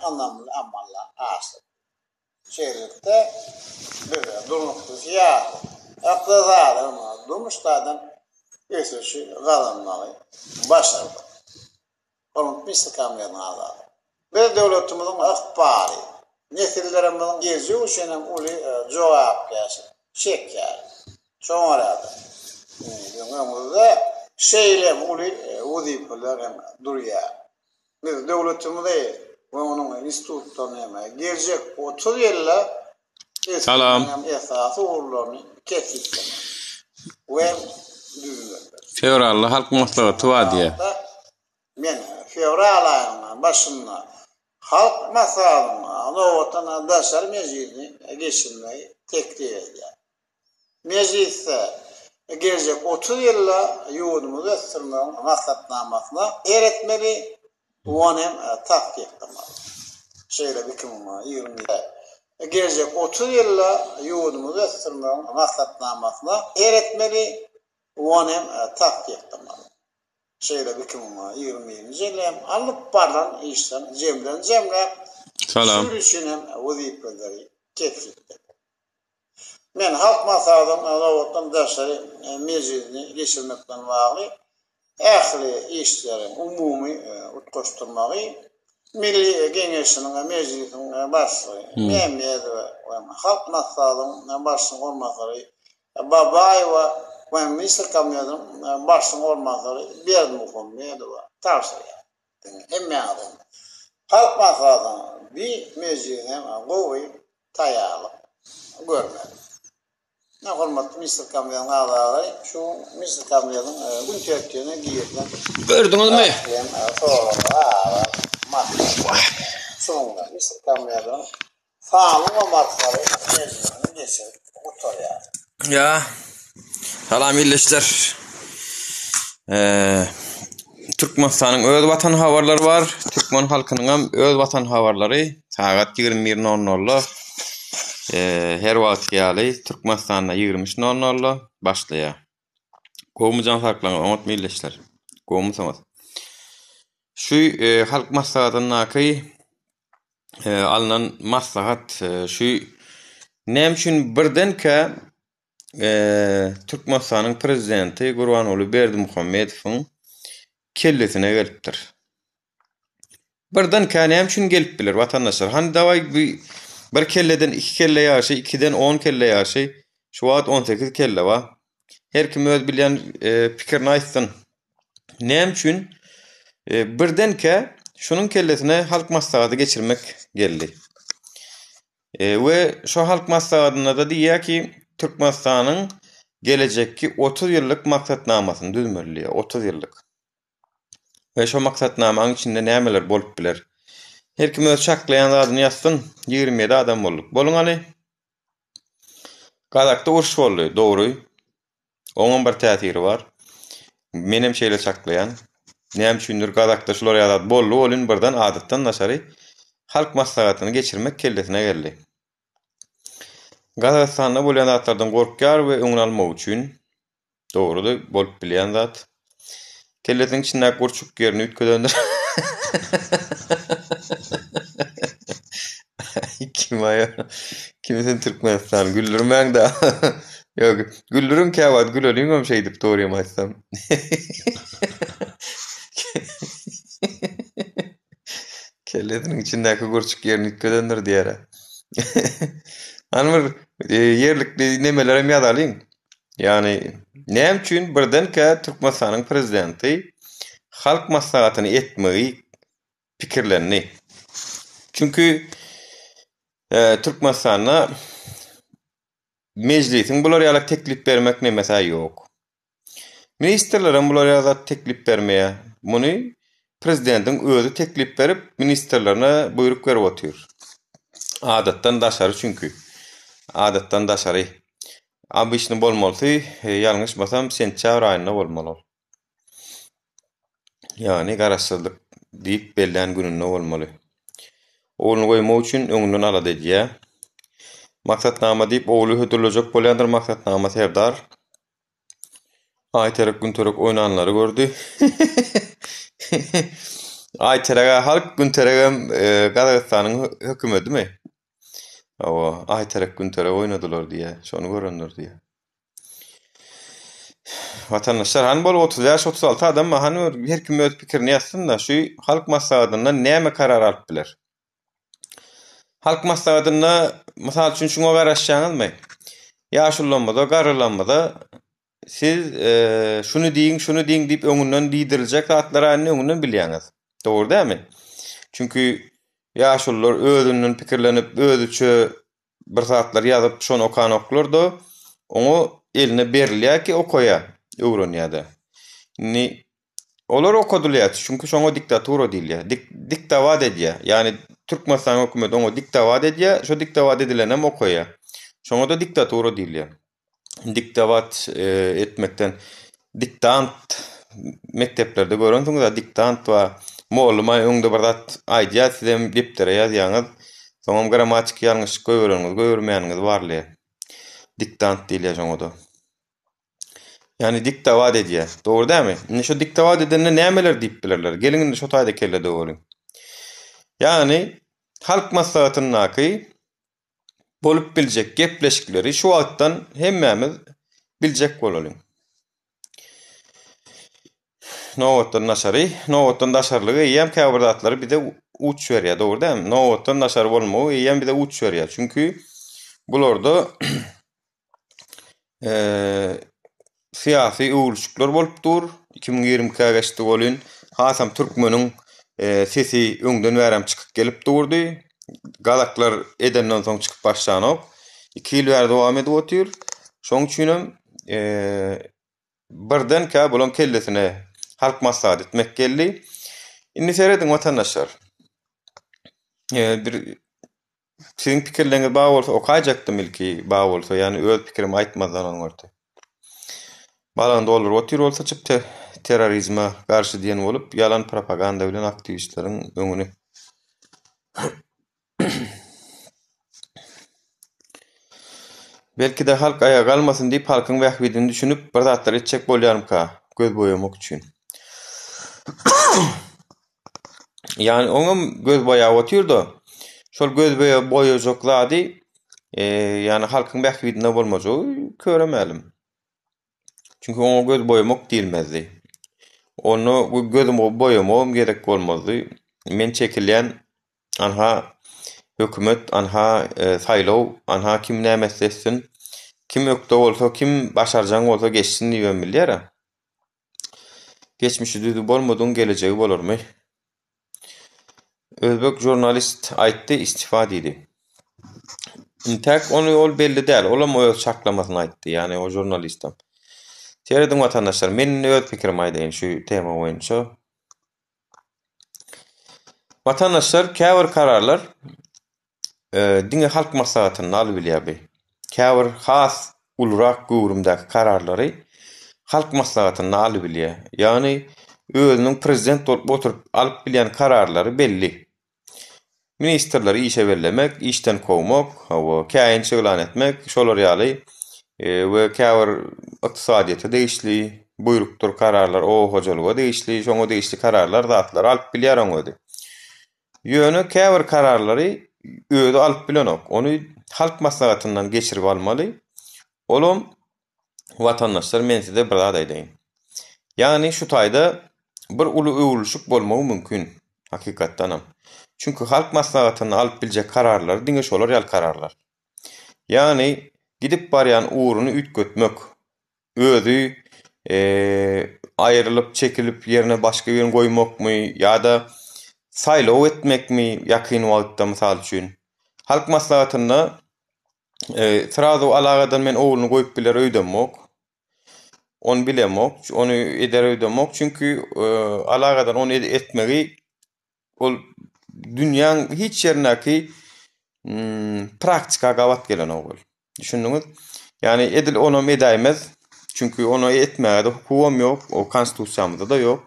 anlamlı amalla asıl. Şehirlikte bir durmuklu siyah, aklızadı ama durmuşlardan ösüşü kazanmalı başardı. Onun istikamlarını aldı. Bir devletimizin akbari, nesillerimizin geziyor şeyinin uli cevap gelsin, şek yani. Sonra ömürde şeylem uli vazifeler hem duruyor. Biz devletimizde ve onun institutlarına gelecek 30 yılla Salam. esası uğurlarını kesikler. Ve düzülür. Fevrallı halk maslahatı var diye. Men fevral ayının başında halk maslahatına novatana daşar meclisini geçirmeyi teklif ediyor. Mecliste gelecek 30 yılla yurdumuzu esirmenin maslahatnamasına eretmeli onem takip etmeli. Şeyle bükümüne 20'de gelecek 30 yılla yurdumuzu esirmenin maslahatnamasına eretmeli onem takip etmeli. Şeyle bükümüne 20. yılım alıp barlan işten cemle Salam. sürüşünün vazifeleri kesildi. Men halk maslahatının novatana daşar meclisini geçirmekten bağlı ähli işlerin umumi utkoşturmagy Milli Kengeşiniň meclisiň başlygy Mehmet we halk maslahatynyň başlygy olmagy Babaýewa we Misr kamýadyň başlygy olmagy Berdimuhammedow tawsiýa. Hemme adam halk maslahatyny bir meclisine gowy taýýarlyk görmedi. Ne hormatly Misr kamýadyň agdary şu Misr kamýadyň gün tertibine giýerler. Gördüňizmi? Sonra Misr kamýadyň faly we markary meclisine geçip oturýar. Ya. Salam illeşler. Türkmenistanyň öz watan habarlary var. Türkmen halkynyň hem öz watan habarlary saat 21:00 her wagt ýaly Türkmenistanda 20:00 başlaýar. Gowmyjan farklaryny unutma illeşler. Gowmysamaz. Şu halk maslahatynyň alınan maslahat şu näme üçin birdenke Türkmenistanyň prezidenti Gurbanuly Berdimuhammedowyň kellesine gelipdir. Birdenke näme üçin gelip biler watandaşlar? Hani daway bir kelleden 2 kelle ýaşy, 2den 10 kelle ýaşy, şu wagt 18 kelle wa. Her kim öz bilen pikirini aýtsyn. Näme üçin birdenke şunun kellesine halk maslahaty geçirmek geldi. Ve şu halk maslahatyna da diýär ki Türkmenistanyň gelecekki 30 ýyllyk maksatnamasyny düzmelýär, 30 ýyllyk. Ve şu maksatnamanyň içinde nämeler bolup biler? Her kim öz çaklayan adyny ýazsyn, 27 adam bolduk. Boluňaly Gazakda uruş boldy, dogry. Oňun bir täsiri bar. Menem şeýle çaklayan. Näme üçindir Gazakda şular ýazat boldy, olun birden adatdan naşary halk maslahatyny geçirmek kellesine geldi. Gazakstanda bolan zatlardan gorkýar we öňüni almak üçin dogrudy bolup bilýän zat. Kellesiniň içinde gorçuk ýerini ütkedendir. Kimisen Türkmenistan güldürmäň da. Ýok, güldürün käwat güleliňem şey dip doğruýam aýtsam. Kellesiniň içindäki gorçuk ýerini ütkedendir diýär. Anmyr yerlikli nemelerem ýazalyň. Yani näme üçin birdenke Türkmenistanyň prezidenti halk maslahatyny etmegi pikirlerini. Çünkü Türkmenistana meclisin bular ýaly teklip bermek nemesi ýok. Ministrlerin bular ýaly teklip bermeýe. Muny prezidentiň özü teklip berip ministrlerine buyruk berip otýar. Adatdan daşary çünkü. Adatdan daşary. Abyşny bolmaly, ýalňyşmasam sentýabr aýynda bolmaly. Yani garaşsyzlyk diýip belläň gününde bolmaly. Oğlunu koymak üçün öňünden alady diýär. Maksatnama diýip oğlu hödürlejek bolýandyr maksatnama serdar. Aýtarek gün törek oýnanlary gördü. Ayterege halk günterege Gazagystanyň hökümeti mi? O Ayterek güntere oynadylar diýe, şonu görenler diýe. Watandaşlar han bolup 30 ýaş 36 adam han her kim öz pikirini ýatsyn da şu halk maslahatyndan näme karar alyp biler? Halk maslahatynda mysal üçin şuňa garaşýaňyzmy? Ýaşullanmada, garalanmada siz şunu diýiň diýip öňünden diýdiriljek zatlara öňünden bilýäňiz. Dogry dälmi? Çünkü ýaşullar özünden pikirlenip özüçe bir zatlar ýazyp şonu okan oklar da oňa eline berilýär ki okaýa, öwrenýär. Ni olar okadylýar çünkü şoňa diktatura diýilýär. Diktawat edýär. Yani Türkmenistan hökümeti oňa diktawat edýär, şo diktawat edilen hem okaýa. Şoňa da diktatura diýilýär. Diktawat etmekden diktant mekteplerde görensiňiz da diktant we molluma öňde bir zat aýdýar sizem diptere ýazýaňyz, soňam gramatik ýalňyşlyk görmeýäňiz barly. Diktant diýilýär şoňa da. Yani diktawat edýär. Dogry dälmi? Indi şu diktawat edende nämeler diýip bilerler? Gelin indi şu taýda kelle dogry. Yani halk maslahatynyňky bolup biljek gepleşikleri şu wagtdan hemmämiz biljek bolalım. Nowatdan daşarlygy ýem käbir zatlary bize uç berýär, dogry dälmi? Nowatdan daşar bolmagy ýem bize uç berýär. Çünkü bularda siyasi uğulşuklar bolup dur. 2020 geçti bolun. Hasam Türkmeniň sesi öňden bäram çykyp gelip durdy. Galaklar edenden soň çykyp başlanyp 2 ýyl bäri dowam edip otyr. Şoň üçin birden ka bolan kellesine halk maslahat etmek geldi. Indi seredin watandaşlar. Bir sizin pikirleriniz bağ bolsa okajaktym ilki bağ bolsa, yani öz pikirimi aýtmazdan oňardy. Balanda olur otyr bolsa çyp terrorizme garşy diýen bolup yalan propaganda bilen aktivistleriň öňüne belki de halk ayağa kalmasın diýip halkyň wähbidini düşünüp bir zatlar etjek bolýarmka göz boýamak üçin. Yani oňam göz boýap otyrdy. Şol göz boýajak zady yani halkyň wähbidine bolmajagy köremälim. Çünkü oňa göz boýamak diýilmezdi. Onu göz boýamam gerek bolmazdy. Men çekilýän anha hökümet, anha saýlaw, anha kim näme etsin, kim ökde bolsa, kim başarjak bolsa geçsin diýen bilýär. Geçmişi düzü bolmadyň geleceği bolarmy? Özbek jurnalist aýtdy, istifa diýdi. Tek onu ol belli däl, olam o çaklamasyny aýtdy, yani o jurnalistam. Seredin watandaşlar, men öz pikirimi aýdyn şu tema boýunça. Watandaşlar käbir kararlar diňe halk maslahatyny alyp bilýärbi. Käbir has ulrak gowrumdaky kararlary halk maslahatyny alyp bilýär. Yani özüniň prezident bolup oturup alyp bilýän kararlary belli. Ministerleri işe bellemek, işten kovmak, käýin çygylan etmek, şolar ýaly we käbir ykdysadyýata değişli, buyruklar, kararlar, o hojalyga değişli, şoňa değişli kararlar zatlar alyp bilýär oňa. Ýöne käbir kararlary öýde alyp bilenok. Onu halk maslahatyndan geçirip almaly. Olam watandaşlar, men size bir zat aýdaýyn. Yani şu taýda bir uly öwrülşük bolmagy mümkin. Hakykatdanam. Çünkü halk maslahatyny alyp biljek kararlar diňe şolar ýal kararlar. Yani gidip barýan uğruny ütgetmek, özü aýrylyp, çekilip ýerine başga birini goýmakmy ýa-da saýlaw etmekmi ýakyn wagtda mysal üçin. Halk maslahatyna sırada alagadan men oğluny goýup biler öýdenmek. Onu bilemek, onu eder öýdenmek, çünkü alagadan onu etmegi ol dünýäň hiç ýerindäki praktikaga gawat gelen ogul. Düşündiňiz? Yani edil onu edäýmez. Çünkü onu etmäge de hukukam ýok, o konstitusiýamyzda da ýok.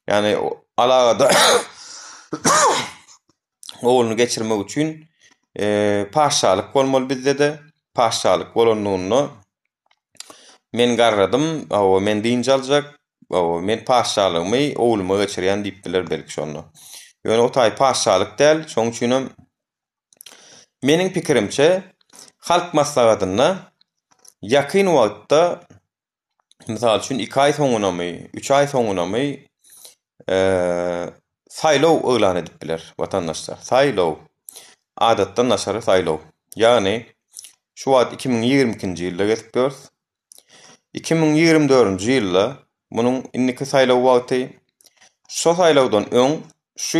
Yani alagada oğluny geçirmek üçin paşalyk bolmaly bizde de. Paşalyk bolanlygyny men garradym, men diýince aljak, men paşalygymı oğluma geçirýän diýipdiler belki şonu. Ýöne o taý paşalyk däl, şoň üçin meniň pikirimçe halk maslahatyna ýakyn wagtda, misal üçin 2 ay soňunamy, 3 ay soňunamy saýlaw öýlan edip biler watandaşlar. Saýlaw adatdan naşary saýlaw. Ýagny şu wagt 2022-nji ýylda geçip ýör. 2024-nji ýylda munyň indiki saýlaw wagty şu saýlawdan öň şu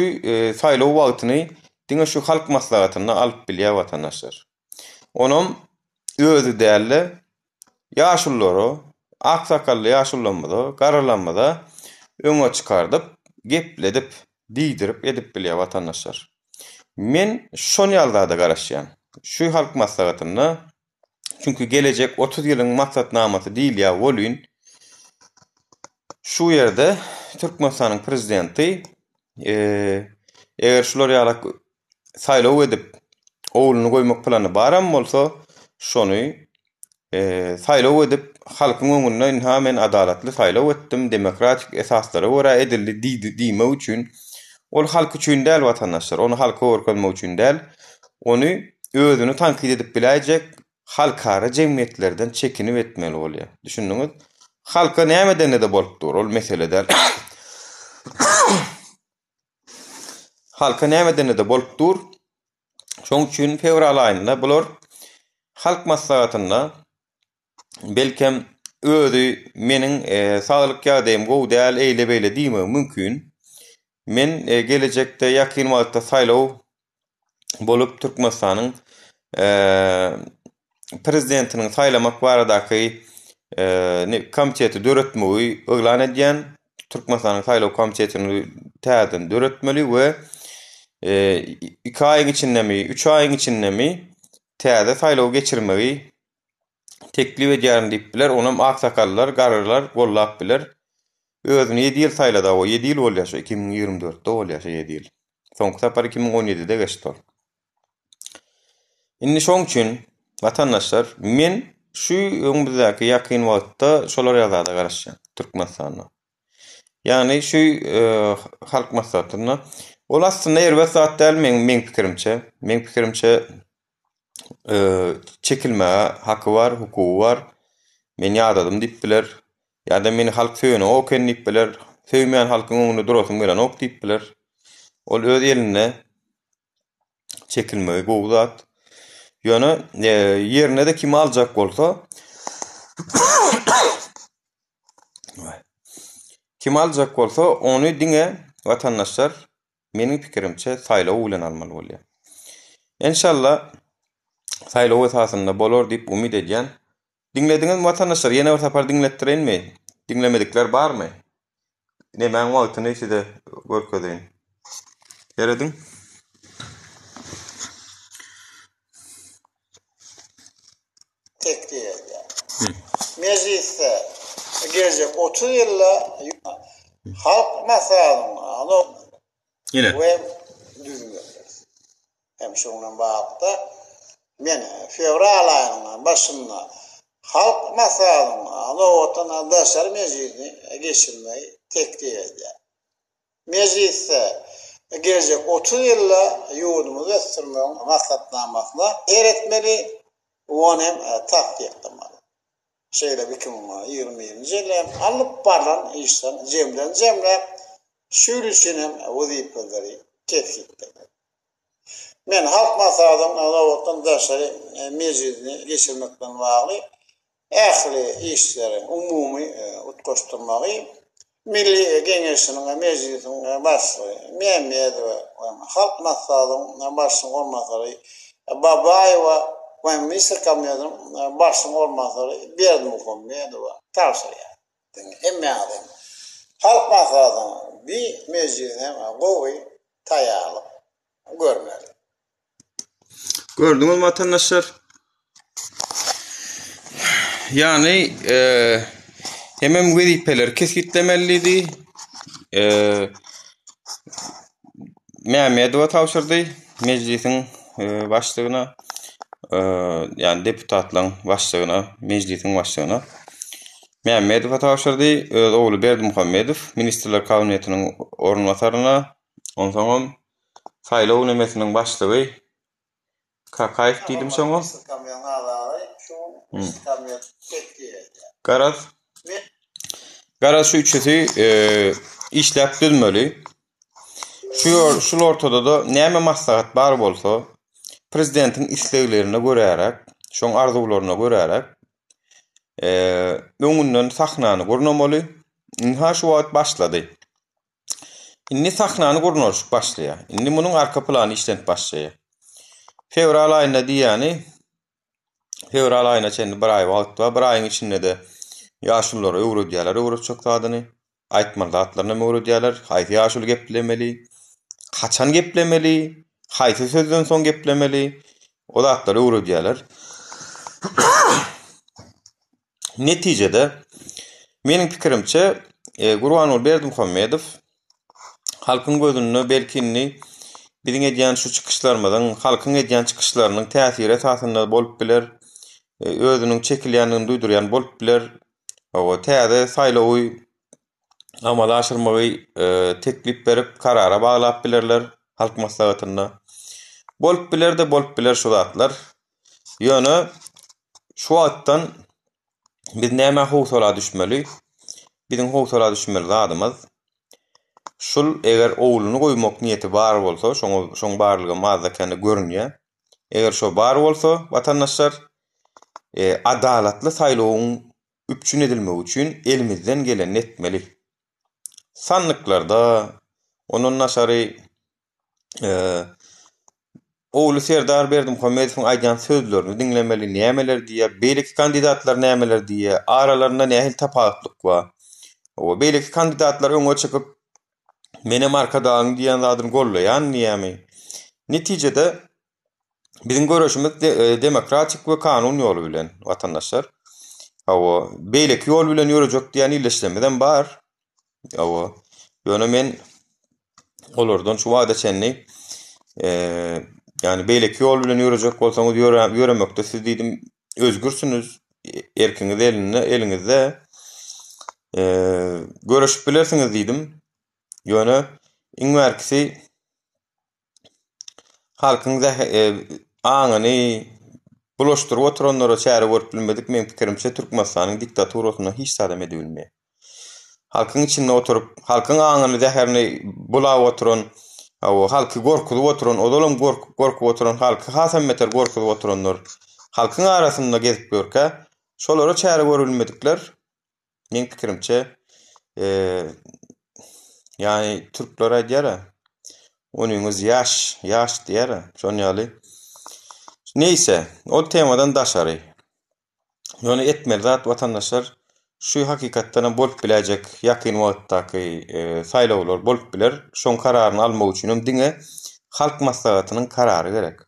saýlaw wagtyny diňe şu halk maslahatyna alyp bilýär watandaşlar. Onum özü däli ýaşullary, aksakally ýaşullanmada, garalanmada öňe çykardyp, gepledip, diýdirip edip bilýär watandaşlar. Men şonu ýalda garaşýan. Şu halk maslahatyna, çünkü gelecek 30 ýylyň maksatnamasy diýilýär bolýun. Şu ýerde Türkmenistanyň prezidenti eger şular ýaly saýlaw edip oğluny goýmak plany baram bolsa, şonu saýlaw edip halkyň öňünden ha men adalatly saýlaw etdim, demokratik esaslara görä edildi diýmek üçin, ol halk üçin däl watandaşlar, onu halka görkezmek üçin däl, onu özüni tankid edip biläjek halkara jemgyýetlerden çekinip etmeli bolýar. Düşündiňiz? Halka näme de bolup dur, ol meselede. Halka näme de bolup dur. Şoň üçin fevral aýynda bular halk maslahatyna belkem özü meniň saglyk ýagdaýym gowy däl, eýle beýle diýmek mümkin. Men gelecekde ýakyn wagtda saýlaw bolup Türkmenistanyň prezidentiniň saýlamak baradaky komiteti döretmegi öýlan edýän, Türkmenistanyň saýlaw komitetini täzeden döretmeli we 2 aýyň içindemi, 3 aýyň içindemi täze saýlaw geçirmegi teklip edýärin diýip biler. Onam aksakallar, gararlar gollap biler. Özüni 7 ýyl saýlada, o 7 ýyl bolýar, 2024-de bolýar 7 ýyl. Soňky sapar 2017-de geçdi. Indi şoň üçin watandaşlar, men şu öňümüzdäki ýakyn wagtda şolar ýazada garaşýan Türkmenistanyna. Ýani şu halk maslahatyna ol aslında erbet zat däl men pikirimçe çekilme hakkı var, hukuku var. Men ýadadym diýip biler. Ýa-da meni halk söýene oken diýip biler. Söýmeýän halkyň öňünde durasym gelen ok diýip biler. Ol öz eline çekilmegi gowy zat. Ýöne ýerine de kim aljak bolsa kim aljak bolsa onu diňe watandaşlar meniň pikirimçe saýlaw bilen almaly bolýar. İnşallah saýlaw esasında bolar diýip umid edýän. Dinlediňiz watandaşlar, ýene bir sapar dinletdirenmi? Dinlemedikler barmy? Nämen wagtyny size görkezýän. Ýerediň? Tek diýilýär. Meclisde gelecek 30 ýylda halk maslahatyny Yine. we düzgünler. Hem şoňdan bagda men fevral aýynyň başynda halk maslahatyny anawatyna daşar meclisini geçirmeyi tek diýilýär. Meclisde gelecek 30 ýylda ýurdumuzy ösdürmek maksatnamasyna eretmeli, onu hem takdir etmeli. Şeýle 2020-nji ýylda alyp baran işler jemle şüýlüşin hem wazipeleri tepkitler. Men halk maslahatyny anawatyna daşar meclisini geçirmekden bagly ähli işleri umumy utgaşdyrmagy Milli Geňeşiniň meclisiniň başlygy Mehmedow halk maslahatynyň başlygy bolmasary Babaýewa we Misir kamýatynyň başlygy bolmasary Berdimuhammedow tawsiýa. Emme adam halk maslahatyny bir meclisine gowy taýýarlyk görmeli. Gördüňiz watandaşlar? Yani hemen wezipeler kesitlemeliydi. Mehmedow tawşyrdy meclisiň başlygyna, yani deputatlaryň başlygyna, meclisiň başlygyna. Mämmedov tawşyrdy, öz ogly Berdimuhammedow Ministrler Kabinetiniň ornwasaryna, onsoň saýlaw nemesiniň başlygy Kakaýew diýdim şoňa. Garaz. Garaz şu üçüsi işläp düzmeli. Şu ortada da näme maslahat bar bolsa, prezidentin isleglerine görärek, şoň arzularyna görärek öňünden sahnany gurnamaly. Inha şu wagt başlady. Inni sahnany gurnaş başlaýar. Inni munyň arka plany işlenip başlaýar. Fevral aýynda diýýäni, fevral aýyna çenli bir aý wagt bar, bir aýyň içinde de ýaşullara öwre diýerler, öwre çokdadyny. Aýtmaly atlaryna öwre diýerler, haýsy ýaşul geplemeli, kaçan geplemeli, haýsy sözden soň geplemeli, o zatlar öwre diýerler. Netijede meniň pikirimçe Gurbanul Berdimuhammedow halkyň gözünde belkinni biziň edýän şu çykyşlarymyň, halkyň edýän çykyşlarynyň täsiri esasında bolup biler, özüniň çekilýändigini duýdurýan bolup biler. O täze saýlawy amala aşyrmagy teklip berip karara baglap bilerler halk maslahatynda. Bolup biler şu zatlar. Ýöne şu wagtdan biz näme howsala düşmeli? Biziň howsala düşmeli zadymyz şul eger ogluny goýmak niýeti bar bolsa, şoň barlygy mazakany görünýär. Eger şo bar bolsa, watandaşlar adalatly saýlawyň üpçün edilmegi üçin elimizden geleni etmeli. Sanlyklarda onun naşary Oğlu Serdar Berdimuhammedowyň aýdan sözlerini dinlemeli, nämeler diýe, beýleki kandidatlar nämeler diýe, aralarynda nähil tapawutlyk bar. O beýleki kandidatlar öňe çykyp mene markadaň diýen zadyny gollaýan näme? Netijede biziň görüşimiz demokratik we kanun ýolu bilen watandaşlar. O beýleki ýol bilen ýörejek diýen illeşlemeden bar. O ýöne men olardan şu wada çenli yani beýleki ýol bilen ýörejek bolsaňyz ýöremekde siz diýdim özgürsüniz, erkiňiz eliňizde görüşip bilersiňiz diýdim. Ýöne iň märkisi halkyň aňyny bulaşdyryp oturanlara çäre görüp bilmedik. Men pikirimçe Türkmenistanyň diktaturasyna hiç sadam edilmeýär. Halkyň içinde oturup, halkyň aňyny zäherini bulap oturan, o halky gorkup oturan, odalam gorkup oturan halky hasam meter gorkup oturanlar halkyň arasynda gezip görkä, şolara çäre görülmedikler. Men pikirimçe yani Türklere diýär, onuňyz ýaş diýär, şonýaly. Neyse, o temadan daşary. Ýöne etmeli zat watandaşlar şu hakikatdan bolup biläjek ýakyn wagtdaky saýlawlar bolup biler, şoň kararyny almak üçin diňe halk maslahatynyň karary gerek.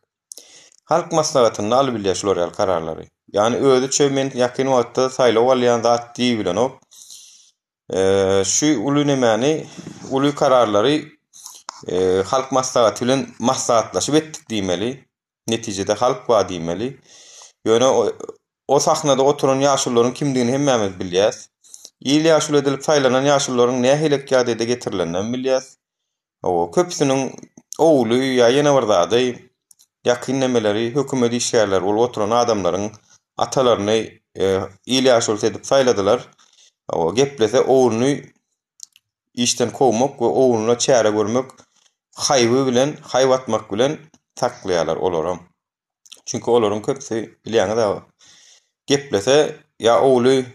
Halk maslahatyny alyp bilýär şolar kararlary. Yani özü çömen ýakyn wagtda saýlaw alýan zat diýip bilen o şu uly nemeni, uly kararlary halk maslahaty bilen maslahatlaşyp etdik diýmeli. Netijede halk wa diýmeli. Ýöne o sahnada oturan ýaşullaryň kimdigini hemmemiz bilýäs. Ýyly ýaşul edilip saýlanan ýaşullaryň nähilek ýadyda getirilenden bilýäs. O köpsüniň ogly ýa ýene bir zady ýakyn nemeleri, hökümet işgärleri bolup oturan adamlaryň atalaryny ýyly ýaşul edip saýladylar. O geplese ogluny işten kowmak we ogluny çäre görmek, haýwy bilen, haýwatmak bilen taklaýarlar olaram. Çünki olaryň köpsi bilýäňiz da geplese ya ogly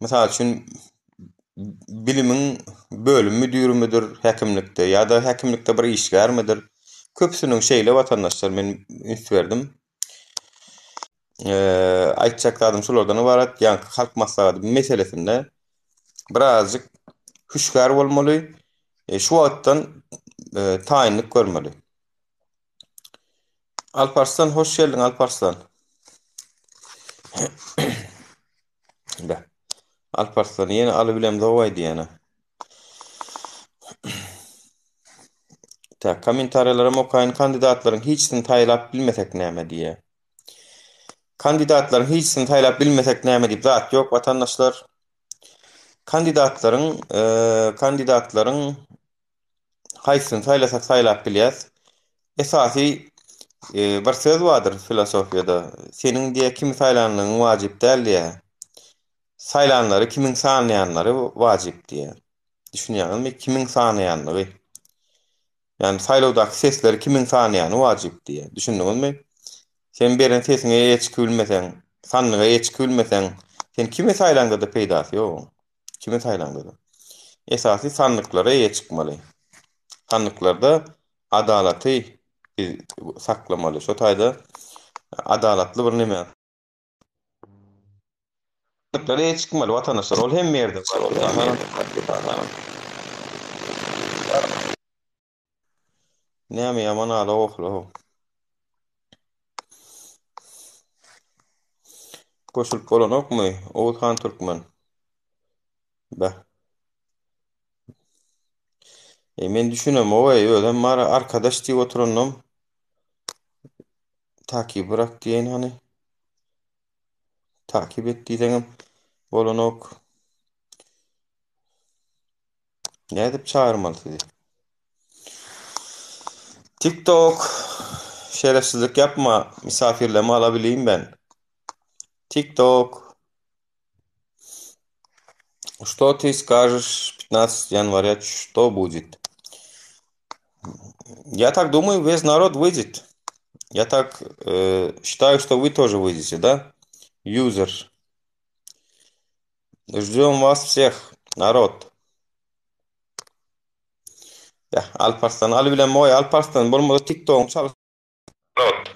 mesal üçin bilimiň bölüm müdürümüdür häkimlikde ýa-da häkimlikde bir işgärmidir. Köpsüniň şeýle watandaşlar men üns berdim. Aýtjak şolardan ibarat, ýa halk maslahaty meselesinde birazjyk hüşgär bolmaly. Şu wagtdan taýinlik görmeli. Alparslan, hoş geldin Alparslan. Alparslan yine alıbilem davaýdy ýa-da. Ta kommentarlarym okaýyn kandidatlaryň hiçsin taýlap bilmesek näme diýe. Kandidatlaryň hiçsin taýlap bilmesek näme diýip zat ýok watandaşlar. kandidatlaryň haýsyny saýlasak saýlap bilýäs. Esasy bir söz vardır filosofiýada. Seniň diýe kim saýlanlygyň wajyp däl diýe. Saýlanlary kimiň sanlaýanlary wajyp diýe. Düşünýärmi? Kimiň sanlaýanlygy. Yani saýlawdaky sesleri kimiň sanlaýany wajyp diýe. Düşündiňizmi? Sen beren sesiňe hiç külmeseň, sanlyga hiç külmeseň, sen kime saýlanganda peýdasy ýok. Kime saýlanganda? Esasy sanlyklara hiç çykmaly. Sanlyklarda adalaty saklamaly. Şo taýda adalatly bir neme. Sanlyklara hiç çykmaly watanaşlar. Ol hem ýerde bar. Näme ýaman ala okla. Koşup bolanokmy? Oğuzhan Türkmen. Bah. Men düşünem owaý ölen mara arkadaş diýip oturannam. Takip bırak diýen hani. Takip etdiýeňem bolanok. Nädip çağırmaly sizi? TikTok. Şerefsizlik yapma. Misafirleme alabileyim ben. TikTok. Что ты скажешь 15 января? Что будет? Я так думаю, весь народ выйдет. Я так считаю, что вы тоже выйдете, да? Юзер. Ждем вас всех, народ. Ya Alparslan, Ali bilen moy Alparslan bolmasa TikTok'um çalış. Narod.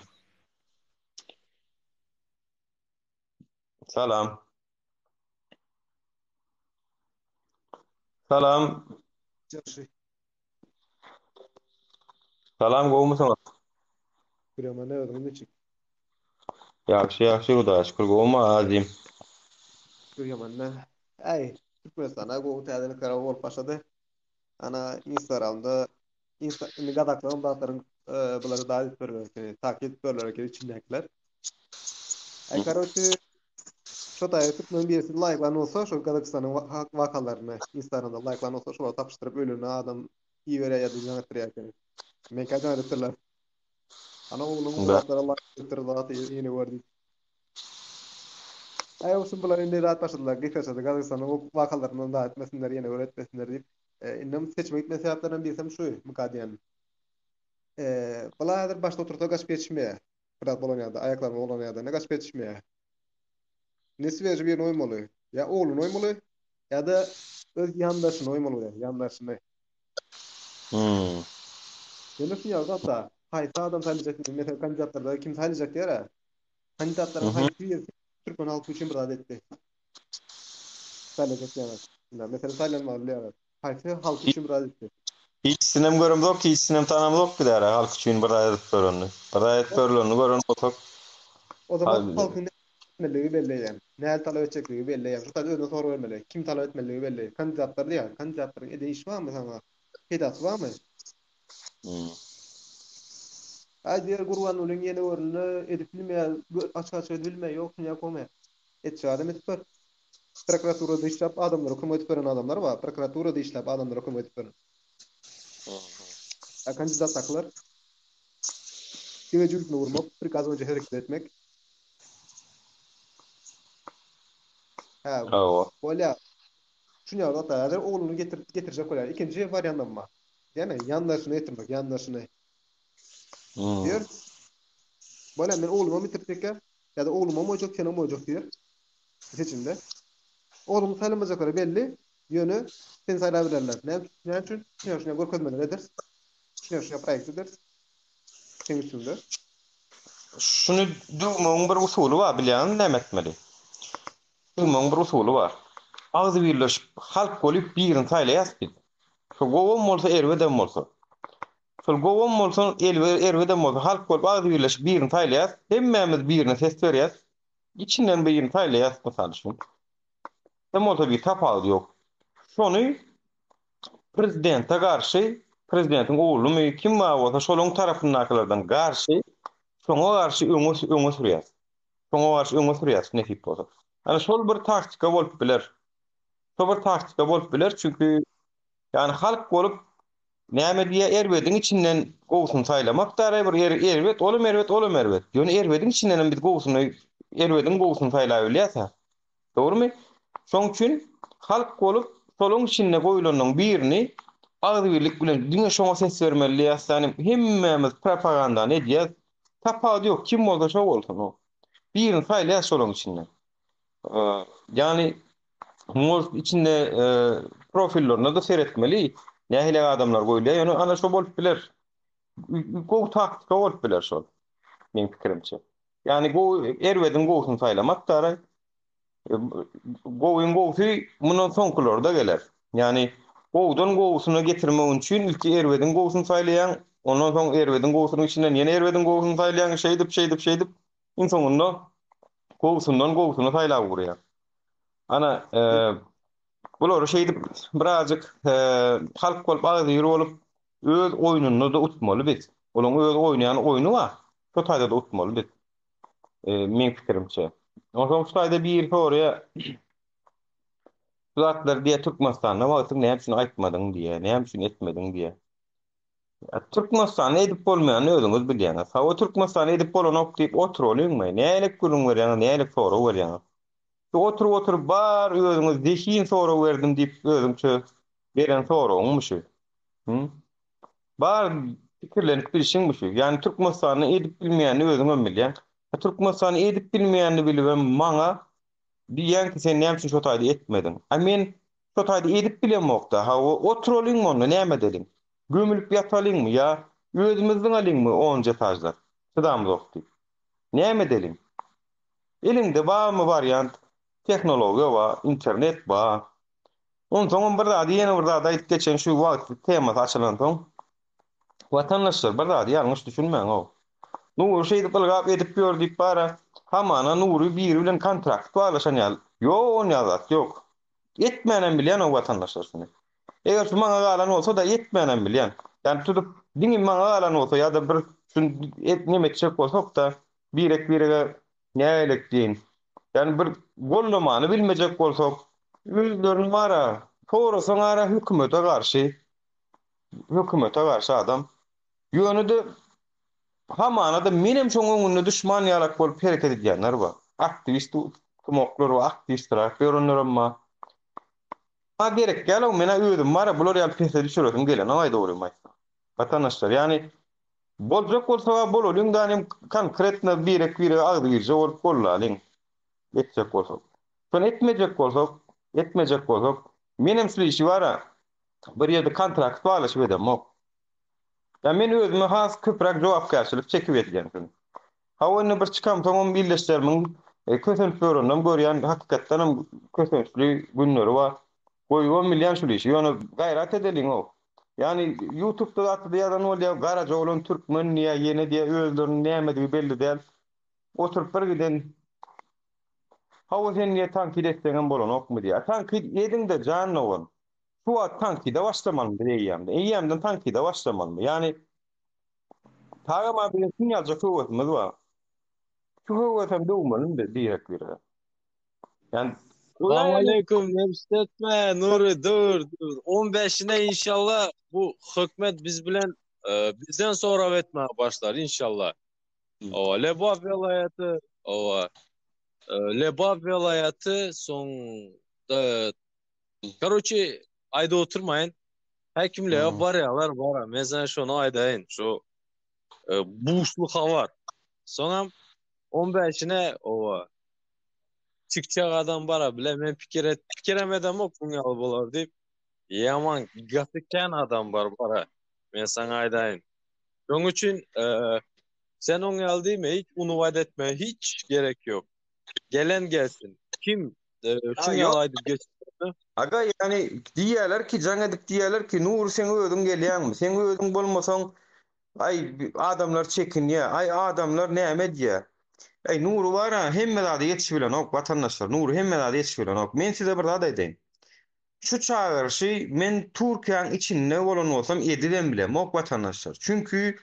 Salam. Salam. Salam gowmusyňyz? Bilemem ne ödüm neçik. Ýaxşy Hudaýa şükür gowma azim. Bilemem ne. Ay, Türkmenistan'a gowy täzeli kara bolup başlady. Ana Instagram'da indi gadaklaryň batlaryň bulary da etberler, takip etberler ki içindekiler. Ay karoçy şo taýda Türkmen birisi like'lan olsa şo Gadakstanyň wakalaryna Instagram'da like'lan olsa şola tapşyryp ölüne adam iyi berýär ýa-da ýa-da men kaçan etdirler. Ana oğlumun muratlara like ettirdi, yeni gördük. Ayawsyn bular indi rahat başladylar. Geçýärde Gadagstanyň wakalaryndan da etmesinler, ýene öğretmesinler diýip. Innem seçmek etme sebäplerden birisem şu, mukadiýan. Bular häzir başda otursa gaçyp geçmeýär. Biraz bolanýarda, aýaklaryny bolanýarda, ne gaçyp geçmeýär. Nesibäji bir oýmaly. Ya oğlun oýmaly, ýa-da öz ýandaşyny oýmaly, ýandaşyny. Ýene şu ýagda da, haýsy adam saýlajak, mesela kandidatlarda kim saýlajak diýär. Kandidatlaryň haýsy Türkmen halky üçin bir adetdi. Saýlajak ýa-da. Mesela saýlanmaly ýa-da. Haýsy halky üçin bir adetdi. Hiç sinem görümdok, hiç sinem tanamdok bidär halk üçin bir aýdyp görünni. Bir aýdyp görüleni görün bolsak. O zaman halkyň nämeligi belli. Näme talap etjekligi belli. Şu taýda özüne soru bermeli. Kim talap etmeligi belli. Kandidatlar diýär. Kandidatlaryň ede iş barmy sana? Pedasy barmy? Diğer gurwan ulyň ýene görülne edip bilmeýär, açyk-açyk edip bilmeýär, ýok ýa komaýar. Etçi adam etip ber. Prokuraturada işläp adamlar höküm edip beren adamlar bar. Prokuraturada işläp adamlar höküm edip beren. Kandidat taklar. Diýejürlükni urmak, prikaz boýunça hereket etmek. Bolýar. Şuňa da häzir oğluny getirjek bolýar. Ikinji variantym bar. Ýani ýandaşyny getirmek, ýandaşyny. Diýer. Bolýar men oğlumy bitirteke, ýa-da oğluma moýjak, sene moýjak diýer. Seçimde. Oğlum saýlanmajakları belli, ýöne sen saýlap bererler. Näme üçin? Şuňa görkezmeler eder. Şuňa proýekt eder. Sen üçin-de. Şunu dugmagyň bir usuly bar, bilýän näme etmeli? Dugmagyň bir usuly bar. Agzy birleşip halk bolup birini saýlaýar. Şo gowum bolsa erwedem bolsa. Şol gowum bolsa erwedem bolsa halk bolup agzy birleşip birini saýlaýar. Hemmämiz birine ses berýär. İçinden birini saýlaýar mysal şu. Hem bolsa bir tapawut ýok. Şonu prezidente garşy, prezidentiň oğlumy kim bolsa şolaryň tarapyndakylardan garşy, şoňa garşy öňe sürýär. Şoňa garşy öňe sürýär, nähip bolsa. Ana şol bir taktika bolup biler. Şo bir taktikde bolup biler çünkü yani halk bolup näme diýe erbedin içinden gowusyny saýlamak da bir erbet, olum erbet, olum erbet. Ýöne erbedin içinden biz gowusyny erbedin gowusyny saýlap bilýärse, dogrymy? Şoň üçin halk bolup şoluň içinde goýulanyň birini agdybirlik bilen diňe şoňa ses bermeli ýa-da hemmemiz propaganda edýär. Tapady ýok, kim bolsa şo bolsun o. Birini saýlaýar şoluň içinden. Yani muz içinde profillerine da seyretmeli. Nähile adamlar goýulýar. Ýöne ana şo bolup biler. Gow taktika bolup biler şol. Meň pikirimçe. Yani erbedin gowusyny saýlamak da gowyň gowsy mundan soňkularda geler. Yani gowdan gowusyna getirmek üçin ilki erbedin gowusyny saýlaýan, ondan soň erbedin gowusynyň içinden ýene erbedin gowusyny saýlaýan şeýdip in soňunda gowusyndan gowusyna saýlap gurýar. Ana bular şeýdip birazjyk halk bolup agdyr bolup öz oýnuny da utmaly biz. Olaň öz oýnaýan oýnu bar. Şo taýda da utmaly biz. Meň pikirimçe. Ondan şu taýda bir soruya zatlar diye Türkmenistan'a wagtyň näme üçin aýtmadyň diye, näme üçin etmediň diye. Türkmenistan edip bolmayan özüňiz bilýäňiz. Ha o Türkmenistan edip bolanok diýip oturalýarmy? Nälik gülüň berýän, nälik soraw berýän? Oturup bar özüňiz deşiň soraw berdim diýip özüňçe beren sorawyňmy şu? Bar pikirlenip bilişiň şu. Yani Türkmenistany edip bilmeýän özüňem bilýän. Türkmenistany edip bilmeýänini bilibem maňa diýen ki sen näme üçin şo taýda etmedin? Men şo taýda edip bilemokda. Ha oturalyň onu näme dedin? Gömülüp ýatalyňmy ýa özümizdiň alyňmy 10 tajlar? Şydamyz okdy. Näme delin? Elinde barmy variant? Teknologiýa bar, internet bar. Ondan bir daha ýene bir daha aýdyp geçen şu wagt tema açylan soň watandaşlar bir daha ýalňyş düşünmäň o. Nur şeýdi pulgap edip ýördik bara. Hamana Nuri bir bilen kontrakt bağlaşan ýal. Ýok, ýazat ýok. Etmenen bilýän o watandaşlar şunu. Eger şu maňa galan bolsa da etmenen bilýän. Yani tutup diňi maňa galan bolsa ýa-da bir şun näme etjek bolsak da birege nälik diýin. Yani bir gollamany bilmejek bolsak, özlerini mara, sorasaň ara hökümete garşy adam. Ýöne de hamana da menem şoň öňünde düşman ýalak bolup hereket edýänler bar. Aktivist kumoklar we aktivistler görünür amma. Ma gerek gelo mena özüm mara bular ýaly pese düşüredim gelen aýda bolmaýar. Vatandaşlar yani boljak bolsa bolalım da hem konkretna biri agdyr bolup bollalyň. Etjek bolsak. Şonu etmejek bolsak, menem şu işi bara bir ýerde kontrakt bağlaşyp edemok. Ya men özüme has köprak jogapkärçilik çekip edýän. Hawany bir çykam soňam birleşdirmiň kösen förünüm görýän hakykatdan hem kösençli günleri bar. Goýgan milyon şu işi ýöne gaýrat edeliň o. Yani YouTube'da da atdy ýa-da nolýa garaja bolan türkmen ýa ýene diýe özlerini näme diýip belli däl. Oturup bir giden hawa sen ýa tankid etseňem bolanokmy diýär. Tankid ediň de jannawan. Şu tankide başlamalym diýýärdi. Eýýämden tankide başlamalym. Yani Tarama bir sinyal jakowatymyz bar. Şu howatam dowmalym diýerek bir. Yani Assalamu alaikum Nemstetme Nuri dur. 15'ine inşallah bu hükmet biz bilen bizden sonra etmeye başlar inşallah. O Lebap vilayeti Lebap vilayeti son Karoçi ayda oturmayın. Hekimliğe baryalar var. Mesela şunu aydayın. Şu buğuşluk var. Sonra 15'ine çıkacak adam bara bile men pikiremeden ok bunu al bolar deyip yaman gatıken adam bara men sana aydayın. Onun için sen onu al değil mi? Hiç onu vaat etme. Hiç gerek yok. Gelen gelsin. Kim şunu al aydıp geçsin. Aga yani diýerler ki jaňadyk diýerler ki Nur sen özüň gelýärmi? Sen özüň bolmasaň ay adamlar çekinýär. Ay adamlar näme diýär? Ey Nur bara hemme zady ýetişibilen ok watandaşlar. Nur hemme zady ýetişibilen ok. Men size bir zat aýdaýyn. Şu çağırışı men Türkiýanyň içinde bolan bolsam edilen bilem ok watandaşlar. Çünkü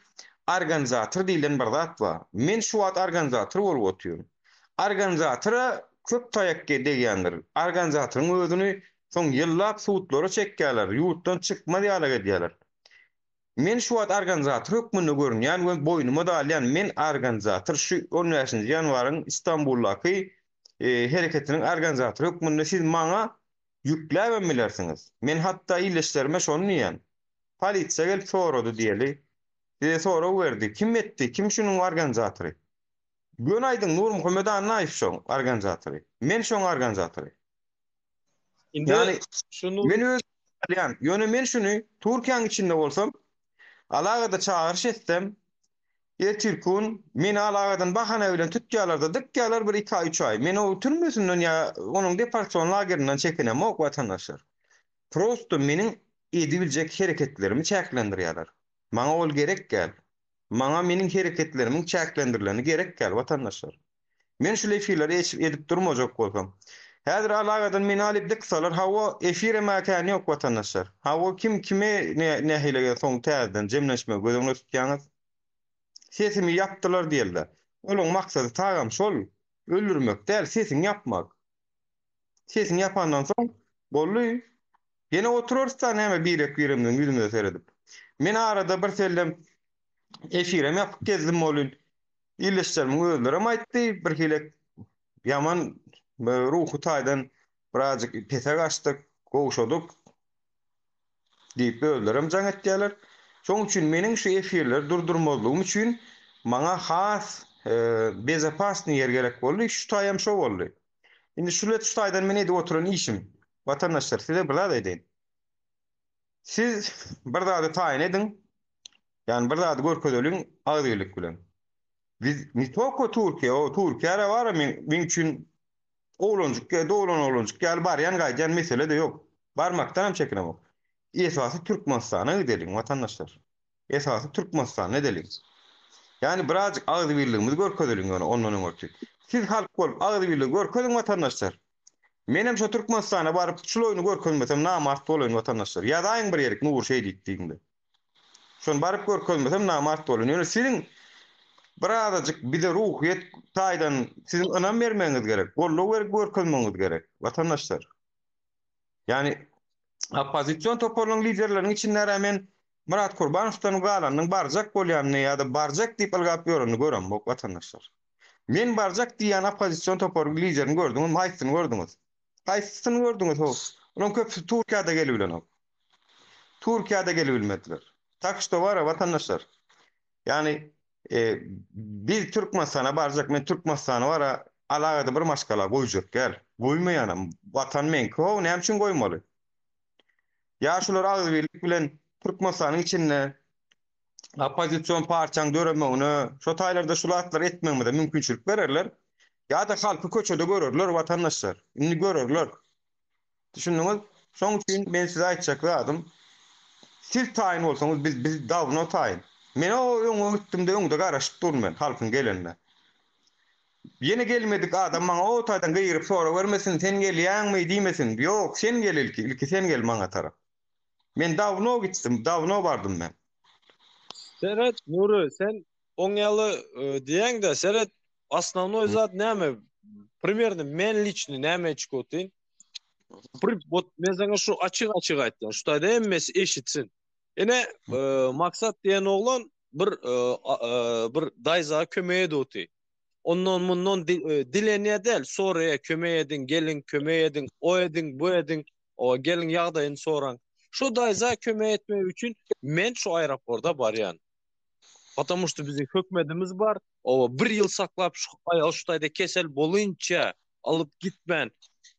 organizator diýilen bir zat bar. Men şu wagt organizator bolup oturýum. Organizatora köp taýak deýändir. Organizatoryň özüni Soň ýyllap suwutlara çekýärler, ýurtdan çykma diýerler. Men şu wagt organizator hökmünde görünýän we boynuma da alýan men organizator şu 10 ýanwaryň Istanbuldaky hereketiniň organizator hökmünde siz maňa ýükläbemilersiňiz. Men hatda ýyleşdirme şonu diýen. Polisiýa gelip sorady diýeli. Diýe soraw berdi. Kim etdi? Kim şunun organizatory? Gönaýdyň Nur Muhammed Anaýew şoň organizatory. Men şoň organizatory. Indi Yani şunu men öz yani ýöne men şunu Türkiýanyň içinde bolsam alagada çağırış etsem Türkün meni alagadan bahana bilen tutýarlarda dykýarlar bir 2-3 ay. Men o türmesinden ya onuň deportasyon lagerinden çekinem ok watandaşlar. Prosto meniň edibiljek hereketlerimi çäklendirýärler. Maňa ol gerek gel. Maňa meniň hereketlerimiň çäklendirileni gerek gel watandaşlar. Men şu efirleri edip durmajak bolsam. Häzir alagadan meni alyp dyksalar hawa efire makany ýok watandaşlar. Hawa kim kime ne hilege soň täzeden jemleşme gözüňe tutýaňyz. Sesimi yaptılar diýerler. Olaň maksady tagam şol öldürmek däl, sesini yapmak. Sesini yapandan soň bolly. Yine oturursan näme birek birimden yüzüme seredip. Men arada bir sellem efirem yapıp gezdim bolyn. İlleşlerimi öldürem aýtdy, bir hilek yaman ruhu taýdan birazjyk pese gaçdyk, gowşadyk diýip öldürem jaň etdiler. Şoň üçin meniň şu efirler durdurmazlygym üçin maňa has bezapasny yer gerek boldy. Şu taýam şo boldy. Indi şu taýdan men edip oturan işim. Watandaşlar size bilad edeýin. Siz bir zady taýin edin. Yani bir zady görkezeliň agdylyk bilen. Biz mitoko Türkiýe, o Türkiýe bar men üçin oğlanjyk, oğlanjyk gel baryan gaýdan mesele de ýok. Barmakdan hem çekinemok. Esasy Türkmenistana gidelim watandaşlar. Esasy Türkmenistana edelim. Yani birazcık agdy birligimizi görkezeliň ondan öňürçi. Siz halk bolup agdy birligi görkezeliň watandaşlar. Menem şu Türkmenistana baryp şu oýuny görkezmesem namart bolýan watandaşlar. Ýa-da bir ýerlik nur şey diýdiňde. Şonu baryp görkezmesem namart bolýan. Ýöne siziň birazajyk bize ruhyet taýdan sizin önam bermeňiz gerek. Bollu görkezmeňiz gerek watandaşlar. Yani opozisiýon toparlanan liderleriň içinde rağmen Murat Kurbanowdan galanyň barjak bolýanyny ýa-da barjak diýip algap ýörüni görem bu watandaşlar. Men barjak diýen opozisiýon toparlanan liderini gördüm, haýsyny gördüňiz? Haýsyny gördüňiz ho? Onuň köpüsi Türkiýede gelip bilen o. Türkiýede gelip bilmediler. Tak işte var watandaşlar. Yani biz Türkmenistana barjak, men Türkmenistana wara alagada bir maşgala goýjak gel. Goýmaýanam. Watan menki ho, näme üçin goýmaly? Ya şular agdy birlik bilen Türkmenistanyň içinde opozisiýon parçaň döremeğine, şu taýlarda şulatlar etmeňe de mümkinçilik bererler. Ya da halky köçede görürler watandaşlar. Indi görürler. Düşündiňiz? Şoň üçin men size aýtjak adym. Siz taýin bolsaňyz biz dawno taýin. Men o öňe gittimde öňde garaşyp durmam halkyň gelenine. Yine gelmedik adam maňa o taýdan gyýryp sora vermesin, sen gelýärmi diýmesin. Ýok, sen gel ilki sen gel maňa tarap. Men dawno gitdim, dawno bardym men. Serhat Nuri sen oňaly diýeň de Serhat основной zat näme? Примерно men лично näme çykotin? Вот men sana şu açyk aýtdym. Şu taýda emmesi eşitsin. Ene maksat diýen oglan bir daýza kömek edýär. Ondan mundan dilenýär del, soraýa kömek edin, gelin kömek edin, o edin, bu edin, o gelin ýagdaýyny soraň. Şu daýza kömek etmek üçin men şu aeroportda barýan. Потому что bizim hökümetimiz bar. O 1 ýyl saklap şu taýda kesel bolunça alıp gitmen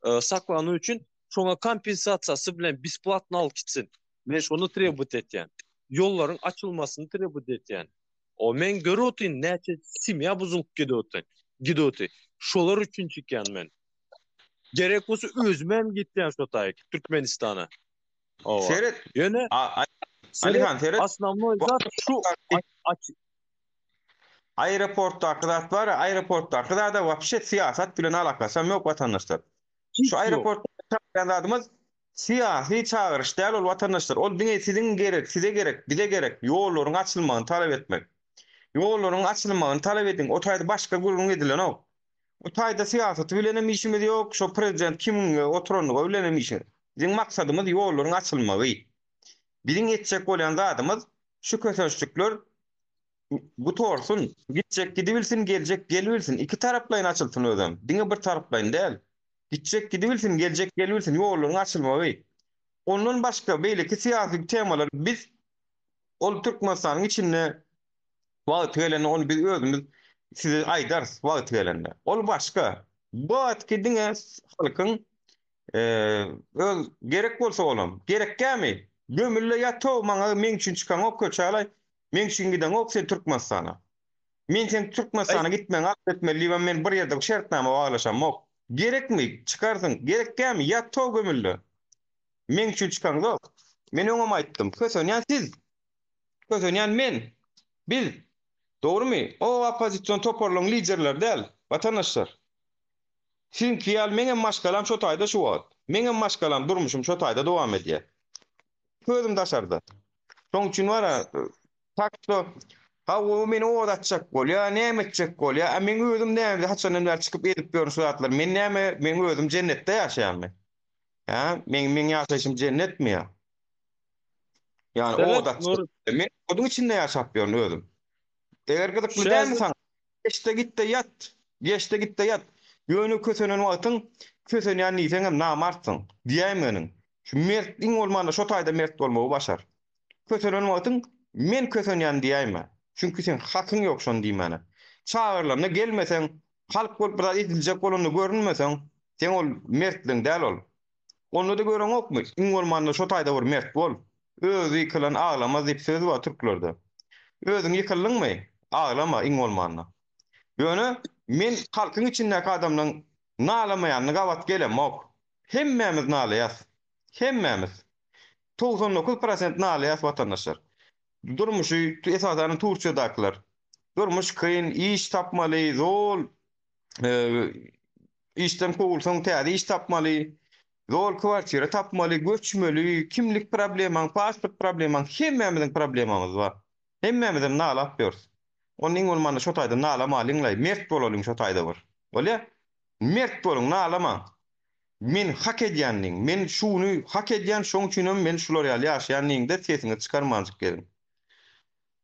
saklanyň üçin şoňa kompensasiýasy bilen besplatno alyp gitsin. Men şonu trebut etýän. Ýollaryň açylmasyny trebut etýän. O men görüyortyn näçe simya buzulup gidýär. Şolar üçin çykýan men. Gerek bolsa özüm gitdim şu taýy Türkmenistana. Seret. Ýöne Alihan Seret. Основной zat şu Aeroportda akıdat var, aeroportda akıda вообще siyasat bilen alakasy ýok watandaşlar. Şu aeroportda adamız siyasi çağırış däl ol watandaşlar. Ol diňe siziň gerek, size gerek, bize gerek ýollaryň açylmagyny talap etmek. Ýollaryň açylmagyny talap edin. O taýda başga gurulun edilen o. O taýda siýasaty bilen hem işimiz ýok. Şo prezident kim oturanlygy bilen hem işimiz. Bizim maksadymyz ýollaryň açylmagy. Biziň etjek bolan zadymyz şu kösörçlükler bu torsun, gitjek gidibilsin, geljek gelibilsin. İki taraplaýyn açylsyn özüm. Diňe bir taraplaýyn däl. Gitjek gidibilsin, geljek gelibilsin, ýollaryň açylmagy. Ondan başga beýleki syýasy temalar biz ol Türkmenistanyň içinde wagt gelende onu biz özümüz size aýdars wagt gelende. Ol başga. Bu wagt diňe halkyň öz gerek bolsa olam. Gerek kämi? Gömülle ýato maňa meň üçin çykan ok köçalay. Meň üçin giden ok sen Türkmenistana. Men sen Türkmenistana gitmeň etmeli we men bir ýerde şertnama baglaşam ok. Gerekmi? Çıkarsın. Gerek kämi? Ýato gömülle. Men üçin çykan ok. Men oňa aýtdym. Kösenýän siz. Kösenýän men. Biz. Dogrymy? O opozisiýon toparlaň liderler däl, watandaşlar. Çünki ýal meňem maşgalam şo taýda şu wagt. Meňem maşgalam durmuşum şo taýda dowam edýär. Gözüm daşardy. Şoň üçin wara takto ha o meni odatjak bolýar, näme etjek bolýar. Men özüm näme haçanlar çykyp edip görün suratlar. Men özüm cennetde ýaşaýarmy? Ha, men ýaşaýşym cennetmi ýa? Yani o da men onun içinde ýaşap ýörün özüm. Eger gydykly dälmiň, geçde git de yat. Geçde git de yat. Ýöne kösenen wagtyň kösenýän niýseňem namartsyň. Diýäň meniň. Şu mert iň bolmanda şo taýda mert bolmagy başar. Kösenen wagtyň men kösenýän diýäýme. Çünki sen hakyň ýok şonu diýmäne. Çağırlarına gelmeseň, halk bolup bir ediljek bolany görünmeseň, sen ol mertliň däl ol. Onu da gören okmy? Iň bolmanda şo taýda bir mert bol. Özü ýykylan ağlamaz diýip söz bar türklerde. Özüň ýykyldynmy? Ağlama iň bolmanda. Ýöne men halkyň içindäki adamlaryň nalamaýanyny gawat gelem ok. Hemmämiz nalaýas. Hemmämiz. 99% nalaýas watandaşlar. Durmuşy esasen Turkiýedäkiler. Durmuş kıyın, iş tapmaly, zor işden kovulsaň täze iş tapmaly. Zor kwartira tapmaly, göçmeli, kimlik probleman, pasport probleman, hemmämiziň problemamyz bar. Hemmämizden nalap ýörüs. Onuň bolmanda şo taýda nalama alyňlaý, mert bolalyň şo taýda bar. Bolýa? Mert boluň, nalama. Men hak edýändiň, men şunu hak edýän, şoň üçin men şular ýaly ýaşaýandiňde sesiňi çykarmanjyk gelin.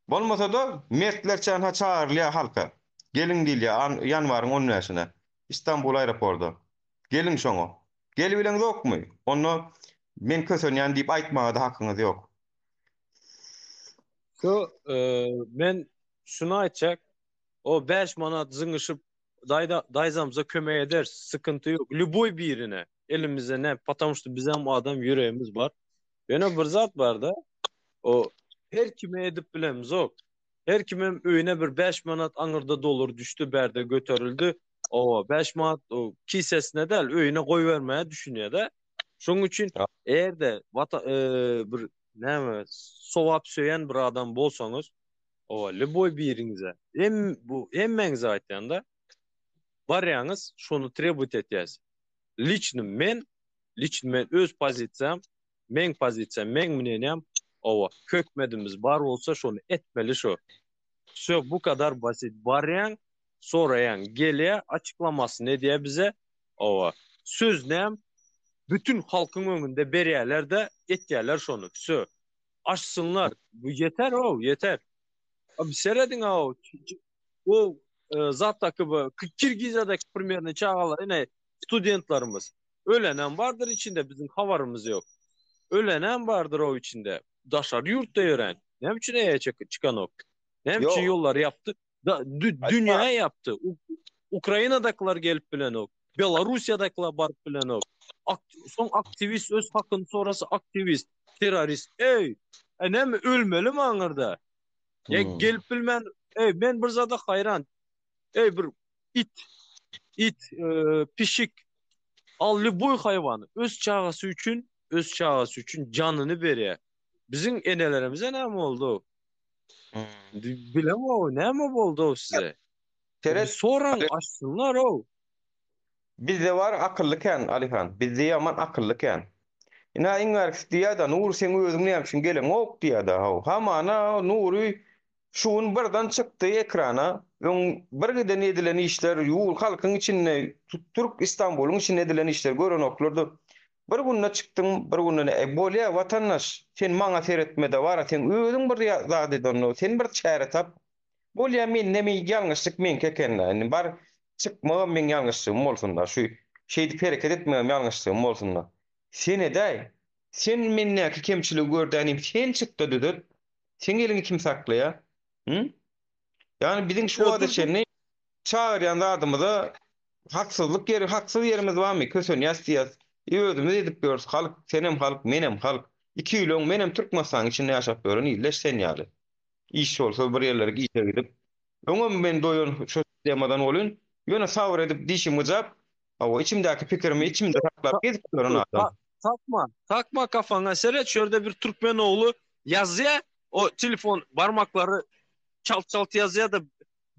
Bolmasa da mertler çan ha çağırlya halka. Gelin diýilýär ýanwaryň 10-näsine. İstanbul aeroportda. Gelin şoňa. Gelip bilen ýokmy? Onu men kösenýän diýip aýtmaga da hakyňyz ýok. Men şunu aýtjak. O 5 manat zyňyşyp daýzamyza kömek eder, sıkıntı yok. Lüboy birine elimizde ne? Потому что bizim adam yüreğimiz var. Bana bir zat var da o her kime edip bilemiz ok. Her kimem öýüne bir 5 manat aňyrda dolar düştü, berde götürüldü. O 5 manat o kisesine däl öýüne goýbermäge düşünýär da. Şoň üçin eğerde bir näme sowap söýen bir adam bolsaňyz, o lüboy biriňize hemmeňize aýtýanda barýaňyz şonu trebut etýäs. Liçni men öz pozisiýam, men pozisiýam, men menenýam owa kökmedimiz bar bolsa şonu etmeli şo. Şo bu kadar basit. Barýan, sorayan, gelýär, açıklamasını edýär bize. Owa söz näm? Bütün halkyň öňünde berýärler de etýärler şonu. Şo açsınlar. Bu yeter o, yeter. Abi seredin o zattaki bu Kirgiziyadaki primyerini çağalar yine studentlarımız. Ölenem vardır içinde, bizim havarımız yok. Ölenem vardır o içinde. Daşar yurtta öğren. Ne biçim çıkan ok? Ne biçim yollar yaptı? Dünyaya yaptı. Ukrayna'dakiler gelip bilen ok. Belarusya'dakiler barıp bilen ok. Son aktivist, öz hakkın sonrası aktivist, terörist. Ne mi ölmeli mi anırda? Gelip bilmen, ben bir zada hayran. Bir it, pişik, allı boy hayvanı öz çağası üçün canını berýär. Bizim enelerimize ne mi oldu? Bilem o, ne mi oldu size? Soran açsınlar o. Bizde var akyllyken Alihan, bizde yaman akyllyken. Ina üniversite diýär da Nur sen özüň näme gelen ok diýär da. Hamana Nury şuun birden çykdy ekrana. Bir giden edilen işler ýul halkyň içinde Türk İstanbul'un içinde edilen işler gören oklardy. Bir günne çykdyň, bir günne bolýa watandaş, sen maňa seretmede bar, sen özüň bir zat edonno, sen bir çäre tap. Bolýa men nemi ýalňyşlyk menke ekende. Bar çykma men ýalňyşlygym bolsunlar. Şu şeýdi hereket etmegem ýalňyşlygym bolsunlar. Sen edäý. Sen mennäki kemçilig gördänim, sen çykdy düdüt. Sen elini kim saklaýar? Yani bizim şu Yo, adı dur, şey ne? Çağıryan adımıza haksızlık yeri, haksız yerimiz var mı? Kösön yastıyaz. Özümüz edip görüyoruz. Halk, senem halk, menem halk. 2 ýyl menem Türkmenistan içinde yaşap görün. İyileş sen ýaly. İş olsa bir yerlere işe gidip. Öňe men doýan şu sistemadan bolun. Ýöne sabır edip dişimi jap. O içimdäki pikirimi içimde saklap gezip görün adam. Takma kafana seret şöyle bir Türkmen oğlu yazıya o telefon parmakları çalt yazıya da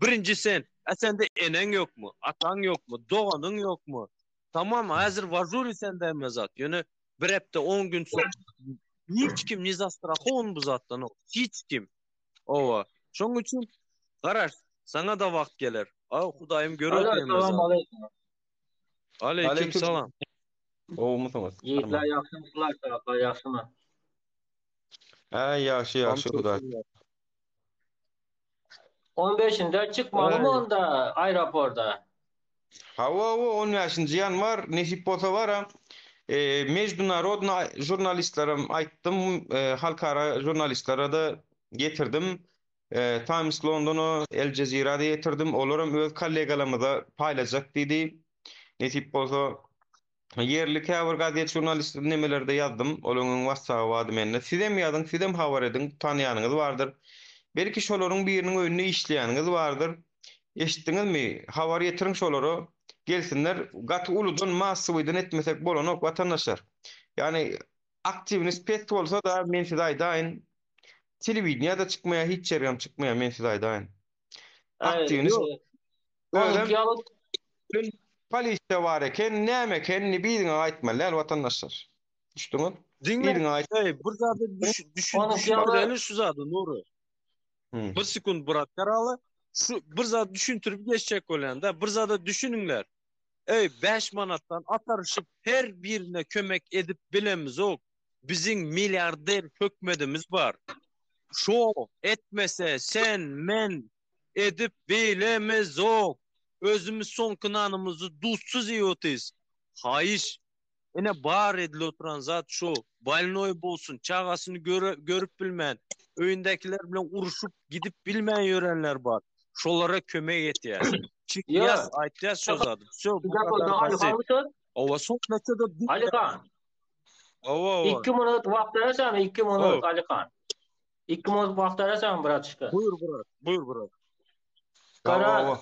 birinci sen. Sende enen yok mu? Atan yok mu? Doğanın yok mu? Tamam hazır vazuri sende emezat. Yani bir hepte 10 gün sonra hiç kim nizastıra on bu zattan o. Hiç kim. Ova. Şoň üçin garaş sana da vakt gelir. Hudaýym görüyor emezat. Assalamu alaikum. Aleyküm selam. O musunuz? Yiğitler yaxşımısınlar, taraflar yaxşımı? Yaxşı, Hudaý. 15'inde çıkmalı mı onda aeroporda? Hava 10 ýaşynjy ýanwar nesip bolsa bara mejdunarodna jurnalistlara aýtdym, halkara jurnalistlere da getirdim. Times London'u, El Jazeera'da getirdim. Olaram öz kollegalarymyza paýlaşjak diýdi. Nesip bolsa yerli käbir gazet jurnalistleri nemelerde ýazdym. Olaryň WhatsApp wady mende. Sizem ýazyň, sizem habar ediň, tanýanyňyz bardyr. Belki şolaryň biriniň önüne işleýäniňiz bardyr. Eşitdiňizmi? Habar ýetiriň şolary. Gelsinler, gaty uludan massywydan etmesek bolanok watandaşlar. Yani aktiviniz pet bolsa da men size aýdaýyn. Telewizionyada çykmaýa, hiç ýerem çykmaýa men size aýdaýyn. Aktiviniz ödem polisiýa bar eken, näme ekenini biziňe aýtmalar watandaşlar. Düşdüňiz? Dinle. Biziňe aýt. Bir zada düşündürelim şu zada Nuri. Bir sekund bırak karalı. Şu bir zada düşüntürüp geçecek olan da bir zada düşününler. 5 manattan atarışıp her birine kömek edip bilemiz ok. Bizim milyarder hökmedimiz var. Şu etmese sen men edip bilemiz ok. Özümüz son kınanımızı duzsuz yiyotiz. Hayır. Ene bar edili oturan zat şu. Balnoy bolsun. Çağasını görüp bilmeyen. Öýündekiler bilen uruşup gidip bilmeyen yörenler var. Şolara kömek etýär. Çıkyaz, aýtýas şu zadı. Bu kadar basit. Ova son näçede Alikan. Ova. 2 minut vakt veresen 2 minut Alikan. 2 minut vakt veresen bratçıka. Buyur brat. Kara.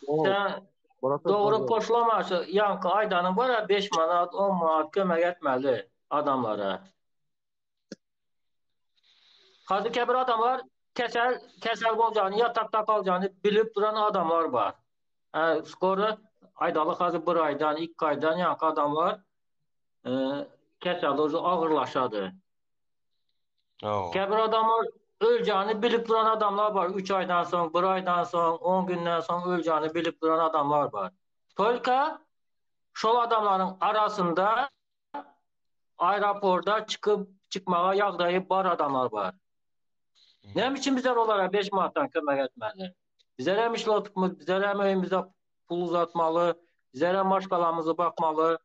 Sen doğru koşulamaçı yankı aydanın var ya 5 manat 10 manat kömek etmeli adamlara. Hazır kebir adamlar kesel olacağını, yatakta kalacağını bilip duran adamlar var. Skoru aydalık hazır 1 aydan, 2 aydan yankı adamlar kesel ağırlaşadı. Kebir adamlar öleceğini bilip duran adamlar var. 3 aydan sonra, 1 aydan sonra, 10 günden sonra öleceğini bilip duran adamlar var. Tolka şu adamların arasında aeroporda çıkmağa yağdayıp bar adamlar var. Ne biçim bizler onlara 5 manattan kömek etmeli? Bizler hem işletmemiz, bizler hem evimize pul uzatmalı, bizler hem başkalarımıza bakmalı.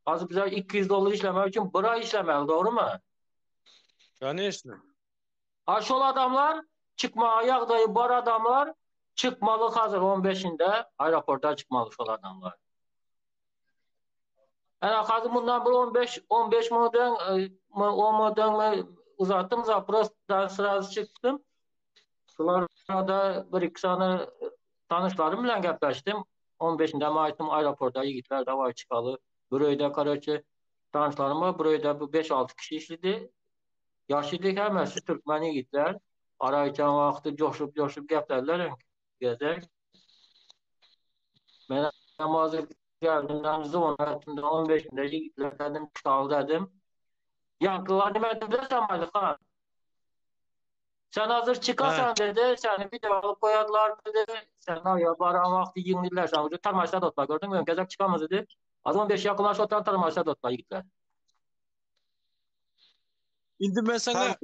Azı bizler $200 işlemek için 1 ay işlemeli, doğru mu? Конечно. Aşol adamlar çıkmağa yağdayıp bar adamlar çıkmalı hazır 15'inde aeroporta çıkmalı şol adamlar. Yani hazır bundan bir 15 minutdan 10 minutdan uzattım. Zapros'tan sırası çıktım. Şularda 1-2 tane tanışlarım bilen gepleştim. 15'inde maitim aeroporta yigitler davay çıkalı. Burayda karıcı tanışlarım var. Burayda 5-6 kişi işledi. Yaşlıydık hemesi Türkmen yigitler. Arayacağım vakti coşup geplerler. Gezek. Ben namazı geldiğimden zonatımda 15'inde yigitler dedim çıkalı dedim. Yankılar demedim de sen Alikan. Sen hazır çıkarsan dedi, seni bir de alıp koyadılar dedi. Sen ya baran vakti yiyindiler sen. Tarmaşlar dotla gördün mü? Gezek çıkamaz dedi. Az 15 yakınlaş oturan tarmaşlar dotla yigitler. Indi ben sana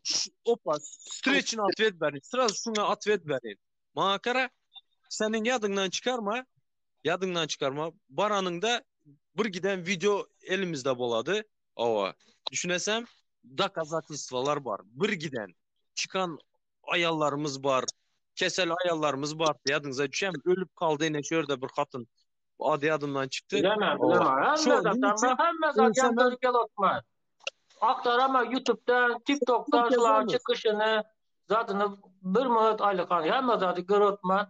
opa streçini atvet verin. Sırası şuna atvet verin. Bana kara senin yadından çıkarma. Baranın da bir giden video elimizde boladı. Ova. Düşünesem da kazaklıstvalar var. Bir giden çıkan ayallarımız var. Kesel ayallarımız var. Yadınıza düşem ölüp kaldı yine şöyle bir kadın adı adından çıktı. Bilemem, Ova. bilemem. Şu Hem zaten hemen böyle gel oturma. Aktarama YouTube'dan, TikTok'tan şular çıkışını zaten bir müddet aylıkan. Hem zaten görüntümen.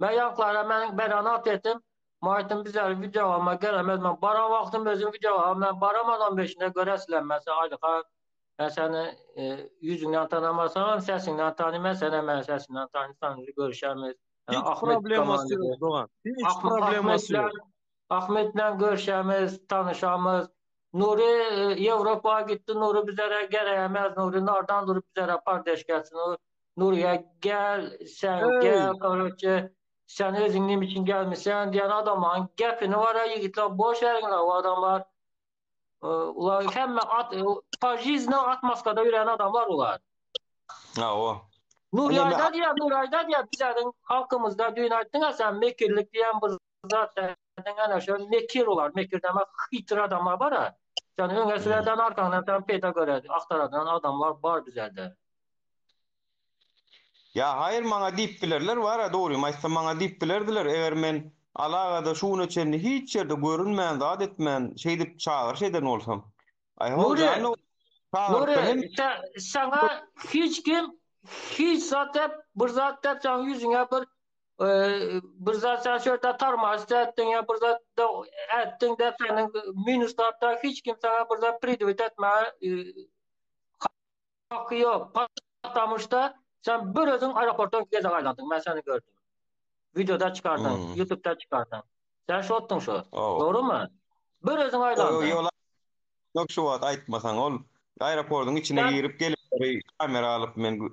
Ben yanklara ben anlat ettim. Mahit'in bize video alma gelemez. Ben bara vaktim özüm video alma. Ben baramadan beşinde göresilen mesela aylıkan. Ben seni yüzünden tanımasam sesinden tanımam. Sen ben sesinden tanısam görüşemiz. Yani hiç Ahmet probleması Kaman'dı. yok Doğan. Hiç probleması yok. Ahmet'le görüşemiz, tanışamız. Nuri Avrupa'ya gitti. Nuri bizlere geleyemez. Nuri nereden durup bizlere kardeş gelsin. Nuriye gel, sen Hey, gel. Kardeşe, sen özünlüğüm için gelmişsin diyen adamın gepini var ya yigitler. Boş verin o adamlar. Ulan hemen pajizle at maskada yürüyen adamlar ular. Ha o. Nuri Anne Ayda diye, Nuri Ayda diye bizlerin halkımızda düğün ettin ya sen mekirlik diyen bir zaten ana şu mekir olar. Mekir demek hitr adamlar var ha. Sen öňe süreden arkandan sen peyda göre aktaradan adamlar var bizlerde. Ya hayır maňa diýip bilerler wara dogry maýsa maňa diýip bilerdiler eger men alagada şuny çenni hiç ýerde görünmän zat etmän şey dip çağır şeyden bolsam. Ay ho Nuri, janly çağırtdy hem Nuri sana hiç kim hiç zaten bir zaten sen yüzüne bir zat sen şöyle tarmaz ettin ya bir zat da ettin de senin minus tarafta hiç kim sana bir zat predivit etme hakkı yok. Patlamışta sen bir özün aeroporttan geze aylandın. Ben seni gördüm. Videoda çıkardın. Hmm. YouTube'da çıkardın. Sen şu ottun şu. Oh. Doğru mu? Bir özün aylandın. Yola yok şu wagt aýtmasaň ol. Aeroportun içine Sen, girip gelip kamera alıp men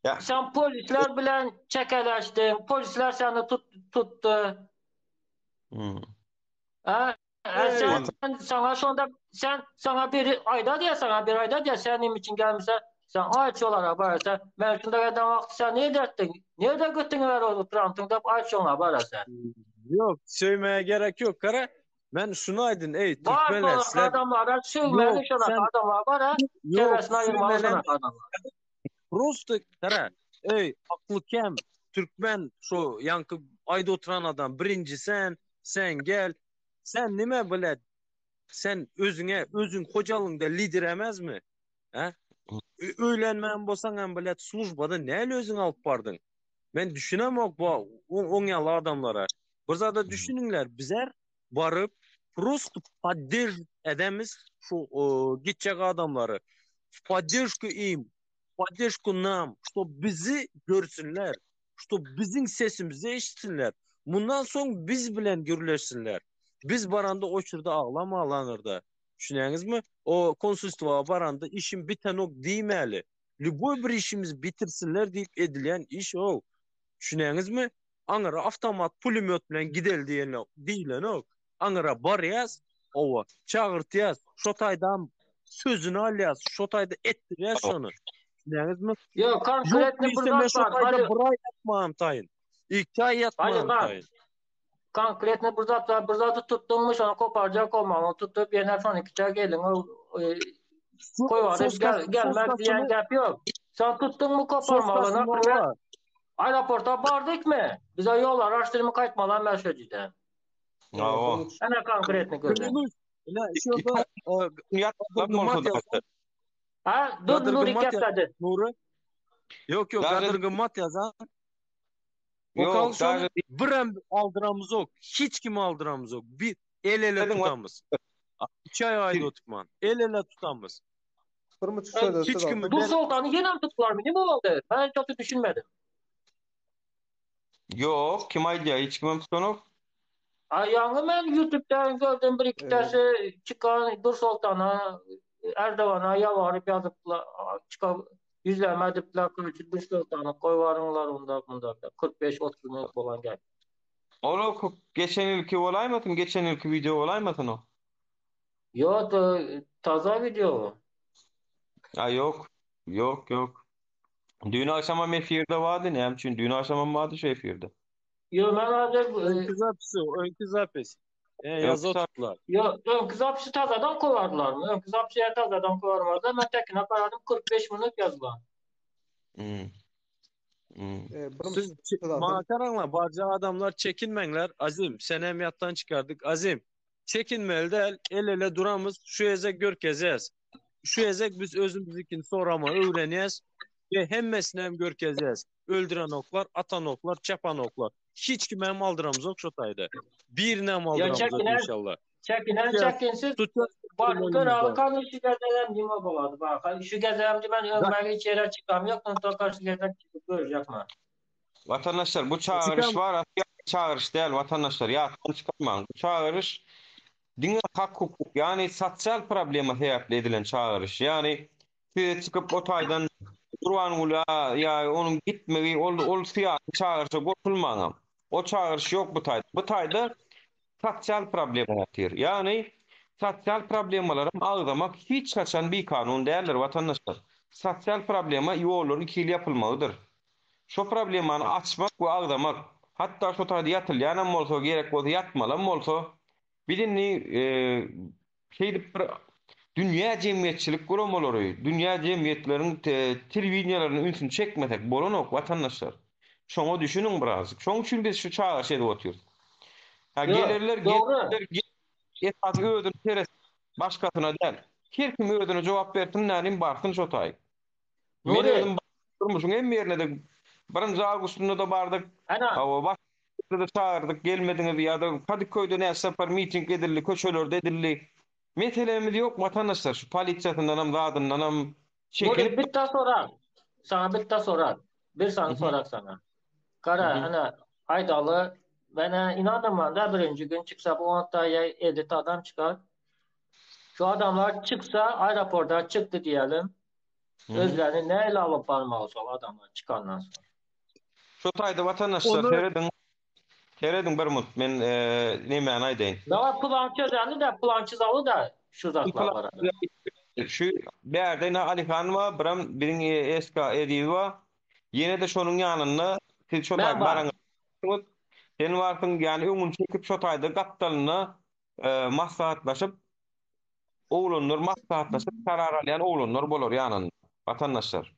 ya sen polisler bilen çekeleştin. Polisler seni tuttu. hmm. Ha? hey. Sana şu anda sana bir ayda diye sana bir ayda diye senin için gelmişse sen aç olara barasa ben şunda kadar vakti sen ne derttin? Nerede götün ver o trantın da aç ona barasa. Yok söymeye gerek yok kara. Ben şunu aydın ey Var Türkmenler sonra sizler adamlara sövmeyen yok şuna sen adamlar var ha. yok Çevresine ayırmalı söymelen şuna adamlar. prosto kara ey aklı kem Türkmen şu yankı ayda oturan adam birinci sen gel sen nime bilet sen özün hocalığında lider emez mi? He? Öýlenmän bolsaň hem bilet slujbada näle özüň alyp bardın? Men düşünemok bu oňaly adamlara. Bir zada düşünüňler, bizler barıp просто поддерживать edemiz şu gitjek adamları. Поддержку им, поддержку нам, что bizi görsünler, что bizim sesimizi eşitsinler. Bundan soň biz bilen gürleşsinler. Biz baranda o çyrda ağlama alanırda. Düşünäňizmi? O konsulstwa baranda işim bitenok diýmeli. Lüboy bir işimiz bitirsinler diýip edilen iş o. Düşünäňizmi? Aňara avtomat pulemyot bilen gidel diýilen o. Aňara barýas, owa çagyrtýas, şotaýdan sözüni alýas, şotaýda etdirýäs şonu. Düşünäňizmi? Yok konkretli bir Ýoksa men zat var. şotaýda Hadi, bir ay ýatmam taýyn. 2 ay ýatmam hadi taýyn. konkretli bir zat var. Bir zatı tuttunmuş onu koparacak olmalı. Tutup yerine son iki çay gelin. Koy var. Gelmek diyen gap yok. Sen tuttun mu koparmalı. Nasıl? Aeroporta bardık mı? Bize yol araştırma kayıtmalan mesajıydı. Ha o. Ana konkretni gördüm. Günümüz şurada Ha, dur Nuri kepledi. Nuri. Yok gadırgı mat yazan. Yok, Okal şonu bir aldıramız yok. Hiç kimi aldıramız yok. Bir el ele tutamız. 2 ay ayda tutman. El ele tutamız. Hiç kimi Bu sultanı yine mi tuttular mı? Ne mi oldu? Ben çok düşünmedim. Yok, kim aydı ya? Hiç kimim tutanok. Ayağını ben YouTube'dan gördüm bir iki tanesi çıkan Dur Sultan'a Erdoğan'a yalvarıp yazıplar çıkan yüzleme edipler kılıcı Dur Sultan'a koy varınlar bunda 45-30 minut olan gel. Onu geçen yılki olaymasın, geçen yılki video olaymasın o. Yok taze video. Ha yok. Yok yok. Dün akşam efirde vardı näme üçin? Dün akşam vardı şu efirde. Yo ben hazır Önkü zapisi, önkü zapis. Yazı Önkü tuttular. yo ön kız hapsi tazadan kovardılar mı? Ön kız hapsiye tazadan kovarmadı. Ben tekine karadım 45 minut yazılan. Hmm. Hmm. Bir Siz söz alsam. makaranla barca adamlar çekinmenler. Azim, sen emniyattan çıkardık. Azim, çekinmeli de el ele duramız. Şu ezek görkezeceğiz. Şu ezek biz özümüzükini sorama öğreneceğiz. Ve hemmesini hem görkezeceğiz. Öldüren oklar, atan oklar, çapan oklar. Hiç kime hem aldıramız yok şu tayda. Birine hem Ya aldıramız yok çekinen, inşallah. çekinen Ya, çekinsiz. tutar Var kralı elimizde. kanı şu gezelerim dime buladı. Bak şu gezelerimde ben ömrümde hiç yere çıkam yok. Ondan karşı gezek çıkıp görecek mi? Vatandaşlar bu çağırış Çıkam. var. Çağırış değil vatandaşlar. Ya çıkartmayın. Bu çağırış dünya hak hukuk yani sosyal problema sebep edilen çağırış. Yani size çıkıp o taydan Kurban ula ya onun gitmegi ol siyasi çağırışa koşulmaňam. O çağırış yok bu tayda. Bu tayda sosyal problem ýatyr. Yani sosyal problemalary agdamak hiç kaçan bir kanun değerler vatandaşlar. Sosyal problema ýollar ikili yapılmalıdır. Şu problemany açmak we agdamak hatta şu tayda ýatylýanam bolsa gerek bolsa ýatmalam bolsa bilinni şeydi dünya cemiyetçilik guramaları, dünya cemiyetlerinin televizyonlarının ünsünü çekmesek bolanok vatandaşlar. Şoňa düşünün birazcık. Şoň üçin biz şu çağrı edip oturýarys. Ha Yok gelirler doğru. esas ödün teres başkasına değil. Her kim ödüne cevap bersin nälim barsın şo tay. Men Nuri. ödüm durmuşum hem yerine de birinci Ağustos'unda da bardyk. Ana. Hawa başda da çağırdık gelmediňiz ýa-da Kadıköy'de näme separ miting edildi, köşelerde edildi. Meselemiz yok vatandaşlar. Şu polisiýasyndan hem zadyndan hem Nuri çekinip bitta sorar. Sana bitta sorar. Bir Hı sana hı, sorak sana. Kara hı hı. ana Aydalı ben inanmam da birinci gün çıksa bu 10 tane edit adam çıkar. Şu adamlar çıksa aeroporta çıktı diyelim. Hı hı. Özlerini neyle alıp varmalı o adamlar çıkandan sonra. Şu taýda vatandaşlar Onu seredin bir mut men näme aýdaýyn. Ne var plan çözendi de plançız alı da şu zatlar var. Şu bärde ne Ali Han wa biram biriň eska edibi wa ýene de şonuň ýanyna siz şo Ben taýda var. baraňyz. Sen warsyň ýani öňüň çekip şo taýda gapdalyna maslahatlaşyp oglanlar maslahatlaşyp karar alýan oglanlar bolar ýanynda. Vatandaşlar.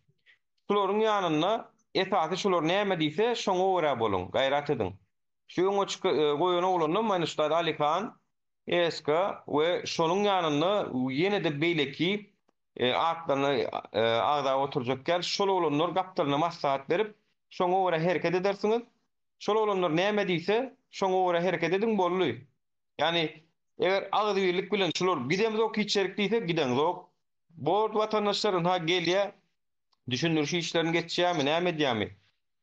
Şolaryň ýanyna esasy şolar näme diýse şoňa görä boluň, gaýrat edin. Şu öňe goýan oglanlar maňa Ustad Ali Han eska we şonuň ýanyna ýene de beýleki atlaryny agda oturjak gel şol oglanlar gapdalyna maslahat berip şoňa görä hereket edersiňiz. Şol oglanlar näme diýse şoňa görä hereket ediň bolly. Yani eger agdy birlik bilen şolar gidemiz ok içerik diýse gideňiz ok. Bu vatandaşlaryň ha gelýär düşündürüşü işlerini geçeceğimi, ne edeceğimi.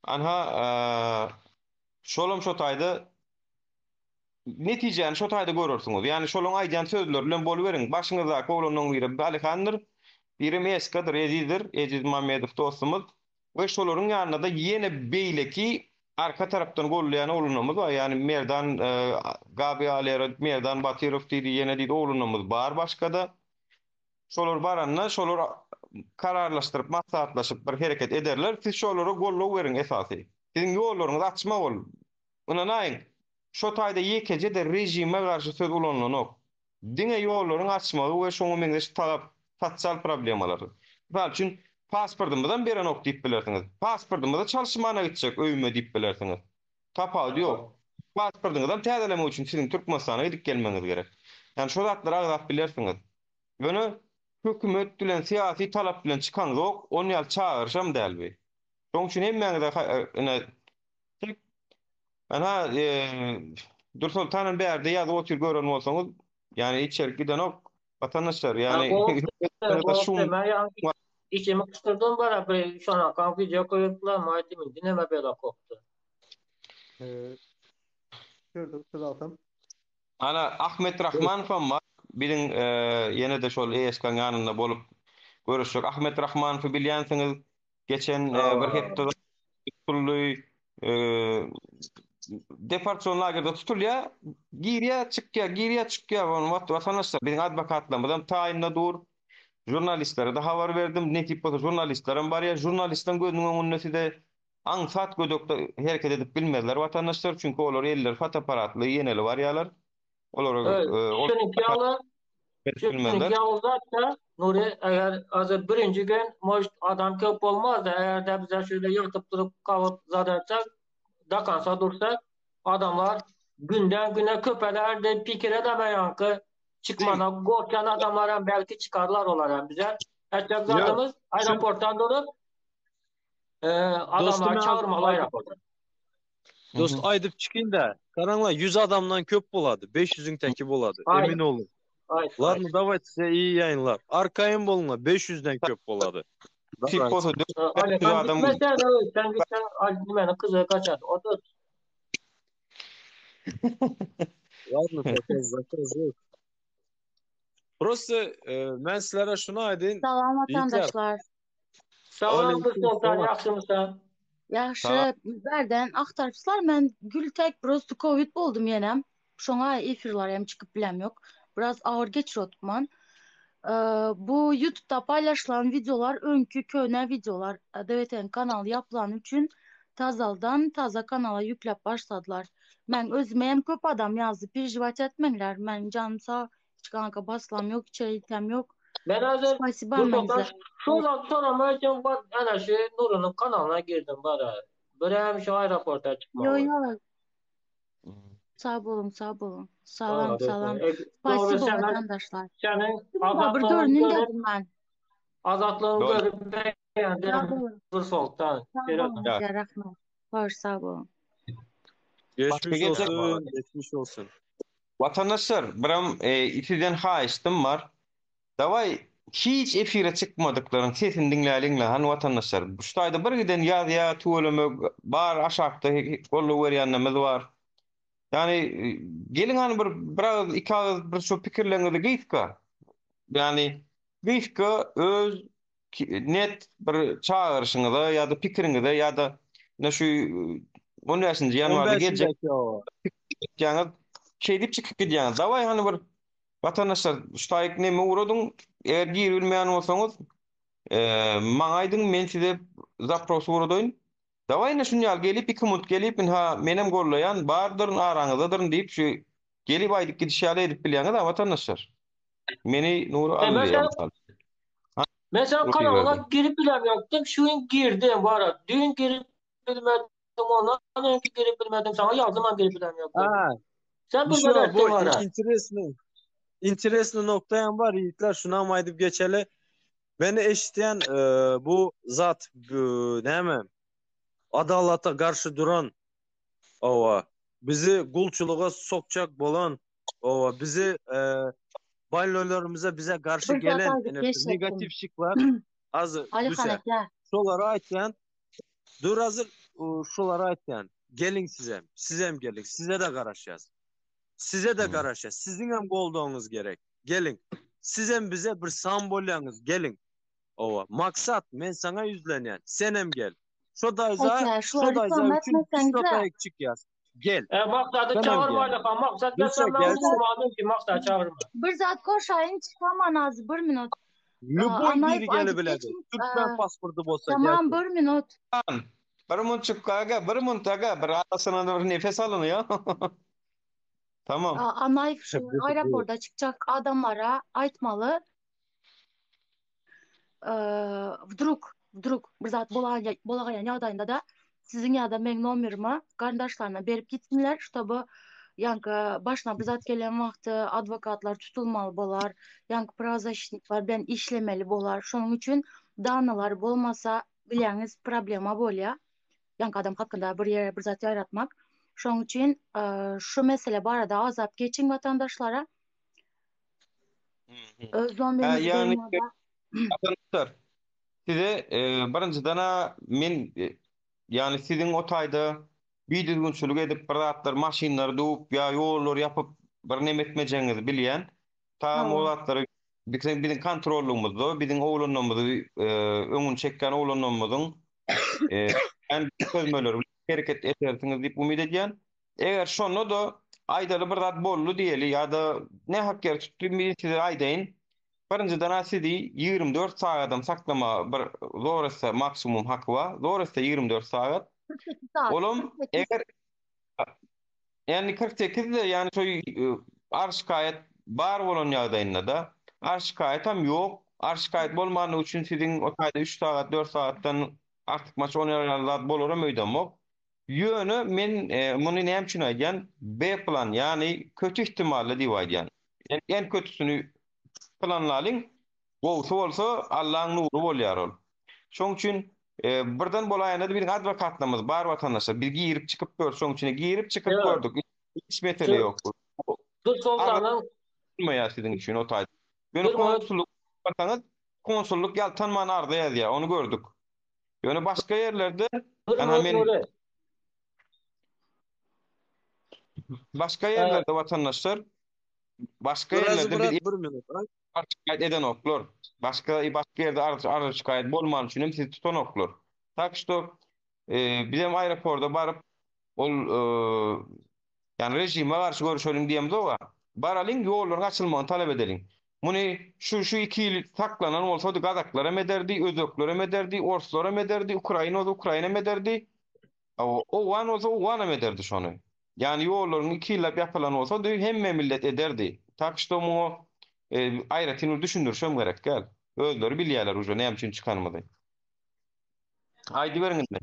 Anha şolum şo taýda netijeni şo taýda görürsüňiz. Yani şolun aýdýan sözler bilen boluverin. Başyňyzdaky oglanyň biri Alihandyr, biri Meskadyr, Ezidir, Eziz Mamedow dostumuz. We şolaryň ýanyna da ýene beýleki arka tarapdan gollaýan oglunymyz var. Yani Merdan Gabi Alera, Merdan Batyrov diýdi, ýene diýdi oglunymyz bar başgada. Şolar baranna, şolar kararlaşdyryp, maslahatlaşyp bir hereket ederler. Siz şolara gollaw beriň esasy. Siziň ýollaryňyz açma bol. Unanaýyn. Şo taýda ýekece de rejime garşy söz ulanlanok. Diňe ýollaryň açmagy we şoňa meňzeş talap, sosial problemalary. Misal üçin pasportymyzdan berenok diýip bilersiňiz. Pasportymyzda çalışmana gitjek, öýme diýip bilersiňiz. Tapawdy ýok. Pasportyňyzdan täzeleme üçin siziň Türkmenistana gidip gelmeňiz gerek. Yani şo zatlara agzap bilersiňiz. Bunu hökümet bilen siyasi talap bilen çıkan zok, onu ýal çağırşam dälbi. Şoň üçin hemmeňize ana Dursul Tanın bärde ýazyp otur gören bolsaňyz, yani içerik giden ok vatandaşlar Ha yani da golfte şum ben yani içimi kıstırdım bana bir şu an kan video koyuplar maitimin dinleme bela koptu. Söz alsam. ana Ahmet Rahmanow var. Biriň ýene de şol ESK ýanynda bolup görüşjek. Ahmet Rahmanow bilýänsiňiz, geçen bir hepde tutuldy departman lagerda tutulýa, giriýa çykýa, vatandaşlar biziň adwokatlarymyzdan taýynda dur. jurnalistlere de habar berdim. Ne tip bolsa jurnalistlerim bar ya, jurnalistlerin gözüniň öňünde de aňsat gödekde hereket edip bilmediler watandaşlar, çünkü olar eller fotoaparatly ýeneli bar ýalar. Olar Evet, ol bilmediler. şununki aldı da Nuri, eğer hazır birinci gün может adam köp olmaz da eğer de bize şöyle yatıp durup kalıp zaten dakansa dursak adamlar günden güne köpeler de fikir edemeyen ki çıkmana korkan adamlar belki çıkarlar olar bize. Etcek Yo, zatımız şu aeroporttan durup dostum adamlar çağırmalı aeroporttan. dost aydıp çıkayım da karanla 100 adamdan köp boladı. 500'ün teki boladı. Ay, Emin olun. ay, ay. Larını davet size iyi yayınlar. Arkayın boluna 500'den köp boladı. Tip Davran. bolsa Ali sen adam gitmesen sen gitsen Ali'nin kızı kaçar. O da Ладно, закaz yok. Просто ben sizlere şunu aydın. Salam Yiğitler. vatandaşlar. sağ ol Aleyküm Sultan, selam. yaxşı mısın? Yaxşı, bizlerden aktarıpsılar. Men Gültek prosto Covid boldum yenem. Şoňa efirler hem çıkıp bilem yok. Biraz ağır geçiriyordum. Bu YouTube'da paylaşılan videolar önkü köne videolar. DVT'nin kanalı yapılan üçün tazaldan taza kanala yüklep başladılar. Men özüme hem köp adam yazdı. Perjivat etmenler. Men canım sağ hiç kanka baslam yok, içeritem yok. Ben hazır Spasiba Dur Sultan menizler. şuradan sonra için bak ana şey Nur'un kanalına girdim bana. Böyle hem şu aeroporta Yo çıkmalı. yo. Sağ olun, sağ olun. Salam, salam. Doğru Spasiba senin, vatandaşlar. senin Bir azatlığını görünün görüp dedim ben. azatlığını Doğru. görüp Sağ beğendim. olun, Dur Sultan. sağ olun. Ya. Ya rahmet. Hoş, sağ olun. Geçmiş Başka olsun. Geçmiş olsun. Vatandaşlar, biram itiden haýystym bar. Daway hiç efire çıkmadıkların sesini dinläliňler han vatandaşlar. Bu şaýda bir giden ýa tuweleme bar aşakda gollu berýänlerimiz bar. Yani gelin hani bir iki ağız bir şu pikirlerinizi giytka. Yani giytka öz net bir çağırışınıza ya da pikiriňize ya da ne şu 15. ýanwarda gelecek 15'indeki o. ýa şey dip çıkıp gidýäňiz. Daway hani bir vatandaşlar şu taýyk neme uğradyň? Eger gir bilmeýän bolsaňyz, maňa aýdyň, men size zapros uğradyň. Daway ne şunýal gelip 2 minut gelip ha menem gollayan bardyr araňyzdadyr diýip şu gelip aýdyp gidişýär edip bilýäňiz da vatandaşlar. Meni Nuri alýar. Ben sen kanalına girip bilemiyorum. Şu gün girdim var ya. Dün girip bilmedim. Ondan önce girip bilmedim. Sana yazdım ben girip bilemiyorum. Ha, Sen bir şey bilmeden var. ettin Bu var ya. interesli noktayam var. Yiğitler şuna mı aydıp geçeli. Beni eşitleyen bu zat neyemem adalata karşı duran ova bizi kulçuluğa sokacak bolan ova bizi banyolarımıza bize karşı Bir gelen zaten geçecektim. negatif şıklar azı Ali düşer. Hanekler. Şolara aytyan dur hazır şolara aytyan gelin sizem gelin size de karaşacağız. Size de karaşacağız. Sizin hem golduğunuz gerek. Gelin. Sizem bize bir sambolyanız gelin. Ova. Maksat men sana yüzlenyen. Senem gel. Şu dayza Peki, şuları üçün anlatmasanız da. stratayık çık yaz. Gel. Maksadı Tamam, çağırmayla kan. Maksat Lütfen geçen ben gelsin. okumadım ki maksat çağırma. Bir zat koşayın çıkaman az bir minut. Lüboy anlayıp biri geli aydıp biledi. geçin, Türkmen pasportu bolsa Tamam gelsin. bir minut. Bir munçuk aga, bir munt aga, bir arasına bir nefes alın ya. Tamam. Anlayıp şu aeroporta çıkacak adamlara aytmalı. Vdrug bir zat bolagayan ýagdaýynda da sizin ýa-da meň nomerimi gardaşlaryna berip gitsinler, ştoby ýanky başyna bir zat gelen wagty adwokatlar tutulmaly bolar, ýanky pravazащитниклар bilen işlemeli bolar. Şonuň üçin danalar bolmasa bilýäňiz problema bolýar. Ýanky adam hakynda bir ýere bir zat ýaratmak. Şonuň üçin şu mesele barada azap geçiň watandaşlara. Öz nomerinizi yani- berýär. Arkadaşlar, size birinci dana men yani sizin o taýda bir düzgünçülük edip bir zatlar maşinleri duup ya ýollar yapıp bir neme etmejeňizi bilýän. Tam o zatları bizim kontrolümizde, bizim oğlanlarımızı öňün çekken oğlanlarımızın en közmeleri hareket edersiniz diýip umyt edýän. Eger şonu da aýdaly bir zat bollu diýeli ýa-da ne hakýar tutdy size aýdaýyn. Birinciden asidi 24 saat adam saklama bir zorasa maksimum hakkı var. Zorasa 24 saat. 48 saat. Olum 48 eger yani 48 de yani şoy arşikayet bar bolan ýagdaýynda da arşikayet hem ýok. Arşikayet bolmany üçin siziň o taýda 3 saat 4 saatdan artyk maç oynarlar bolaram öýdemok. Ýöne men muny näme üçin aýdýan? B plan yani kötü ihtimalle diýip aýdýan. En kötüsünü planlaryň gowsy bolsa Allahyň nuru bolýar ol. Şoň üçin birden bolaýanda bir adwokatlarymyz bar watandaşlar bir girip çykyp gör. Şoň üçin girip çykyp Evet. gördük. Hiç mesele Şu, ýok. şu soldanın Armaýa sizin üçin o taýda. Beni bir mühür, konsulluk bakanız konsulluk ýaltanman arda ýazýar. Onu gördük. Ýöne başga ýerlerde bir ana mühür men nuri. başga ýerlerde watandaşlar başga Biraz ýerlerde bırak bir bir minut. şikayet eden oklar. Başka yerde arz şikayet bolman üçin hem sizi tutan oklar. Tak što bizim aeroporda barıp ol yani rejime karşı görüşelim diýemiz o wa. Baralyň ýollar açylmagyny talep edeliň. Muny şu 2 ýyl saklanan bolsa da gazaklara mederdi, özöklere mederdi, orslara mederdi, Ukraina mederdi. O wan olsa o wana mederdi şonu. Yani ýollaryň 2 ýyllap ýapalan olsa da hemme millet ederdi. Tak što mu aýratyn düşündürşem gerek gel. Özleri bilýärler uje näme üçin çykanmady. Aýdy beriňizde.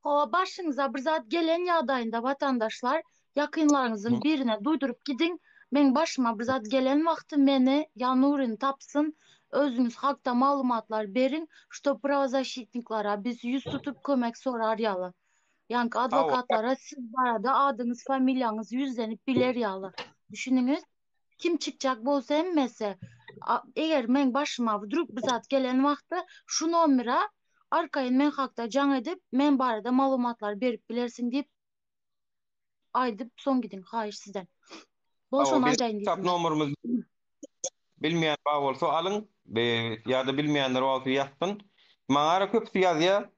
O başınıza bir zat gelen ýagdaýynda watandaşlar yakınlarınızın birine duydurup gidin. Men başıma bir zat gelen wagty meni Yanurin tapsın. Özünüz hakda malumatlar berin. Što pravozащитникlara biz yüz tutup kömek sorar ýaly. Yani advokatlara siz barada adınız, familyanız yüzlenip biler ýaly. Düşünüňiz. Kim çıkacak bolsa emmese eger men başıma durup bir zat gelen wagty şu nomera arkaýyn men hakda jaň edip men barada malumatlar berip bilersiň diýip aýdyp soň gidin haýyş sizden. Bolşan aýdaýyn WhatsApp diýip. nomerimiz bilmeýän bar bolsa alyň ýa-da bilmeýänler bolsa ýazsyn. Maňa köp ýazýar.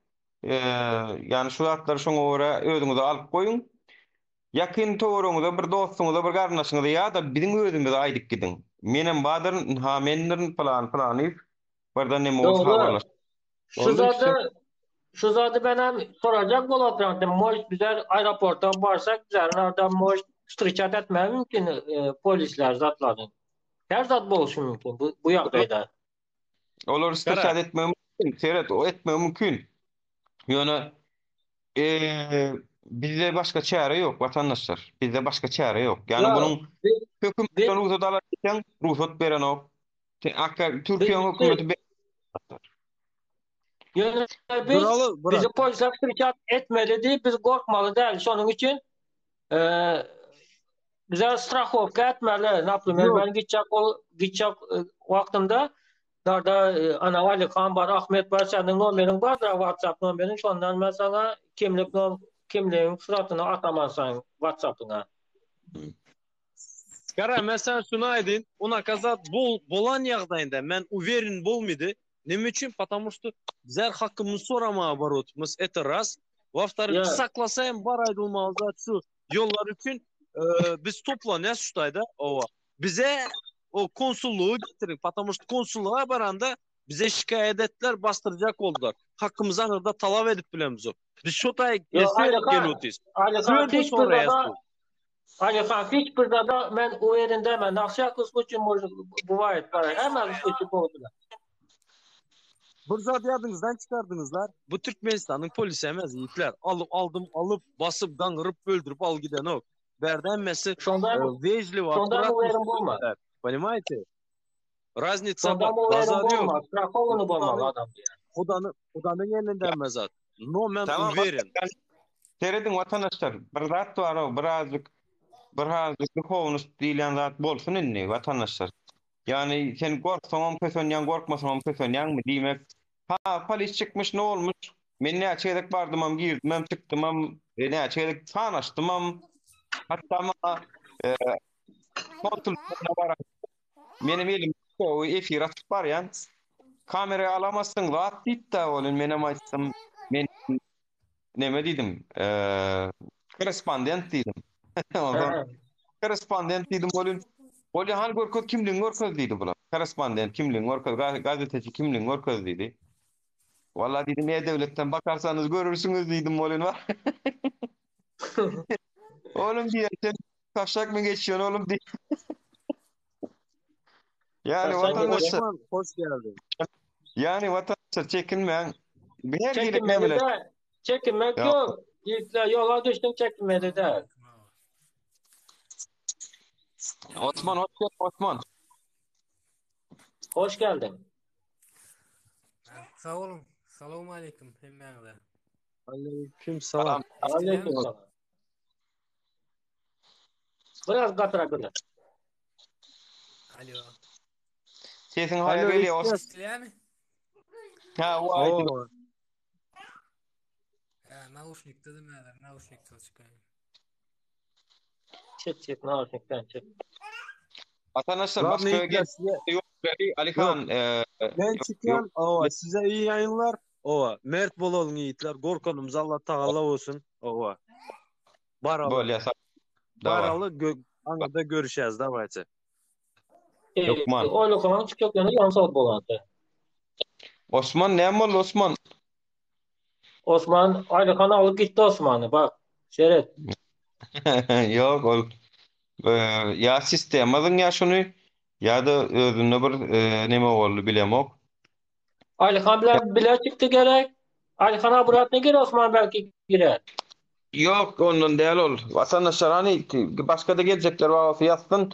Yani şu zatlary şoňa görä özüňize alyp goýun. Yakyn toruňyza bir dostuňyza bir garnaşyňyza ýa-da biziň özümize aýdyp gidin. Menem badyr ha mendirin plany birden näme bolsa Doğru. habarlaş. Şu zatı ben hem soracak bolapyram. Moş bizer aeroportdan barsak bizer nereden moş stryçat etmeli mümkin polisler zatlaryň. Her zat bolşy mümkin bu ýagdaýda. Olar istirşat etmem mümkin. Seret o etmem mümkin. Ýöne bizde başka çare ýok watandaşlar. Bizde başka çare ýok. Yani Ya, bunuň biz- hökümetden ruhsat alan ruhsat beren ok. Türkiýe hökümeti Yani Buralı, bırak. bizi polisler stryçat etmeli deyip biz korkmaly däl. Şonuň üçin bize strahowka etmeli. Naprimер, Yok. ben gitjak wagtymda darda Anawali Khan bar, Ahmet bar, seniň nomeriň bar da WhatsApp nomeriň, şondan men sana kimligiň suratyny atamasaň WhatsApp'yna. Kara mesela şunu aydın, ona kazat bolan ýagdaýynda men uверен bolmady. Neme üçin? Потому что bizler hakkımızı soramağa barotmuz. Это раз. Во-вторых, Ya. saklasayım bar aydılmalı zat şu yollar üçün biz toplanýas şu taýda ova. Bize o konsulluğu getirin. Потому что konsulluğa baranda bize şikayet ettiler, bastıracak oldular. Hakkımızı anırda talap edip bilemiz o. Biz şu taýda gelýärdiz. Alihan Söýürdü sonra ýazdy. Alihan hiç bir da men uверен dämen. Nakşa kısmıçın buvayet bar. Hemen kısmıçı boldular. Bir zat ýadynızdan çıkardınızlar. Bu Türkmenistan'ın polisi emez yiğitler. Alıp basıp gaňyryp öldürüp al giden ok. Berdenmesi vejli var. Şondan uверен bolma. Понимаете? Разница Şondan var. uверен Bazar yok. bolma. Strahowny bolmaly adam. Hudanın elinden mezat. No men Tamam, uверен. Seredin watandaşlar bir zat var o birazcık duhovnus diýilen zat bolsun inni watandaşlar. Yani sen korksaňam kösönýän, korkmasaňam kösönýän mi diýmek. Ha polis çykmış, ne olmuş? Men näçe edek bardymam, girdimem, çykdymam, näçe edek tanaşdymam. Hatta ma konsultana barak. Menim elim o efir açyp barýan. Kameraya alamazsın da at dit da bolun menem aýtsam men neme diýdim? Korrespondent diýdim. Korrespondent diýdim bolun. Bolýan görkök kimden görkök diýdi bular. korespondent kimliğini görkezdi, gazeteci kimliğini görkezdi. Vallahi dedim devletten bakarsanız görürsünüz dedim bolin var. Oğlum diye sen taşak mı geçiyorsun oğlum diye. Yani Taşan vatandaşlar, Osman hoş geldin. çekinmeyen bir her gelip çekinmedi nemiler. de. Çekinmek Ya yok. Yiğitler yola düştüm çekinmedi de. Osman hoş geldin Osman. Hoş geldin. Sağ olun. Selamun aleyküm hemmeğe. Aleyküm Selam. selam. İşte Aleyküm selam. Biraz katıra kadar. Alo. Sesin haya Alo geliyor Osman. İsmet. İşte mi? Ha o aydın. Oo, Naушник dedim ya. Naушник çalışkayım. Çık ne olacaktan çık. Vatandaşlar lan başka Yiğitler gel size yok. yok. Alihan Ben yok yok. çıkan ova size iyi yayınlar. Ova mert bolalım Yiğitler. Gorkonumuz Allah Teala olsun. Ova. Baralı. Böyle ya davay. Baralı anada görüşeceğiz davayçı. Yok man. Oylu kalan çıkıyor yani yansal bolantı. Osman ne oldu Osman? Osman Aylıkan'ı alıp gitti Osman'ı bak. Seyret. Yok ol. Ya sistemadın ya şunu ya da özünde bir neme oldu bilemok. Aylıkan bile çıktı gerek. Aylıkan'a bırak ne girer Osman belki girer. Yok onun değil ol. Vatandaşlar hani başka da gelecekler var yazsın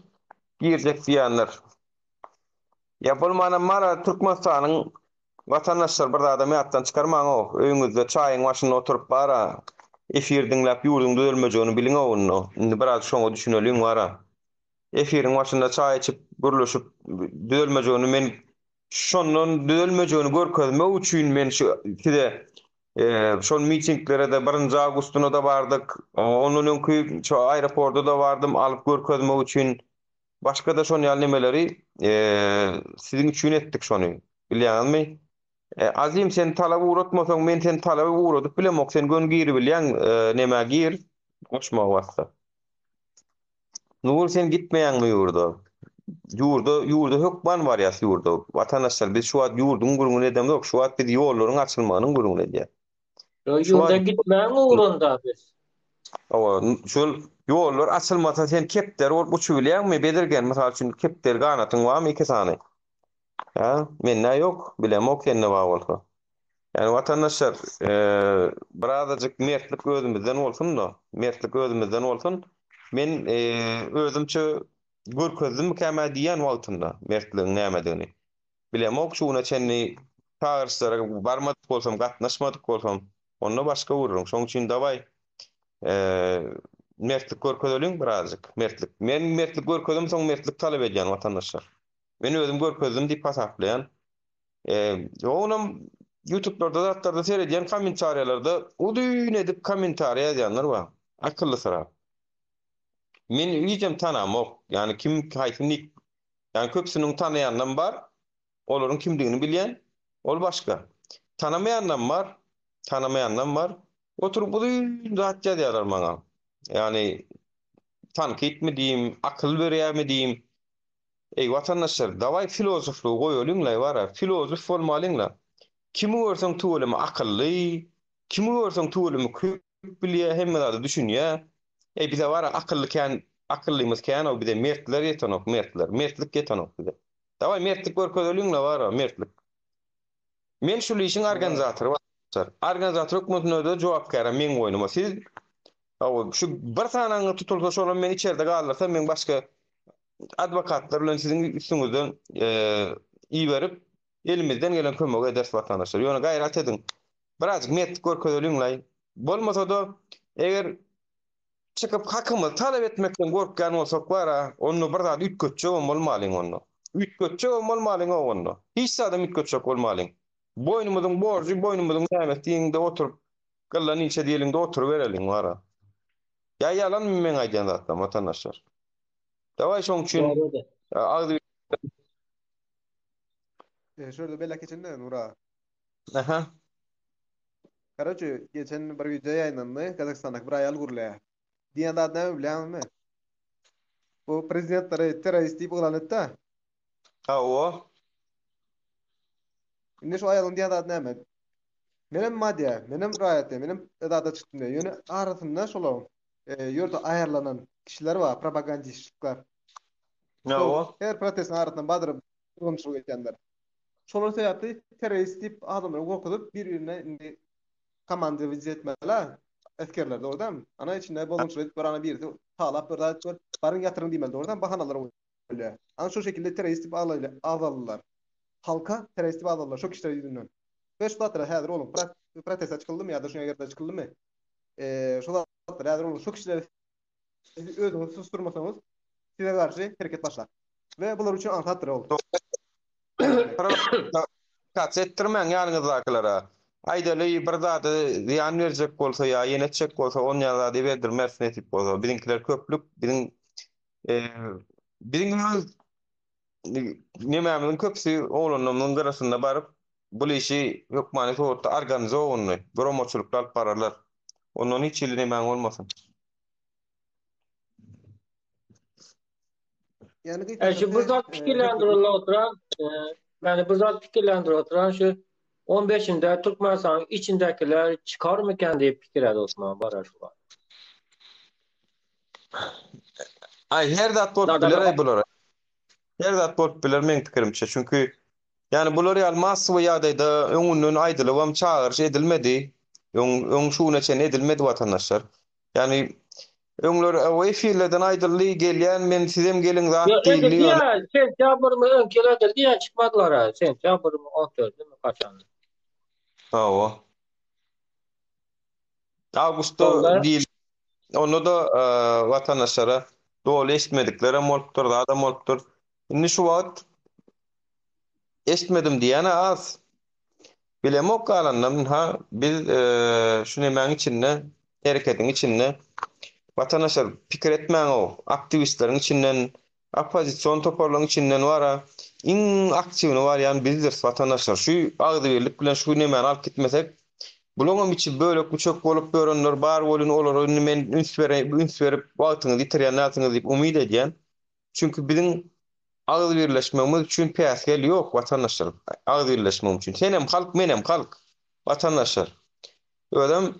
girecek diyenler. Yapılmayan mara Türkmenistan'ın vatandaşlar bir adamı yattan çıkarman o. Öňüňizde çayın başynda oturup bara efir dinläp ýurdun dölmejegini biliň onu. Indi biraz şoňa düşüneliň wara. Efiriň başynda çay içip gürleşip dölmejegini men şondan dölmejegini görkezmek üçin men şu kide şol mitinglere de 1 Augustuna da bardyk. Onun öňkü şu aeroportda da bardym alyp görkezmek üçin. Başka da şon ýaly nemeleri sizin üçin etdik şonu. Bilýärmi? Azim sen talaba uğratmasaň men sen talaba uğradyp bilemok sen gön giri bilýän näme gir goşma wasta. Nur sen gitmeýänmi ýurda? Ýurda hökman bar ýa ýurda. Watandaşlar biz şu wagt ýurdun gurgun edemok, şu wagt biz ýollaryň açylmagynyň gurgun edýär. Şu Yurda wagt gitmeyen uğrunda biz. şol ýollar açylmasa sen kepder olup uçup bilýärmi? Bedirgen mysal üçin kepder ganatyň barmy iki sany? Ha, menne yok, bilemok enne var bolsa. Yani vatandaşlar birazcık mertlik özümizden olsun da, mertlik özümizden olsun. Men özümçe görkezdim käme diýen wagtynda mertligiň nämedigini. Bilemok şuna çenni taýyrslara barmadyk bolsam, gatnaşmadyk bolsam, onda başga ururum. Şoň üçin daway mertlik görkezeliň birazcık, mertlik. Men mertlik görkezim, soň mertlik talap edýän vatandaşlar. Men özüm görkezdim diýip pasaplaýan. Oňam YouTube'larda zatlarda seyrediýän kommentariýalarda udyn edip kommentariýa ýazýanlar bar. Akylly sıra. Men hiçem tanamok. Yani kim haýsynlyk. Yani köpsüniň tanaýandan bar. Olaryň kimdigini bilýän, ol başga. Tanamaýandan bar, tanamaýandan bar. Oturup udyn zat ýazýarlar maňa. Yani tankit mi diýim, akyl berýärmi diýim. Ey watandaşlar, daway filozoflugy goýulyňlar bara. Filozof bolmalyňlar. Kimi görseň tuğulamy akylly, kimi görseň tuğulamy köp bilýär, hemmede düşünýär. Bize wara akylly kän, akyllymyz kän, o bize mertler ýetenok, mertlik ýetenok bize. Daway mertlik görkezeliňler wara, mertlik. Men şu işiň organizatory bar. Organizator hökümetine de jogap berýär men goýnuma. Siz şu bir sanaňy tutulsa şolan men içeride galdyrsam men başga adwokatlar bilen sizin üstüňizden iyi berip elimizden gelen kömek ederiz vatandaşlar. Ýöne gaýrat edin. Birazcık mertlik görkezeliňler. Bolmasa da eger çıkıp hakymy talap etmekden gorkýan bolsak bara, onu bir zat ütkötjek bolmalyň onu. Ütkötjek bolmalyň onu. Hiç adam ütkötjek bolmalyň. Boynumyzyň borjy, boynumyzyň nämetdiňde oturup gyllan içe diýelinde oturup bereliň bara. Ya yalan men aýdýan zatdan vatandaşlar. Daway şoň üçin Doğru da. agdy Şöyle bella geçende Nura. aha. Karaçı geçen bir video yayınlandı. Kazakistan'daki bir ayal gurulaya. Diýen zat näme bilýärmi? Bu prezidentleri terörist diýip ýylan etdi. Ha o. Indi şu aýalyň diýýär näme? Menem madya, menem raýatda, menem edada çykdym diýär. Ýöne arasynda şolaw ýurda aýarlanan kişiler bar, propagandistler. Ha Şol o. her protestin arasyndan badyryp gurulmuşlyk etýänler. Şolar sebäpli terörist diýip adamlary gorkudyp bir-birine indi komanda etmeler. Askerler doğrudan. Ana içinde bolunçlu bir ana birdi. Talap bir rahat var. Barın yatırın diýmeli doğrudan bahanalar öyle. Ana şu şekilde terörist diýip alalar. Halka terörist diýip alalar. Şu kişiler yüzünden. Ve şu datlara häzir olun. Protest açykyldymy ýa-da şuňa ýerde açykyldymy? Şu datlara häzir olun. Şu kişiler özüňizi susturmasaňyz size garşy hereket başlar. Ve bular üçin anhatdyr oldu. Kaç ettirmeň ýanyňyzdakylara. Aýdaly bir zat ziýan berjek bolsa ýa ýenetjek bolsa onu ýa-da berdirmersin etip bolsa. Biziňkiler köplük, biziň öz nemämiň köpsi oğlanynyň garasynda baryp bu işi hökümet orta organize bolny, promoçuluk alyp bararlar. Onun hiç ilini näme bolmasyn. Yani Şu bir zat fikirlendirilip oturan, yani bir zat fikirlendirilip oturan şu 15'inde Türkmenistan içindekiler çıkar mıken diye fikir edi Osman Baraj var. Ay her zat bolup biler ay bulara. Her zat bolup biler men pikirimçe. Çünkü yani bular almas we ýagdaýda öňünden aýdylywam çağırış edilmedi. Öň şuuna çen edilmedi watandaşlar. Yani öňler o efirlerden aýdyldy gelýän men sizem gelin zat diýildi. Ya sentyabr mı önkeledir diye çıkmadılar ha. Sentyabr mı 14 mi kaçan? Ha o. Augusto diýil. Onu da watandaşlara dolu eşitmedikleri moluktur, adam moluktur. Indi şu wagt eşitmedim diýene az. Bilemok galandan ha biz şu nämäň içinde, hereketiň içinde watandaşlar pikir etmäň o aktivistleriň içinden, opozisiýon toparlaryň içinden wara iň aktiwny bar ýani bizdir watandaşlar. Şu agdybirlik bilen şu nämäni alyp gitmesek Bulunum içi bölük uçak bolup görenler bar bolun olur men üns berip wagtyňy ýitirýän näçiňiz diýip umyt edýän. Çünki biziň agdy birleşmemiz üçin päsgel ýok watandaşlar. Agdy birleşmemiz üçin senem halk menem halk watandaşlar. Ödem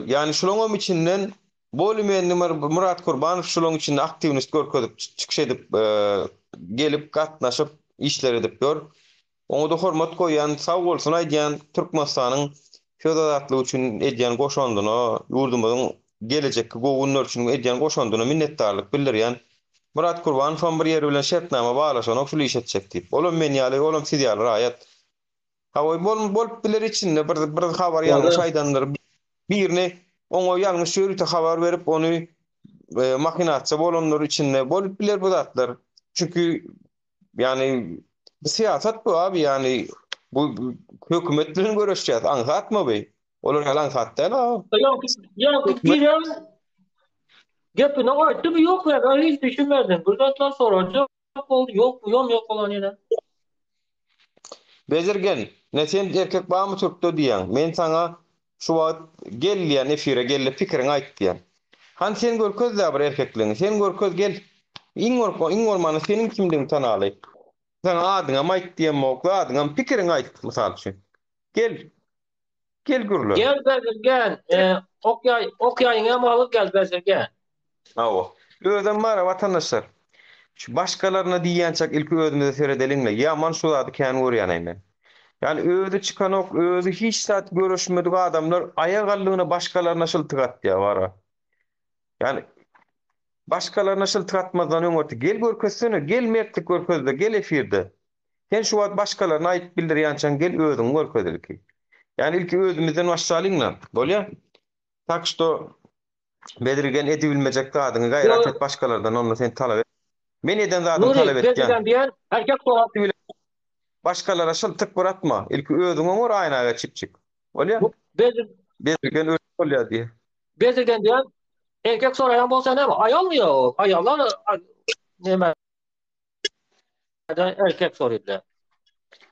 yani şulongum içinden bolumen Murat Kurbanow şulong içinde aktivist görkezip çykyş edip gelip gatnaşyp işler edip gör. Onu da hormat koyan, sağ bolsun aýdýan Türkmenistanyň feodalatlygy üçin edýän goşandyna, ýurdumyzyň gelecekki gowunlar üçin edýän goşandyna minnetdarlyk bildirýän. Murat Kurbanow bir ýer bilen şertnama baglaşan okşuly iş etjek diýip. Olam men ýaly, olam siz ýaly raýat. Hawa bolup biler için bir habar ýalňyş aýdandyr. Birini oňa ýalňyş ýörüte habar berip onu mahinatça bolanlar içinde bolup biler bu zatlar. Çünkü yani siyasat bu abi yani bu hökümetlerin görüşeceğiz. Anlatma bey. Olur yalan hatta la. Yok giren gepini aytdy mı yok ya ben hiç düşünmedim. Buradaklar soracak oldu yok mu yok olan yere. Bezirgen ne sen erkek bağ mı Türk'te diýen. Men sana şu wagt gelýän efire gelip pikirini aýt diýen. Han sen görköz da bir erkekliğini. Sen görköz gel. İň ormany senin kimligiňi tanaly. Sen adyňa maýt diýen mokla adyňa pikirini aýt mysal üçin. Gel. Gel gürlü. Gel Bezirgen okyaýyňa malyp gel Bezirgen. Awa. Özüm bara watandaşlar. Şu başkalarına diýýänçek ilki özümize seredelimle. Ýaman şu zady kän görýän Yani özü çıkan ok, özü hiç saat görüşmedik adamlar ayagallygyna başkalarına şıltyk atýar bara. Yani başkalarına şıltyk atmazdan öňörti gel görkezsene, gel mertlik görkezde, gel efirde. Sen şu wagt başkalarına aýyp bildirýänçän gel özüň görkezilki. Yani ilki özümizden başlaýlyňla. Bolýa? Tak što belirgen edibilmejek zadyny gayret et başkalardan onu sen talap et. Men eden zadyny talap etýän. Bezirgen diýen erkek sorat Başkalara şıltyk bırakma. İlki özüň öňür aýnaga çipçik. Bolýa? Bezirgen öýle bolýar diýe. Bezirgen diýen erkek sorayan bolsa näme? Ayal mı ýok? Ayallar näme? Erkek soraýdy.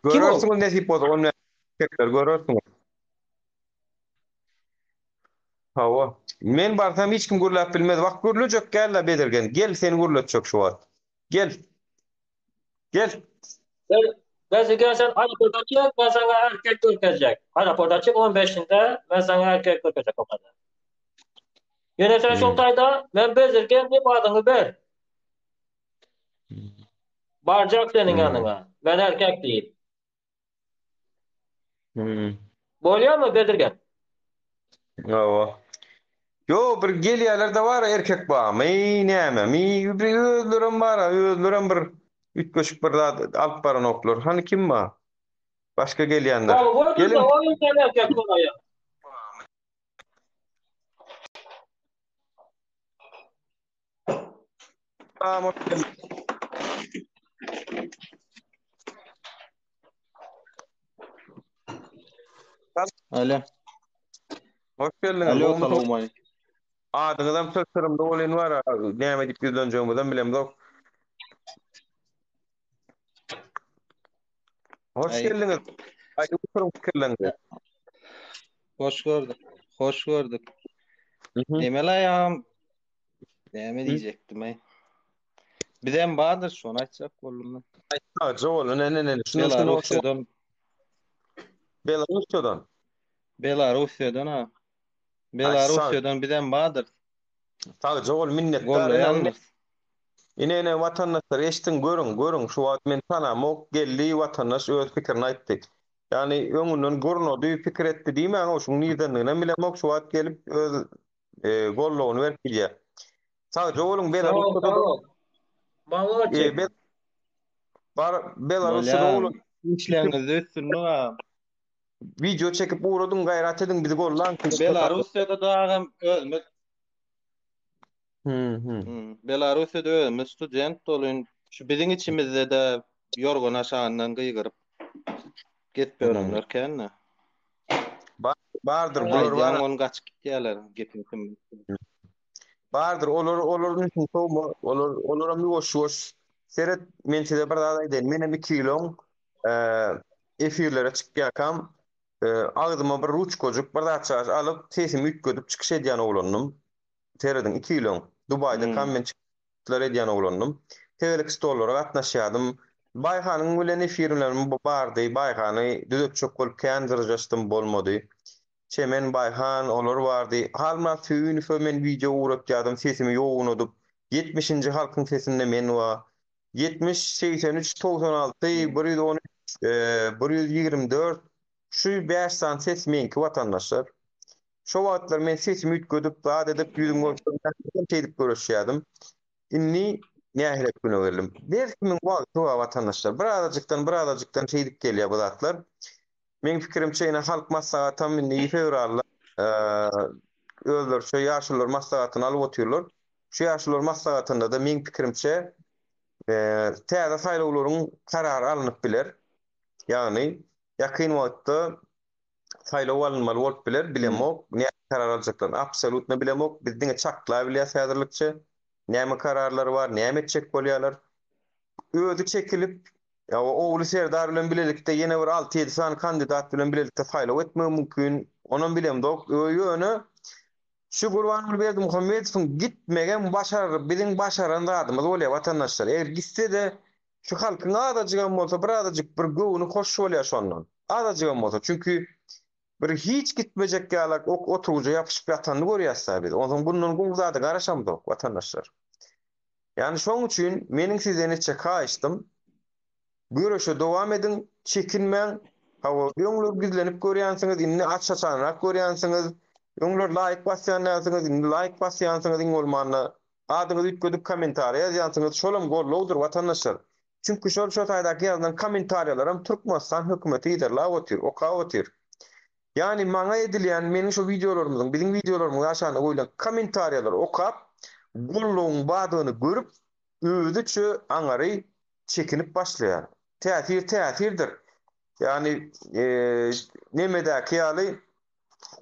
Görürsüňiz nesip bolsa onu erkekler görürsüňiz. Hawa. Men barsam hiç kim gürläp bilmez. Wagt gürlejek gel Bezirgen. Gel seni gürletjek şu wagt. Gel. Gel. Bezirgen sen aeroporta çık, ben sana erkek götürecek. Aeroporta çık 15'inde ben sana erkek götürecek o kadar. Yine sen Hmm. şoktayda ben bezirgen deyip adını ver. Baracak senin Hmm. yanına. Ben erkek değil. Hmm. Boyluyor mu bezirgen? Awa. Yo bir gelýärler da var erkek bagamy, näme? Mi bir özlürem bar, özlürem bir üç köşük bir zat alyp baran oklar. Hani kim ba? Başka gelýänler. Tamam, boyluyor da Gelin. o yüzden erkek oluyor. Tamam. Alo. Hoş geldiniz. Alo, Goňmy salamu aleykum. adyňyzam sözlerimde bolan bar. Näme diýip ýüzlenjegiňizden bilemdik. Hoş Ay, geldiniz. Aýdy oturup pikirlendi. hoş gördük. Hoş gördük. Mhm. Emel ayağım. Näme diýjekdim ay. Bizem badyr şonu açsak bolumdan. Ha, jol, ne. Şunu Belarusya'dan, Belarusya'dan. Belarusya'dan ha. Ha, sağ. Belarusya'dan bizem badyr. Sağ jol minnettar. Gollaýanlar. Ine watandaşlar eştin görün şu wagt men tanamok geldi watandaş öz pikirini aýtdy. Yani öňünden görnüdi pikir etdi diýme o şuň niýdendigine bilemok şu wagt gelip öz gollawyny berip bilýär. Sadece oğlum Sağ ol, Belarus'ta sağ da ol. Молодчик. Be- Belarus'ta da oğlum Bolýan. İşlerinizi üstünlüğü ha. video çekip uğradın gayret edin bizi gollan. Belarusya'da dağım ölmüş. Hı. Belarusya'da ölmüş student dolun. Şu bizim içimizde de yorgun aşağından gıyırıp gitmiyorlar kendine. Bardır bular Aydan var. onu kaç gittiler gitmişim. Bardır olur için soğuma olur mi hoş. Seret mençede bir daha edin. Menem 2 kilom efirlere çıkýakam. Ağzyma bir ruç kocuk bir daha çağır alıp sesimi ütködüp çıkış edýän oglannym. Teredin 2 kilom. Dubayda kammen çıktılar edýän oglannym. Tevelik stollara gatnaşýardym. Bayhanyň bilen efirlerim bardy. Bayhany düzüp çok bolup kändirjastym bolmady. Çemen Bayhan olur bardy. Halma tüýünü men video uratýardym sesimi ýoğun odup 70-nji halkyň sesinde men wa 70 83 96 113 124 şu 5 san ses menki watandaşlar. Şo wagtlar men sesimi ütgödüp bad edip ýüzüň ortadan çeýdip görüşýärdim. Inni nähilek güne geldim. Bir kimin wagty wa watandaşlar. Bir adajykdan çeýdip gelýär bu zatlar. Men pikirimçe ýene halk maslahaty minni fevrallar özler şu ýaşlylar maslahatyny alyp otyrlar. Şu ýaşlylar maslahatynda da men pikirimçe täze saýlawlaryň karary alınıp biler. Ýagny ýakyn wagtda saýlaw alınmaly bolup biler. Bilemok, näme karar aljaklar absolutny bilemok. Bizdiňe çakla bilýär häzirlikçe. Näme kararlary bar, näme etjek bolýarlar. Özü çekilip ya oğlu Serdar bilen bilelikde yine bir 6-7 san kandidat bilen bilelikde saýlaw etmek mümkin. Onuň bilemdok öýüni şu Gurbanuly Berdimuhammedowyň gitmegen başar, biziň başaran adamymyz bolýar watandaşlar. Eger gitse de şu halkyň adajygan bolsa, bir adajyk bir göwüni hoş bolýar şondan. Adajygan bolsa, çünkü bir hiç gitmejek ýalak oturguja ýapyşyp ýatanyny görýärsiz biz. Onuň bundan guňzady garaşamdyk watandaşlar. Yani şoň üçin meniň size neçe kaýşdym. Bu ýöreşe dowam edin, çekinmeň. Hawa ýöňler gizlenip görýänsiňiz, inni açaçanyrak görýänsiňiz. Ýöňler laýyk basýansyňyz, inni laýyk basýansyňyz iň bolmany. Adyňyzy ütgedip kommentariýa ýazýansyňyz, şolam gollawdyr watandaşlar. Çünki şol taýdaky ýazılan kommentariýalaram Türkmenistan hökümeti ýerlap otyr, okap otyr. Yani maňa edilýän meniň şu videolarymyň, biziň videolarymyň aşagyna goýulan kommentariýalar okap, gollawyň badyny görüp, özüçe aňary çekinip başlaýar. Täsirdir. Yani nemedäki ýaly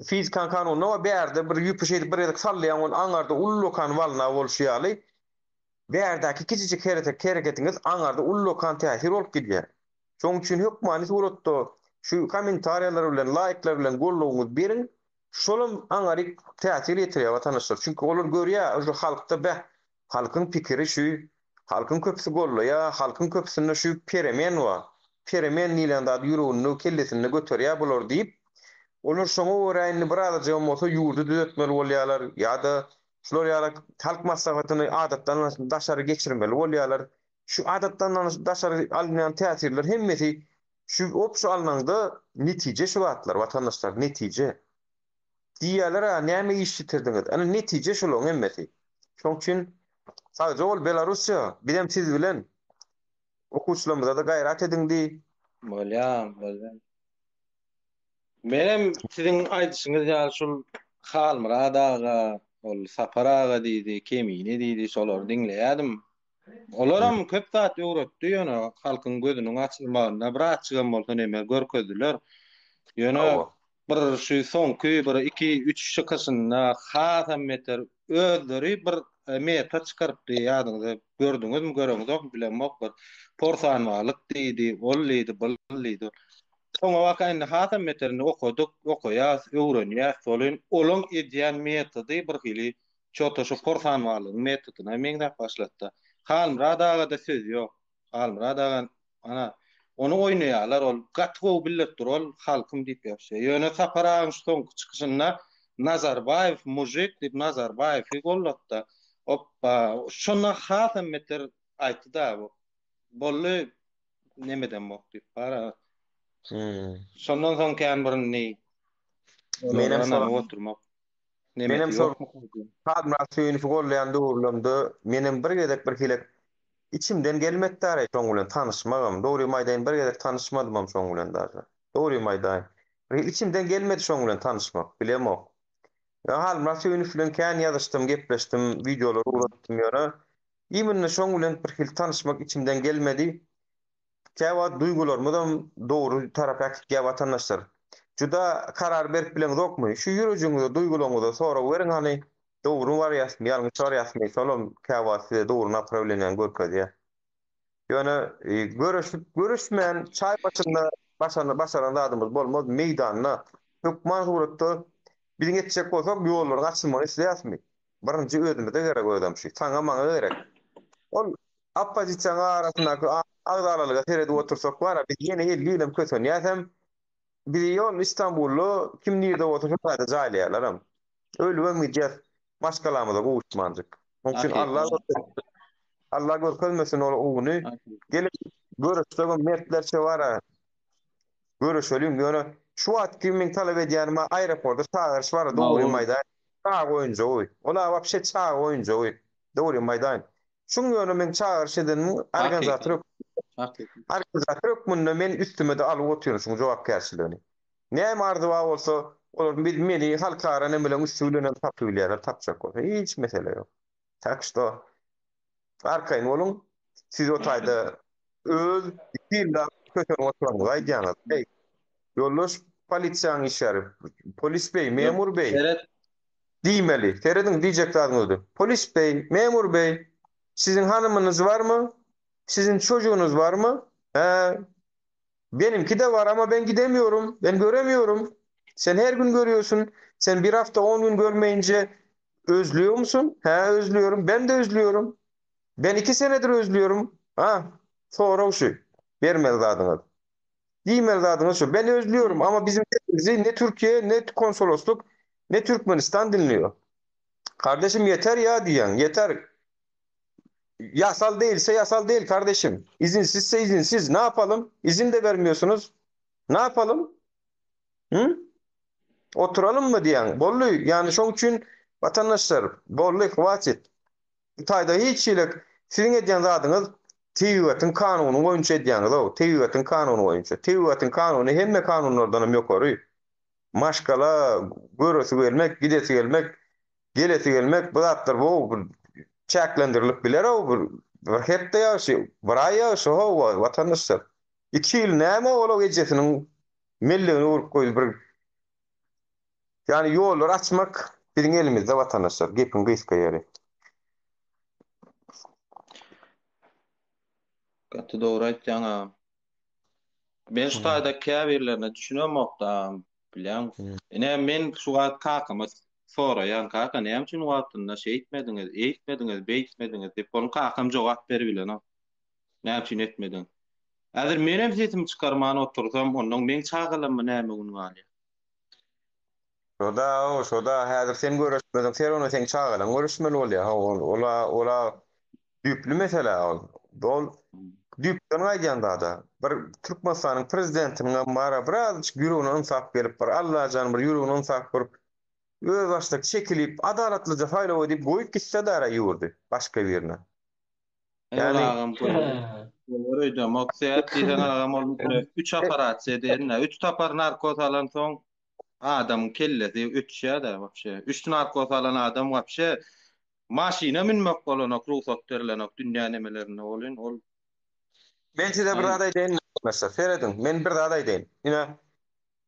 fizikan kanunyna we berde bir ýüpüş edip bir ýerde sallaýan ol aňarda ullokan walna bolşýaly. Berdäki kiçijik hereketiňiz aňarda ullokan täsir bolup gidýär. Şoň üçin hökmany suratda şu kommentariýalar bilen, laýklar bilen gollawyňyz berin. Şolum aňary täsir ýetirýär watandaşlar. Çünki olar görýär, şu halkda halkyň pikiri şu Halkın köpüsü gollaýa, halkın köpüsinde şu peremen wa. Peremen nilen da ýüregini kellesini götürýär bolar diýip, olar şoňa öwräýini bir azajy bolsa ýurdu düzeltmeli bolýarlar ýa-da şular ýaly halk maslahatyny adatdan daşary geçirmeli bolýarlar. Şu adatdan daşary alynýan täsirler hemmesi şu opşu alnanda netije şu atlar watandaşlar netije. Diýerler näme iş ýitirdiňiz? Ana netije şular hemmesi. Şoň üçin sadece ol Belarusya bilem siz bilen okuwçylarymyza da gaýrat edindi. Bolýan. Menem siziň aýdyşyňyz ýa şol Halmurad aga, ol Sapar aga diýdi, Kemine diýdi, şolar diňleýärdim. Olaram köp zat öwretdi ýöne halkyň gözüniň açylmagyna bir açygan bolsa näme görkezdiler. Ýöne bir şu soňky bir 2-3 şykysyna hasam meter özleri bir meta çykarypdy ýadyňyza gördüňizmi göreňizok bilenmok bir porsanwalyk diýdi, ol diýdi, bul diýdi. Soňa wakaň hasam meterini okuduk, okuýas, öwrenýäs, solun olaň edýän metody bir hili çota şu porsanwalyk metodyna meňde başlatdy. Halmurad aga da söz ýok. Halmurad aga ana onu oýnaýarlar, ol gatgo billetdir, ol halkym diýip ýaşaýar. Ýöne Sapar agaň soňky çykyşynda Nazarbayev mujik diýip Nazarbayew gollatdy. Hoppa, şona hasam meter aýtdy da bu. Bolly nemeden bokdyp para. Şondan soň kän birini Menem anam oturmak. Menem Halmurad söýüni gollaýan döwürlemde menem bir gezek bir hilek içimden gelmekdi ara şoň bilen tanışmagam. Dogry maýdaň bir gezek tanışmadym şoň bilen daha. Dogry maýdaň. İçimden gelmedi şoň bilen tanışmak, bilemok. Ya Halmurad söýüni bilen kän ýazyşdym, gepleşdim, videolar uratdym ýöne. Ýa-da şoň bilen bir hil tanışmak içimden gelmedi. Käwa duygularymyzam dogry tarapy käwa watandaşlar. Juda karar berip bilen dokmy? Şu ýüregiňizde duygularyňyzy sonra beriň hani dogry wariýasmy, ýalňyş wariýasmy, şolum käwa size dogry направление görkezýär. Ýöne görüşmän çay başaran adamymyz bolmaz meýdanyna hökman suratda biziň etjek bolsak ýollar açylmaly isleýäsmi? Birinji özümize gerek ödem şu. Saňa maňa gerek. Ol oppozisiýa arasyndaky agdaralyga teredi otursak bara biz ýene 50 ýyl kösenýäsem biz ýol İstanbullu kim nirde otursa da jaýlaýarlar. Ölüme midýät maşgalamyza gowuşmandyk. Onun için Allah görkezmesin ol ugyny. Gelip görüşdüğüm mertlerçe bara. Görüşelim ýöne şu wagt kimin talep edýärmi aeroportda çağırış bar dogry maýdan. Çağ oýunja oý. Ola wapşe çağ oýunja oý. Dogry maýdan. Şuň ýöne men çağırış edenim organizator munna men üstüme de alyp oturýar şuň jogapkärçiligini. Näme arzuwa bolsa olar biz meni halkara ne bilen üstüne tapýarlar, tapjak bolsa hiç mesele ýok. Tak što arkaýyn bolun. Siz o taýda öz ýylla kösen oturanyňyzy aýdýaňyz. Hey, ýoldaş polisiýanyň işleri, polis bey, memur bey. Diýmeli, terediň diýjek zadyňyzdy. Polis bey, memur bey, sizin hanımınız var mı? Sizin çocuğunuz var mı? Benimki de var ama ben gidemiyorum. Ben göremiyorum. Sen her gün görüyorsun. Sen bir hafta 10 gün görmeyince özlüyor musun? Özlüyorum. Ben de özlüyorum. Ben 2 senedir özlüyorum. Sonra şu. Vermez adınız. Diýmez adınız şu. Ben özlüyorum ama bizim sesimizi ne Türkiye, ne konsolosluk, ne Türkmenistan dinliyor. Kardeşim yeter ya diyen. Yeter. Yasal değilse yasal değil kardeşim. İzinsizse izinsiz. Ne yapalım? İzin de vermiyorsunuz. Ne yapalım? Oturalım mı diyen. Bollu. Yani şoň üçin vatandaşlar bollu hwaçet. Taýda hiç ýylyk sizin edýän zadyňyz Tewatyn kanunyny boýunça edýäňiz. Tewatyn kanunyny boýunça. Tewatyn kanuny hemme kanunlardan ýokary. Maşgala, göresi gelmek, gidesi gelmek, gelesi gelmek bu zatlar bu çäklendirilip biler o bir hepde ýaşy, bir ay ýaşy o vatandaşlar. 2 ýyl näme ola gecesiniň millegini urup goýup bir yani ýollar açmak biziň elimizde vatandaşlar. Gepin gysga ýeri. Gatty dogry aýtdyň. Ben şu taýda käbirlerine düşünemokda bilen. Men şu wagt kakamy Sonra yani kaka näme üçin wagtynda şey etmediňiz, eýtmediňiz, beýtmediňiz diýip bonuň kakam jogap berbilen o. Näme üçin etmediň? Häzir menem sesimi çykarmany otursam, ondan meň çagylamy näme gün galýar? Şoda häzir sen görüşmediň, sen onu sen çağıran görüşmeli bolýar. Ha, ola düýplü mesele ol. Dol düýpden aýdýanda da bir Türkmenistanyň prezidentiniň bara biraz ýüregine insaf gelip bir Allah jany bir ýüregine insaf berip öz başlyk çekilip adalatlyca faýla edip goýup gitse dara ýurdy başga birine. Yani Ağam öýde maksat diýsen ağam ol 3 operatsiýa diýen, 3 tapar narkoz alan soň adam kellesi ötüşýär da wapşe. 3 narkoz alan adam wapşe maşina minmek bolanak, ruhsat berilenek, dünýä nemelerine bolýan ol. men size bir aday deyin mesela Feridun, men bir aday deyin. Ina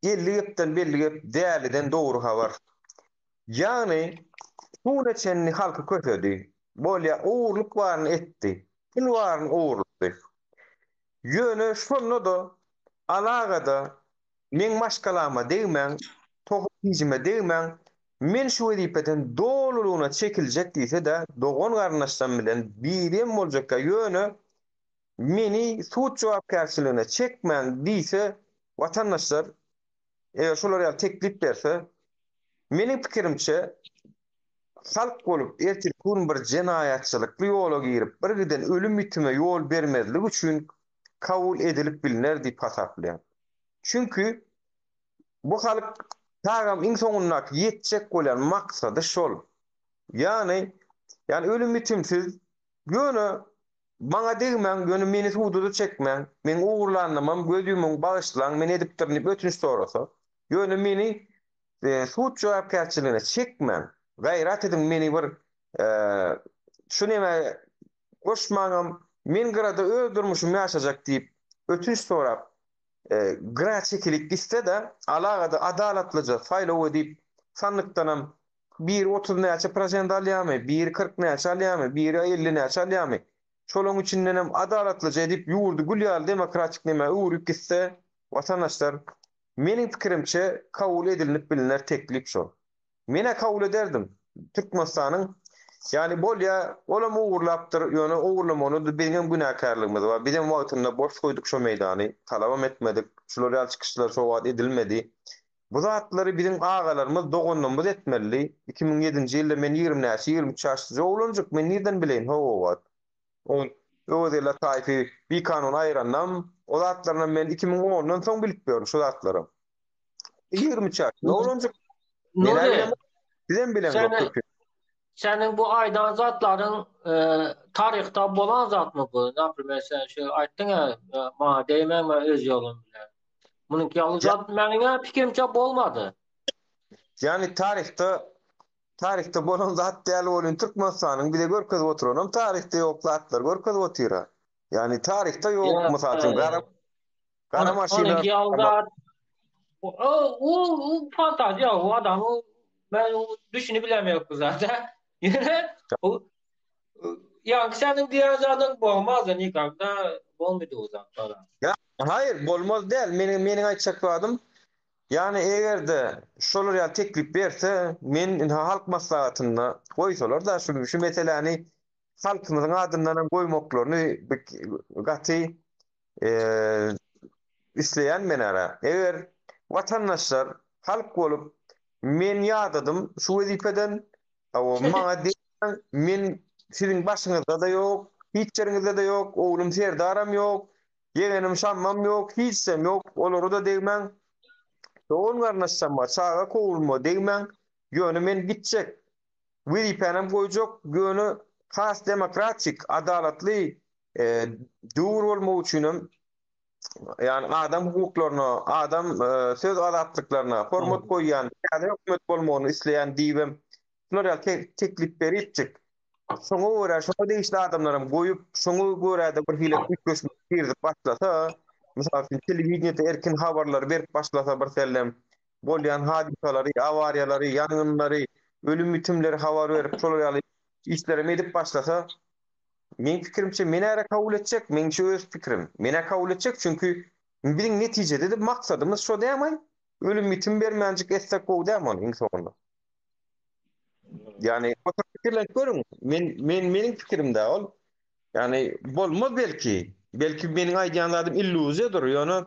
50 ýypdan belli gep däliden dogry habar. Yani şuna çenni halka kötüdi. Bolya uğurluk varını etti. Kim varını uğurluktu. Yönü şunu da alagada men maşkalama değmen, tohutizime değmen, men şu edipeden doğruluğuna çekilecek değilse de doğun karnaştan bilen birim olacak yönü meni suç cevapkarşılığına çekmen değilse vatandaşlar eğer şolar teklif berse menin pikirimçe halk bolup ertir kun bir jenayatçylykly ýola girip bir giden ölüm bitime ýol bermezlik üçin kabul edilip biliner diýip hasaplaýar. Çünkü bu halk tagam iň soňuna ýetjek bolan maksady şol. Yani ölüm bitimsiz ýöne bana degmen, ýöne meni hududa çekmen, men uğurlanmam, gözüme bağışlan, men edipdirnip ötünç sorasa, ýöne meni suç jogapkärçiligine çekmen. Gayrat edin meni bir şu neme koşmaňam men grada öldürmüşüm ýaşajak diýip ötünç sorap gra çekilik gitse de alagada adalatlyca faýla edip sanlykdanam 1-30 näçe prosent alýamy, 1-40 näçe alýamy, 1-50 näçe alýamy. Şolaň üçindenem adalatlyca edip ýurdu gülýal demokratik neme uğrup gitse vatandaşlar meniň pikirimçe kabul edilinip biliner teklip şol. Mene kabul ederdim. Türkmenistanyň yani bolýa olam uğurlapdyr, ýöne uğurlamany da benim günahkarlygymyz bar. Bizim wagtynda boş goýduk şo meýdany, talabam etmedik. Şolar ýal çykyşlar şo wagt edilmedi. Bu zatlary bizim agalarymyz dogonlarymyz etmeli. 2007-nji ýylda men 20 näçe 23 ýaşly oglanjak, men nerden bileýin ho wagt. O de la taýfy bir kanun aýrandam. O zatlaryny men 2010-dan soň bilip ýördüm şo zatlary. 23 ýaşly oglanjak. Nuri, Bizem bilen yok. senin bu aydan zatların tarihte bolan zat mı bu? Naprimер sen şu aýtdyň ya, ma deýmen öz ýolum bilen. Bunun ýaly zat meniňe pikirimçe bolmady. Yani tarihte bolan zat däl bolýan Türkmenistanyň bir de görkezip oturanam tarihte ýok zatlar görkezip otyra. Yani tarihte ýok mysal üçin gara maşina. O fantaziya, o adamı ben düşünüp bilemeyok zaten. Yine yani senin diýen zadyň bolmaz, nikahda bolmady o zatlar. Ya hayır bolmaz däl. Meniň aýtjak adym yani egerde şolar ýa teklip berse men halk maslahatyna goýsalar da şu meseleni halkymyzyň adyndan goýmaklaryny gaty isleýän men ara. Eger vatandaşlar halk bolup men ýadadym şu wezipeden maňa diýen men siziň başyňyzda da ýok, hiç ýeriňizde de ýok, oglum serdaram ýok, yegenim şammam ýok, hiçsem ýok, olary da degmen. Doğun garnaşsam çağa kovulma degmen, ýöne men gitjek. Wezipenem goýjak, ýöne has demokratik, adalatly dur bolmak üçin yani adam hukuklaryna, adam söz azatlyklaryna hormat goýýan, ýa-da hökümet bolmagyny isleýän diýbem. Şolar teklip beripjek. Şoňa görä şoňa deýişli adamlarym goýup, şoňa görä da bir hile üýtgeşmek berip başlasa, misal telewiziýada erkin habarlar berip başlasa bir sellem bolýan hadisalary, awariýalary, ýangynlary, ölüm bitimleri habar berip şolar ýaly işlerimi edip başlasa, men pikirimçe meni ära kabul etjek, men şu öz pikirim. Meni kabul etjek çünkü biziň netijede de maksadymyz şo däme. Ölüm bitim bermänjik etsek bu däme iň sonunda. Yani o fikirler görün. Mening fikirimde ol. Yani bolmaz belki. Belki benim aýdýanlarym illüziýadyr. Ýöne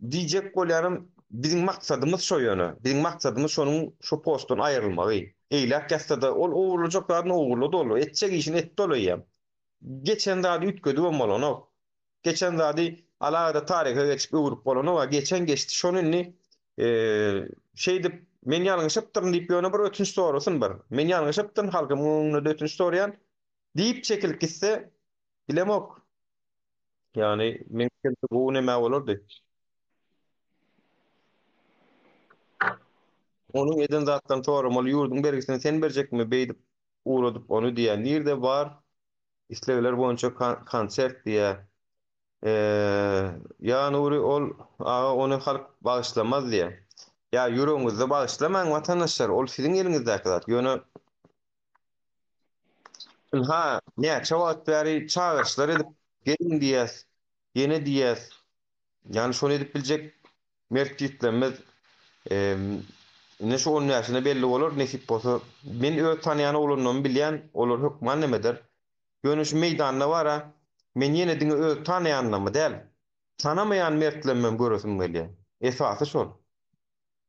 diýjek bolýarym bizim maksadymyz şo ýöne. Bizim maksadymyz şonuň şu postdan aýrylmagy. Eýlek geçse-de ol owurlajak zadyny owurlady dolu. Etjek işini etdi dolu. Geçen zady ütgedi bolmaly. Geçen zady alagada taryha geçip öwrüp bolany we geçen geçti şonunni şeýdip men ýalňyşypdyryn diýip ýöne bir ötünç sorasyn bar. Men ýalňyşypdyryn halkymyň ötünç sorýan diýip çekilip gitse bilemok. Yani men bu näme bolardy? Onun eden zatdan toramaly ýurdun bergisini sen berjekmi beýdip uğradyp onu diýen nirde bar islegeler boýunça konsert diýe. Ýa Nuri ol onu halk bagyşlamaz diýe. Ya ýüregiňizde bagyşlamaň watandaşlar, ol siziň eliňizdäki zat. Ýöne ha, ne çawat bäri çağırışlar edip gelin diýäs, ýene diýäs. Ýani şonu edip biljek mertliklemez ne şu onun yaşına belli olur nesip bolsa men öz tanıyan olunum bilýän olar hukman nemedir gönüş meýdanyna bara men ýene diňe öz tanıyanlamy däl tanamayan mertlenmem görürsüm gelýär esasy şol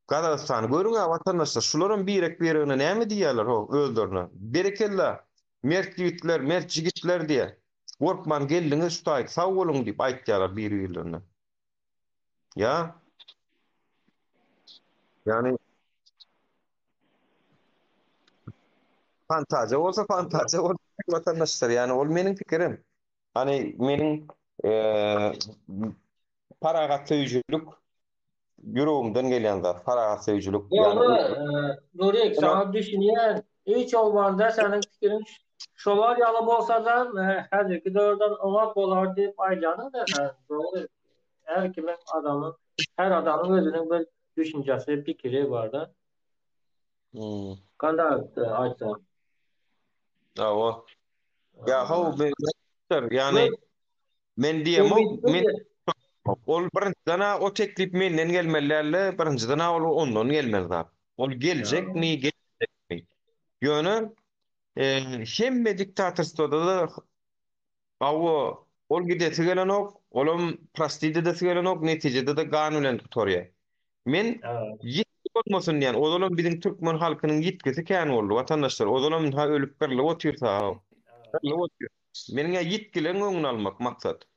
Gazagystany görüňä watandaşlar şularyň birek berigine näme diýýärler ho özlerine berekella mert ýigitler mert jigitler diýe gorkman geldiňiz şutaýy sag boluň diýip aýtýarlar bir-birlerine ya yani fantaziya olsa fantaziya ol vatandaşlar yani ol meniň pikirim. Hani meniň paragat söýjülük ýüregimden gelýän zat. Paragat söýjülük yani Ýa-ni Nurek sana düşünýän hiç olmanda senin pikirin şolar ýaly bolsa-da häzirki döwürden owak bolar diýip aýdýanyň da doğru. Her kimin adamın her adamın özünün bir düşüncesi, pikiri var da. Kanda aýtsa. o. Ya haw yani men diýem men ol birinçiden o teklip menden gelmelerle birinçiden ol ondan gelmeli zat. Ol geljek mi geljek mi? Ýöne hemme diktatorstwda da awo ol gidesi gelen ok, olum prastide de gelen ok, netijede de ganulen tutarýar. Men ýitki bolmasyn diýen, ozalam biziň türkmen halkynyň ýitkisi kän boldy watandaşlar. Ozalam ha ölüp birle otyrsa, meniň ýitkileň öňüni almak maksat.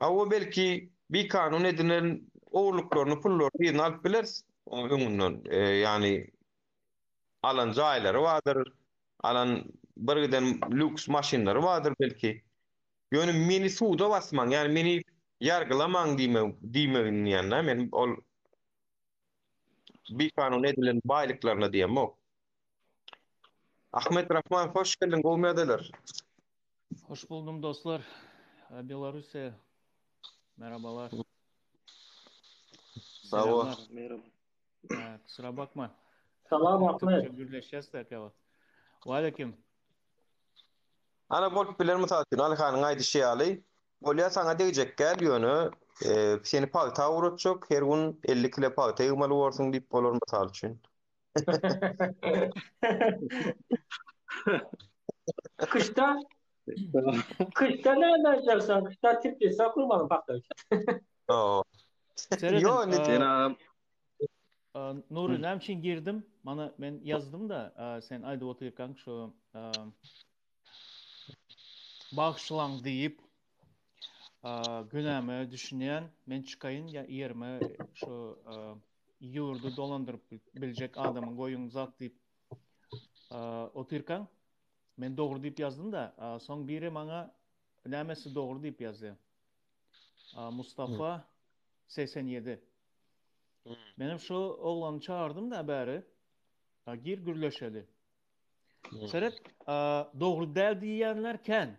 Awo belki bir kanun edilen owurluklaryny, pullaryny ýerine alyp bilersiz. Öňünden yani alan jaýlary bardyr, alan birgiden lüks maşinlary bardyr belki. Ýöne meni suwda basmaň, ýani meni ýargylamaň diýmegin ýanna men ol bir kanun edilen baýlyklaryna diýem o. Ahmet Rahman hoş geldin, gowmadalar. Hoş buldum dostlar. Belarusya. Merhabalar. Sağ Merhaba. Kusura bakma. Salam Ahmet. Gürleşeceğiz de kava. Aleyküm. Ana bolup biler mutatyn Alhanyň aýdy şeýaly. Bolýa sana diýjek gel ýöne seni pagta uratjak, her gün 50 kilo pagta ýymaly bolsun diýip bolar mysal üçin. Kışta kışta nereden yapacaksın? Kışta tipli sakurmanın pagta üçin. Yo ne Nuri nämçin girdim. Mana men yazdım da sen aýdyp oturýarkaň şu bagşlaň diýip günäme düşünýän men çykaýyn ýerime şu ýurdu dolandyryp biljek adamyň goýuň zat diýip oturýarkaň men dogry diýip ýazdym da soň biri maňa nämesi dogry diýip ýazdy. Mustafa 87. Benim şu oğlanı çağırdım da beri gir gürleşeli. Seret doğru däl diýenler ken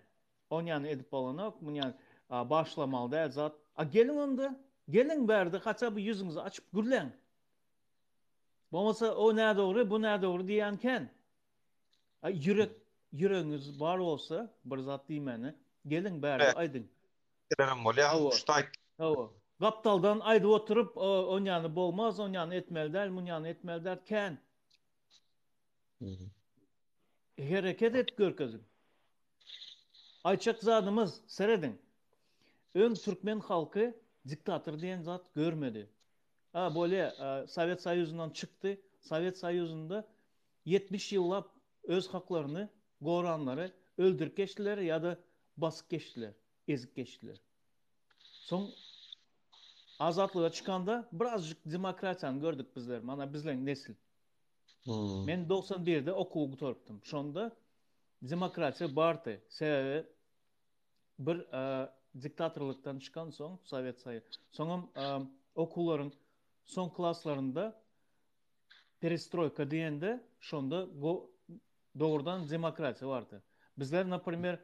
on ýany edip bolanok, mun ýany başlamaly däl zat. Gelin onda, gelin berdi, haça bu yüzüňizi açyp gürleň. Bolmasa o nä dogry, bu nä dogry diýen ken. Yüregiňiz bar bolsa, bir zat diýmeni, gelin berdi, aýdyň. Gelerim bolýar, şutaýt. Gaptaldan aýdyp oturup on ýany bolmaz, on ýany etmeli däl, mun ýany etmeli däl ken. hareket et görkezin. Ayçak zadımız seredin. Ön Türkmen halkı diktatör diyen zat görmedi. Böyle Sovet Soyuzu'ndan çıktı. Sovet Soyuzu'nda 70 yıllap öz haklarını, goranları öldürüp geçtiler ya da basıp geçtiler, ezip geçtiler. Son azatlığa çıkanda birazcık demokrasiyanı gördük bizler. Mana bizlerin nesil. Men 91'de okul torptum. Şonda demokrasiya bardı. Sebebi bir diktatörlükten çıkan son Sovet Soyuzu. Sonra okulların son klaslarında perestroika diyende şonda doğrudan demokrasiya vardı. Bizler, например,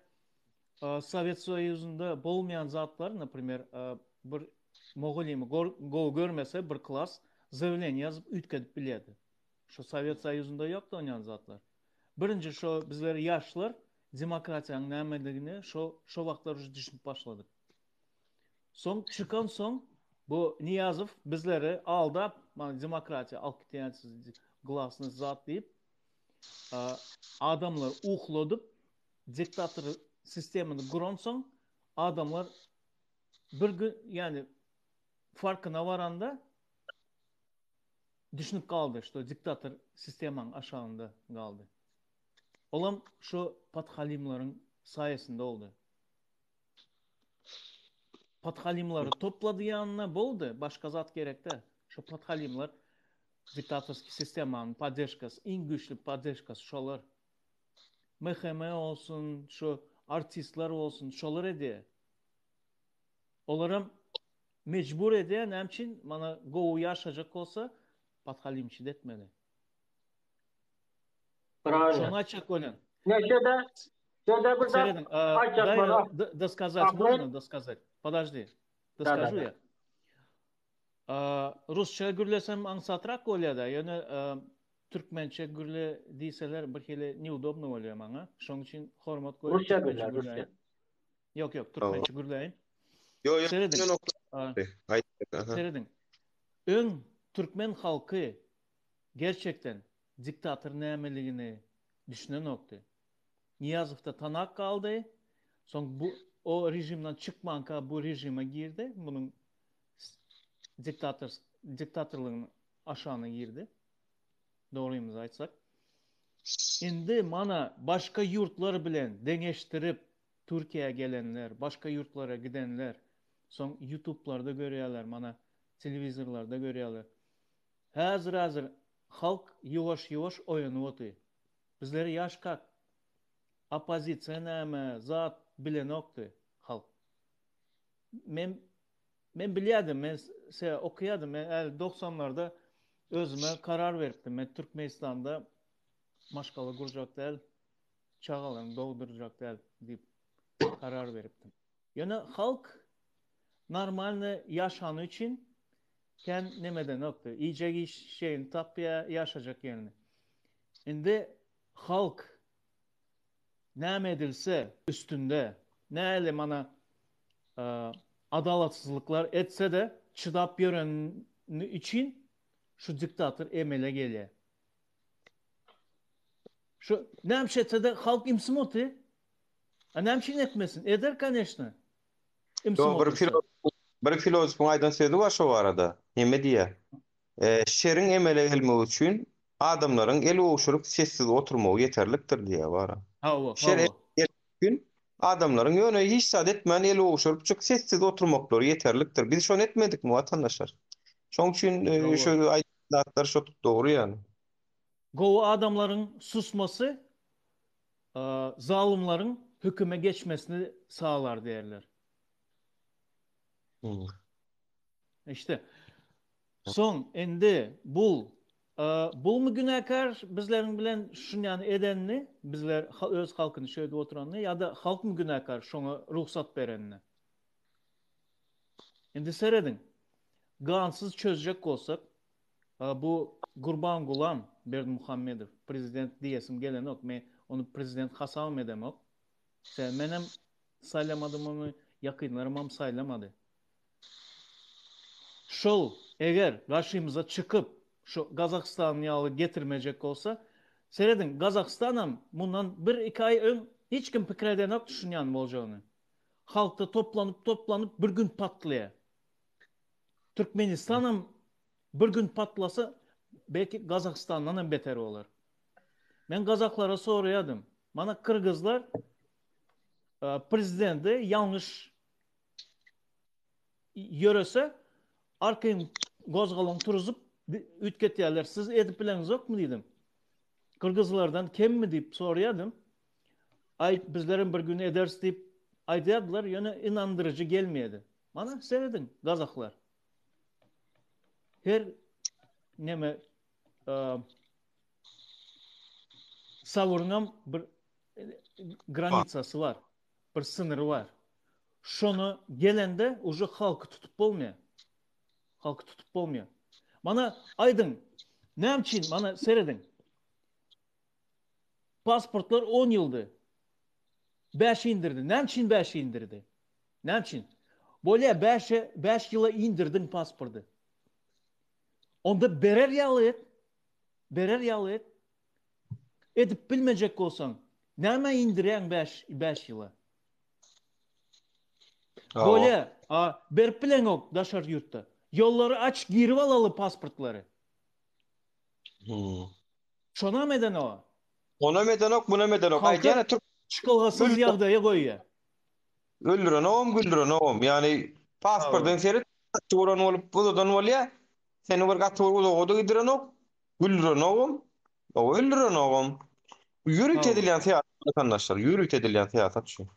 Sovet Soyuzu'nda bolmayan zatlar, например, bir Moğoliyemi go görmese bir klas zaявление yazıp ütkedip biledi. Şu Sovet Soyuzu'nda yoktu oynayan zatlar. Birinci şu bizler yaşlılar demokrasiyanın nämeligini şu vaxtlar düşünüp başladık. Son çıkan son bu Niyazov bizleri aldap demokrasiya alkıtiyansız glasını zat deyip adamlar uhladıp diktatör sistemini kuran son adamlar bir gün yani farkına varanda düşünüp kaldı işte diktatör sistemin aşağında kaldı. Olam şu Pathalimlerin sayesinde oldu. Pathalimleri topladı yanına boldu. Başka zat gerekti. Şu Pathalimler diktatörski sistemanın podдержкасы, en güçlü podдержкасы şolar. MHM olsun, şu artistler olsun, şolar edi. Olarım mecbur eden hemçin bana go'u yaşayacak olsa Pathalim şiddetmeli. Şunu açık olun. Neşede burada Seredin, açık bana. досказать можно досказать? Подожди, доскажу я. Rusça gürlesem ansatrak oluyor da. Yani Türkmençe gürle değilseler bir kere neudobno oluyor bana. Şunun için hormat koyup Rusça Türkmençe gürle, gürleyin. Rusça. Yok, Türkmençe gürleyin. Yo, Seredin. Hayır. Seredin. Ön Türkmen halkı gerçekten diktatör nemeliğini düşünen nokta. Niyazov'da tanak kaldı. Sonra o rejimden çıkmanka bu rejime girdi. Bunun diktatörlüğün aşağına girdi. Doğruyumuz aytsak. Şimdi mana başka yurtlar bilen deneştirip Türkiye'ye gelenler, başka yurtlara gidenler, son YouTube'larda görüyorlar, mana televizorlarda görüyorlar. Hazır halk yavaş oyanıp otuyor. Bizleri yaş kak. Оппозиция näme, zat bilen oktu halk. Men biliyordum, men okuyordum. Men 90'larda özüme karar verdim. Men Türkmenistan'da maşkalı kuracak değil, çağalarını dolduracak değil deyip karar verdim. Yani halk normal yaşanı için nemeden oktu. İyice şeyin tapya yaşayacak yerini. Şimdi halk näme edilse üstünde, näle mana adalatsızlıklar etse de çıdap gören için şu diktatör emele geliyor. Şu näme etse de halk imsimotu. Näme etmesin. Eder, конечно. Yo, bir filozofun aydan sözü var şu arada. Neme diye? Şerin emele gelmek üçün adamların el oğuşurup sessiz oturmağı yeterliktir diye var. Şer gün adamların yöne hiç saat etmeyen el oğuşurup çık sessiz oturmakları yeterliktir. Biz şunu etmedik mi vatandaşlar? Şoň üçün şu aydatlar şu doğru yani. Gow adamların susması zalimlerin hüküme geçmesini sağlar derler. İşte son endi bul mu günahkar bizlerin bilen şunyan edenni bizler öz halkını şöyle oturanni ya da halk mı günahkar şuna ruhsat berenni. Endi seredin gansız çözecek olsak bu Gurban Gulam Berdimuhammedov prezident diyesim gelen ok men onu prezident hasam edem ok. Menem saylamadım onu yakınlarım saylamadı. Şol eğer karşımıza çıkıp şu Kazakistan'ı getirmeyecek olsa Seredin, Kazakistan'ım bundan 1-2 ay ön hiç kim pikir eden yok düşünýän boljany. Halkta toplanıp bir gün patlaya. Türkmenistan'ım bir gün patlasa belki Kazakistan'dan hem beter olur. Ben Kazaklara sorayadım. Bana Kırgızlar prezidenti yanlış yörese arkayım gozgalın turuzup ütketyerler. Siz edip bileniz yok mu dedim. Kırgızlardan kim mi deyip sorayadım. Ay bizlerin bir gün ederiz deyip aydadılar. Yani inandırıcı gelmeyedi. Bana seyredin Kazaklar. Her neme savurunam bir granitsası var. Bir sınırı var. Şonu gelende ucu halkı tutup olmuyor. Halkı tutup olmuyor. Bana aydın ne için bana seyredin. Pasportlar 10 yıldı. 5 indirdi. Ne için 5 indirdi? Ne için? Böyle 5 yıla indirdin pasportu. Onda berer yalı et. Berer yalı et. Edip bilmeyecek olsan neme indiren 5 yıla? Böyle berip bilen yok daşar yurtta. Yolları aç girip alalı pasportları. Şona meden o? Ona meden ok, buna meden ok. Halka çıkılgasız yağdaya koyuyor. Güldüren oğum. Yani pasportun seri turan olup budan olya. Seni bir gatı odu gidiren ok. Güldüren oğum. O güldüren oğum. Yürüt edilen siyaset vatandaşlar. Yürüt edilen siyaset şu.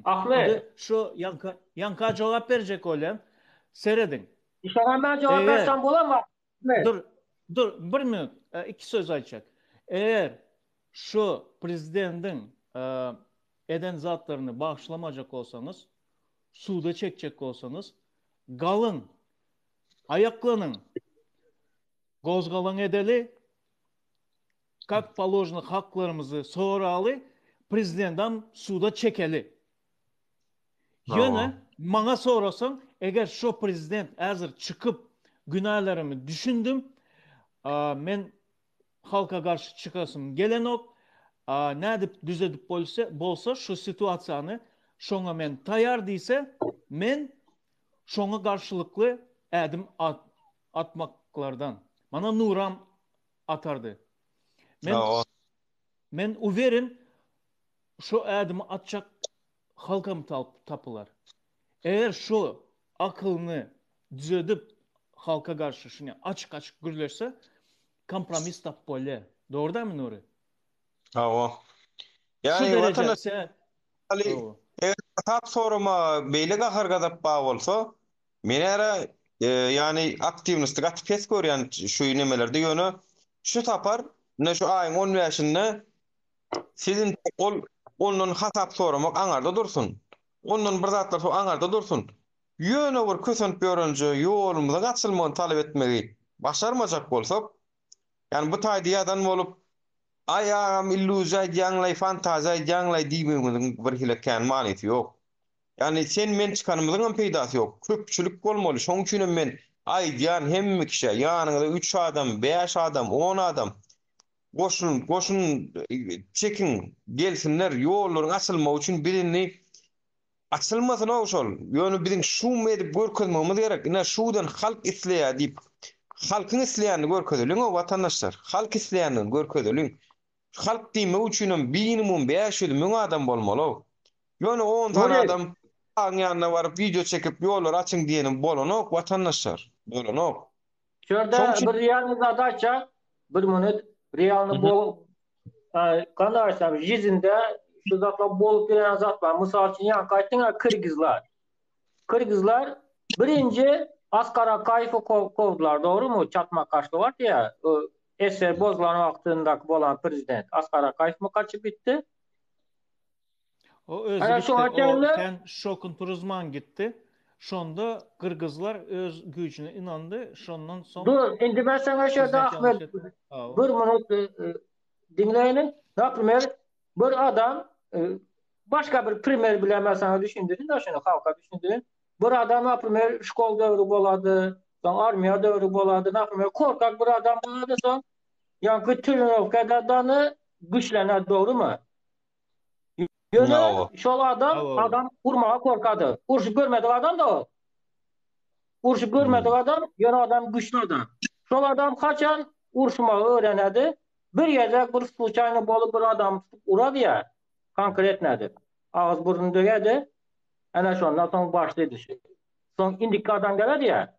Ahmet. Şu yanka cevap verecek olan seyredin. İşte ben cevap versem bulamam. Dur 1 minut. 2 söz açacak. Eğer şu prezidentin eden zatlarını bağışlamayacak olsanız, suda çekecek olsanız, galın, ayaklanın, gozgalan edeli, как положено haklarımızı soralı, prezidentten suda çekeli. Yöne, bana sorasan, eğer şu prezident hazır çıkıp günahlarımı düşündüm, men halka karşı çıkasım gelen ok, ne deyip düzedip bolsa şu situasiyanı şoňa men tayar diyse, men şoňa karşılıklı edim atmaklardan. Bana nuram atardı. Men uverin şu edimi atacak halkam tapılar. Eğer şu akılını düzedip halka karşı şunu açık gürlerse kompromis tap böyle. Doğru da mı Nuri? Yani vatandaş tap soruma beyle gahargadap bağ olsa menera yani aktivnistik atpes görýän şu nemelerde ýöne şu tapar ne şu aýyň 15-inde sizin onun hasap soramak aňarda dursun. Ondan bir zatlar so aňarda dursun. Ýöne bir kösent görünce ýolumyza gaçylmagy talep etmegi başarmajak bolsak, yani bu taýdiýadan bolup ayağım illüzya ýanglay fantaziya ýanglay diýmegimiň bir hileken manysy ýok. Yani sen men çıkanymyzyň peýdasy ýok. Köpçülik bolmaly. Şoň üçin men aýdýan hemme kişi ýanyňda 3 adam, 5 adam, 10 adam goşun çekin gelsinler ýollaryň açylmagy üçin birini açylmasyn oşol. Ýöne biziň şu medip görkezmemiz gerek. Ina şudan halk isleýär diýip halkyň isleýänini görkezelim o vatandaşlar. Halk isleýänini görkezelim. Halk diýmek üçin minimum 500 adam bolmaly. Ýöne 10 tane adam ýanyna baryp video çekip ýollar açyň diýenim bolanok vatandaşlar. Bolanok. Şurada bir realny zadaça, bir minut realny bol kandarsam jizinde şu zatlar bolup bilen zat var. Mysal üçin ýa gaýtdyňa Kırgızlar birinci Askar Akayev'i kovdular, doğru mu? Çatma karşılığı var ya. Eser bozulan vaktindeki olan prezident Askar Akayev mi kaçıp gitti? O özü gitti. O sen şokun turizman gitti. Şonda Kırgızlar öz gücüne inandı. Şondan son... Dur, şimdi ben sana şöyle Ahmet bir minut dinleyin. Naprimер, bir adam başka bir primer bilemezseniz düşündürün de şunu halka düşündürün. Bir adam naprimер şkol dövrü boladı, son armiya dövrü boladı, naprimер korkak bir adam boladı son yankı turnuvkadanı güçlenir, doğru mu? No. Yönü şol adam vurmağa korkadı. Urşup görmedi adam da o. Urşup görmedi adam, yönü adam güçlü adam. Şol adam kaçan urşumağı öğrenedi. Bir yerde bir случайно bolup bir adam tutup uradı ya, konkret nedir? Ağız burnunu dögedi. Ana şondan son başlaydı şey. Son indik adam geldi ya.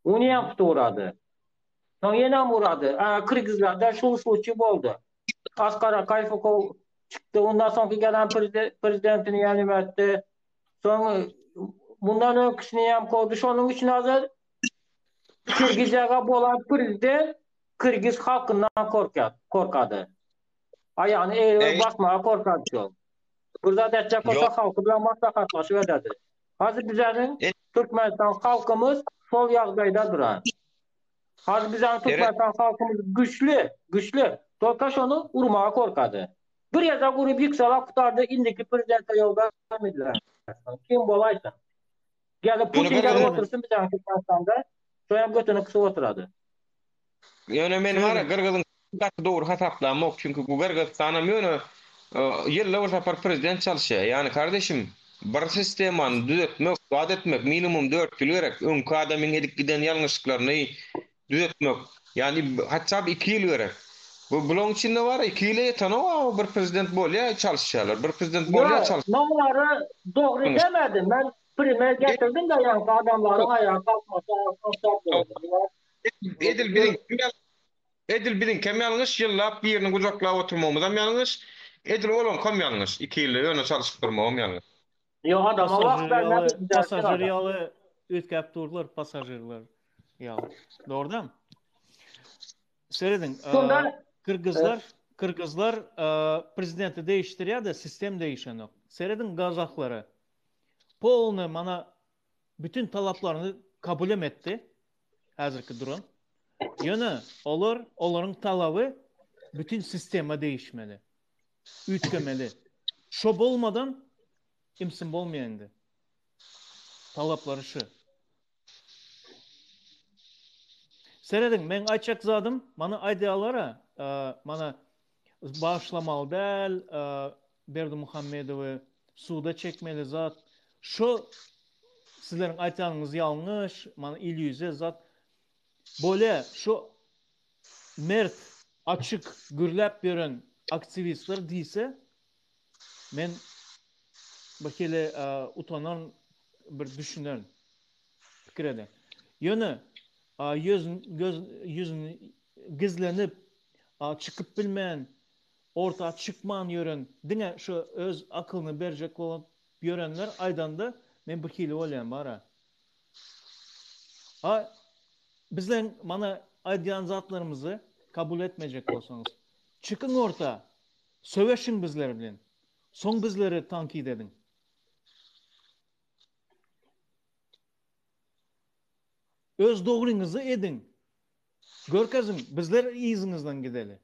Onu hem tutu uradı. Son yine uradı. Kırgızlarda şu случай oldu. Askara Kayfakov çıktı. Ondan sonra gelen prezidentini yenim etti. Sonra bundan önküsünü yem koydu. Şunun için hazır Kırgızyaga bolan prezident Kırgız halkından korkadı. Ayağını eğri basmaya korkadı. Burada destek olsa halkı bilen maslahatlaşıp ededi. Hazır bizlerin Türkmenistan halkımız sol yağdayda duran. Hazır bizlerin Türkmenistan halkımız güçlü. Tolkaş onu urmağa korkadı. Bir yerde kurup yüksela kutardı, indiki prezidente yolda vermediler. Kim bolaysın? Geldi Putin gelip otursun bizlerin Türkmenistan'da, sonra götünü kısa oturadı. Yani men var Gırgız'ın gatı doğru hataplanmak çünkü bu Gırgızstan'a möne yıllar olsa prezident çalışıyor. Yani kardeşim bir sistemanı düzeltmek, vaat etmek minimum 4 yıl gerek. Önkü adamın edip giden yanlışlıklarını düzeltmek. Yani hatta 2 yıl gerek. Bu blok içinde var 2 yıl yeter o bir prezident bolya çalışıyorlar. Bir prezident bolya çalışıyor. Onları doğru demedim. Ben primer getirdim de yani adamların ayağa kalkması. Edil bilin kim yanlış yıllap birini kucakla oturmamızam yanlış. Edil oğlum kim yanlış? 2 yıl öne çalışıp durmam yanlış. Yo adama vakt vermedi. Pasajer yalı ötkep durdular pasajerler. Yalı. Doğru da mı? Seyredin. Kırgızlar prezidenti değiştiriyor da sistem değişen yok. Seyredin Kazakları. Polnu mana bütün talaplarını kabul etti. Hazırki durum. Yani onların talabı bütün sisteme değişmeli. Ütkömeli. Şob olmadan imsin bolmayandı. Talapları şu. Seyredin, ben açık zadım, bana idealara, bana bağışlamalı değil, Berdimuhamedov'u suda çekmeli zat. Şu sizlerin aytanınız yanlış, bana illüzye zat. Böyle şu mert, açık, gürlep veren aktivistler değilse, ben bakile utanan bir düşünürüm. Fikir edin. Yani yüzün gizlenip çıkıp bilmeyen orta çıkman yörün dine şu öz akılını verecek olan yörenler aydan da men bu hili olayan bara. Bizden bana aydiyan zatlarımızı kabul etmeyecek olsanız çıkın orta söveşin bizler bilen son bizleri tankit edin. Öz doğrunuzu edin. Görkezin, bizler izinizden gideli.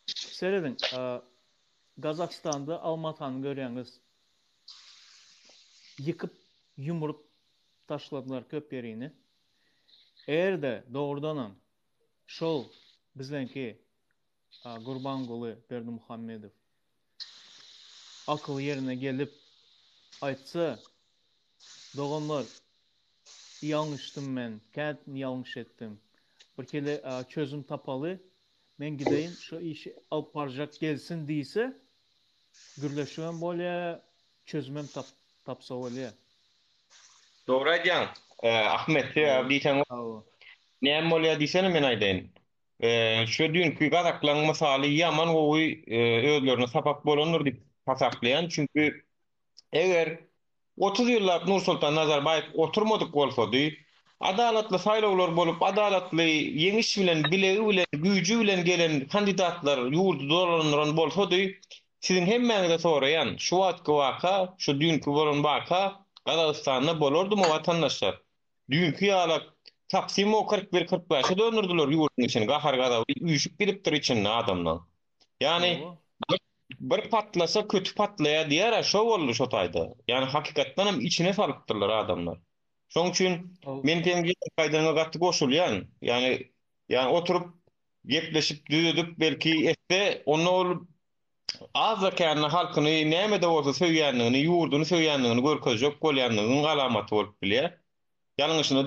Seyredin, Kazakistan'da Almatan'ı görüyorsunuz. Yıkıp, yumurup taşladılar köp yerini. Eğer de doğrudan şol bizlenki Gurbangulu Berdimuhamedov akıl yerine gelip aytsa doğanlar yanlıştım ben, kendim yanlış ettim. Bir kere çözüm tapalı, ben gideyim şu işi alıp baracak gelsin deyse gürleşmem böyle çözümem tapsa öyle. Doğru aydan. Ahmet ya diysen ne bolya diýsene men aýdaýyn. Şu dünkü gazaklan masaly ýaman gowy özlerine sapap bolandyr diýip tasaklaýan. Çünkü eger 30 ýyllap Nursultan Nazarbayew oturmadyk bolsady, adalatly saýlawlar bolup, adalatly ýeňiş bilen, bilegi bilen, güýjü bilen gelen kandidatlar ýurdu dolandyran bolsady, siziň hemmäňize soraýan şu wagtky waka, şu dünkü bolan waka Gazakstanda bolardymy watandaşlar? Dünkü ýaly Taksim o 41-45'e döndürdüler yurdun içine. Gahar gada uyuşup biliptir içinde adamdan. Yani bir patlasa kötü patlaya diýer şo boldy şo taýda. Ýani hakykatdan hem içine salypdyrlar adamlar. Şoň üçin O- men teňgi gaýdaňa gatty goşulýan. Ýani oturup gepleşip düzüdük belki etse onu ol az da kärne halkyny näme de bolsa söýýändigini, ýurduny söýýändigini görkezjek bolýandygynyň galamaty bolup bilýär. Ýalňyşyna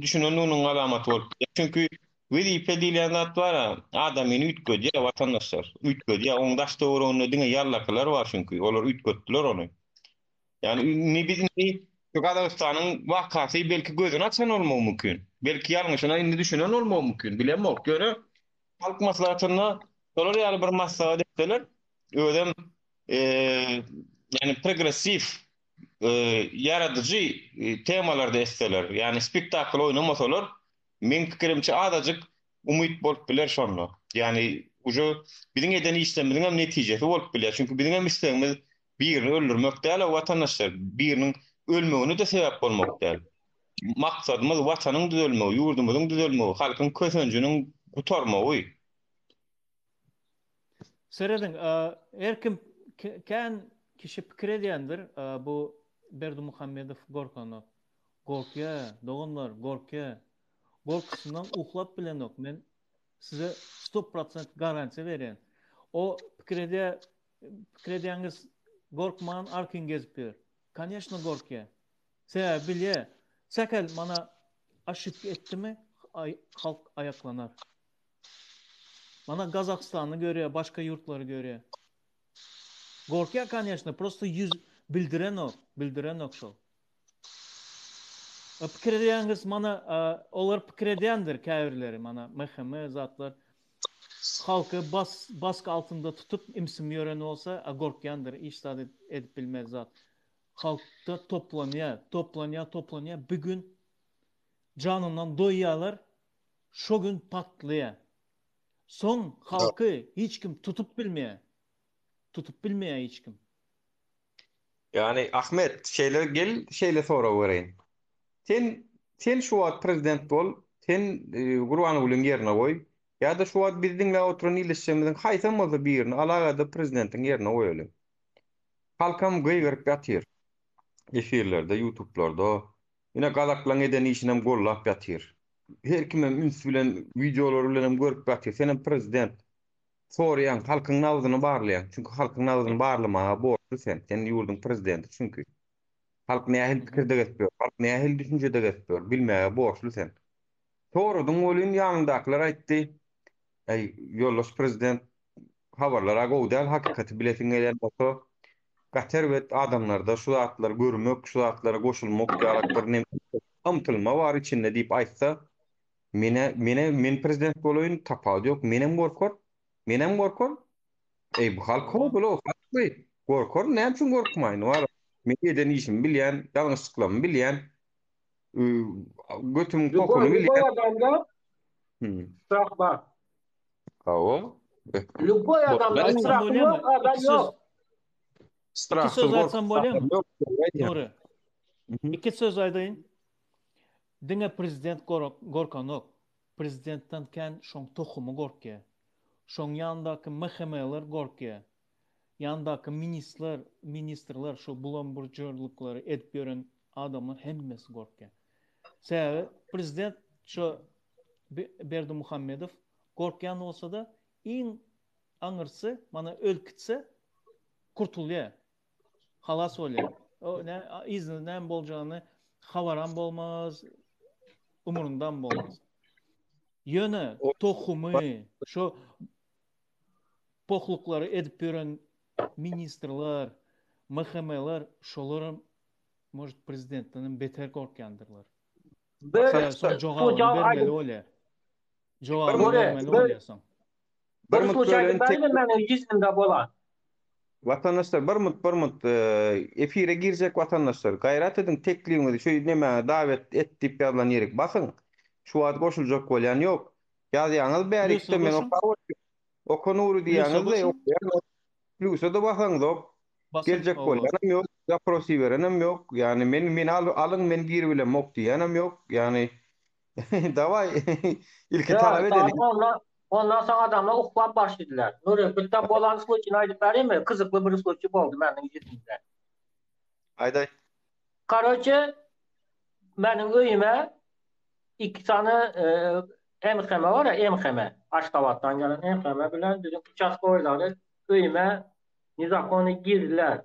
düşünen onuň galamaty bolup bilýär. Çünki Wikipedia diýilen zat bar, adamyny ütgödýär watandaşlar. Ütgödýär, oň daşda öwrüne diňe ýarlakylar bar çünki olar ütgötdiler onu. Yani ni bizim şu Kazakstanyň wakasy belki gözüni açan bolmagy mümkin. Belki ýalňyşyna indi düşünen bolmagy mümkin. Bilemok. Göre halk maslahatyna solar ýaly bir maslahat etseler, ödem yani progressif yaradyjy temalarda etseler, yani spektakl oynamasalar, men pikirimçe adajyk umyt bolup biler şonda. Yani uju biziň eden işlemimiň hem netijesi bolup biler. Çünki biziň hem islegimiz birini öldürmek däl, watandaşlar biriniň ölmegine de sebäp bolmak däl. Maksadymyz watanyň düzelmegi, ýurdumyzyň düzelmegi, halkyň kösenjiniň gutarmagy. Seredin, erkim kän kişi pikir edýändir, bu Berdimuhammedow Gorkany. Gorkya, doganlar, gorkya. Gorkusundan uhlap bilenok. Men size 100% garantiya berýän. O pikir edýäňiz gorkman arkyň gezip ber. Конечно, gorkya. Sebäbi bilýär. Säkel mana aşyp etdimi, halk ayaklanar. Mana Kazakstany görýär, başka yurtları görýär. Gorkya, конечно, просто yüz bildiren ok şol. Pikir edýäňiz mana olar pikir edýändir käbirleri, mana MHM zatlar halky baskı altında tutup imsim ýören bolsa, gorkyandyr, iştah edip bilmez zat. Halkda toplanýar, bir gün canından doýýarlar, şo gün patlaýar. Son halkı hiç kim tutup bilmeýär hiç kim. Yani Ahmet şeyle sonra öğrenin. Sen şu an prezident bol, sen Gurbanovlyň ýerine goý. Ya da şu an bizdiňle oturan ilişkimizin haýsam bolsa birini alagada prezidentin ýerine goýaly. Halkam gıýgyryp ýatyr. Efirlerde, YouTube'larda. Ýine galaklaň eden işinem gollap ýatyr. Her kim hem üns bilen videolar bilen görüp ýatyr. Senem prezident. Sorayan halkyň nabzyny barlayan. Çünki halkyň nabzyny barlamaga borçlu sen. Sen ýurdun prezidenti çünki. Halk nähil pikirde geçiyor. Halk nähil düşünjede geçiyor. Bilmäge borçlu sen. Soradyň bolyn ýanyndakylar aýtdy. Ey ýoldaş prezident habarlara gowdal hakykati biletin gelen bolsa gater we adamlarda şu zatlar görmek, şu zatlara goşulmak ýalaklar amtylma bar içinde diýip aýtsa, men prezident bolaýyn tapady ýok, menem gorkor. Ey bu halk bolo, halk gorkor, näme üçin gorkmaýyn? Wara men eden işimi bilýän, ýalňyşlyklamy bilýän, götüm tokuny bilýän. adamda strah var. Hawa. Любой adamda strah yok, adam yok. İki söz aýtsam bolýarmy? Doğru. İki söz aýdaýyn. Diňe prezident Gorkanok, prezidentden kän şoň tohumy gorkýar. Şoň ýandaky MHM-ler gorkýar. Ýandaky ministrler, şu bulamburjurlyklary edip ýören adamlar hemmesi gorkýar. Sebäbi prezident şu Berdimuhammedow gorkýan bolsa da iň aňyrsy mana ölkitse kurtulýar. Halas bolýar. O näme boljanyny habaram bolmaz, umurundan bolmaz. Ýöne tohumy, şu pohlukları edip ýören ministrler, MHM-ler şolarym может prezidentden beter gorkýandyrlar. Jogaby bermeli bolýar. Jogaby bermeli bolýarsan. Bir sluçaýda benim ýüzümde bolan. Vatandaşlar barmut efire girecek vatandaşlar. Gayret edin tekliğinizi şu neme davet etip ýazlan ýerek basın. Şu wagt goşuljak bolýan ýok. Ýazýaňyz bäri ikde men okunury diýäňiz de ýok. Plusa da basaň dop. Gelecek bolýanym ýok. Zaprosy berenem ýok. Yani men alyň men gir bilen mok diýenem ýok. Yani davay ilki talap edelim. Ondan sonra adamlar uklap başladılar. Nurepet'te bolan sluçin aydık vereyim mi? Kızıklı bir sluçu oldu benim yüzümde. Ayday. Karoçe benim öyüme iki tane emheme var ya emheme. Aşkavat'tan gelen emheme bilen bizim uçak koyları öyüme nizakonu girdiler.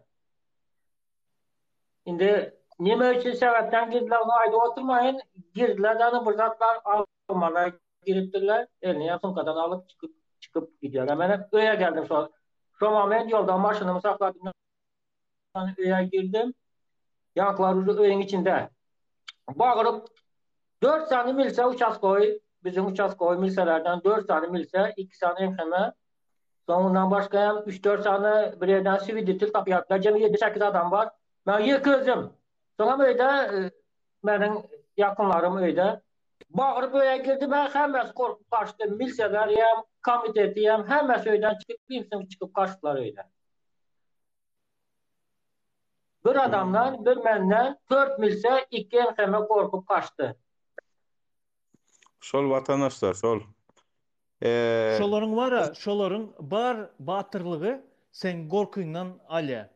Şimdi nime için sebepten girdiler onu ayda oturmayın. Girdiler yani bırzatlar almalar giriptiler. Eline yakın kadar alıp çıkıp gidiyorlar. Ben hep öyle geldim sonra. Şu moment yoldan maşınımı sakladım. Yani öyle girdim. Yaklar öyün içinde. Bağırıp 4 tane milse uçaskoy, bizim uçaskoy milselerden 4 tane milse, 2 tane emheme, sonundan başka hem 3-4 tane bir yerden sividitil kapı yaptılar. Cemi 7-8 adam var. Ben yıkıldım. Sonra öyle benim yakınlarım öyle. Bağırıp öyle girdi. Ben hemen korkup kaçtım. Milseler hem komiteti hem hemen öyden çıkıp kaçtılar öyle. Bir adamdan, bir menden 4 milse 2 emheme korkup kaçtı. Şol vatandaşlar, şol. Şolaryň wara, şolaryň bar batyrlygy sen gorkuyňdan alýa.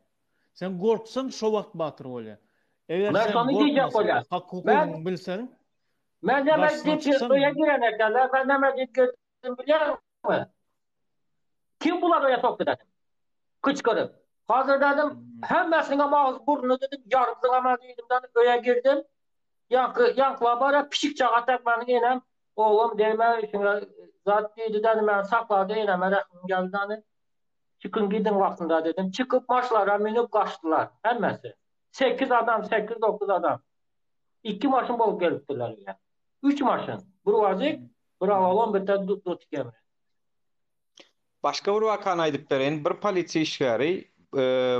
Sen gorksaň şo wagt batyr bolýa. Eger Ben sen sana diyeceğim gorkmasaň, öyle. hak hukugyny Ben bilseň, Ben de garşysyna mescid öyle çyksaň, girene kadar ben de mescid gördüm biliyor musun? Kim bular öyle soktu dedim. Kıçkırıp. Hazır dedim hemmesine ağız burnu dedim yargılama dedim dedim öyle girdim. Yankla bara pişik çağatak beni inem. Oğlum deyime şuna zat dedi dedim ben sakladı ineme rəhmim geldi dedim. Çıkın gidin vaktinde dedim. Çıkıp maçlara minip kaçtılar hemmesi. 8 adam 8-9 adam. 2 maşın bolup gelipdiler ya. 3 maşın. Bir vazik, bir alalım, bir de dut kemri. Başga bir wakan aýdyp beren, bir polisiýa işgäri,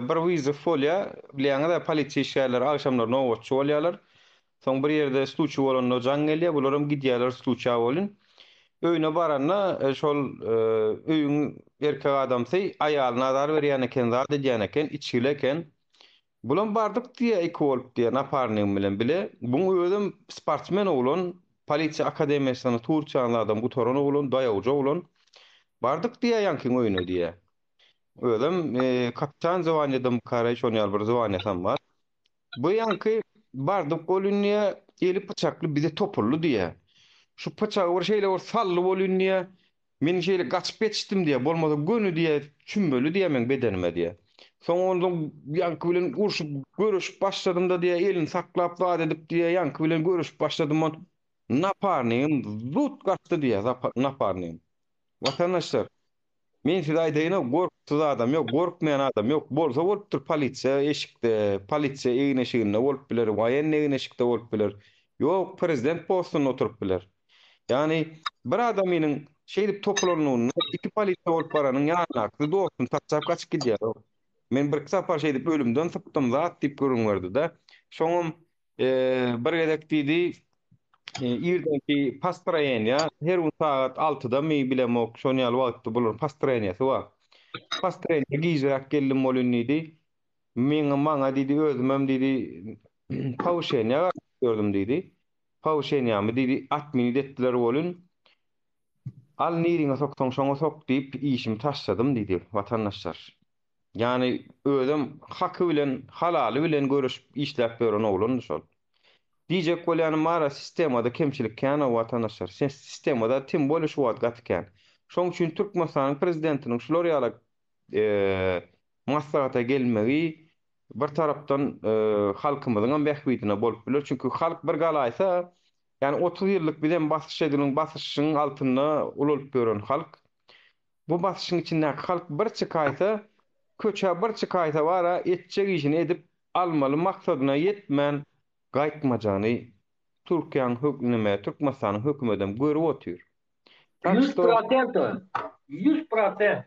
bir wizy folya, bilýäňiz da polisiýa işgärleri akşamlar nowatçy bolýarlar. Soň bir ýerde sluçy bolanda jaň gelýär, bularam gidýärler sluçy bolyn. Öýüne baranna şol öýüň erkek adamsy aýalyna azar berýän eken, zat edýän eken, içgile eken. Bulan bardyk diýe iki bolup diýe naparnyň bilen bile. Buň özüm sportsmen bolan, polisiýa akademiýasyna turçan adam gutoran bolan, daýawjy bolan. Bardyk diýe ýankyň öýüne diýe. Özüm kapitan zawanyadym karaýş oňar bir zawanyasam bar. Bu ýanky bardyk bolunýa elip bıçakly bize topurlu diýe. Şu bıçagy bir şeýle bir sally bolunýa men şeýle gaçyp geçdim diýe, bolmasa gönü diýe, çümbeli diýe men bedenime diýe. Soň ondan ýanky bilen urşup görüşüp başladym da diýe, elini saklap wad edip diýe, ýanky bilen görüşüp başladym. Naparnym zut gaçdy diýe, naparnym. Vatandaşlar, men size aýdaýyn, gorksuz adam ýok, gorkmaýan adam ýok. Bolsa bolupdyr polisiýa eşikde, polisiýa egin eşiginde bolup biler, waýen egin eşikde bolup biler. Ýok, prezident postuna oturup biler. Yani bir adamynyň şeýdip toplananyny iki polisiýa bolup baranyň ýanyna akdy dostum taçap kaçyp gidýär. Men bir sapar şeýdip ölümden sypdym zat diýip görüňlerdi da. Şoňam bir gedek diýdi, irdenki pastrayenya her gün saat 6-da mi bilemok şonyal wagtda bolar pastrayenyasy bar. Pastrayenya giýjek geldim bolun idi. Meňe maňa diýdi özümem diýdi pawşenya gördüm diýdi. Pawşenyamy diýdi atmini detdiler bolun. Al niriňe soksaň şoňa sok diýip işimi taşladym diýdi watandaşlar. Yani özüm haky bilen halaly bilen görüşüp işläp beren oglan şol. Diyecek bolýan mara sistemada kemçilik kän watandaşlar. Sen sistemada tim boluş wagt gatken. Şoň üçin Türkmenistanyň prezidentiniň şular ýaly maslahata gelmegi bir tarapdan halkymyzyň bähbidine bolup biler. Çünki halk bir galaýsa, yani 30 ýyllyk bilen basyş edilen basyşyň altynda ululup beren halk. Bu basyşyň içinde halk bir çykaýsa, köçe bir çykaýsa bara etjek işini edip almaly maksadyna ýetmän gaýtmajany Türkiýanyň hökümeti, Türkmenistanyň hökümetem görüp otur. 100%. 100%.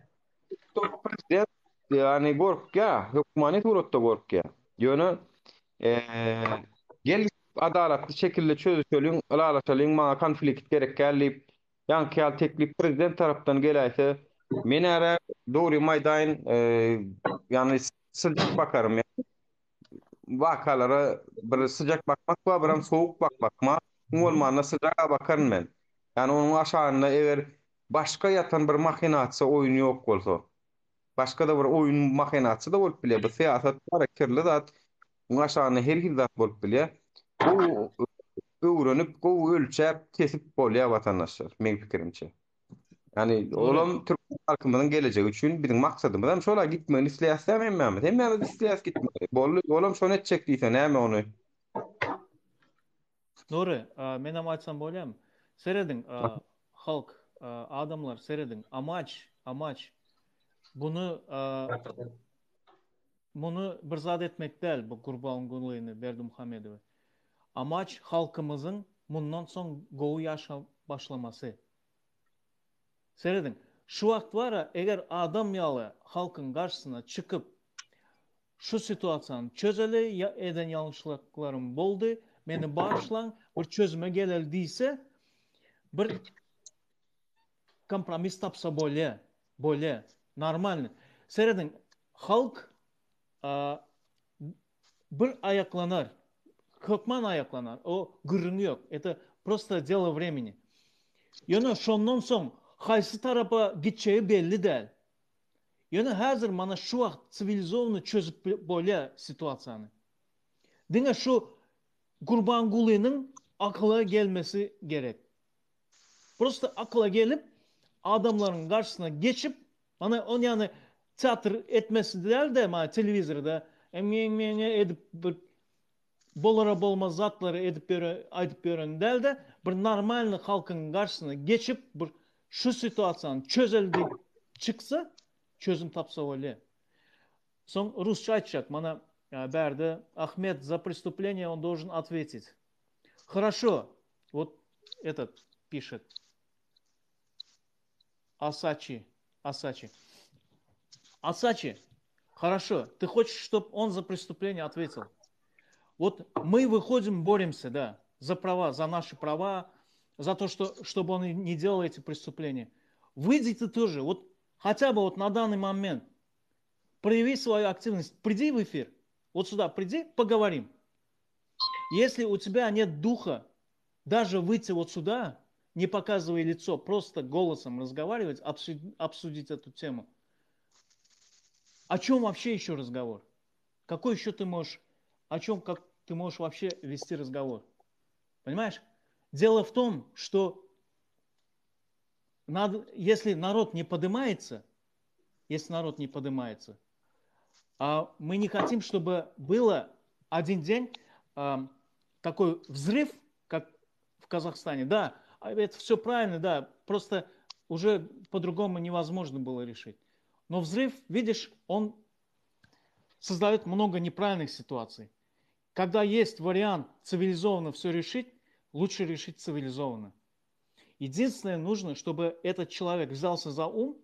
Prezident yani gorkya, hökümany suratda gorkya. Ýöne gel adalatly şekilde çözüşeliň, alalaşalyň maňa konflikt gerek gelip, ýanky teklip prezident tarapdan geläýse, men ara dogry maýdan yani sıcak bakarım. Vakalara bir sıcak bakmak var, bir soğuk bakmak var. Olmana sıcağa bakarım ben. Yani onun aşağında eğer başka ýatan bir mahinatçy oýun ýok bolsa, başga da bir oýun mahinatçy da bolup bilýär. Bu syýasat bara kirli zat, gaşany her hil zat bolup bilýär. Bu öwrenip, gowy ölçäp, kesip bolýar watandaşlar, men pikirimçe. Yani Doğru. olam Türk halkymyzyň geleceği üçin bizim maksatymyz hem şola gitmeli isleýäsem hemmemiz. Hemmemiz isleýäs gitmeli. Olam şonu etjek diýsen näme onu? Doğru. Men hem açsam bolýam. Seredin halk, adamlar seredin. Amaç bunu bir zat etmek däl bu Gurban Gulyny Berdimuhammedowy. Amaç halkymyzyň mundan soň gowy ýaşa başlamasy. Seredin. Şu wagt bara eger adam ýaly halkyň garşysyna çykyp şu situasiýany çözeli eden ýalňyşlyklarym boldy, meni bağışlaň, bir çözüme gelel diýse, bir kompromis tapsa bolýar, normal. Seredin halk bir ayaklanar, kökman ayaklanar, o gırrını yok. Это просто дело времени. Ýöne şondan soň haýsy tarapa gitçeği belli däl. Ýöne häzir mana şu wagt sivilizowny çözüp bolýar situasiýany. Diňe şu Gurban Gulynyň akla gelmesi gerek. Prosta akla gelip adamların karşısına geçip mana on yani teatr etmesi däl de ma televizorda edip bir bolara bolmaz zatları edip aytıp beren däl de bir normal halkın karşısına geçip bir şu situasiýany çözeldi çıksa çözüm tapsa bolýar. Soň rusça aýtjak mana bärde Ахмед за преступление он должен ответить. Хорошо. Вот этот пишет. Асачи. Хорошо. Ты хочешь, чтобы он за преступление ответил? Вот мы выходим, боремся, да, за права, за наши права, за то, чтобы он не делал эти преступления. Выйди ты тоже, вот хотя бы вот на данный момент, прояви свою активность, приди в эфир, вот сюда приди, поговорим. Если у тебя нет духа даже выйти вот сюда, не показывая лицо, просто голосом разговаривать, обсудить эту тему, о чем вообще еще разговор? Какой еще ты можешь, как ты можешь вообще вести разговор? Понимаешь? Дело в том, что если народ не поднимается, мы не хотим, чтобы было один день такой взрыв, как в Казахстане. Да, это все правильно, да, просто уже по-другому невозможно было решить. Но взрыв, видишь, он создает много неправильных ситуаций. Когда есть вариант цивилизованно все решить, лучше решить цивилизованно. Единственное, нужно, чтобы этот человек взялся за ум,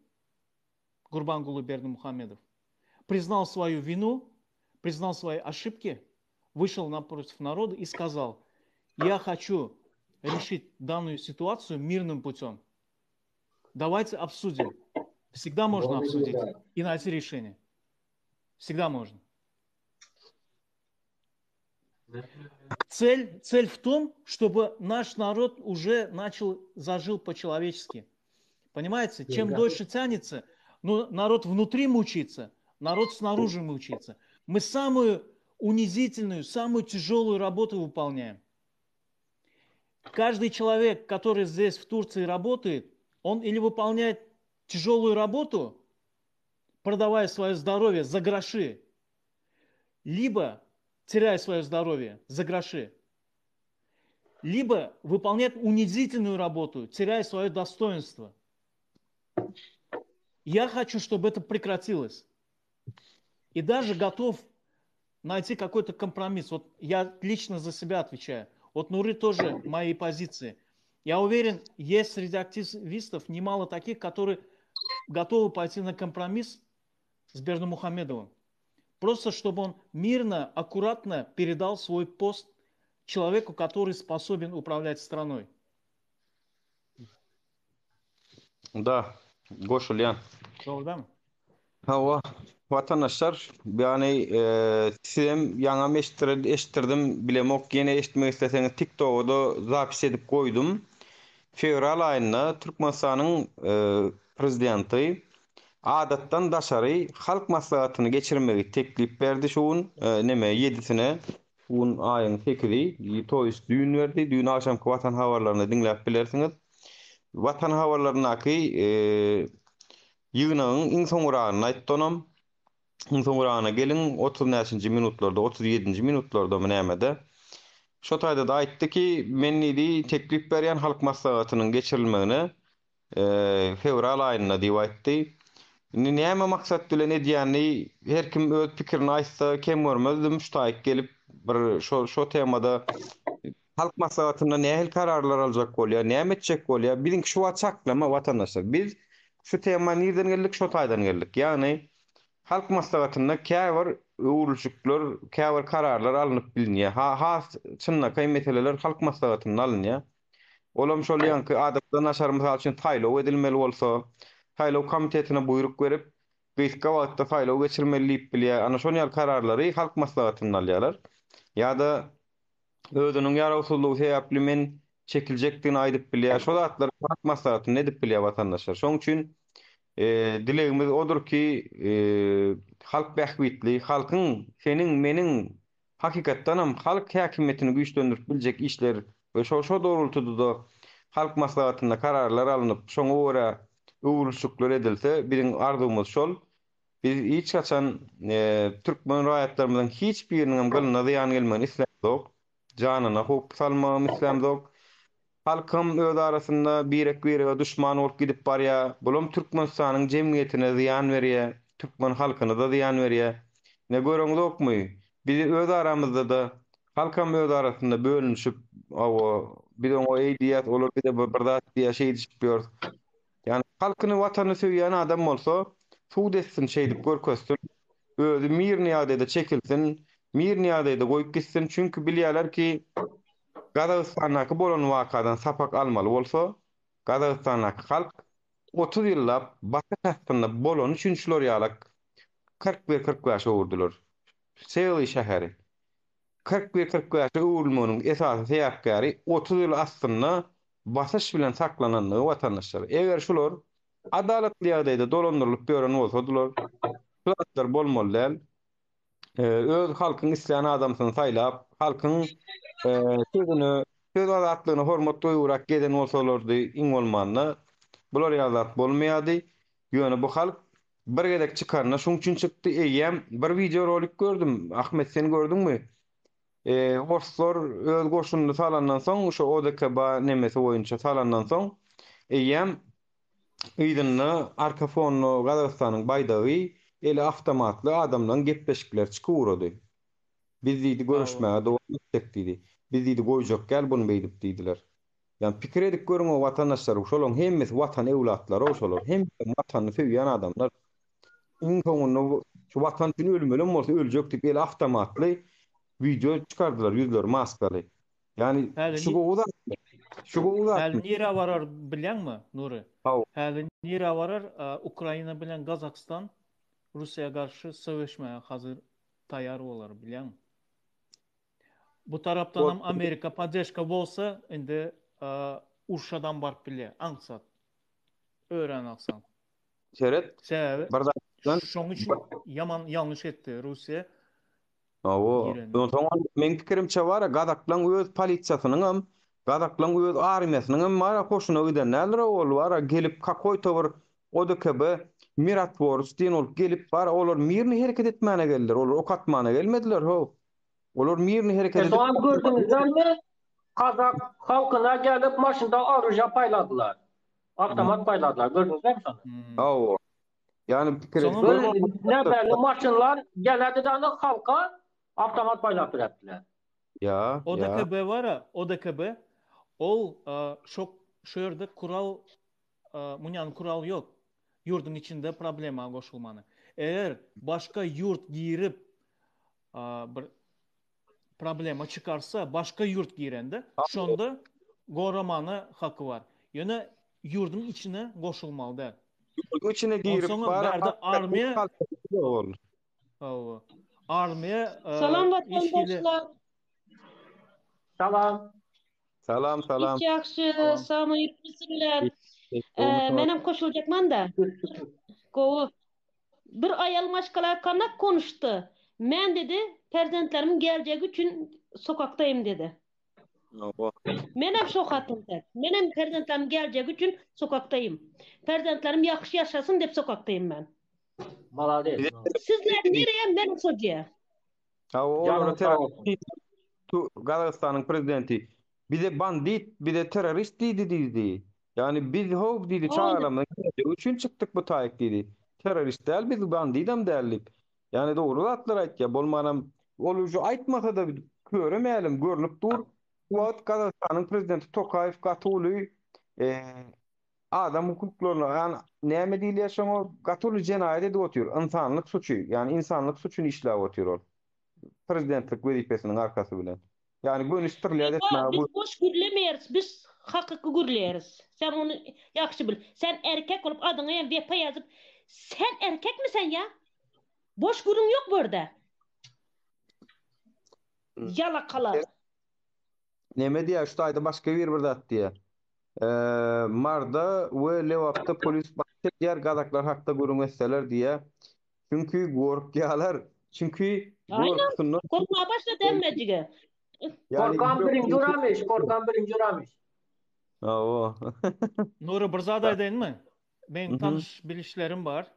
Гурбангулы Бердимухамедов, признал свою вину, признал свои ошибки, вышел напротив народа и сказал: я хочу решить данную ситуацию мирным путем. Давайте обсудим. Всегда можно обсудить и найти решение. Всегда можно. Цель в том, чтобы наш народ уже зажил по-человечески. Понимаете? Чем дольше тянется, народ внутри мучится, народ снаружи мучится. Мы самую унизительную, самую тяжелую работу выполняем. Каждый человек, который здесь в Турции работает, он или выполняет тяжелую работу, продавая свое здоровье за гроши, либо теряя свое здоровье за гроши, либо выполняет унизительную работу, теряя свое достоинство. Я хочу, чтобы это прекратилось. И даже готов найти какой-то компромисс. Вот я лично за себя отвечаю. Вот Нуры тоже моей позиции. Я уверен, есть среди активистов немало таких, которые готовы пойти на компромисс с Бердимухамедовым. Просто чтобы он мирно, аккуратно передал свой пост человеку, который способен управлять страной. Да, Goşul yan. Doğru değil mi? Hava vatandaşlar yani sizem yaňa eşittirdim bilemok gene eşitmek isteseňiz TikTok'da zapis edip koydum. fevral aýynda Türkmenistanyň prezidenti adatdan daşary halk maslahatyny geçirmegi teklip berdi şuun neme 7-sine şuun aýyň 8-i toýus düýün berdi. Düýün akşamky watan habarlaryny dinläp bilersiňiz. Watan habarlarynaky ýygynyň iň soňragyny aýtdym. Iň soňragyna gelin 30-njy minutlarda 37-nji minutlarda näme şo taýda da aýtdy ki men idi teklip berýän halk maslahatynyň geçirilmegine fevral aýynda diýip aýtdy. Näme maksat bilen edýänini her kim öz pikirini aýtsa kem görmezdim şu taýyk gelip bir şo temada halk maslahatynda nähil kararlar aljak bolýar, näme etjek bolýar, biziňki şu açaklama watandaşlar. Biz şu tema nirden geldik, şo taýdan geldik. Ýagny halk maslahatynda käbir öwrülşükler, käbir kararlar alınıp bilinýär. Ha çynnakay meseleler halk maslahatynda alınýar. Olam şol ýanky adapdan aşar mysal üçin taýlaw edilmeli bolsa, taýlaw komitetine buyruk berip, gyska wagtda taýlaw geçirmeli diýip bilýär. Ana şol kararlary halk maslahatynda alýarlar. Ýa-da özüniň ýarawsuzlygy sebäpli men çekiljekdigini aýdyp bilýär. Şol zatlar halk maslahatyny edip bilýär watandaşlar. Şoň üçin dilegimiz odur ki halk bähwitli, halkyň seniň meniň hakykatdanam halk häkimetini güýçlendirip biljek işler we şo dogrultuda da halk maslahatynda kararlar alınıp şoňa görä öwrülşükler edilse biziň arzumyz şol. Biz hiç kaçan Türkmen raýatlarymyzyň hiç biriniň gylna ziýan gelmegini islämdik. Janyna hop salmagym islämdik. Halkym öz arasynda birek-birege düşman bolup gidip barýar. Bulam Türkmenistanyň jemgyýetine ziýan berýär. Türkmen halkyna da ziýan berýär. Ne göreňizokmy? Biz öz aramyzda da halkym öz arasynda bölünşip, biz o eýdýät, olar bir de bir zat diýe şey düşüp ýör. Yani halkyny watany söýýän adam bolsa, suud etsin şeýdip görkezsin. Özü mir niýadede çekilsin, mir niýadede goýup gitsin. Çünki bilýärler ki Gazagystanaky bolan wakadan sapak almaly bolsa, Gazagystanaky halk 30 ýyllap Batı Türkmenistanda bolan üçin şular ýalak 41-40 ýaşa öwrüdiler. Seýly şäheri 41-40 ýaşa öwrülmeginiň esasy sebäpkäri 30 ýyl aslynda basyş bilen saklananlygy watandaşlar. Eger şular adaletli ýagdaýda dolandyrylyp ýören bolsadylar, şular bolmaly däl. Öz halkyň isleýän adamsyny saýlap, halkyň sözüni, söz azatlygyny hormat duýurak geden bolsalardy, iň bolmanda bular ýazat bolmaýardy. Ýöne bu halk bir gedek çykarna şoň üçin çykdy. Eýem bir video rolik gördüm. Ahmet sen gördüňmi? Ruslar öz goşunyny salandan soň şo ODKB nemesi boýunça salandan soň eýem ýygyny arka fonlu Gazagystanyň baýdagy ele awtomatly adamdan gepleşikler çykyp biz diýdi görüşmäge dowam etdik diýdi. Biz diýdi goýjak gel bunu beýdip diýdiler. Yani pikir edip görüň o watandaşlar şolong hemmes watan ewlatlary oşolar hem watany söýýän adamlar iň soňunda şu watan üçin ölmeli bolsa öljek diýip ele awtomatly video çykardylar ýüzleri maskaly. Yani şu goýda Häzir nire barar bilenmi Nuri? Häzir nire barar Ukraina bilen Gazakistan Russiýa garşy söwüşmäge hazır taýar bolar bilenmi? Bu tarapdan Amerika podдержка bolsa indi urşadan barıp bilýär. Aňsat. Öýren alsan. Şeret. Şoň üçin yaman ýalňyş etdi Russiýa. Men pikirimçe bar, Gazaklan öz polisiýasynyň, Gazaklan öz armiýasynyň mara hoşuna gidenler bar, gelip kakoýta bir ODKB Mirat Borus diýen olup gelip bar, olar mirni hereket etmäne geldiler, olar okatmana gelmediler ho. Olar mirni hereket edip. Soňa gördüňizmi? Kazak halkyna gelip maşynda aruja paýladylar. Avtomat paýladylar. Gördüňizmi şonu? Yani näbäli maşynlar geledi de halka avtomat paýlap berdiler. Ya. ODKB var, ODKB ol şo ýerde kural munyan kural ýok. Ýurdun içinde problema goşulmany. Eger başka yurt girip bir problema çıkarsa başka yurt girende şonda goramany hakkı var. Ýöne yurdun içine goşulmaly da. Yurdun içine girip bar armiýa armiýa Salam vatandaşlar. Salam. Salam, salam. Hiç yaxşı, Salam. salam ýetmişler. Olmuşum. Menem koşulacakman da. Gowy. Bir ayal maşkala konuştu. Men dedi, perzentlerimin geleceği üçün sokaktayım dedi. Menem şo hatym tek. Menem perzentlerim geleceği üçün sokaktayım. Perzentlerim yaxşı yaşasın dep sokaktayım ben. Malades. Sizler nereye ben socuya? Olara Sağ olsun. Qazaqstanyň prezidenti bize bandit, bize terörist diýdi. Yani biz hop diýdi çağıramdan üçün çıktık bu taýyk diýdi. Terörist däl, biz bandidam dälip. Yani dogry zatlar aýtdy. Bolmanam ol uju aýtmasa da göremeýälim, görünüp dur. Wagt Qazaqstanyň prezidenti Tokayew gatyly adam hukuklaryna, yani näme diýilýär o gatyly jenaýat edip otur. İnsanlyk suçy, yani insanlyk suçuny işläp otur ol. Prezidentlik wezipesiniň arkasy bilen. Yani gönüşdirlýär etmä Biz bu. boş gürlemeýäris, biz hakyky gürleýäris. Sen onu yaxşı bil. Sen erkek olup adyňa hem wepa ýazyp, sen erkekmisen ya? Boş gürüň ýok bu ýerde. Yalakalar. Näme diýär şu aýda başga bir zat diýär. Marda we lewapda polis bakýar gazaklar hakda görüň etseler diýär. Çünki gorkýalar. Çünki Aynen. Korkma başla denmejige. Korkan birinci uramış. Korkan birinci uramış. O. Nuri bir zat aýdaýynmy? Men tanış bilişlerim var.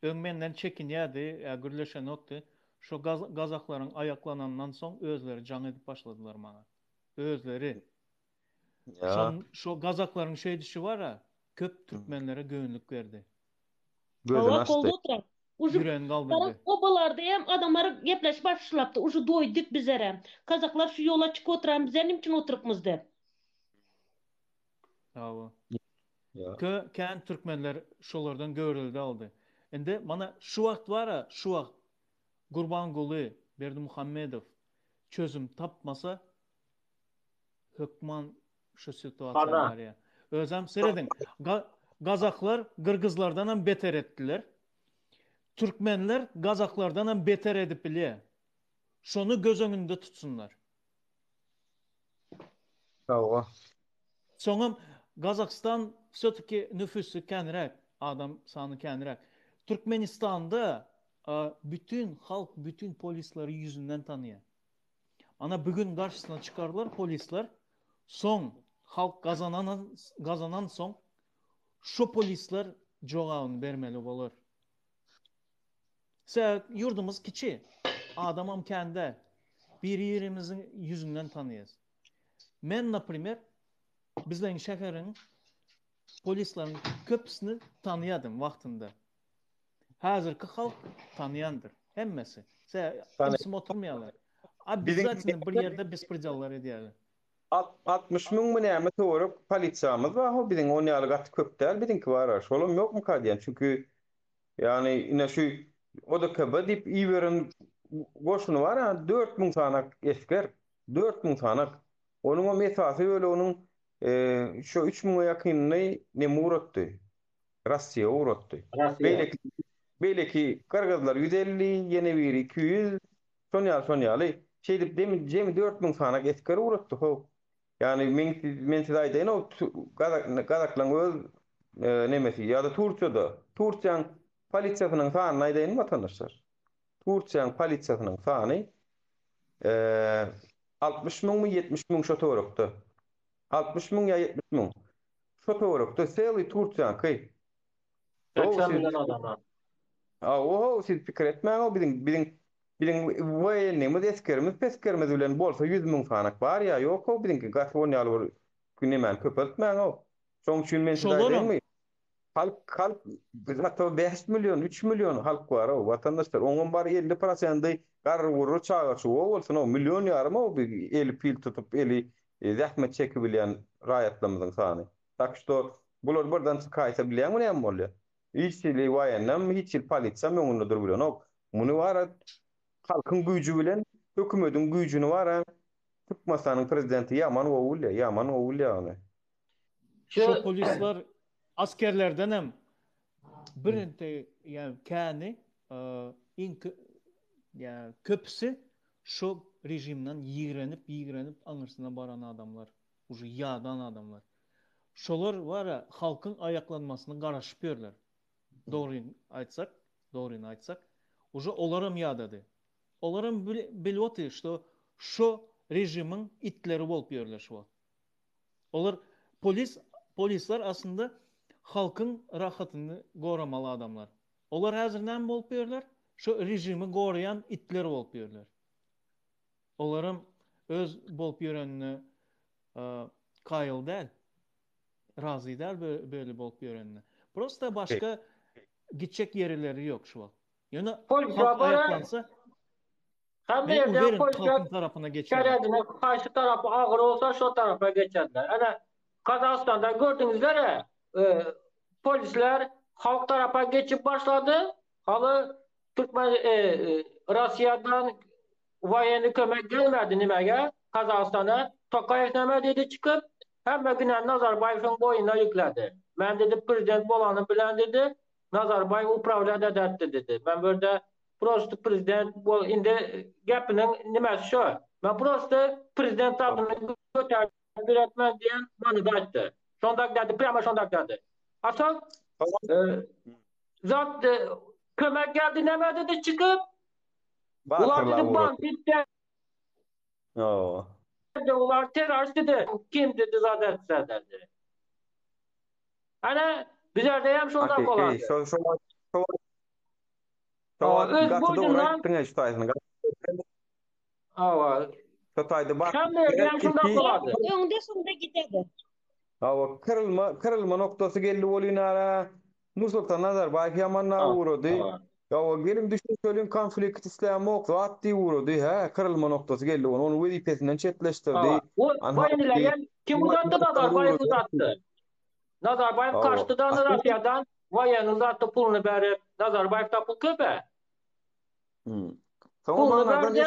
Öňmenden çekinýärdi, gürleşen okdy. Şu gazaklaryň ayaklanandan soň özleri jan edip başladylar maňa. Özleri. Şu gazaklaryň şeýdişi var ha, köp türkmenlere göwnlük berdi. Gözün açdy. Yüreğin kaldırdı. Obalarda hem adamlar gepleşip başlapdy. Uşu doýdyk bizere. Kazaklar şu yola çık oturan bize nimçin oturupmyz dep. Hawa. Kän türkmenler şolardan görüldi aldı. Endi mana şu wagt bar, şu wagt Gurbanguly Berdimuhammedow çözüm tapmasa hökman şu situasiýa. Özüm seredin. Gazaklar Gırgızlardan hem beter ettiler. Türkmenler Gazaklardan hem beter edip bile. Şonu göz önünde tutsunlar. Hawa. Soňam Gazakistan sötki nüfusu kenrek, adam sanı kenrek. Türkmenistan'da bütün halk, bütün polisleri yüzünden tanıyor. Ana bugün karşısına çıkarlar polisler. Son halk kazanan son şu polisler cevabını vermeli olur. Yurdumuz kiçi. Adamam kendi. Birbirimizin yüzünden tanıyız. Men naprimер bizlerin şeherin polislerin köpüsünü tanıyadım vaktinde. Hazırki halk tanıyandır. Hemmesi. Hepsi oturmayalar. Biz zaten bir yerde bespredallar ediyorlar. 60 min mi näme töwerip polisiýamyz bar. O biziň on ýaly gaty köp däl, biziňki bar. Şolum ýokmy kadýan? Çünki yani ine şu ODKB dip iýberin goşuny bar, 4000 sanak esker, 4000 sanak. Onuň o mesafy öle onuň şu 3000 ýakyny näme uratdy? Rossiýa uratdy. Beýleki Kırgızlar 150, ýene bir 200, sonýaly. Şeýdip jemi 4000 sanak esker uratdy. Yani men size aýdaýyn, o Gazaklaryň öz nemesi ýa-da Turkiýanyň polisiýasynyň sanyny aýdaýyn watandaşlar. Turkiýanyň polisiýasynyň sany 60 min mi 70 min şo töwerekde. 60 min ýa 70 min. Şo töwerekde sely Turkiýanyň 80 milyon adamlar. Siz pikir etmäň, o biziň waýenimiz peskerimiz bilen bolsa 100 min sanak bar ýa ýok, o biziňki gaswonýaly bir näme köpeltmäň o. Şoň üçin men size aýdýarmy? Halk bizde 5 milyon, 3 milyon halk var o vatandaşlar. Onun bar 50%'dy garwuru çağırçy bolsun, o milyon ýarym o eli pil tutup eli zähmet çekip bilen raýatlarymyzyň sany. Tak što bular birden çykaýsa bilen näme bolýar? Hiçli waýennam, hiçli polisiýa öňünde dur bilen ok. Muny wara halkyň güýjü bilen hökümetiň güýjüni wara Türkmenistanyň prezidenti ýaman owulýar. Şu polisler askerlerden hem birinde yani kani köpüsü şu rejimden yiğrenip anırsına baran adamlar. Ucu yadan adamlar. Şolar var ya halkın ayaklanmasını qarşıp görürlər. Doğruyunu aytsak, ucu olaram yadadı. Olaram bilyotu, что şu rejimin itleri bolup görürlər şu. Olar polisler aslında halkın rahatını qoramalı adamlar. Olar hazırdan bolup görürlər, şu rejimi qorayan itler bolup görürlər. Olarım öz bolup görənini kayıl değil, razı değil böyle bolup görənini. Prosta başka gidecek yerleri yok şu an. Yani halk ayaklansa Hem ben de uverim polisler halkın tarafına geçer. şeridine karşı tarafı ağır olsa şu tarafa geçerler. Yani Kazakistan'da gördüğünüzler ya, polisler halk tarafa geçip başladı. Halı Türkmen, Rusya'dan vayeni kömek gelmedi nimeye Kazakistan'a. Tokayev neme dedi çıkıp hem günen Nazarbayev'in boyuna yükledi. Ben dedi prezident bolanı bilen dedi. Nazarbayev upravlat ederdi dedi. Ben böyle prosto prezident bu indi gapının nimesi şu. Ben prosto prezident adını götürdüm üretmez diyen bana da etti. Şondak dedi, prema şondak dedi. Asıl zat kömek geldi neme dedi çıkıp ular dedi bandit dedi, ular terörist dedi. Kim dedi zaten dedi. Hani bizlerde hem şondak olan. Öz boyundan Ava. Hem de hem şondak olardı. Önde sonunda gidedi. Awa kırılma noktası geldi olinara. Nursultan Nazarbayev yamanna uğradı. Awa gelim düşün söyleyeyim konflikt İslam'ı oktu attı uğradı. Ha kırılma noktası geldi onu vazifesinden çetleştirdi. Vaynileyen kim uzattı Nazarbayev uzattı. Nazarbayev kaçtı da Rusya'dan vayen uzattı pulunu verip Nazarbayev'da pul köpe. Pulunu verdi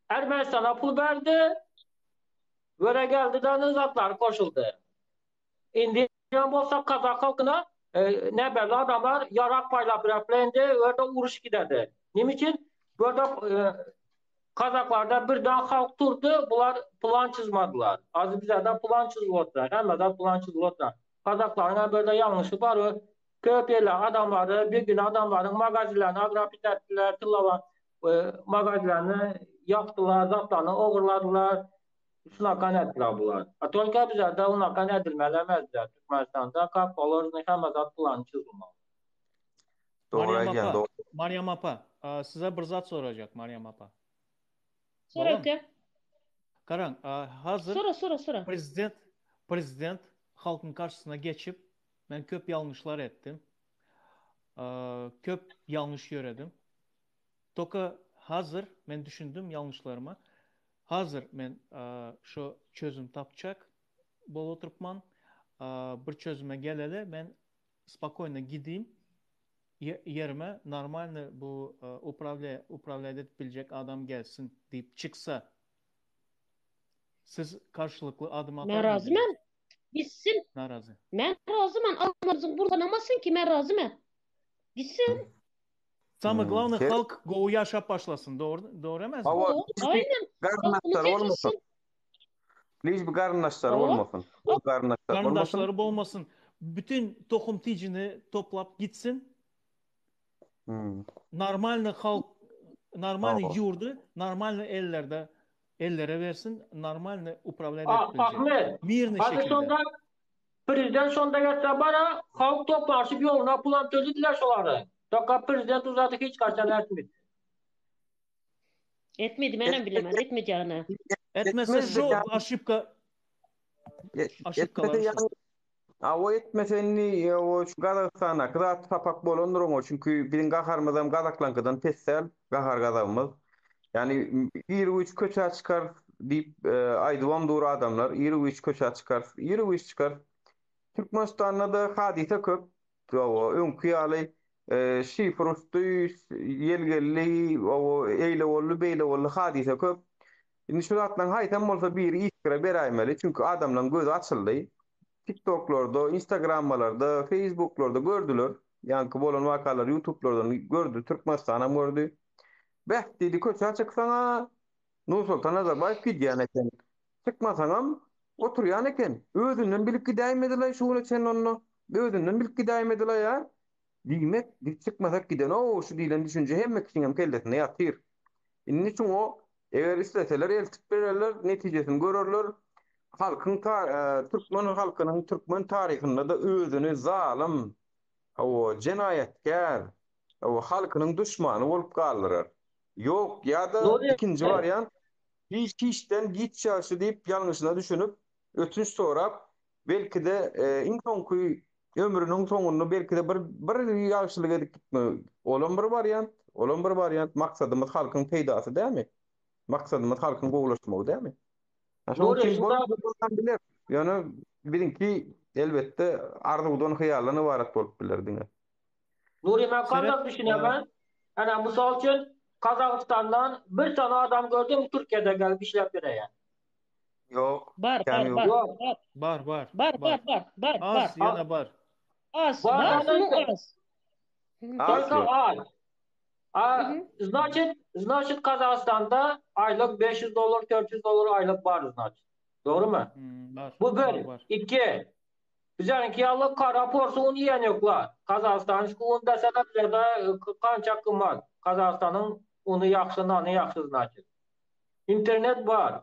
Ermenistan'a pul verdi. Böyle geldi de Nizatlar koşuldu. İndiyan bolsa Kazak halkına ne belli adamlar yarak payla bıraklendi, öyle uğruş giderdi. Nim için? Böyle Kazaklarda birden halk durdu, bunlar plan çizmediler. Az bizlerden plan çizildiler, hem de plan çizildiler. Kazaklarına böyle yanlışı var, köpeğler adamları, bir gün adamların magazilerini agrapit ettiler, tıllava magazilerini yaktılar, zatlarını oğurladılar. Şunakan ettiler bunlar. Tolka bizlerde unakan edilmelemezler. Türkmenistan'da kap olur, nişamazat planı çizilmez. Meryem Apa, size bir zat soracak Meryem Apa. Sonra ki. Karan, hazır Sonra. Prezident halkın karşısına geçip ben köp yanlışlar ettim. Köp yanlış göredim. Toka hazır ben düşündüm yanlışlarıma. Hazır ben şu çözüm tapacak. Bol oturupman bir çözüme geleli ben spokojno gideyim. Yerime normalde bu upravlayat edebilecek adam gelsin deyip çıksa siz karşılıklı adım atar mısınız? Ben razıyım. Gitsin. Narazı. Ben razıyım. Almanızın buradanamazsın ki ben razıyım. Gitsin. Самое главное halk go'u yaşap başlasın. Doğru emez mi? Aynen. Garnaşlar olmasın. Hiçbir garnaşlar olmasın. Garnaşları olmasın. Bütün tohum ticini toplap gitsin. Normalde halk, normalde yurdu, normalde ellere versin, normalde upravlayat edebilecek. Mirne şekilde. Prezident sonunda geçse bana halk toplaşıp yoluna plan tözüdüler şoları. Toka prezident uzadık hiç kaçan etmedi. Etmedi, benim bilemem. Etmeyeceğini. Etmese şu aşıpkalar. O etmeseni o şu Kazakistan'a kadar tapak bolondur o çünkü bizim gaharmazam Kazaklankadan tessel gahar gazamız. Yani 23 köçe çıkar deyip aydıvam doğru adamlar 23 köçe çıkar 23 çıkar. Türkmenistan'da da hadise köp. O önküyalı şifrostu yelgelli o eyle ollu beyle ollu hadise köp. Şimdi şu atlan haytan bolsa bir iskire beraymeli çünkü adamların gözü açıldı. TikTok'larda, Instagram'larda, Facebook'larda gördüler. Yankı bolan vakalar YouTube'lardan gördü. Türkmenistan'a gördü. Beh dedi köçe çıksana Nursultan Nazarbayev gidýän eken. Çıkmasaňam oturýan eken. Özünden bilip gidäýmediler şuňa sen onu. Özünden bilip gidäýmediler ya. Diýmek, çıkmasak giden o şu diýlen düşünje hemme kişiňem kellesine ýatyr. Inni üçin o eger isleseler eltip bererler, netijesini görerler. Halkyň Türkmen halkynyň Türkmen taryhynda da özüni zalim, o jenayetkär, o halkynyň düşmany bolup galyrar. Ýok, ýa-da ikinji variant hiç kişiden git şaşı diýip ýalňyşyna düşünüp ötünç sorap belki de soňky ömrüniň soňuny belki de bir ýagşylyk edip gitme. Olan bir variant, maksadymyz halkyň peýdasy dälmi? Maksadymyz halkyň gowulaşmagy dälmi? Şoň üçin bolmadan biler. Ýöne birinki elbette arzudan hyýalyny barat bolup bilerdiňe. Nuri men kandak düşünemem. Ana mysal üçin Kazakistan'dan bir tane adam gördüm Türkiye'de gelip işlep berýär. Yok. Var. Az yana bar. Az. Значит Kazakistan'da aylık $500, $400 aylık var значит. Doğru mu? Bu bir. İki. Bizarınki yallık raporsu onu yiyen yoklar. Kazakistan'ın un desene bize de kança kımar. Kazakistan'ın unu yakşı, nanı yakşı значит. İnternet var.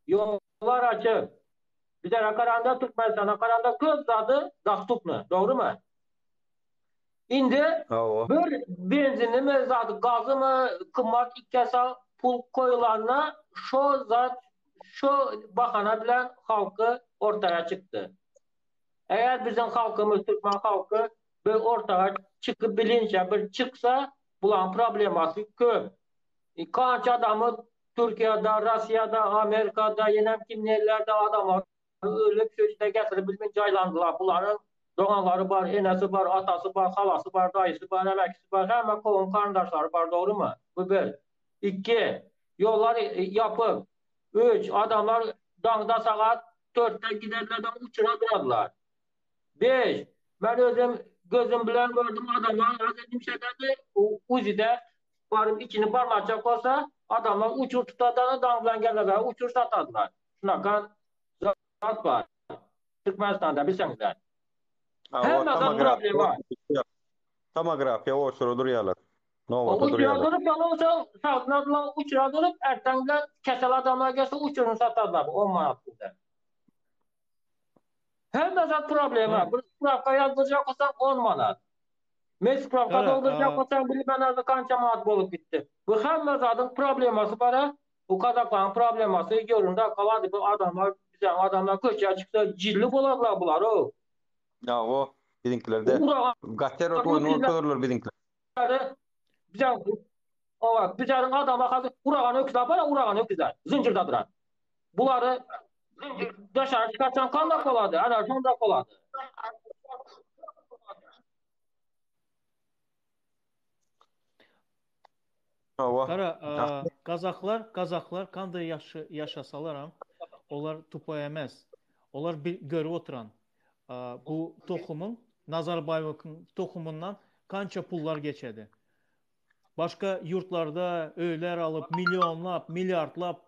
Yollar açık. Bize karanda Türkmenistan'a karanda köz zadı dostupny. Doğru mu? Indi bir benzinimi zadı gazı mı kımmat ikkesa pul koyulanına şu bahana bilen halkı ortaya çıktı. Eğer bizim halkımız, Türkmen halkı bir ortaya çıkıp bilinçe bir çıksa bulan probleması köp. Kanç adamı Türkiye'de, Rusya'da, Amerika'da, yenem kimlerlerde adamlar ölüp sözüne getirip bilmin caylandılar. Bunların doğanları var, enesi var, atası var, halası var, dayısı var, emekisi var, hemen kovun kardeşleri var, doğru mu? Bu bir. İki, yollar yapıp, üç, adamlar dağda saat 4'te giderlerden uçura duradılar. 5. Ben özüm gözüm bilen gördüm adamlar dediğim şeylerde Uzi'de varıp içini parlatacak olsa adamlar uçur tutadığını dağdan gelirler uçur satadılar. Şunakan zat var. Türkmenistan'da bilseniz. Hemen problem var. Tomografiya oşuru durýarlar. Uçuradurup yalnızca saatlarla uçuradurup ertengden kesel adamlar gelse uçurunu satarlar 10 manat burada. Hemen zat problemi var. Bir spravka yazdıracak olsan 10 manat. Mes spravka dolduracak olsan bilmem ne kança manat bolup gitti. Bu hemen zatın probleması var. Bu Kazakların probleması göründe kaladı. Bu adamlar köşeye çıksa cilli bolarlar bular o. Ya o bizimkilerde gaterot oyunu ortadırlar bizimkiler. Bizlerin adamlar hazır uragan öküzler var ya uragan öküzler. Zincirde duran. Buları dışarı çıkarsan kandak oladı. Ana kandak oladı. Kara Kazaklar kanday yaşasalaram onlar tupa emez. Onlar görüp oturan bu tohumun Nazarbayev'in tohumundan kança pullar geçedi. Başka yurtlarda öyler alıp milyonlap, milyardlap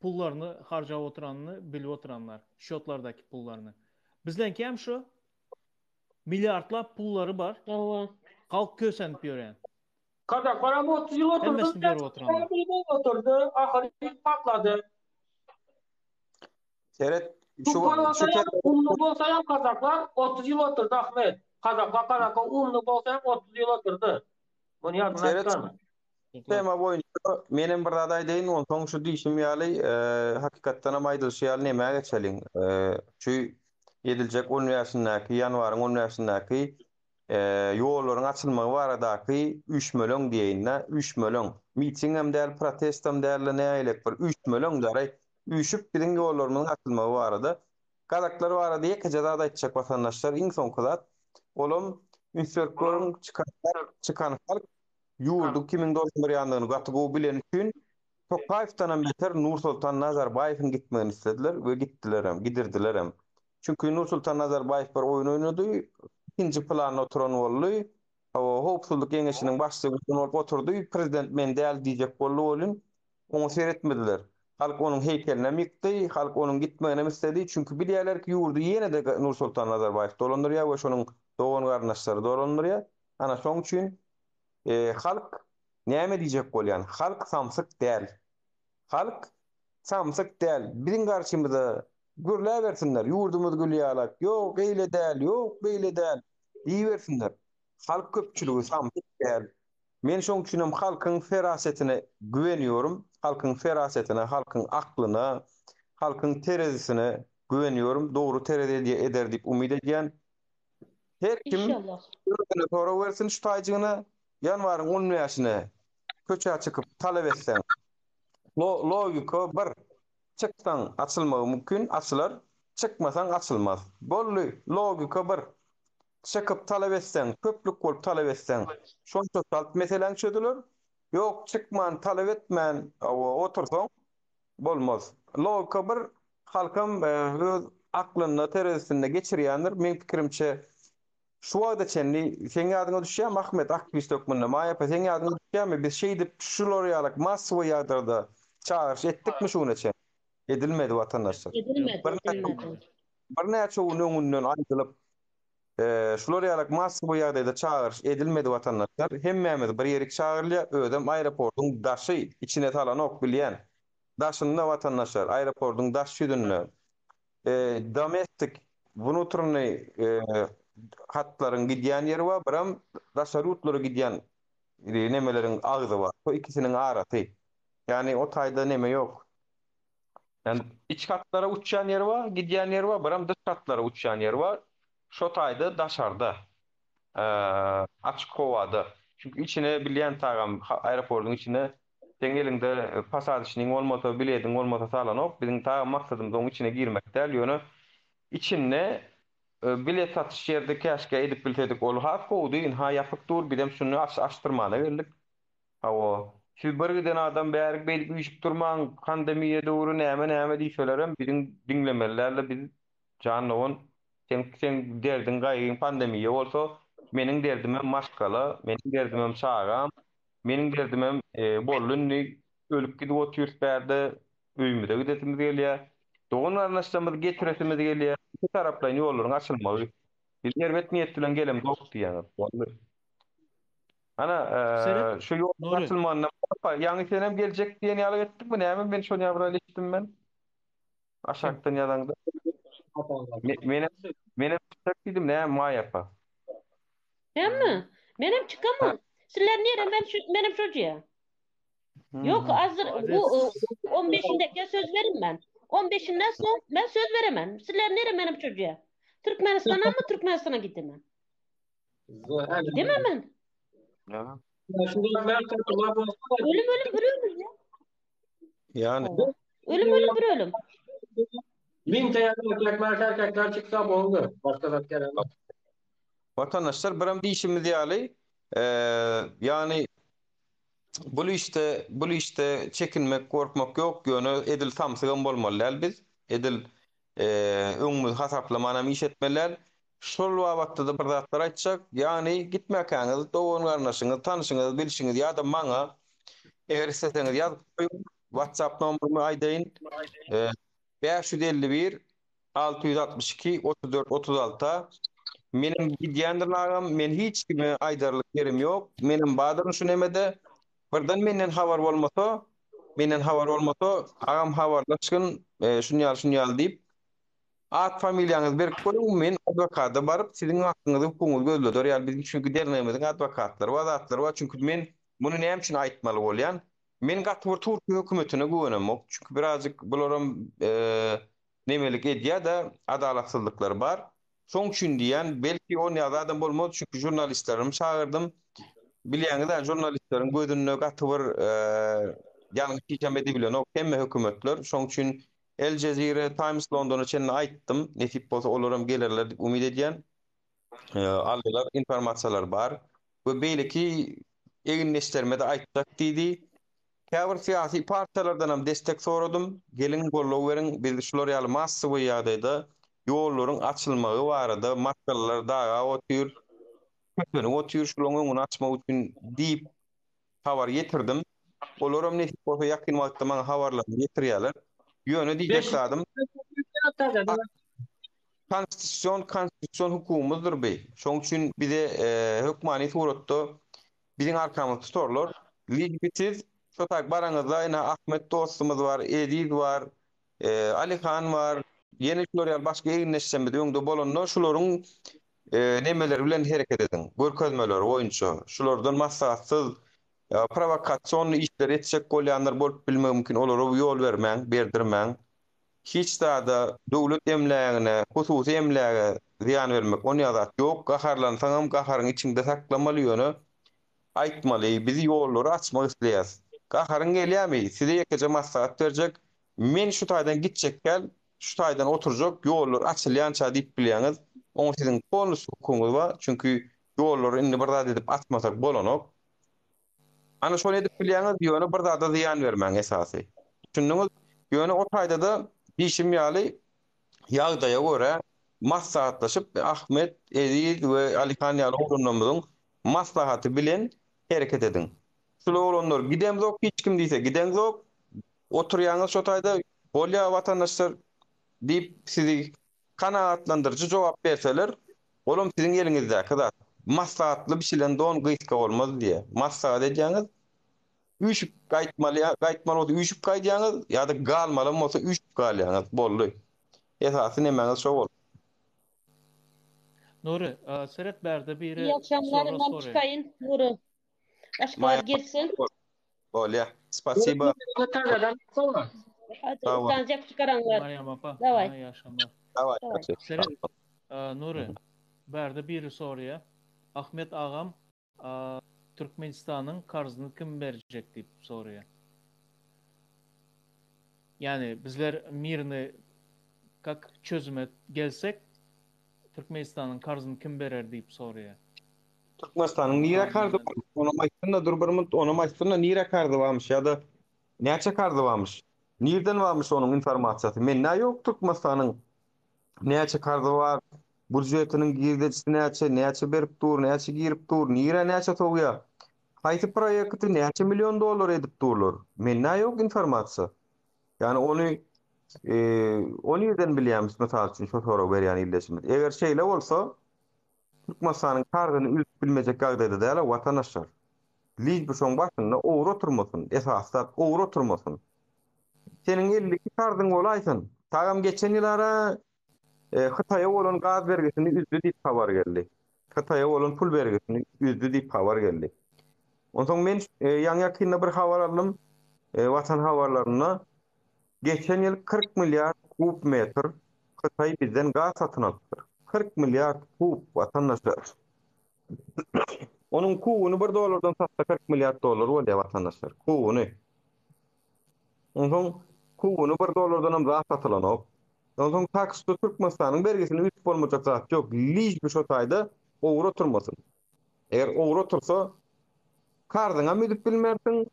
pullarını harcayıp oturanını bilip oturanlar. Şotlardaki pullarını. Bizdenki hem şu milyardlap pulları var. Halk kösenip yören. Kazaklar 30 yıl oturdu. Hemmesini görüp oturanlar. Oturdu. Ahırı patladı. Seyret. Umlu bolsayam Kazaklar 30 yıl oturdu Ahmet. Kazaklar umlu bolsayam 30 yıl oturdu. Bunu yazmaya çıkarma. Tema boyunca menin bir aday deyin on soň şu diýişim ýaly hakykatdan hem aýdylşy ýaly näme geçeliň. Şu ediljek universitetdäki ýanwaryň universitetdäki ýollaryň açylmagy baradaky 3 milyon diýinler 3 milyon. Miting hem däl protest hem däl näýelek bir 3 milyon daray üýşüp bilen ýollaryň açylmagy barada. Kazaklar barada ýekje zat aýtjak watandaşlar iň soňky olam ünsörkörüň çıkan halk yurdu kimin dolmur ýanlygyny gatygo bilen üçin Tokaýewdan beter Nursultan Nazarbaýewiň gitmegini istediler we gitdiler hem, gidirdiler hem. Çünki Nursultan Nazarbaýew bir oýun oýnady, ikinji plana oturan boldy. Howpsuzlyk Geňeşiniň başçysyny bolup oturdy, prezident men däl diýjek boldy bolun, onu seyretmediler. Halk onun heykeline mikti, halk onun gitmegine istedi. Çünkü bilýärler ki ýurdu ýene de Nursultan Nazarbayew dolandyrýar we şonuň dogan garnaşlary dolandyrýar. Ana şoň üçin halk näme diýjek bolýan? Halk samsyk däl. Halk samsyk däl. Biziň garşymyzda gürläbersinler, ýurdumyz gülýärler. Ýok, eýle däl, ýok, beýle däl diýbersinler. Halk köpçüligi samsyk däl. Men şoň üçinem halkyň ferasetine güvenýorum. Halkyň ferasetine, halkyň aklyna, halkyň terezisine güvenýorum. Dogry tereze eder diýip umyt edýän. Her kim İnşallah. özüne tora bersin şu taýjygyna, ýanwaryň 10 ýaşyna köçe çykyp talap etsen. Logika bir çyksaň açylmagy mümkin, açylar. Çykmasaň açylmaz. Bolly logika bir. Çykyp talap etsen, köplük bolup talap etsen, şonça salt meselen çödüler. Ýok, çykman, talap etmän, otursaň bolmaz. Logika bir halkym öz aklyny terezisinde geçirýändir. Men pikirimçe şu wagda çenli seň ýadyňa düşýär Ahmet aktivist ökmünde maýa seň ýadyňa düşýärmi? Biz şeýdip şular ýalyk massawy ýagdarda çağırış etdikmi şuna çen? Edilmedi watandaşlar. Edilmedi. Bir näçe öňünden aýdylyp şular ýalyk massawy ýagdaýda çağırış edilmedi watandaşlar. Hemmämiz bir ýerik çağırylýar, ödem aeroportuň daşy içine talan ok bilýän. Daşynda watandaşlar aeroportuň daş ýüzünde domestik vnutrunny hatlaryň gidýän ýeri bar, biram daşarutlary gidýän nemelerin agzy bar. O ikisiniň arasy. Yani o taýda neme ýok. Yani iç hatlara uçýan ýeri bar, gidýän ýeri bar, biram dış hatlara uçýan ýeri bar. Şo taýda daşarda. Açyk howada. Çünkü içine bilýän tagam aeroportuň içine seň elinde pasadyşynyň bolmasa, bilediň bolmasa salan ok. Biziň tagam maksadymyz oň içine girmek däl, ýöne içinde bilet satış ýerde käşke edip bilsedik ol hak gowdy, ha ýapyk dur, bidem şunu açtyrmana berdik. Hawa siz bir giden adam bärik beýlik üýşüp durmaň, pandemiýa döwrü näme diýselerem biziň diňlemelerle biz janowyn sen derdin gaýyň pandemiýa bolsa, meniň derdimem maskala, meniň derdimem sagam, meniň derdimem bollunny ölüp gidip oturýarda öýümde gidetimiz gelýär. Dogan arnaşdamyz getiretimiz gelýär. Bu taraplaryň ýollaryň açylmagy. Biz nerwet niýet bilen gelem dok diýär. Ana şu ýol açylmagyna ýa-ni senem geljek diýen ýaly etdikmi? Näme men şonu ýabra etdim men? Aşakdan ýalaňda. Menem çyk diýdim, näme maýapa. Hemme? Menem çykama. Sizler nere menem şoja? Yok hazır bu 15'indeki söz verin ben. 15'inden sonra ben söz veremem. Sizler nere menem çocuğa? Türkmenistan'a mı Türkmenistan'a gidemem? Gidemem ben. Ölüm ya. Yani. Ölüm. Bin erkekler çıksa oldu. Başka da kerem. Vatandaşlar biram diýişimiz ýaly. Yani bu işte çekinmek, korkmak yok. Ýöne edil samsygan bolmaly biz. Edil öňümüz hasaplamana iş etmeler. Şol wagtda bir zatlar aýtjak. Yani gitmekäňiz, dogan garnaşyňyz, tanyşyňyz, bilişiňiz ýa-da maňa eger isteseňiz ýazyp goýun. WhatsApp nomerymy aýdaýyn. 551 662 34 36. Menim gidýändir men hiç kime aýdarlyk yerim ýok. Menim badyrym şu nemede birden menden habar bolmasa, agam habarlaşgyn şunu ýaly diýip at familiýaňyz berip goýun, men adwokata baryp siziň hakyňyzda hukumy gözledir. Ýa bizim çünkü dernegimiziň adwokatlary, wazatlary bar. Çünkü men muny näme üçin aýtmaly bolýan? Men gatwyr Türkiýe hökümetine güvenemok. Çünkü birazjyk bularam nemelik edýär da adalatsyzlyklar bar. Şoň üçin diýen belki on ýaly adam bolmaz. Çünkü jurnalistlerim çağırdım. Bilýäňiz, jurnalistleriň gözüne gatwyr ýalňyş hiçam edibilen o hemme hökümetler. Şoň üçin El Jazeera, Times London'a çenli aýtdym. Netip bolsa olaram gelerler diýip umyt edýän. Aldylar, informasiýalar bar. Bu beýleki eginleşdirme de aýtdyk diýdi. Käbir siyasi partiýalardan hem destek soradym. Gelin gollaw beriň, biz şular ýaly massawy ýagdaýda ýollaryň açylmagy barada maskalalar daga otyr şularyň öňüni açmak üçin diýip habar getirdim. Olaram ne bolsa ýakyn wagtda maňa habarlary getirýärler. Ýöne diýjek zadym konstitusiýon hukumumuzdur bey. Şoň üçin bize hökmani suratda biziň arkamyzda tutarlar. Ligitiz şo tak baraňyzda ina Ahmet dostumuz var, Ediz var, Alihan var, ýene şolary başga eginleşsem de öňde bolanlar şolaryň nemeleri bilen hereket edin. Görkezmeler boýunça şolardan maslahatsyz provokasiýonly işler etjek bolýanlar bolup bilmek mümkin. Olara ýol bermäň, berdirmäň. Hiç da dowlat emlägine, hususy emläge ziýan bermek ony azat ýok. Gaharlansaňam gaharyň içinde saklamaly ýöne aýtmaly, bizi ýollary açmak isleýäs. Gaharyň gelýärmi? Size ýekece maslahat berjek. Men şu taýdan gitjek gel, şu taýdan oturjak, ýollar açylýança diýip bilýäňiz. Oňa siziň bonus hukumy bar. Çünki ýollary indi bir zat edip atmasak bolanok. Ana şonu edip bilýäňiz ýöne bir zat ziýan bermäň esasy. Düşündiňiz? Ýöne o taýda da işim ýaly ýagdaýa görä maslahatlaşyp Ahmet, Ediz we Alihan ýaly oğlunlarymyzyň maslahaty bilen hereket edin. Şular olanlar gidemzok, hiç kim diýse gidemzok. Oturýaňyz şo taýda bolýa watandaşlar diýip sizi kanaatlandyrjy jogap berseler, olam siziň eliňizde zat. Maslahatly bir şeylen don gysga bolmaz diýe. Maslahat edýäňiz üçüp gaýtmaly bolsa üçüp gaýdýaňyz ýa-da galmaly bolsa üçüp galýaňyz boldy. Esasy nemäňiz şo bol. Nuri, seret berde biri İyi akşamlar, imam çıkayın. Nuri. Aşklar girsin. Bolya. Spasiba. Hadi utancak çıkaranlar. Meryem apa. Davay. İyi akşamlar. Davay. Seret, Nuri, berde biri soruya. Ahmet ağam Türkmenistan'ın karzını kim verecek deyip soruyor. Yani bizler mirini kak çözüme gelsek Türkmenistan'ın karzını kim verer deyip soruyor. Türkmenistan'ın nire kardı ona maýstynda durbyrmy ona maýstynda nire kardı varmış ýa-da näçe kardı varmış. Nirden varmış onun informasiýasy? Men ýok Türkmenistan'ın näçe kardy var? Budjetiniň girdisi näçe berip dur, näçe girip dur, nire näçe togýa? Haýsy proýekti näçe million dollar edip durlar? Men ýok informasiýa. Yani onu ýerden bilýämis mesal üçin şo sorag berýän illeşmez. Eger şeýle bolsa Türkmenistan'ın kardyny ülüp bilmejek ýagdaýda däl watandaşlar. Liz bu şoň başynda owra oturmasyn, esasda owra oturmasyn. Seniň 50 kardyň bolaýsyn. Tagam geçen ýylara Hytaýa bolan gaz bergisini üzdü diýip habar geldi. Hytaýa bolan pul bergisini üzdü diýip habar geldi. Ondan men ýa-ýakynda bir habar aldım. Watan habarlaryna geçen ýyl 40 milyar kub metr Hytaý bizden gaz satyn aldyr. 40 milyar kub watandaşlar. Onun kubuny $1 satsa 40 milyar dollar bolýar watandaşlar. Kubuny. Ondan kubuny $1 hem gaz satylanok. Ondan taksda Türkmenistanyň bergisini üst bolmajak zat ýok. Liş bir şo taýda owra oturmasyn. Eger owra otursa kardyňa midip bilmersiň,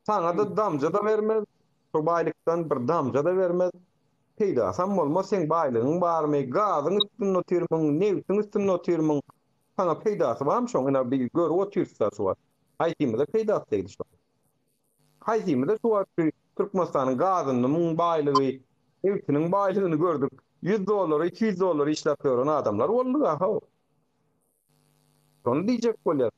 sana da damja da bermez. Şo baýlykdan bir damja da bermez. Peýda sam bolmaz, sen baýlygyň barmy, gazyň üstüne oturmaň, newtiň üstüne oturmaň. Sana peýdasy barmy şoňa bir gör otursa şo. Haýtymda peýdasy diýdi şo. Haýtymda şo Türkmenistanyň gazynyň baýlygy, newtiň baýlygyny gördük. $100, $200 işläp beren adamlar boldy ha. Şonu diýjek bolýar.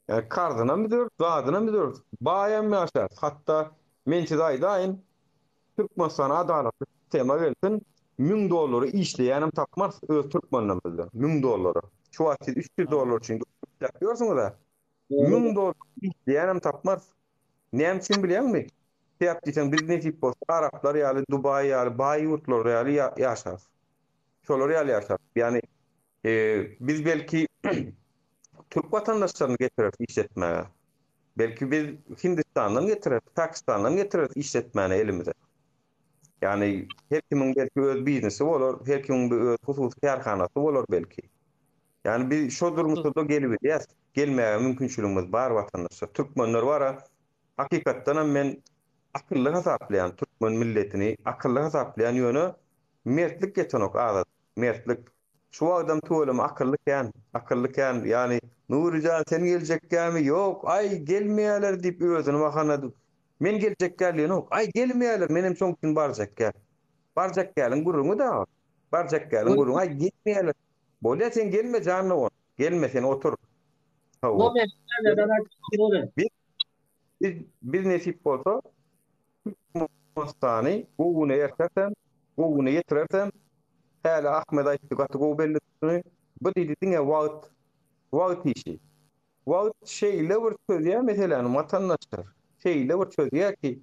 Yani kardyna müdür, zadyna müdür, baýam ýaşar. Hatda mençe daýdaýyn Türkmenistan adalatly sistema gelsin, $1000 işleýänem tapmaz öz Türkmenlerden. $1000. Şu wagt $300 üçin ýaşaýarsyňyz da. $1000 işleýänem tapmaz. Näme üçin bilýärmi? Täp diýsen biz netip bolsa Araplar ýaly Dubai ýaly Baýurtlar ýaly ýaşar. Şolar ýaly ýaşar. Yani biz belki Türk vatandaşlarını getirir işletmeye. Belki biz Hindistan'dan getirir, Pakistan'dan getirir işletmeye elimize. Yani her kimin belki öz biznesi olur, her kimin öz hususi karhanası olur belki. Yani biz şu durumda da gelebiliriz. Gelmeye mümkünçülüğümüz var vatandaşlar. Türkmenler var. Hakikaten men akıllı hesaplayan Türkmen milletini akıllı hesaplayan yönü mertlik getenok ağzı. Mertlik. Şu adam tuğulum akıllıken yani Nurican sen gelecekkämi yok ay gelmeýärler diýip özüne bakanady. Men geljekkäli yok ay gelmeýärler menem çoňkin barjakkä. Barjakkäliň guruňy da. Barjakkäliň guruňy ay gelmeýärler. Bolýa sen gelme janyna on. Gelme sen otur. No men neden açıkçı Bir nesip bolsa Mostany gowuny ýersen, gowuny ýetirersen, häli Ahmed aýtdy gaty gow belli tutdy. Bu diýdi diňe wagt işi. Wagt şeýle bir söýýär meseleni watandaşlar. Şeýle bir söýýär ki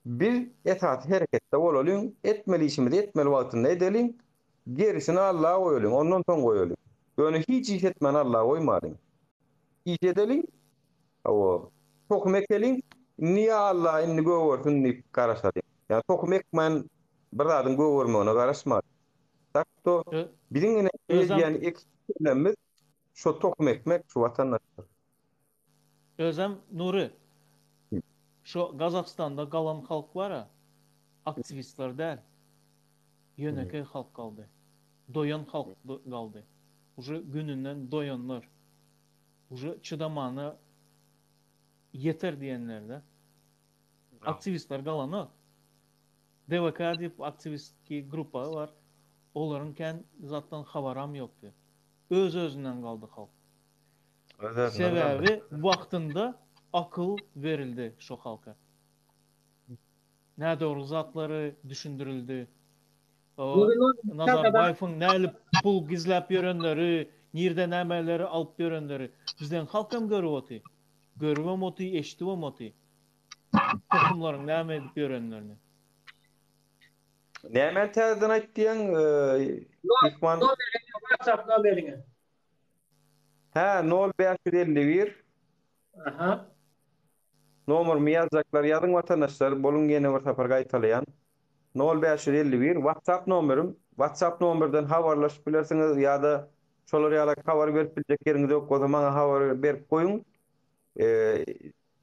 bir etat hereketde bolalım, etmeli işimizi etmeli wagtynda edelim. Gerisini Allah'a goýalyň, ondan soň goýalyň. Ýöne hiç iş etmän Allah'a goýmadyň. İş edelim. O tokum ekelim. Niye Allah inni göwürsün diýip garaşadyň. Ya tokum ekmen bir zadyň göwürmegine garaşmady. Takto biziň ene yani eklemimiz şu tokum ekmek şu watandaşlar. Özem Nuri. Şu Gazakstanda galan halk var aktivistler däl. Ýöneke halk kaldy. Doyan halk kaldy. Uje gününden doyanlar. Uje çydamany yeter diýenler de. Aktivistler galany. DVK diýip aktivistki grupa var. Olaryň kän zatdan habaram ýokdy. Öz-özünden galdy halk. Sebebi wagtynda akıl verildi şu halka. Ne doğru zatları düşündürüldü. Nazarbayewiň näli pul gizläp ýörenleri, nirde nämeleri alyp ýörenleri bizden halkam görüp oty. Görüp oty, eşitip oty. Tokumlaryň näme edip ýörenlerini. Näme täzeden aýtdyň? İkman WhatsApp numeriňi. Ha 0551. Aha. Nomerymy ýazjaklar ýazyň watandaşlar, boluň ýene bir saparga aýtalýan. 0551 WhatsApp nomerim. WhatsApp nomerden habarlaşyp bilersiňiz ýa-da şolar ýaly habar berip biljek ýeriňiz ýok, o zaman habar berip goýuň.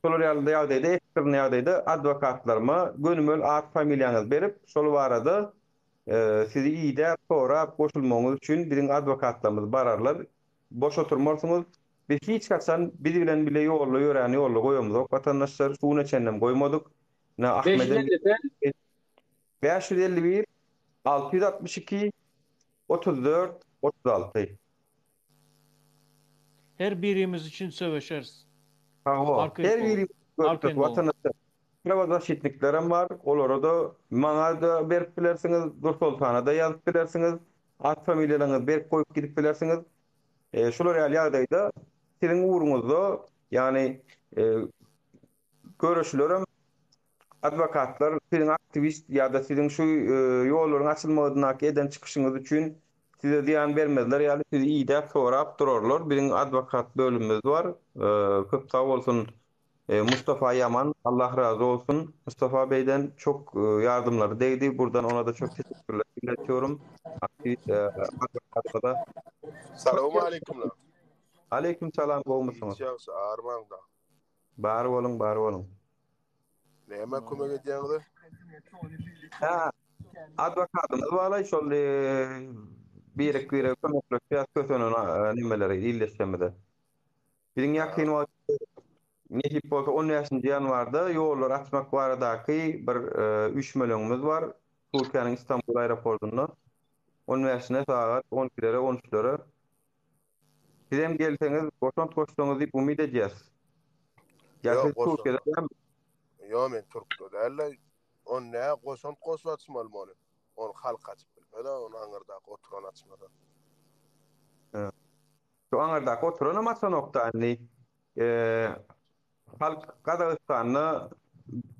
Şolar ýaly ýagdaýda ekstrem ýagdaýda adwokatlaryma gönümel ad familiýaňyzy berip, şol barada sizi ýa-da sorap goşulmagyňyz üçin biziň adwokatlarymyz bararlar. Boş oturmarsyňyz, biz hiç kaçan biri bilen bile ýolly ýöräni ýolly goýamyz. Watandaşlar suwuna çennem goýmadyk. Na Ahmedem 551 662 34 36. Her birimiz için söweşeriz. Her birimiz watandaşlar. Privada şitliklerim var. Olara da maňa da berip bilersiňiz, Dursultana da ýazyp bilersiňiz. At familiýalaryňyzy berip goýup gidip bilersiňiz. Şolar ýalyda siziň uruňyzda ýani görüşlerim adwokatlar siziň aktivist ýa-da siziň şu ýollaryň açylmagyna eden çykyşyňyz üçin size diýan bermezler ýa-da sizi ýa-da sorap durarlar. Biziň adwokat bölümimiz var. Köp sag bolsun Mustafa Yaman, Allah razı olsun. Mustafa Bey'den çok yardımları değdi. Buradan ona da çok teşekkürler iletiyorum. Aktivist adwokatla da. Selamun aleyküm. Aleyküm selam olmasınız. Hiç ağırmağında. Bar olun. Neyme kömek ediyorlar? Ha, advokatımız var. Şol bir kömeklik fiyat kötünün nimeleri illeşemede. Bizim yakın var. Nehip bolsa 10 yanvarda ýollar açmak baradaky bir 3 milionumuz var. Türkiýanyň İstanbul aeroportunda. Onun ýaşyna saat 12-lere 13-lere. Sizem gelseňiz, goşant goşsaňyz diýip umyt edýäs. Ýa-da Türkiýede Yo men Türk'de däl. On näme goşant goşatmaly many. On halk açyp bilmeli, on aňyrda oturan açmadan. Şu aňyrda oturan amasa noktaly. Halk Gazagystanyny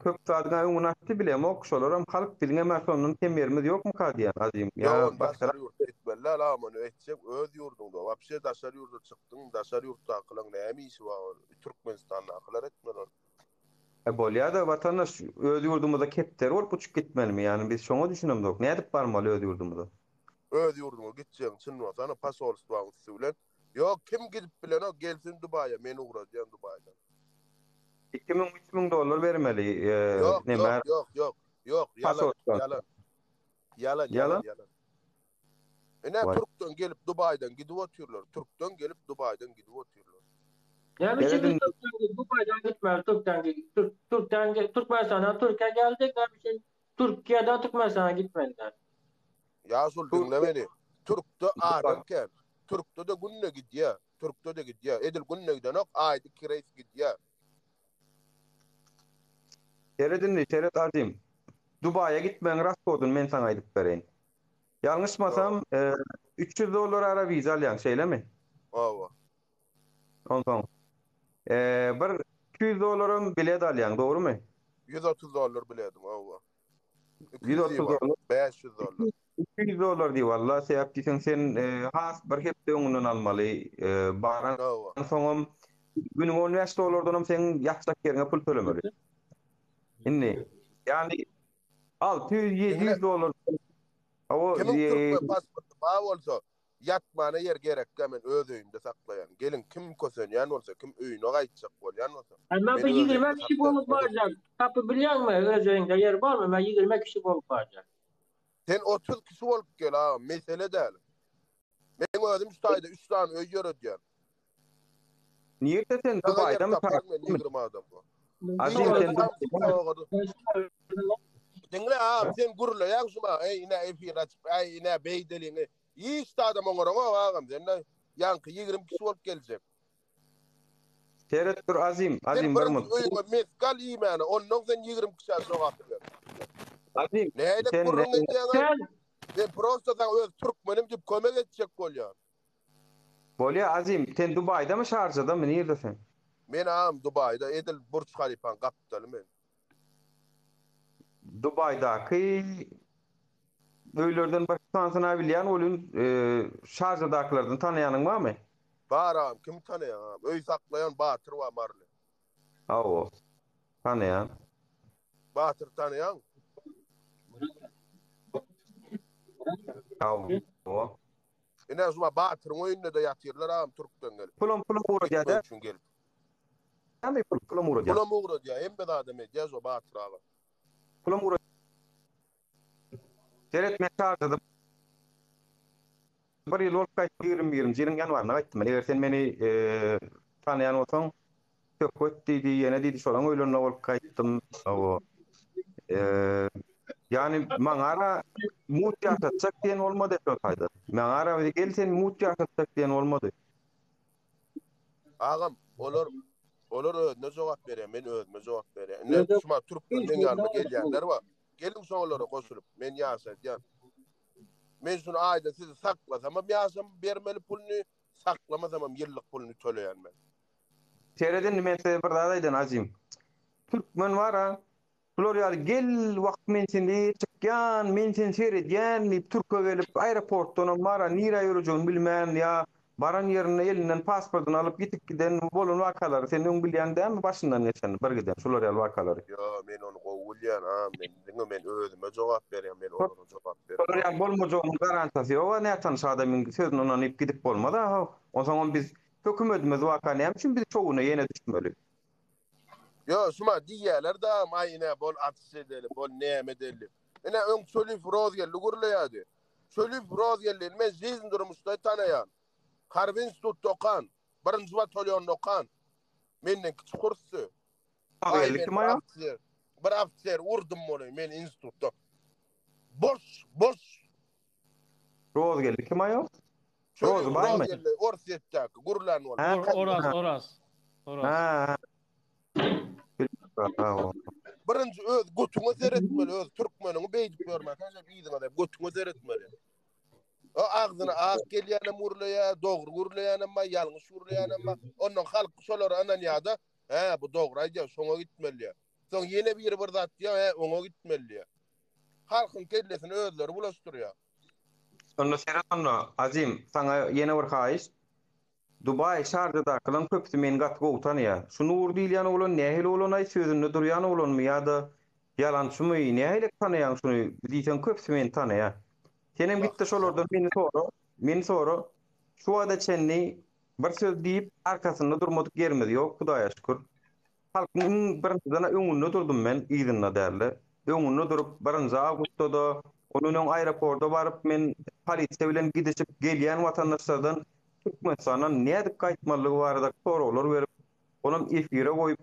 köp saatga unaşdy bilemok, şolaram halk diline mäsonun temerimiz ýokmu kadiýan azim? Ya başka ýurt etmeli, alamany etjek öz ýurdunda. Wapşe daşar ýurda çykdyň, daşar ýurtda kılan näme işi bar? Türkmenistanda kılar etmeler. Bolýa-da watandaş öz ýurdumyzda kepter bolup uçup gitmelimi? Ýani biz şoňa düşünemdik. Nädip barmaly öz ýurdumyza? Öz ýurduma gitjek, çynwasana pasolstwaň bilen. Ýok, kim gidip bilen o gelsin Dubaýa, meni uğraýan Dubaýdan. $2000-3000 bermeli. Yok. Yalan. Ne Türk'ten gelip Dubai'den gidip oturuyorlar. Türk'ten gelip Dubai'den gidip oturuyorlar. Ne biçim bir Türk'ten Dubai'den gitmez, Türkmenistan'dan Türkiye gelecek, ne biçim Türkiye'den Türkmenistan'a gitmediler. Ya sul dinle beni. Türk'te adamken, Türk'te de günne gidiyor. Türk'te de gidiyor. Edil günne giden ok, aydı kireys gidiyor. Seret Azim. Dubai'ye gitmeň rast bodun men sana aýdyp bereýin. Ýalňyşmasam $300 ara viza alýan şeýlemi? Awa. Ondan. Bir $200 bilet alýan, dogrymy? $130 biledim awa. $130. $500. $200 diýip walla sebäp diýsen sen has bir hepde öňünden almaly. Baran soňam günüň $10 sen ýakşak ýerine pul tölemeli. Inni yani $600-700 Kimin Türkmen pasportu bağ bolsa yatmana yer gerek men öz öýümde saklayan. Gelin kim kösenýän bolsa, kim öýüne gaýtjak bolýan bolsa. Ama bu 20 kişi bolup barjak. Tapy bilýärmi, öz öýünde yer barmy? Men 20 kişi bolup barjak. Sen 30 kişi bolup gel ha, mesele däl. Men özüm Üstayda 3 tane öý ýöredýän. Niýerde sen Dubai'da mı adam bu? Dinle ha, sen gurla ýaşma, ine efir açyp, ine beýdelini. İşte adam oňoraňa bagam, sen ýanky 20 kişi bolup geljek. Seret dur Azim bir mut. Meskal iýmany, ondan sen 20 kişi soňapdyr. Azim, sen ben prosto öz Türkmenim diýip kömek etjek bolýar. Bolýa Azim, sen Dubai'da mı Şarjada mı nerede sen? Men am Dubai'da Edil Burj Khalifa'nın kapitaly men. Dubai'daky öýlerden başgansına bilýän olun Şarjadakylardan tanıyanın barmy? Baram, kim tanıyan? Öý saklayan Batyr we Marly. Awo. Tanıyan. Batyr tanıyan? Awo. Ine zuma Batyr oýunda da ýatyrlar am Türkden gelip. Pulum uğraýar. Hem pulum uğraýar. Pulum uğraýar. Hem de adam edýär o Batyr aga. Pulum uğraýar. Seret men Şarjada bir ýyl bolup gaýtdym, 20 jeriň ýanwaryna gaýtdym. Eger sen meni tanıyan bolsaň, köpet diýdi, ýene diýdi, şolaň öýlerine bolup gaýtdym. Awo. Yani maňara mut ýaşatsak diýen bolmady şoňa. Maňara gelsen mut ýaşatsak diýen bolmady. Agam, olar özüne jogap berýär, men özüme jogap berýär. Ne şuma Türkmen ýanyna gelýänler bar. Gelin soňlara goşulyp, men ýaşadýan. Men şunu aýda sizi saklasam, ýaşam bermeli pulny, saklamasam ýyllyk pulny töleýän men. Sereden men bir dadaýdan Azim. Türkmen wara, bular ýaly gel wagt men seni çykýan, men seni seredýän, Türkiýe gelip aeroportdan mara nira ýörejegini bilmän ýa baran ýerine elinden pasportunu alıp gitip giden bolan wakalary senin bilýändämi başyndan geçen bir giden şolar ýaly wakalary. Yo, men onu gowulýan ha, men özüme jogap berýän, men ona jogap berýän. Şolar ýaly bolmajagyny garantasy ýok, näçan şadamyň sözüni ondan ip gidip bolmady ha. O zaman biz hökümetimiz wakany hem üçin biz çoğuna ýene düşmeli. Yo, şuma diýerler da aýyna bol atış edeli, bol näme edeli. Ene öň Çölüf Rozgelli gurulaýady. Çölüf Rozgelli men jizn durmuşda tanıyan. Harbi Institutda okan, birinci batalyonda okan. Menden kiçik kursy. Bir afser urdum onu men institutda. Boş. Rozgelli kim aýo? Roz baymy? Orsetdak, gurlan bol. Oraz. Ha. Birinci öz götüňe seretmeli, öz türkmeniňi beýdip görmek, haşa biýdiň adam götüňe seretmeli. O ağzına ağız gelýänem urlaýar, dogry gurlaýanam, ýalňyş gurlaýanam, ondan halk şolar ananýada, bu dogry aýdýar, şoňa gitmeli. Soň ýene bir zat diýär, oňa gitmeli. Halkyň kellesini özleri bulaşdyrýar. Onda Seratan Azim, sana ýene bir haýyş. Dubai Şarjada kılan köpüsü men gatga utanýar. Şunu urdy diýen bolan nähil bolan aý sözünde durýan bolanmy ýa-da ýalançymy nähil tanýan şunu diýsen köpüsü men tanýar. Senem gitti şolardan meni soro şu wada çenni bir söz diýip arkasynda durmadyk germedi ýok, Hudaýa şükür. Halkyň birinçiden öňünde durdum men ýygyna däli. Öňünde durup 1 awgustda Onun aeroporta barıp men polisiýa bilen gidişip gelýän watandaşlardan Türkmenistandan nädip gaýtmalygy barada soralar berip, olam efire goýup,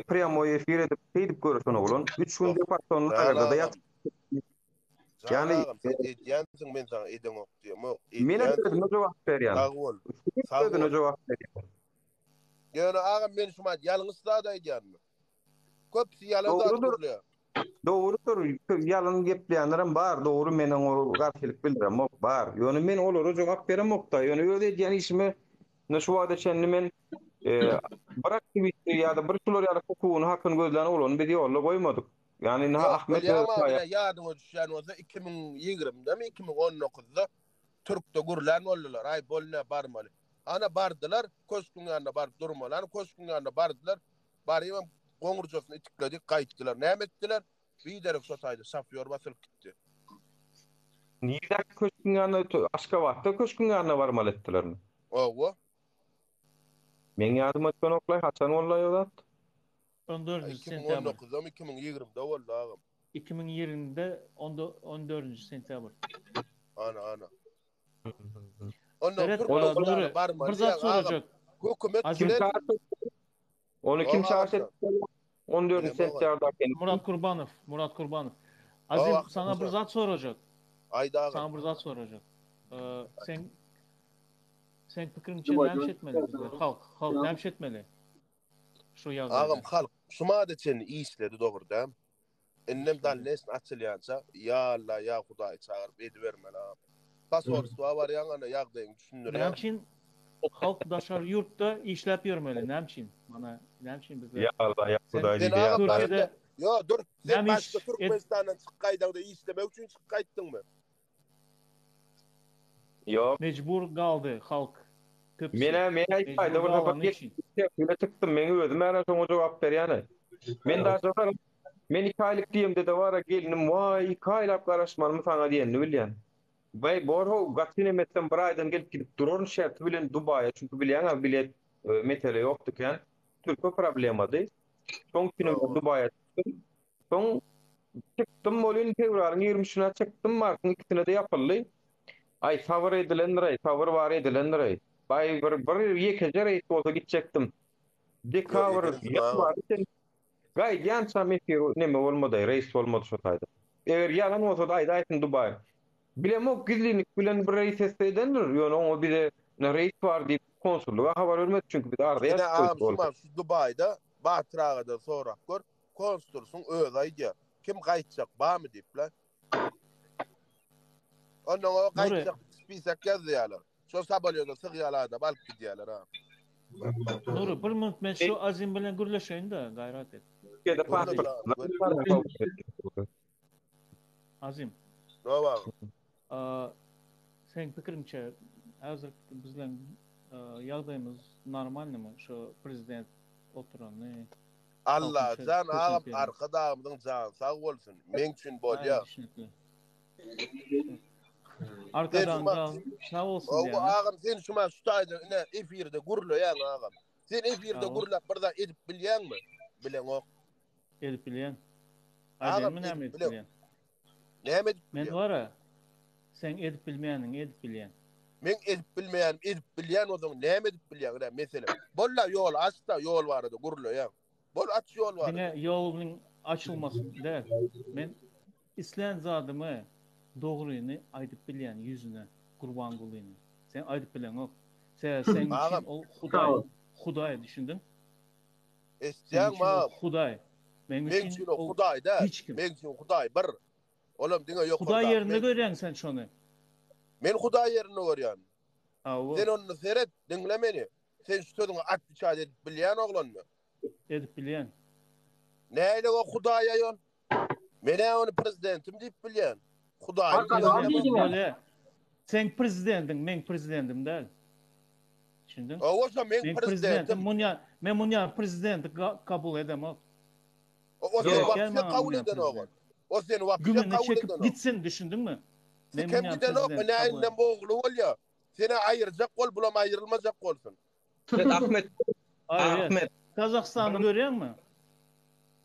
pryamoy efir edip edip görüşen bolan 3 gün departman lagerda da ýat. Yani Yani sen edýänsiň men sana eden ok diýem. men özüme jogap berýän. Sağ ol. Özüne jogap berýän. Yani ağam men şuma ýalňyz da edýänmi? Köpsi ýalňyz atdyrlýar. Doğrudur. Yalan gepleyenlerim bar. Doğru menen o garşylyk bildirem ok bar. Ýöne men olara jogap berem ok da. Ýöne öýle diýen işimi näşe wada şenli men bir aktivite ýa-da bir şular ýa-da hukukyny hakyny gözläne bolan bir ýolla goýmadyk. Yani Ahmet ýadyňa düşýän bolsa 2020'de mi 2019'da Türk'de gurlan boldular. Ay bolna barmaly. Ana bardylar, köşküň ýanyna baryp durmalar, köşküň ýanyna bardylar. Barýam goňurjasyny itikledik, gaýtdylar. Näme etdiler? Biderek sotaýdy, sapýor basylyp gitdi. Niýde köşküň ýanyna Aşgabatda köşküň ýanyna barmaly etdiler. Owa. Men ýadym etken oklay haçan bollaý ozat? 14 sentyabr. 2019'da 2020'de boldu agam. 2020'de 14 sentyabr. Ana. Evet, Nuri, bir zat soracak. Hökümet Onu kim şahs etti? 14 sentyabrda Murat Kurbanov. Azim sana bir zat soracak. Ayda sana bir zat soracak. Sen pikiriňçe näme etmeli bizler? Halk näme etmeli? Şu ýazda. Agam halk şuma da sen işledi dogurda. Ennem dalnesini açylýança ya Allah ya Hudaý çağırıp edibermeli agam. Pasportwa bar ýa-da ýagdaýyny düşündürýär. Näme üçin halk daşar ýurtda işläp ýörmeli? Näme üçin? Mana näme üçin bizler? Ya Allah ya Hudaý diýýär. Yo dur. Sen başga Türkmenistandan çykgaýdagda işlemek üçin çykgaýtdyňmy? Yo. Mecbur galdy halk. Men aýtdy burada paket çıktım. Men özüm ana şoňa jogap berýän. Men daha sonra men 2 aýlyk diýemde de bara gelinim vay 2 aýlap garaşmanymy saňa diýenini bilýän. Bay borho gatsine metten bir aýdan gelip gidip duran şert bilen Dubaýa çünki bilýän bilet metele ýokduken türkü problemady. Soň günüm Dubaýa çıktım. Soň çıktım bolyn fevralyň 20-sine çıktım martyň 2-sine de ýapyldy. Ay favor edilenler, favor var edilenler. Bay bir ýekeje reis bolsa gitjekdim. Dekabr ýapmady. Gay ýança mefir neme bolmady, reis bolmady şo taýda. Eger ýalan bolsa da aýdaýsyn Dubaý. Bilemok gizlilik bilen bir reis edendir. Ýöne o bir de reis bar diýip konsulluğa habar bermedi çünki bir arda ýaşaýdy. Şu Dubaýda Batragada sorak gör, konsulsun öz aýdýar. Kim gaýtjak barmy diýipler. Ondan o gaýtjak spisak ýazýarlar. Şo sabalýada sygýalarda balyp gidýärler ha. Nuri, bir minut men şu Azim bilen gürleşeýin de gaýrat et. Azim. Nova. Sen pikiriňçe hazır bizden ýagdaýymyz normalmy? Şu prezident oturany Allah can ağam arkadağımdın can sağ olsun. Men üçin bolýar. Arkadan gal sağ olsun diýär. O ağam sen şuma şutaýda efirde gurlaýan ağam. Sen efirde gurlap birden edip bilýänmi? Bilen ok. Edip bilýän. Adammy näme edip bilýän? Näme edip? Men wara. Sen edip bilmeýäniň edip bilýän. Men edip bilmeýän, edip bilýän ozaň näme edip bilýän? Mesele. Bolla ýol açda ýol barady gurlaýan. Bol aç ýol bar. Diňe ýolunyň açylmasy däl. Men islen zadymy dogryny aýdyp bilýän ýüzüne Gurban Gulyny. Sen aýdyp bilen ok. Sen için o Hudaý düşündün? Esdiýän ma. Hudaý. Men için o Hudaý da. Men için Hudaý bir. Olam diňe ýok. Hudaý ýerine görýän sen şonu. Men Hudaý ýerine görýän. Sen onu seret, dinle meni. Sen şu sözüňi atçy edip bilýän oglanmy? Edip bilýän. Näle o Hudaýa ýol? Mene onu prezidentim diýip bilýän. Hudaý. Sen prezidentim, men prezidentim däl. Düşündün? Oşa men prezidentim. Men munyar prezidenti kabul edem ok. O sen wagtda kabul eden oğul. O sen wagtda kabul eden oğul. Gitsin düşündünmü? Sen kim giden oğul? Näinden boğulu bolýar. Seni aýyrjak bol, bulam aýrylmajak bolsun. Ahmet. Kazakstan'ı görüyor musun?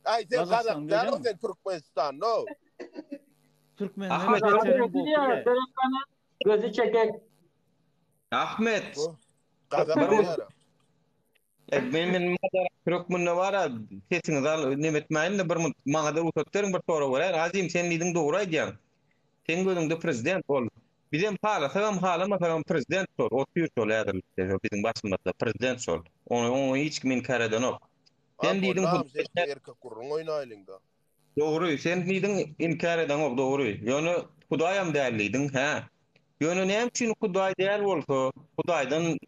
Ay sen Kazakistan, sen Türkmenistan, no. Türkmenleri Ahmet, beterin boldy. Gözü çekek. Ahmet. Gazap Bir ýara. men Türkmenler wara sesini dal nemetmäýin de bir maňa da utatdyň bir soru bar. Azim sen diýdiň dogry aýdýan. Sen gözüňde prezident bol. Bizim palasam halamasalam prezident bol. 30 ýyl ýadyr bizim başymyzda prezident bol. Onu hiç kimin karadan ok. Sen diýdiň bu erkek gurrun oýnaýlynda. Dogry, sen diýdiň inkar eden ok dogry. Ýöne Hudaýam dälidiň, ha. Ýöne näme üçin Hudaý däl bolsa, Hudaýdan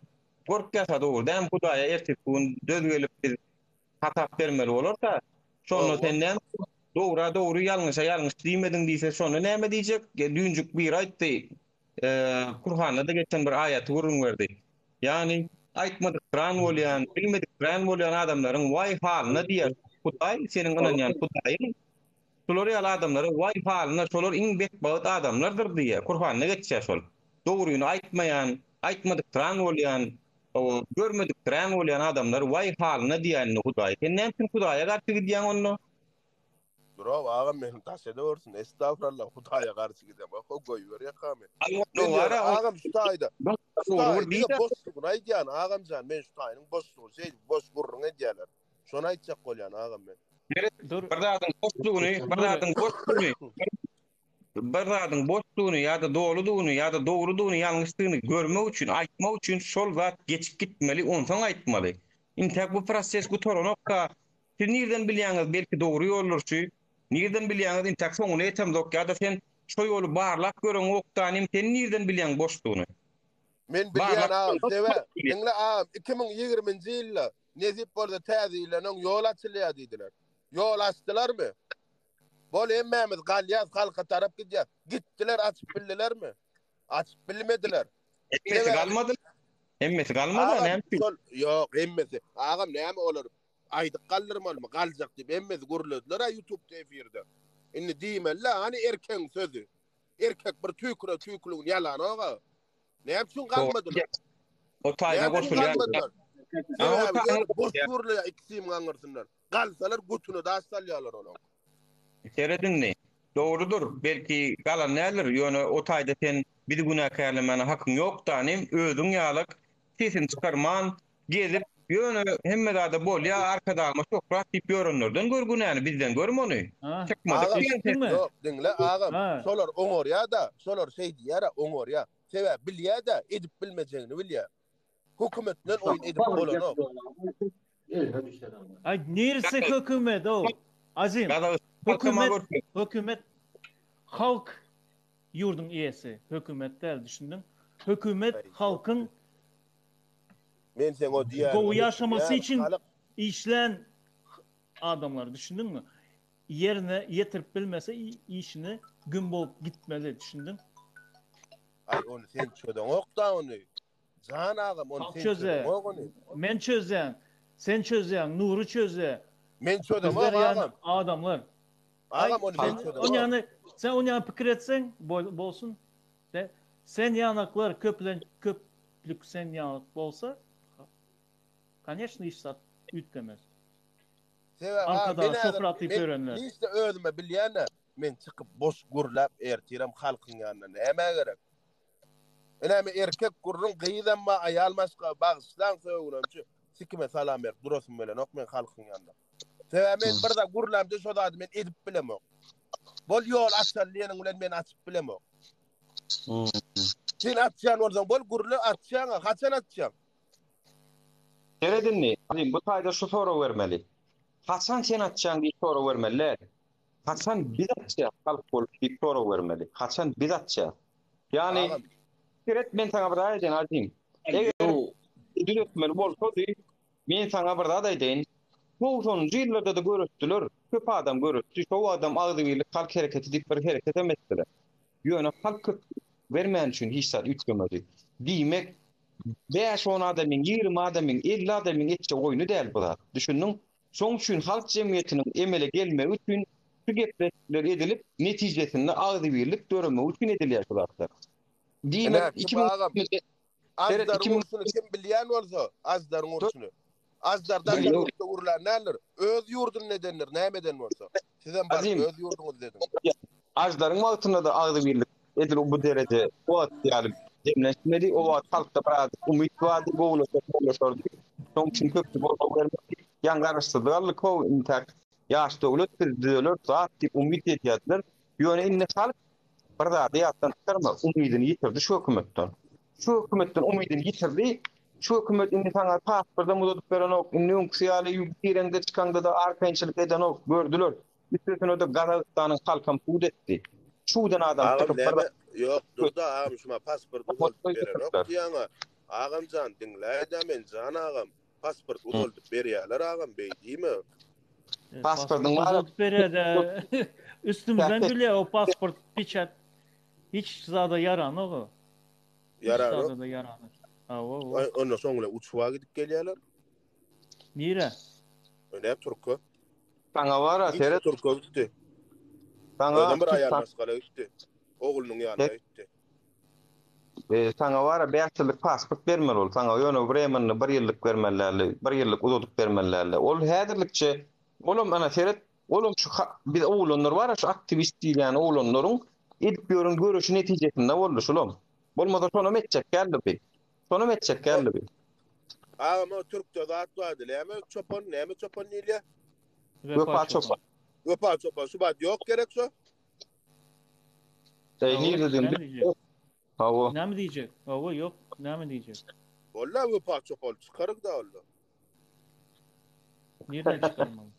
gorkasa dogry. Däm Hudaýa ertekün döz gelip bir hatap bermeli bolarsa, şonu sen näme dogry ýalňyşa diýmediň diýse, şonu näme diýjek? Düňjük bir aýtdy. Kur'an'da da geçen bir ayet vurun verdi. Yani aýtmadyk Kur'an bolýan, bilmedik Kur'an bolýan adamlaryň why halyna diýer. Hudaý seniň ynanýan Hudaýyň şolar ýaly adamlary why halyna şolar iň bekbaýat adamlardyr diýer. Kur'an'da geçýär şol. Dogryny aýtmaýan, aýtmadyk Kur'an bolýan, görmedik Kur'an bolýan adamlar why halyna diýen Hudaý. Sen näme üçin Hudaýa garşy gidýän onu? Bravo, ağam benim taşede olsun. Estağfurullah, Hudaýa garşy gidem. O goýber ýakamy. Ağam şu taýda. Boşluğun aýdýan ağamjan, men şu taýynyň boşlugy, boş gurrun edýärler. Şonu aýtjak bolýan ağam men. Bardadyň boşlugyny ýa-da doludygyny ýa-da dogrudygyny ýalňyşlygyny görmek üçin, aýtmak üçin şol zat geçip gitmeli, ondan aýtmaly. Intak bu proses gutoranokka, siz nirden bilýäňiz belki dogry ýollarçy, nirden bilýäňiz intak soňuny etemdok ýa-da sen şo ýoly barlak gören okdanym sen nirden bilýäň boşlugyny? Men bilýän ağam, debe, diňle ağam 2020-nji ýylda Nezip bolsa täzeleňiň ýol açylýar diýdiler. Ýol açdylarmy? Bol emmämiz galýaz halka tarap gidýär. Gitdiler, açyp bildilermi? Açyp bilmediler. Emmesi galmady. Emmesi galmady, näme? Ýok, emmesi. Ağam näme olar? Aýdyk galdyrmalymy? Galjak diýip emmesi guruldylar YouTube efirde. Indi diýmeli, hani erkeň sözü. Erkek bir tüýküliň ýalany oga. Näme üçin galmadylar? O taýda goşulýar. Boşurla ikisi gaňyrsynlar. Galsalar gutuny da salýarlar onu. Seredinni. Doğrudur. Belki galan näler? Ýöne o taýda sen bir günäkärlemene hakyň ýok danym, özüň ýalyk sesini çykarman, gezip ýöne hemmede bolýar, arkadaşma çok rahat diýip ýörenlerden görgünäni bizden görmeli. Çykmady. Ýok, diňle ağam. Şolar oňorýa da, şolar diýär, oňorýa. Sebäp bilýär da, edip bilmejegini bilýär. Hökümetden oyun edip bolan o. Ay neresi hökümet o? Azim. Hökümet halk yurdun iyesi. Hökümet değil düşündün. Hökümet halkın men sen o diýär. Gowy yaşaması için işlen adamlar düşündün mü? Yerine yetirip bilmese işini gün bolup gitmeli düşündün. Ay onu sen çöden okda onu. Can ağam onu sen çöden onu. Men çözem. Sen çözem. Nuru çöze. Men çödem ağam. Adamlar. Ağam onu sen çödem. Yani sen onu yani pikir etsen bolsun. Sen yanaklar köplük sen yanak bolsa конечно işsat ütlemez. Arkadan sofratı öğrenler. İşte özüme bilýän men çıkıp boş gurlap ertirem halkyň ýanyna näme gerek? Näme erkek gurrun gyýdanma aýal maşga bagyşlan söýgünçi sikime salam berip durasym bilen ok men halkyň ýanyna. Sebäp men birde gurlamdy şo zady men edip bilemok. Bol ýol açalýanyň bilen men açyp bilemok. Sen açýan bolsaň bol gurly açýan, haçan açýan? Seredinni, bu taýda şu soru bermeli. Haçan sen açýan diýip soru bermeliler. Haçan biz açýan halk bolup diýip soru bermeli. Haçan biz açýan. Yani Kiret men sana bir aýdyn Azim. Eger düretmeli bolsa men sana bir aýdyn. Bu sonuncu ýyllarda da görüpdiler. Köp adam görüpdi. Şo adam agdybylyk halk hereketi diýip bir hereket etmediler. Ýöne halk bermän üçin hiç sat ütgemedi. Diýmek 5-10 adamyň, 20 adamyň, 50 adamyň etçe oýny däl bu da. Düşündiň? Şoň üçin halk jemgyýetiniň emele gelmegi üçin şu gepler edilip netijesinde agdybylyk görmek üçin edilýär şular. Diýmek 2000 Azdar ursuny kim bilýän bolsa, azdar ursuny. Azdardan ýurtda urlar näler? Öz ýurdun nedenler, nämeden bolsa. Sizem bar öz ýurduňyz dedim. Ajdaryň wagtyna da agdy birlik edil bu derece o ýaly demleşmeli o wagt halkda biraz umyt wady boluşar. Soň üçin köpçü bolmagy ýaňgarşdyryl ko intak ýaş döwlet düzülür zat diýip umyt edýärler. Ýöne inne halk bir zady ýatdan çykarma umydyny ýitirdi şu hökümetden. Şu hökümetden umydyny ýitirdi. Şu hökümet indi saňa pasportda mudatyp beren ok, ünsiýaly ýigirende çykanda da arkançylyk eden ok gördüler. Üstüne de Gazakstanyň halkam pud etdi. Şudan adam tykyp bar. Ýok, durda agam şuma pasport uzalyp beren ok diýäňa. Agamjan dinläýär men jan agam pasport uzalyp berýärler agam beýdimi? Pasportyň uzalyp berýärde üstümizden bile o pasport piçat hiç zada yaranok o. Yaranok. Zada yaranok. Ondan soňra uçuğa gidip gelýärler. Nire? Öne Turku. Saňa bara seret Turku gitdi. Saňa bir aýal maskala gitdi. Oglunyň ýanynda gitdi. Saňa bara 5 ýyllyk pasport bermeli ol. Saňa ýöne Bremenni 1 ýyllyk bermellerli, 1 ýyllyk uzadyp bermellerli. Ol häzirlikçe olum ana seret olum şu bir oglanlar bara şu aktivist diýýän oglanlaryň edip görün görüşi netijesinde boldy şolum. Bolmasa şonu metjek geldi. Sonu metjek geldi. Ama Türkçe zat vardı. Näme çopan, näme çopan diýilýär? Wepa çopan. Wepa çopan. Subat ýok gerekse. Nirde diýdi. Hawa. Näme diýjek? Hawa ýok, näme diýjek? Bolla wepa çopan çykaryk da oldu. Nirden çykarmaly?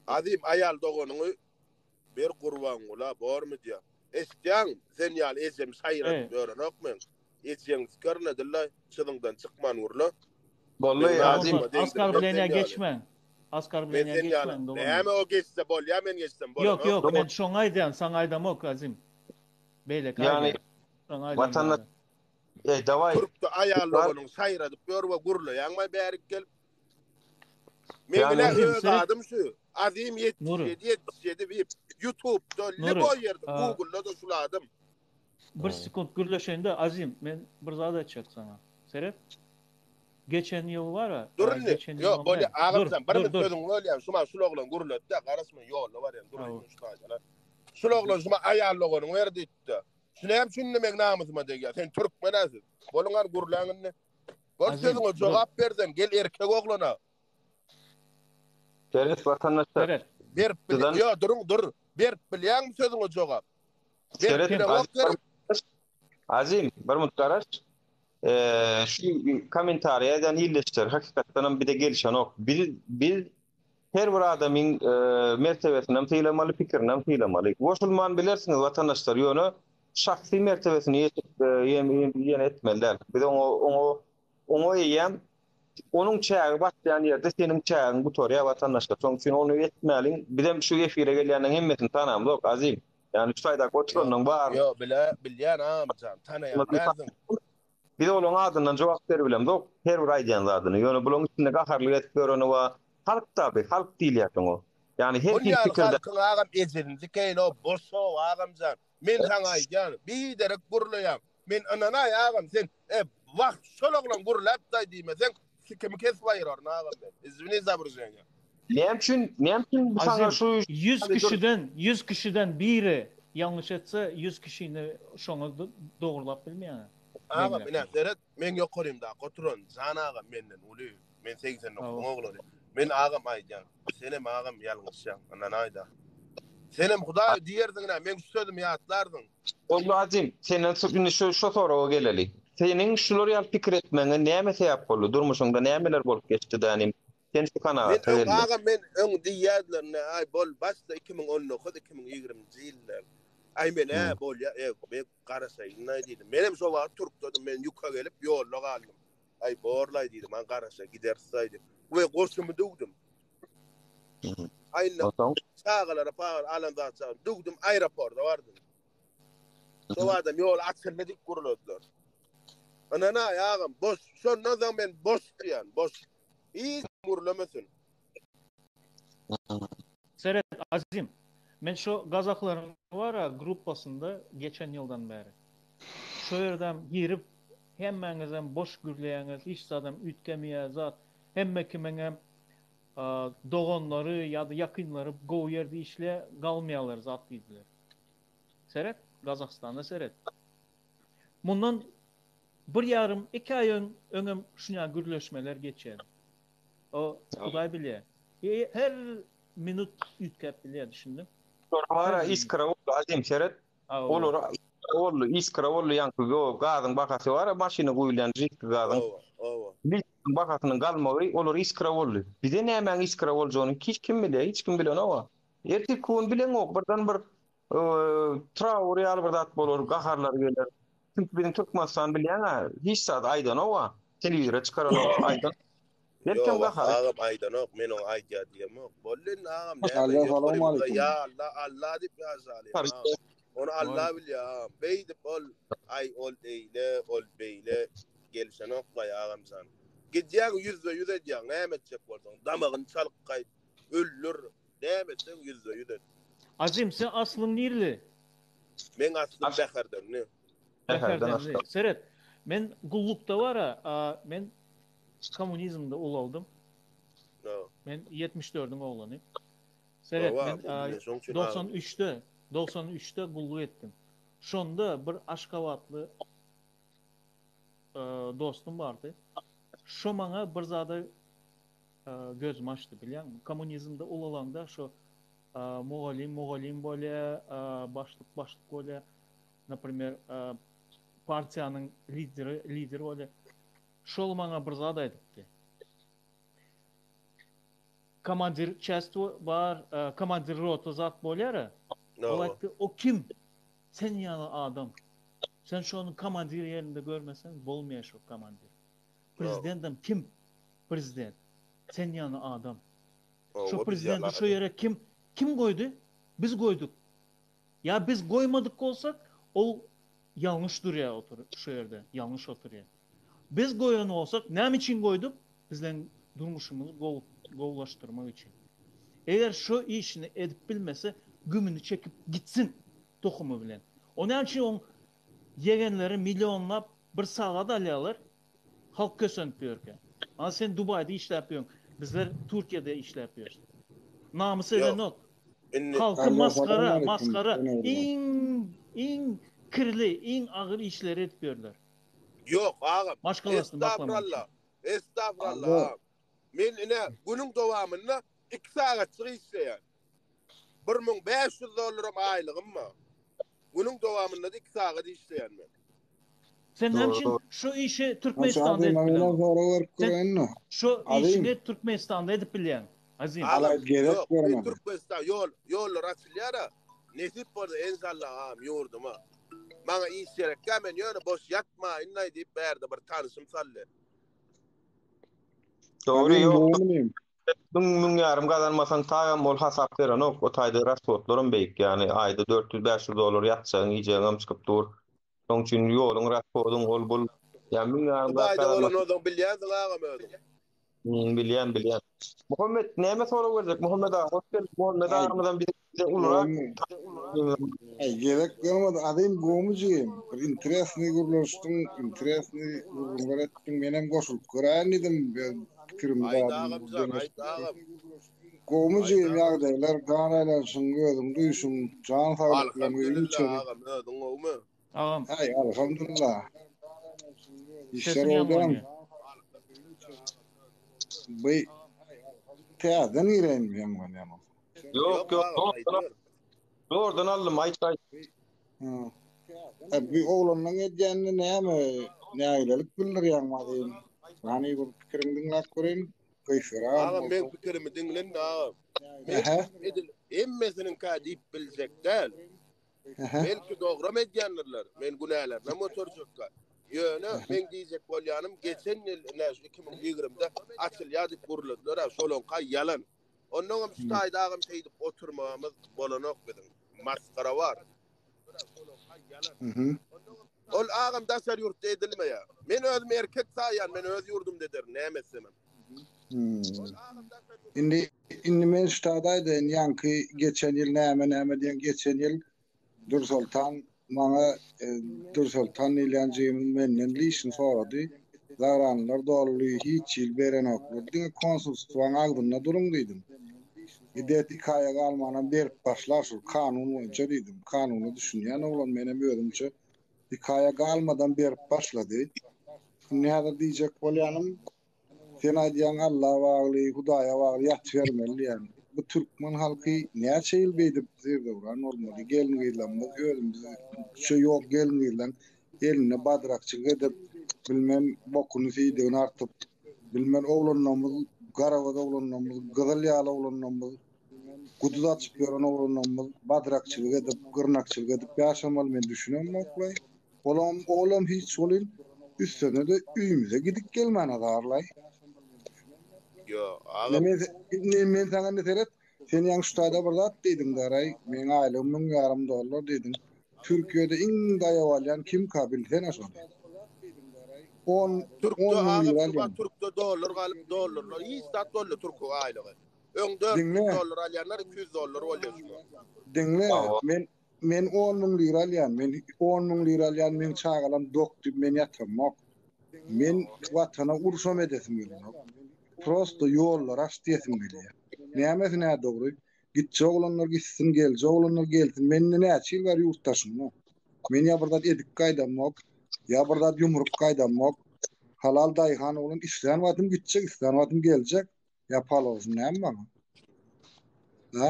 Azim ayal dogonyňy bir gurban gola bormy diýär. Esdiň sen ýaly ezem saýrat görän okmen. Ezem skarna dilla çydyňdan çykman urla. Bolla azim askar bilen geçmen. Askar bilen geçmen. Näme o geçse bol ya men geçsem bol. Yok men şoňa aýdam, saňa aýdamok azim. Beýle ýani watandaş dawai Türkde ayal dogonyň saýradyp görbe gurla ýaňma bärik gelip men bilen adım şu. Azim 77 bir YouTube'da lebo yerde Google'da da şuladım. Bir sekund gürleşende Azim men bir zat açak sana. Serep. Geçen ýyl bara. Ýok, bolýa agymsan bir sözüň bolýar. Şuma şuloglan guruldy da garasmy ýolda bar ýa durýan şutaýlar. Şuloglan şuma aýallogony berdi itdi. Şunam şunnemek namyzyma diýär. Sen türkmen asyl. Bolungar gurulaňyny. Bol sözüňe jogap bersen gel erkek oglana. Serep watandaşlar. Bir ýa dur. Bir bilýän sözüňe jogap. Azim, bir mutgaraş. Şu komentaryadan ýyllaşdyr. Hakykatdan bir de gelişen ok. Biz her bir adamyň mertebesini tyýlamaly, pikirini tyýlamaly. Musulman bilersiňiz watandaşlar ýöne şahsy mertebesini ýene etmeliler. Bir de oňa ýem onun çägi başlayan ýerde seniň çägiň bu torya watandaşlar. Soň üçin onu etmeliň. Bir de şu efire gelýäniň hemmesini tanamlok Azim. Yani şu faýda goçlanyň bar. Yo bilýän amjam tanaýan. Bir de olan adynyň jogap berbilem dok. Her bir aýdýan adyny. Ýöne bulan içinde gaharlyk etip göreni we halk taby, halk diýilýär o. Yani her kim pikirde agam ejelinji keýin o boşo agamjan. Men saňa aýdýan, bir derek gurulaýam. Men anana agam sen wagt şolaglan gurulap da diýmesen kimi kesip aýrar agam ben. Izbini zabrjanya. Näme bu saňa şu 100 kişiden biri yanlış etse 100 kişini şoňa dogurlap bilmeýär. Agam men ýokarym da goturan jana agam menden uly. Men 80 oglary. Men agam aýdýan. Senem agam ýalňyşýan. Anana aýda. Senem Hudaý diýerdiňä men söýdüm ýatlardyň. Oldu Azim, senin şu soraga geleli. Senin şular ýaly pikir etmeňe näme sebäp boldy? Durmuşyňda nämeler bolup geçdi danym? Sen şu kanaat. Men öň diýerlerine ay bol başda 2019-2020 ýyllar. Ay men bolýa, men garaşaýyn diýdim. Menem şo wagt Türkde men ýuka gelip ýolda galdym. Ay borlay diýdim, man garaşa gidersäýdim. We goşumy dugdum. Ayna çağalara paar alanda dugdum aeroportda bardym. Şo adam ýol açyldyk guruldylar. Anana ýagam boş, şondan soň men boş diýän, boş. Hiç gurulamasyn. Seret Azim, men şu Gazaklaryň bara gruppasynda geçen ýyldan bäri. Şu ýerden girip hemmeňizem boş gürleýäňiz, hiç adam ütgemeýär zat, hemme kimeňem doğanları ya da yakınları gow yerde işle galmayalar zat dediler. Seret, Kazakistan'da seret. Bundan bir yarım, 2 ay öňem şuna gürleşmeler geçer. O Hudaý bilýär. Her minut ütkep bilýär düşündim. Sonra iskra boldu azim seret. Olar iskra boldu ýanky gazyň bakasy bar, maşyna goýulan jikdi gazyň. Biz bakasynyň galmagy olar iskra boldu. Bize näme iskra boljagyny hiç kim bilýär, hiç kim bilýär owa. Erti kun bilen ok birden bir traur ýaly bir zat bolar, gaharlar geler. Çünki bizim Türkmenistan bilýän hiç zat aýdan owa. Telewizora çykaran ok aýdan. Derken gahar. Ağam aýdan ok, men o aýdýar diýem ok. Bollen ağam ya Allah Allah diýip ýazaly. Onu Allah bilýär. Beýdip ol ay ol eýle, ol beýle gelsen ok baý ağam san. Gidýän yüzde yüz edýän, näme etjek bolsaň, damagyny çalyp gaýt, öllür, näme etsen yüzde yüz et. Azim sen aslyň nirli? Men aslym Bäherden, ne? Bäherden. Seret, men gullukda bara, men komünizmde ulaldım. Men 74'ün oğlanıyım. Seret, men 93'te gulluk ettim. Şonda bir Aşgabatlı dostum vardı. Şo maňa bir zada gözüm açtı bilýän. Komünizmde ulalanda şo Mogalim bolýa, başlyk bolýa. Например, partiýanyň lideri bolýa. Şol maňa bir zat aýdypdy. Komandir части bar, komandir rota zat bolýar. Ol aýtdy, o kim? Sen ýaly adam. Sen şonu komandir ýerinde görmesen bolmaýar şo komandir. Prezidentim kim? Prezident. Sen ýaly adam. Şo prezidenti şo ýere kim goýdy? Biz goýduk. Ya biz goýmadyk bolsak, ol ýalňyş durýar şo ýerde, ýalňyş oturýar. Biz goýan olsak, näme için goýduk? Bizden durmuşumuzy gowlaşdyrmak için. Eger şu işini edip bilmese, gümünü çekip gitsin tohumu bilen. Onun için on yegenleri milyonlap bir sagat alýarlar. Halk kösönüp ýörke. Ama sen Dubay'da işläp ýörň. Bizler Türkiýede işläp ýörüş. Namysy eden ok. Halky maskara, iň kirli, iň agyr işleri edip ýörler. Yok ağam. Estağfurullah. Men günün dowamynda 2 sagat işleýär. $1500 aýlygym mı? Günün dowamynda 2 sagat işleýär men. Sen hemşin şu işi Türkmenistan'da edip bilýän. Şu işini Türkmenistan'da edip bilýän. Azim. Türkmenistan yollar açylýar. Nesip boldy ensallah ağam ýurduma. Maňa iş gerek, men ýöne boş ýatma, innaý diýip berdi bir tanysym sally. Doğru ýok. Müň ýarym gazanmasaň taýam bol hasap beren ok. O taýda rasxotlarym beýik, ýani aýda $400-500 ýatsaň iýjegem çykyp dur. Şoň üçin ýoluň rasxotyň bol. Ýani müň ýarym gazanmasaň bilýändiň agam özüm. Bilýän. Muhammed näme soraw berjek? Muhammed ağa, hoş geldin. Muhammed ağamyzdan bize ulurak. Gerek görmedi. Adayım gomujyym. Bir interesni gurlaşdyň, interesni gurlaşdyň. Menem goşulyp göräň edim. Pikirimde. Gomujyym ýagdaýlar, ganaýlar şuň gözüm duýşum, jan saglyklary üçin. Ağam. Ay, alhamdulillah. İşler olýan. Bey, teadan irenmeyem gana. Yok. Doğrudan aldım, aytay. Bir oğlanla edýänini nämelik bildirýän madym. Hani bu pikirini dinläp göreyim. Ağam men pikirimi dinlen ağam. Emmesinin ka diýip biljekler. Belki dogry edýänler. Men günälerine motorjokka. Ýöne men diýjek bolýanym geçen ýyl 2020-de açylýar diýip guruldylar, şolonka ýalan. Ondan hem şu taýda agam teýdip oturmamyz bolanok bilen. Maskara var. Ol agam daşar ýurtda edilmeýär. Men özüm erkek saýan, men öz ýurdum dediler, näme etsemem. Indi men şu taýdaýdyn, ýanky geçen ýyl näme diýen geçen ýyl Dursultan maňa Dursultan ilänjigim menden liýşin sorady. Davranlar doğruluğu hiç il beren oklar. Dine konsolosluğun ağzına durun dedim. İdet hikaye kalmadan berip başlar şu kanun boyunca dedim. Kanunu düşünýän oğlan menem özümçe hikaye kalmadan berip başladı. Ne kadar diýjek bolýanym? Sen aýdýan Allah'a bagly, Hudaýa bagly ýat vermeli yani. Bu Türkmen halky näçe ýyl beýdip zerdewran olmaly. Gelmegilänmiz özümüz şu ýok gelmegilän eline badrakçylyk edip bilmem bokuny seýdegini artyp bilmem oğlanlarymyz garawada oğlanlarymyz gyzyl ýaly oğlanlarymyz guduz açyp ýören oğlanlarymyz badrakçylyk edip gyrnakçylyk edip ýaşamaly men düşünem oklay. Olam hiç bolyn üstüne de üýümüze gidip gelmän adarlay. Yo, ağam. Men sana ne seret? Sen ýa-ni şutaýda bir zat diýdiň daray, men aýlym $1,000 diýdiň. Türkiýede iň daýap alýan kim kabil sen aşan? 10 Türk'te dolar galyp dolarlar, hiç zat dolar Türk'e aýlygy. Öň $4 alýanlar $200 bolýar. Dinle, men 10.000 lira alýan, men 10.000 lira alýan men çagalan dokdy men ýatamok. Men watana urşam edesim gelýär. Prosto ýollar aç diýesim gelýär. Näme ne dogry? Gitje oğlanlar gitsin, gelje oğlanlar gelsin. Men näçe ýyl bar ýurtdaşym. Men ýa birdat edik gaýdamok, ýa birdat ýumruk gaýdamok. Halal daýhan oğlan isleýän watym gitjek, isleýän watym geljek. Ya palozny näme bana? Ha?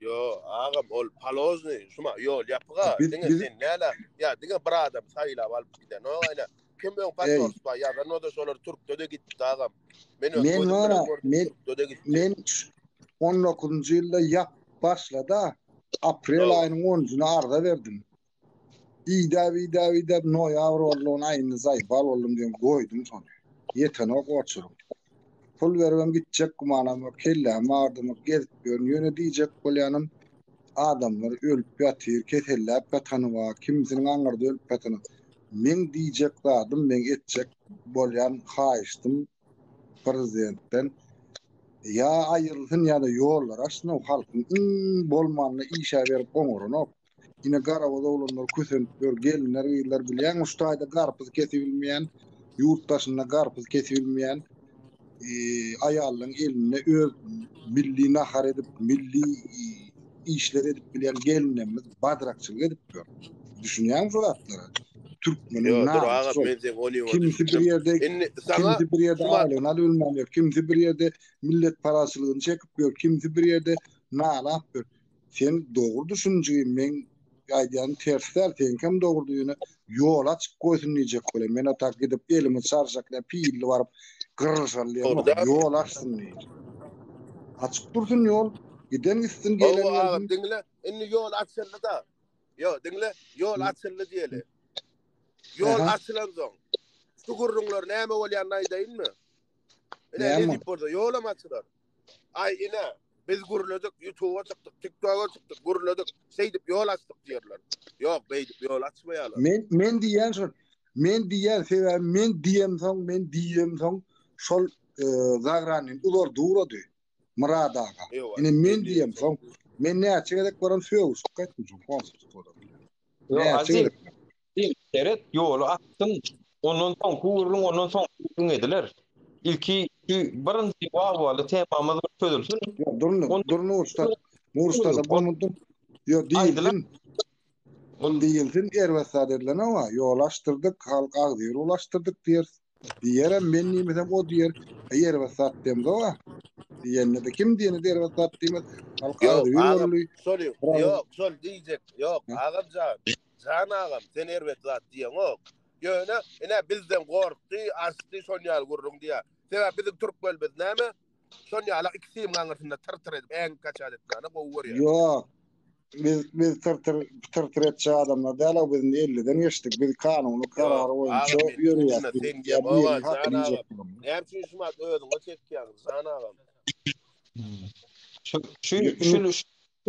Yo, ağam ol palozny, şuma yol ýapga. Diňe sen näle? Ya diňe bir adam saýlap alyp giden. O aýna kim bilen pasport bar ýa-da no da şolar Türk'de de gitdi ağam. Men 19-njy ýylda ýap başlada aprel aýynyň 10-njyna arda berdim. Ida noýabr bolan aýyny zaýbal boldum diýen goýdum şonu. Ýetenek oçurum. Pul bermem gitjek gumanam, kellem ardym, gezip görün ýöne diýjek bolýanym. Adamlar ölüp ýatyr, ketellep ýatanywa, kimsiniň aňyrda ölüp ýatany. Men diýjek zadym, men etjek bolýan haýyşdym prezidentden. Ya aýrylsyn ýa-da ýollar açsyn halkyň bolmanyny işe berip oňuruny. Ine garawada olanlar kösenip gelinler ýyllar bilýän şutaýda garpyz kesibilmeýän, ýurtdaşyna garpyz kesibilmeýän aýallaryň eline öz milli nahar edip, milli işler edip bilýän gelinlerimiz badrakçylyk edip ber. Düşünýän şu zatlara. Türkmeniň kimisi bir ýerde aýlygyna ölmändir, kimisi bir ýerde millet paraçylygyny çekip ber, kimisi bir ýerde nalap ber. Sen dogry düşünjegi men aýdýan tersler sen kim dogrudygyny ýol açyp goýsun diýjek bolýar. Men atak gidip elimi çarşaklap piýilli barıp gyrşalýar, ýol açsyn diýip. Açyk dursun ýol, giden gitsin gelen. Dinle, inni ýol açyldy da. Yo, dinle, ýol açyldy diýeli. Ýol açylan soň. Şu gurrunlar näme bolýan aýdaýynmy? Ene edip bolsa ýolam açylar. Ay ine biz guruladyk, YouTube'a çykdyk, TikTok'a çykdyk, guruladyk, seýdip ýol açdyk diýerler. Ýok, beýdip ýol açmaýarlar. Men diýen şol. Men diýem soň şol zagranyň ular durady. Muradaga. Ine men diýem soň. Men näçe gerek baran söýüş gaýtmyjym konsultda. Näçe gerek ýolu atdym. Ondan soň gurrun, ondan soň ediler. İlki birinci wagtly temamyz çözülsün. Durnu usta bolmudum. Yo diýilsin erwesat edilen ama ýolaşdyrdyk, halk agdyr ulaşdyrdyk diýer. Diýerem men nimesem o diýer, erwesat demdi o. Diýende de kim diýeni erwesat diýmez. Halk agdyr ýolly. Ýok, şol diýjek. Ýok, agam jan agam sen erwesat diýen ok. Ýöne, ene bizden gorkdy, açdy şonýal gurrun diýär. Sen bizim Türk bölbez näme? Şonýal ikisini gaňyrtynda tırtır edip en kaçat etmäne gowy ýer. Ýok. Biz tırtır etçi adamlar däl bizin 50'den geçdik. Biz kanuny karary boýunça ýörýär. Näme şuma özüňe çekýän sana agam. Şu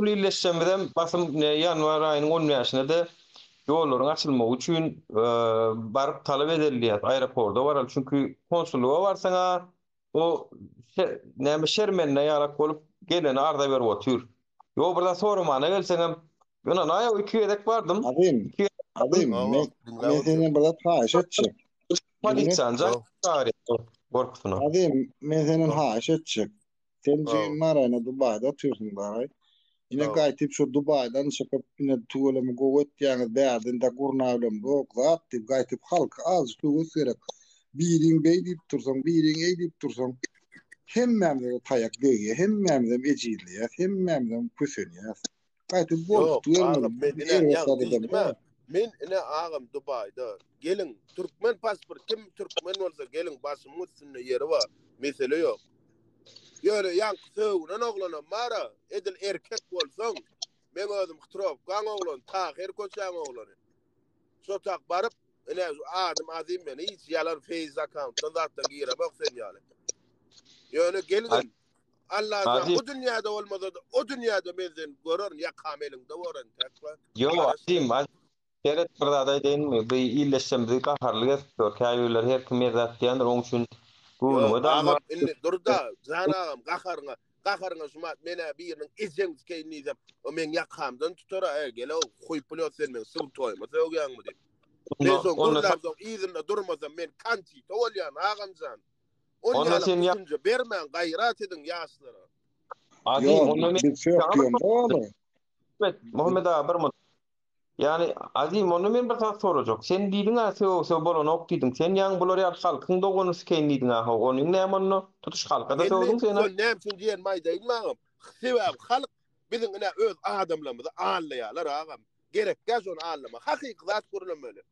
illeşsemden basym ýanwar aýynyň 10-nyňda da ýollaryň açylmagy üçin baryp talap edilýär. Aeroportda baral çünki konsulluğa barsaňa o näme şermenle ýalak bolup geleni arda berip otur. Yo burada sormana gelseňem, ýöne näýe iki edek bardym. Adym, men seni burada taýş etjek. Polisiýanjak gorkusuna. Adem, men senen haş etjek. Sen jyn marayna Dubayda oturýarsyň baray. Ine gaýtyp şu Dubaydan çykyp ine tuğulamy gowy etýäňiz bärdin de gurnablym bok zat diýip gaýtyp halka az tuğul serek. Biriň bey diýip tursaň, biriň ey diýip tursaň, hemmämde taýak beýe, hemmämde ejilýär, hemmämde kösenýär. Gaýtyp bok tuğulamy. Men ine ağam Dubayda gelin Türkmen pasport kim Türkmen bolsa gelin başymy üstünde ýeri bar. Mesele ýok. Ýöne ýank söwünen oglana mara edil erkek bolsaň men özüm hytrap gaň oglan taher köçäň oglany. Şo tak baryp ine adam azim men hiç ýalan feýz accountdan zatdan gire bak sen ýaly. Ýöne gelin Allah o dünýäde bolmasa o dünýäde mezen görür ýa kamelinde boran takwa. Yo azim Keret birada deýinmi? Bu illeşsemdi gaharlyga görkäýürler her kim ýazatýandyr oň üçin gownumy da durda janagam gaharyňa şumat mene biriniň izjeňiz keýni diýip o men ýakamdan tutar gele goýup bolýar men suw toýma söwgäňmi diýip. Men soň gurlardan izinde durmasam men kanti towalýan agamjan. Onu sen ýa bermän gaýrat edin ýaşlara. Adi onu men Muhammed abi bir yani azim onu men bir saat sorajak. Sen diýdiň söw bolan ok diýdiň. Sen ýaň bular ýa halkyň dogony skeň diýdiň ha. Onyň näme tutuş halkada söwdüň sen. Sen näme üçin diýen maýdaýmagam. Sebäp halk biziň ine öz adamlarymyzy anlaýarlar agam. Gerek gaz onu anlama. Hakyky zat görülemeli.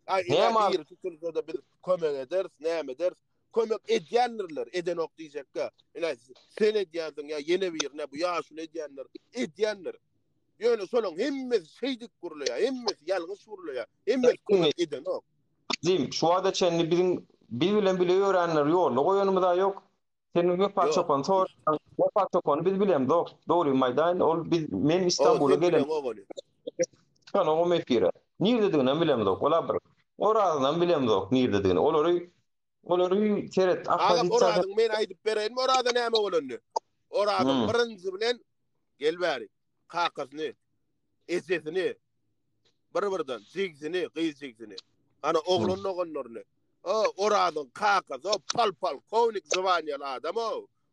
Ay ine tutulsa da biz kömek ederiz, näme ederiz? Kömek edýänler, eden ok diýjekkä. Ine sen edýäňdiň ýa ýene bir ne bu ýaşul edýänler, edýänler. Ýöne sonuň hemmet şeýdik gurulýar, hemmet ýalňyş gurulýar, hemmet kömek eden ok. Zim, şu wada çenli bir bilen bile öğrenler ýol, goýanymyza ýok. Senin bir parçakon sor, o parçakonu biz bilem dok. Doğru maýdan, ol biz men İstanbul'a gelem. Kan o mefire. Nirde diýeni bilem dok. Ola bir. Oradan bilem dok nirde diýeni. Olary seret Agam oradan men aýdyp bereýin, oradan näme bolandy? Oradan birinji bilen gel bäri. Kakasyny, esesini, bir-birden jigzini, gyzjigzini. Ana oglanyň ogonlaryny. Oradan kakasy, pal kownik zwanýal adam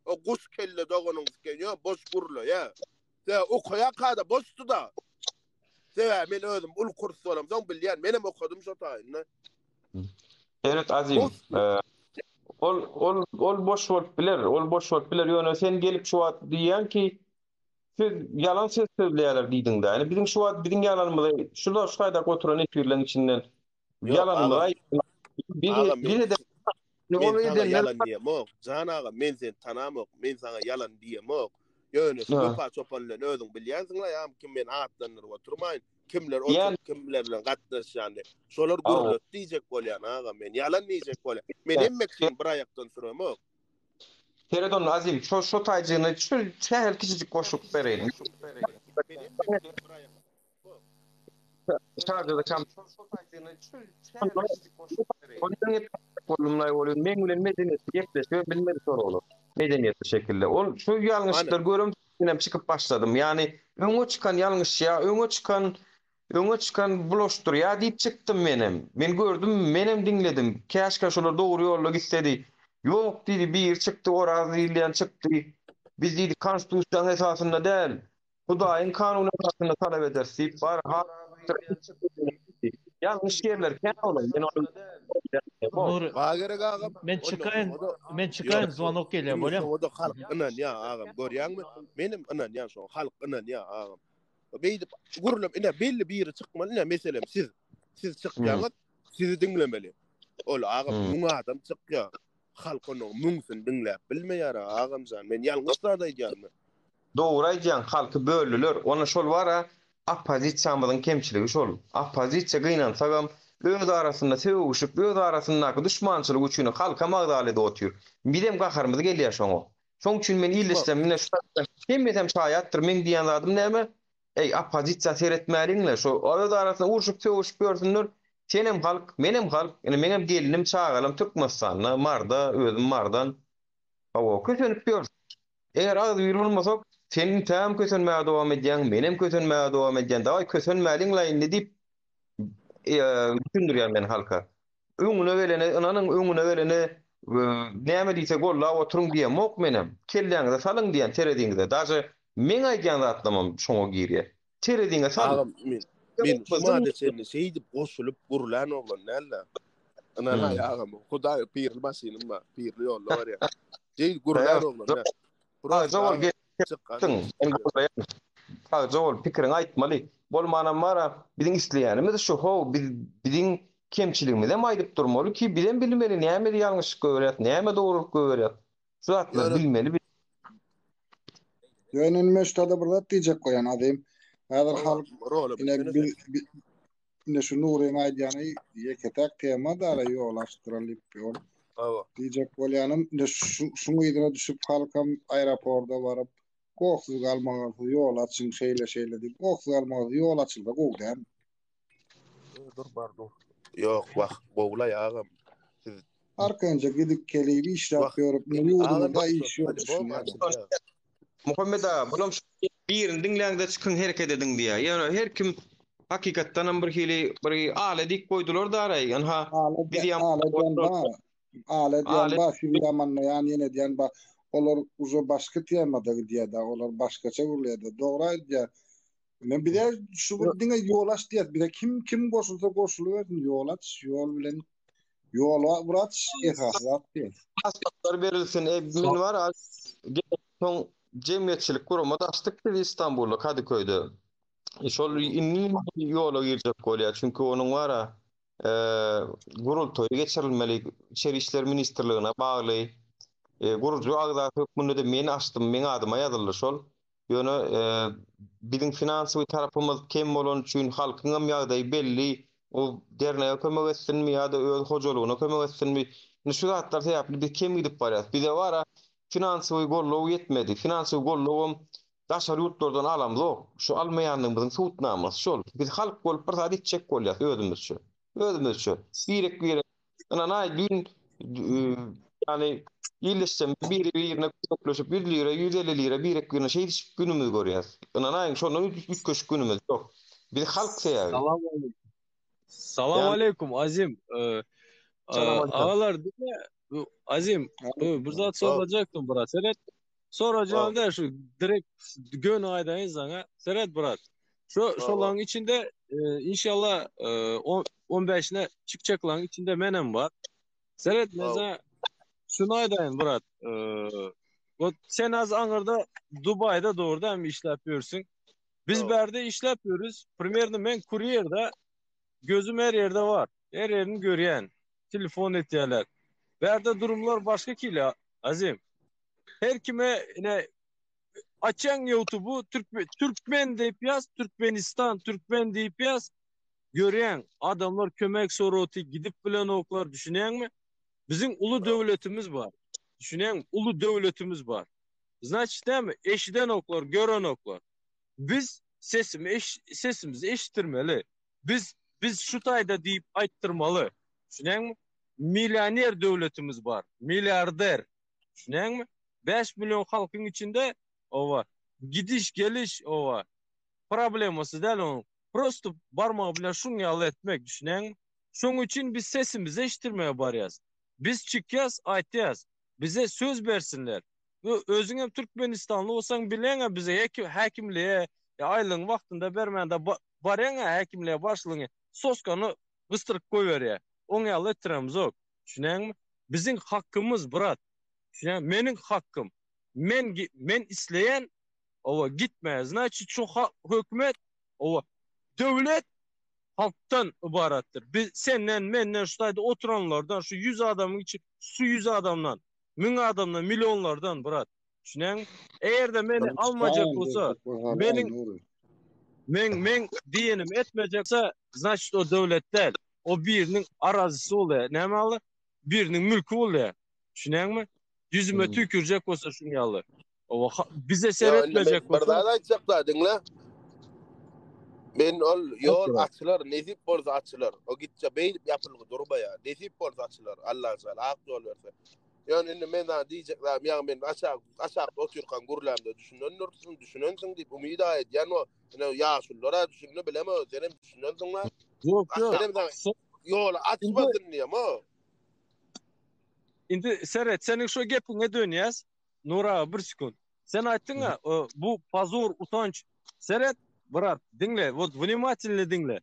o guş kelle dogonyň skenýä, boş gurla ýa. Se okuya kada boşdu da. Se men özüm ul kurs bolam, soň bilýän, menem okudum şo taýyny. Evet azim. Ol boş bolup biler, ýöne sen gelip şu wagt diýen ki siz yalan söz söyleyerler diýdiň da. Yani bizim şu wagt bizim yalanymyzy şurada şaýda oturan etýärler içinden yalanymyzy biri de onu yalan diýemok. Janaga men sen tanamok, men sana yalan diýemok. Ýöne sopa çopanlar özüň bilýänsiňler ýa kim men atlandyr oturmaýyn. Kimler otur, kimler bilen gatnaşýandy. Şolar gurulýar diýjek bolýan aga men yalan diýjek bolýan. Men emmeksin bir aýakdan suramok. Teredon azim şu taýjyny şu şäher kiçijik goşup bereýin. Şäherde kam şu taýjyny şu şäher kiçijik goşup bereýin. Bolumlay bolýar. Men bilen medeniýet ýekleşip bilmedi soraly. Medeniýetli şekilde. Ol şu ýalňyşlar görüm inem çykyp başladym. Yani öňe çykan ýalňyş ýa öňe çykan bulaşdyr ýa diýip çykdym menem. Men gördüm, menem diňledim. Käşke şolar dogry ýolda gitsedi. Yok dedi bir çıktı orazi diýilýän çykdy. Biz diýdik konstitusiýa esasynda däl. Hudaýyň kanuny esasynda talap edersip bar ha ýalňyş ýerler kän bolan. Men çıkaýyn zwanok gelýär bolýar. Oda halk inan ýa agam görýärmi? Menim inan ýa şo halk inan ýa agam. Beýdip gurulum ine belli biri çykmaly ine meselem siz çykýaňyz sizi diňlemeli. Ol agam muňa adam çykýar. Halkyny müňsün diňläp bilmeýär agamjan. Men ýalňyzlar diýýärmi? Dogry aýdýan halky bölüler. Ona şol bara opozisiýamyzyň kemçiligi şol. Opozisiýa gynansaňam öz arasynda söwüşip, öz arasyndaky düşmançylyk üçin halka magdaly dotýur. Birem gaharymyz gelýär şoňa. Şoň üçin men ýylysam mine şu hemmesem şaýatdyr men diýen adam näme? Ey opozisiýa seretmäliňler. Şo öz arasynda uruşup söwüşip görsünler. Senem halk, menem halk, yani menem gelinim çağalam Türkmenistan'a, marda, özüm mardan. Awa kösönüp ýör. Eger az bir bolmasak, senin täm kösönmäge dowam edýän, menem kösönmäge dowam edýän. Daý kösönmäliň laýyny diýip düşündirýär men halka. öňüne gelene, ananyň öňüne gelene näme diýse golla oturuň diýen mok menem. Kelleňize salyň diýen terediňize. Daşy men aýdan zatlamam şoňa girýär. Terediňe sal. Agam men şu madesini şeýdip goşulyp gurulan oglan näle? Anan ayağım. Huda pirli masynym ba, pirli ýollar bar ya. Jeýdi gurulan oglan. Zawal çıktın. Zawal pikirini aýtmaly. Bolmanam mara biziň isleýänimiz şu ho biziň kemçiligimize maýdyp durmaly ki bilen bilmeli näme ýalňyş görýär, näme dogrulyk görýär. Şu zatlar bilmeli. Ýönen meştada bir zat diýjek goýan adym. Häzir halk ine şu Nuryň aýdýany ýeketek tema dara ýolaşdyrylyp ýol. Diýjek bolýanym şuňy ýerine düşüp halkam aeroportda baryp goksuz galmagy ýol açyň şeýle diýip goksuz galmagy ýol açyldy gowdam. Dur bardo. Yok bak bowla ýagam. Arkanca gidip kelip işrap ýörüp ýurdumda iş ýok. Muhammed ağa, bulam birini dinläňde çykyň hereket ediň diýär. Ýani her kim hakykatdan bir hili bir ala dik koydular da aray. Anha diýan filmmanna ýani ýene diýen ba olar uzo başga temada diýär da olar başgaça gurulýar. Dogry diýär. Men bir de şu bir diňe ýolaç diýär. Bir de kim goşulsa goşulyp ýolaç ýol bilen ýola buraç esasat diýär. Hasbatlar berilsin. Men var soň jemgyýetçilik gurumy daşdyk İstanbulda Kadıköy'de. Şol inni ýola girjek bolýar. Çünki onuň wara gurultoy geçirilmeli İçeri İşler Ministrligine bagly. Gurucu agda hökmünde de men açdym, men adyma ýazylyr şol. Ýöne biziň finansiwy tarapymyz kem bolan üçin halkyň ýagdaýy belli. O dernege kömek etsinmi ýa-da öz hojalygyna kömek etsinmi? Şu zatlar täpli bir kem gidip barýar. Bir de wara finansiwy gollaw ýetmedi. Finansiwy gollawym daşary ýurtlardan alamdy. Şu almaýanlygyň suwtnamasy şol. Biz halk bolup bir zat içjek bolýar özümizçe. Özümizçe. Birek ana dün yani ýylyşsam bir ýerine toplaşyp 100 lira, 150 lira birek güne şeýdi günümüz görýär. Ana şondan 3 köş günümüz ýok. Bir halk seýär. Salam aleykum Azim. Ağalar değil mi? Azim, bir zat soracaktım brat. Seret soracağım da şu direkt gün aydayın sana. Seret brat. Şolan içinde inşallah 15'ine çıkacakların içinde menem var. Seret mesela şunu aydayın brat. Sen az Ankara'da Dubai'de doğrudan mı iş yapıyorsun? Biz berde iş yapıyoruz. Primerde men kuryerde gözüm her yerde var. Her yerini görüyen. Telefon etýärler. Berde durumlar başka kiyle Azim. Her kime yine açan YouTube'u Türkmen deyip yaz, Türkmenistan, Türkmen deyip yaz. Görüyen adamlar kömek sorutu gidip bilen oklar düşünen mi? Bizim ulu devletimiz var. Düşünen ulu devletimiz var. Значит değil mi? Eşiden oklar, gören oklar. Biz sesimizi eşittirmeli. Biz şu tayda deyip ayttırmalı. Düşünen mi? Milyoner devletimiz var. Milyarder. Düşünen mi? 5 milyon halkın içinde o var. Gidiş geliş o var. Probleması değil onun. Prosto barmağı bile şunu yalı etmek düşünen mi? Şunun için biz sesimizi eşittirmeye barıyaz. Biz çıkıyaz, aytıyaz. Bize söz versinler. Özüne Türkmenistanlı olsan bilene bize hakimliğe aylığın vaktinde vermeyende barına hakimliğe başlığına soskanı ıstırık koyver ya. Onu yalı ettiremiz yok. Düşünen mi? Bizim hakkımız brat. Düşünen menin hakkım. Men isleyen ova gitmez. Значит şu hükümet ova devlet halktan ibarattır. Biz senden menden şuradaydı oturanlardan şu 100 adamın için şu 100 adamdan 1000 adamdan milyonlardan brat. Düşünen eğer de beni almayacak olsa men diyenim etmeyecekse значит o devlet değil. O birinin arazisi oluyor. Ne malı? Birinin mülkü oluyor. Düşünen mi? Yüzüme tükürecek olsa şunu yalı. Bize seyretmeyecek olsa. Barda açacaklar dinle. Ben yol açılar, nezip bolsa açılar. O gitçe beylip yapılgı durba ya. Nezip bolsa açılar. Allah sağ hak yol verse. Yani men daha diyecekler. Yani ben aşağı oturkan gurlamda düşününsün deyip umida et. Yani o yaşullara düşününü bilemez. Senin düşününsün lan. Yok. yolu açmadın diye o. Indi Serhat senin şu gepine dönýäs. Nura bir sekund. Sen aýtdyň ha, bu pozor, utanç. Serhat, brat, dinle, вот внимательно dinle.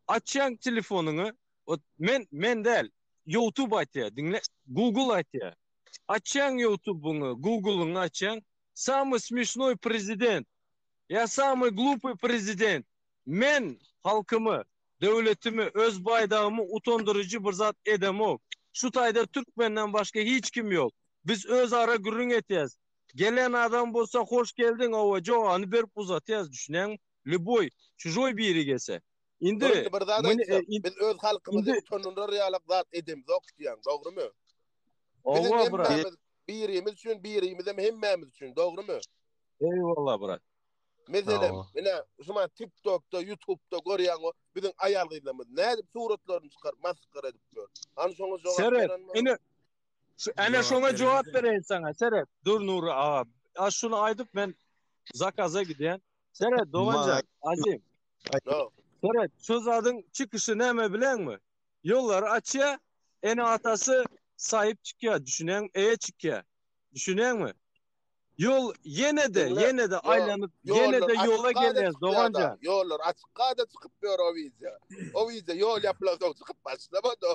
Açýan telefonuňy, men del, YouTube aýtýar, dinle, Google aýtýar. Açýan YouTube'uňy, Google'uňy açýan, самый смешной президент. Я самый глупый президент. Men halkımı, devletimi, öz baydağımı utandırıcı bir zat edemok. Şu tayda Türkmenden başka hiç kim yok. Biz öz ara gürün etiyaz. Gelen adam bolsa hoş geldin ova joğanı berip uzatıyaz düşünen. Любой, чужой biri gelse. Indi, biz öz halkımızı utanırlar yalak zat edem zok diyen, doğru mu? Bizim ova bırak. birimiz için, birimiz hemmemiz için, doğru mu? Eyvallah bırak. Mesela, şuna TikTok'ta, YouTube'da görýän o bizim ayarlaýlarymyz. Näde suratlaryny çykar, maskara edip dur. Hani şoňa jogap Serhat, ana şoňa jogap bereyim sana. Serhat, dur Nuri ağa. Az şunu aýdyp men zakaza gidýän. Serhat, Doğancan, Azim. Serhat, şu zadyň çykyşy näme bilenmi? Yolları açýa, ene atası sahip çıkýar, düşünen çykýar. Düşünenmi? Yol yine de aylanyp yine de yola gelýär Doğancan. Yollar açykka da çykyp ber o vize. O vize yol yapylan çykyp başlamadı.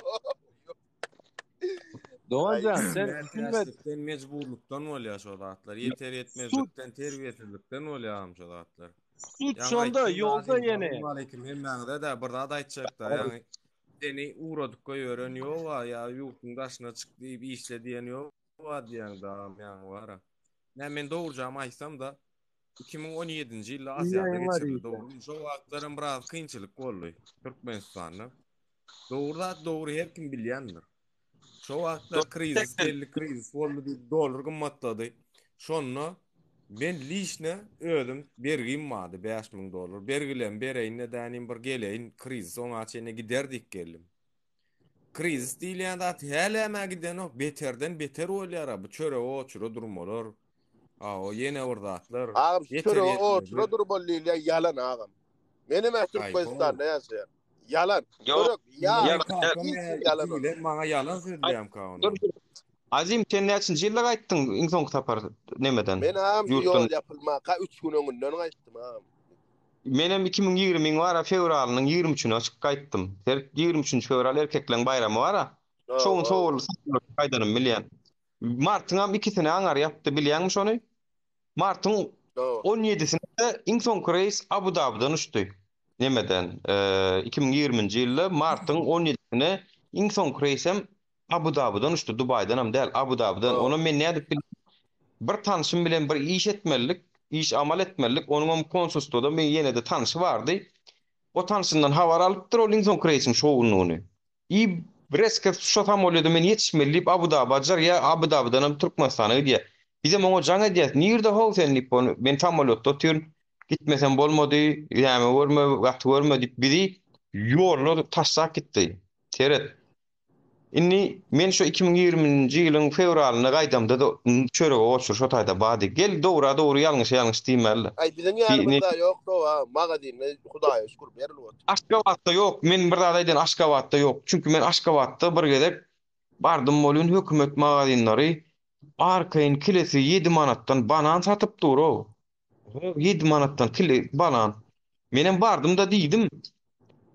Doğancan sen bilmedikten mecburluktan bolýar şo zatlar. Yeter yetmezlikden, terbiýesizlikden bolýar şo zatlar. Suç şonda yolda yene. Aleyküm hemmäňde da bir zat aýtjak da, ýani seni uradyk goýören ýok ya ýurtun daşyna çyk diýip işle diýen ýok diýen da ýani bara. Men doğurcam aýsam da 2017-nji ýylda Asyada geçirdi doğru. Şo wagtlaryň biraz kynçylyk boldy Türkmenistanda. Doğru her kim bilýändir. Şo wagtlar kriz boldy diýip dolar gymmatlady. Şonu ben lişne ödüm bergimmady $5,000. Bergilen bereýin nädänim bir geleýin kriz oňa çene giderdik geldim. Kriz diýilýän zat helema giden ok beterden beter bolýar bu çöre oçuro durmalar. O yine oradalar. Ağam çöre oçuro durmalar yalan ağam. Meni Türkmenistan'da ýaşaýar. Yalan. Yok. Yalan. Maňa yalan söýdüm kaony. Azim sen näçinji ýylda gaýtdyň iň soňky tapar nemeden? Men ağam ýol yapylmaka 3 gün öňünden gaýtdym ağam. Menem 2020 wara fevralynyň 23-üne çykyp gaýtdym. 23 fevral erkekleň bayramy wara. Çoğun soğul gaýdanym bilýän. Martyň 2-sine aňar ýapdy bilýänmi şonu? Martyň 17-sinde iň soňky reis Abu Dabi'den uçdy. Nemeden 2020-nji ýylda martyň 17-sine iň soňky reisem Abu Dabi'den uçdy. Dubaýdan hem däl, Abu Dabi'den. Onu men nädip bir tanışym bilen bir iş etmelik, iş amal etmelik. Onuň konsulstwada men ýene de tanışy bardy. O tanışyndan habar alypdyr, o iň soňky reisim şowununy. Breske şo samolýoda men ýetişmelip Abu Dabi'ja ýa Abu Dabi'den hem Türkmenistana gidýär. Bize moňa jaňa diýär, "Nirde howsenlip onu men samolýotda oturýan, gitmesem bolmady, ýa-ni görme, wagt görme" diýip bizi ýorla taşsak gitdi. Serhat. Inni men şu 2020-nji ýylyň fevralyna gaýdamda da çörege oçur şo taýda bady. Gel dowra ýalňyş diýmeli. Ay biziň ýanymyzda ýok da, maga diýin, Hudaýa şükür berilip. Aşgabatda ýok, men bir zat aýdyn Aşgabatda ýok. Çünki men Aşgabatda bir gezek bardym bolýan hökümet magazinlary arkaýyn kilesi 7 manatdan banan satyp dur. 7 manatdan kile banan. Menem bardym da diýdim.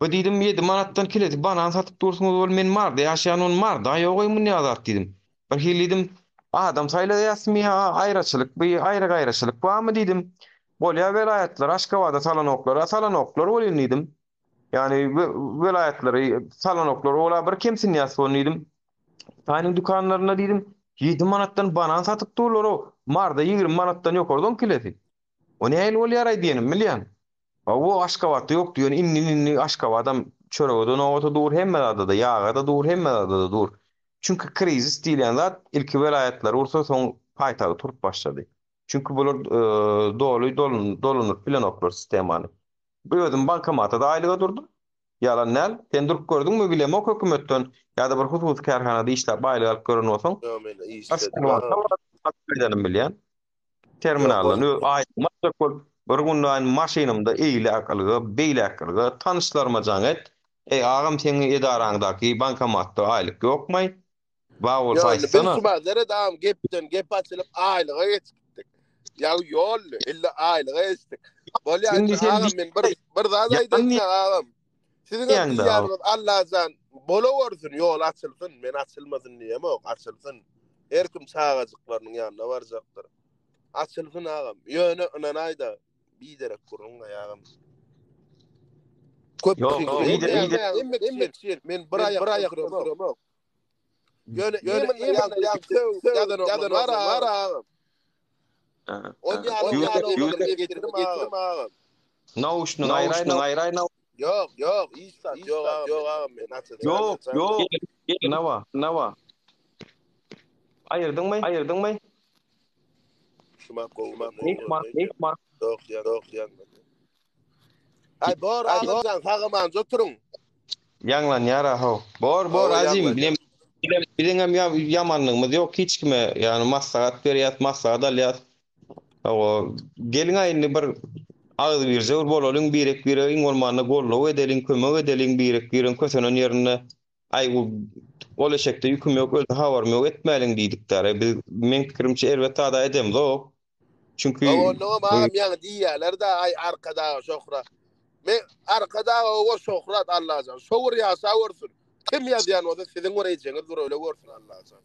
Bu diýdim 7 manatdan kilesi banan satyp dursunuz bol men marda ýaşaýan on marda ýogy mun ýazat diýdim. Bir hilidim adam saýla ýasmy aýraçylyk, bu aýra-gaýraçylyk barmy diýdim. Bolýa velayatlar, Aşgabada salanoklar bolýan diýdim. Yani velayatlary, salanoklar ola bir kimsin ýasy diýdim. Taýnyň dukanlaryna diýdim 7 manatdan banan satyp durlar o. Marda 20 manatdan ýokardan kilesi. O näil bolýar diýenim bilýän. O Aşgabatda ýok diýen inni Aşgabadam çöregeden owata dur hemmede da ýaga da dur hemmede da dur. Çünki kriz diýilen zat ilki velayatlar ursa soň paýtagy turup başlady. Çünki bular dolanyp planoklar sistemany. Bu ýördüm bankamata da aýlyga durdy. Yalan näl? Sen durup gördüňmi bilem o hökümetden ýa-da bir husus karhanada işler aýlyga alyp gören bolsaň. Bilýän. Terminaldan aýdym. Bir günden maşynymda eýle akalyga, beýle akalyga tanışlarma jaň et. Agam seňi edaraňdaky bankomatda aýlyk ýokmy? Ba bolsa Yani bir aýtsana. sumadere dağım gep açılıp aylığa geçtik. Ya yol illa aylığa geçtik. Böyle Şimdi sen ağam men bir daha da Ýan ağam. Sizin ýanda ýarynız Allah'dan bola worsun yol açılsın men açılmasın diýem ok açılsın. Her kim çağajyklarynyň ýanına barjakdyr. Açılsın ağam. Ýöne anaýda biderek gurun ağam. Köp Yok, men bir aýak duramok. Yöne yadan var ağam. On ýaly getirdim ağam. Naushnyň aýraýna. Yok, İsa, yok ağam men açylsın. Yok. Nawa. Aýyrdyňmy? Şuma goýma. Nekmar. Yok. Ay bor ağam sagaman oturuň. Ýanglan ýara haw. Bor azim bileňem ýamanlygymyz ýok hiç kime ýani maslahat berýät, maslahat alýat. O gelin aýyny bir ağız birje bolalyň birek iň bolmanyna gollaw edeliň, kömek edeliň birek kösenen ýerine ay bolaşakda ýüküm ýok, öldü habarmy etmäliň diýdikler. Men pikirimçe elbetde da edem zok. Çünkü no ağam ýa diýýärler da ay arkada şohra. Men arkada o şohrat Allah'a. Şowur ya savursun. Kim ýazýan o da siziň öreýiňiz dur öyle görsin Allah'a.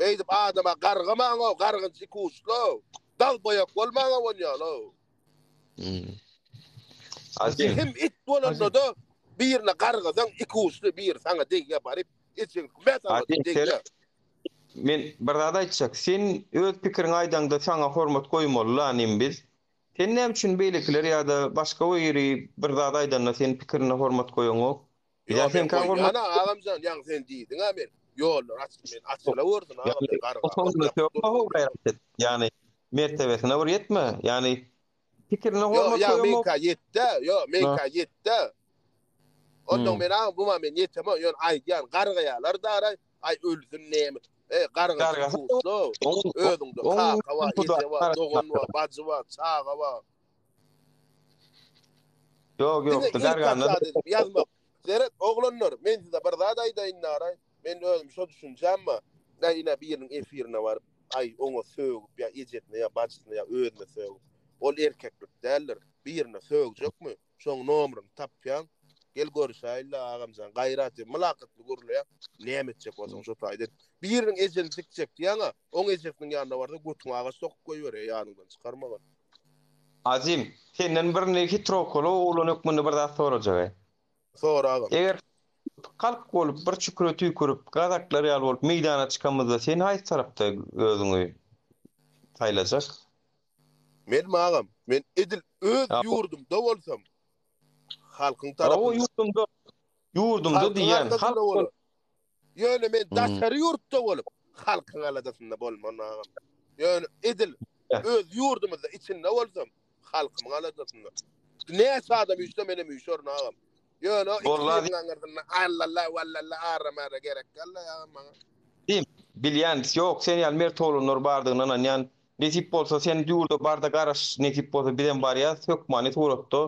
Beýdip adama gargamaň o gargynçy kuşlo. Dal boyak bolmaň o ýalo. Azim Kim it bolanda da birine gargadan iki kuşlu bir sana deýýär baryp içiň metal deýýär. men bir zada aýtjak. Sen öz pikiriň aýdaňda saňa hormat goýmaly biz. Sen näme üçin beýlekiler ýa-da başga ýeri bir zada aýdanda sen pikirine hormat goýaňok? Ya sen kan hormat ağamjan ýa sen diýdiň ha men. Ýollar açyla wursun ağam. Yani mertebesine bir yetme. Yani pikirine hormat goýaňok. Men ka ýetdi. Ondan men ağam bu men ýetem. Ýön aýdýan gargaýalar da ay ölsün näme. Garga kuşlo. Özüňde kaka wa, ýete wa, dogan wa, bajy wa, çaga wa. Yok, gargany ýazmak. Seret oglanlar, men size bir zat aýdaýyn naray. Men özüm şo düşünjämmi? Näýine biriniň efirine barıp, ay oňa sögüp ýa ejetine ýa bajysyna ýa özüne sögüp. Ol erkeklik däldir. Birine sögüjekmi? Şoň nomeryny tapýan. Gel görüşäýli ağamjan gaýraty mylakatly gurulýar. Näme etjek bolsaň şo taýdy. Biriniň ejelini tikjek diýäňa, oň ejetiniň ýanynda barda götüňaga sokup goýber ýanyndan çykarmagan. Azim, senden birini hitrokolo oğlan ökmünü bir daha soracak. Soragam. Eger kalk bolup bir çüküre tüýkürüp gazaklar ýaly bolup meýdana çykamyzda sen haýsy tarapda özüňi taýlajak? Men magam, men edil öz ýurdumda bolsam halkyň tarapynda. O ýurdumda diýen halk. Ýöne men daşary ýurtda bolup halkyň aladasynda bolman agam. Ýöne edil öz ýurdumyzda içinde bolsam halkyň aladasynda. Näçe adam üstde menem ýüşür agam. Ýöne ikisi gaňyrdyna Allah wallalla aramara gerek galla agam. Bilýän ýok, sen ýal mertolunlar bardygyna ýan nesip bolsa sen ýurda barda garaş nesip bolsa bilen barýa sökmany turatdy.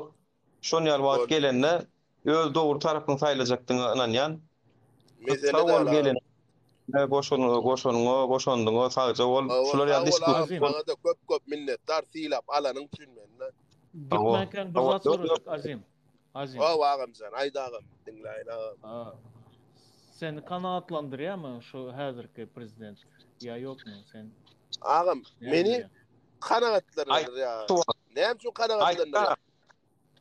Şol ýal wagt gelende öz dogry tarapyny saýlajakdyň ýan. Mesele goşondyňa sagja bol. Şular ýa diskusiýa. Bana da köp minnetdar silap alanyň üçin men. Gitmeken bir zat soracak Azim. O ağamjan, aýda ağam, dinleýin ağam. Seni kanaatlandyrýarmy şu häzirki prezident ýa ýokmy sen? Ağam, meni kanaatlandyrýar ýa. Näme üçin kanaatlandyrýar?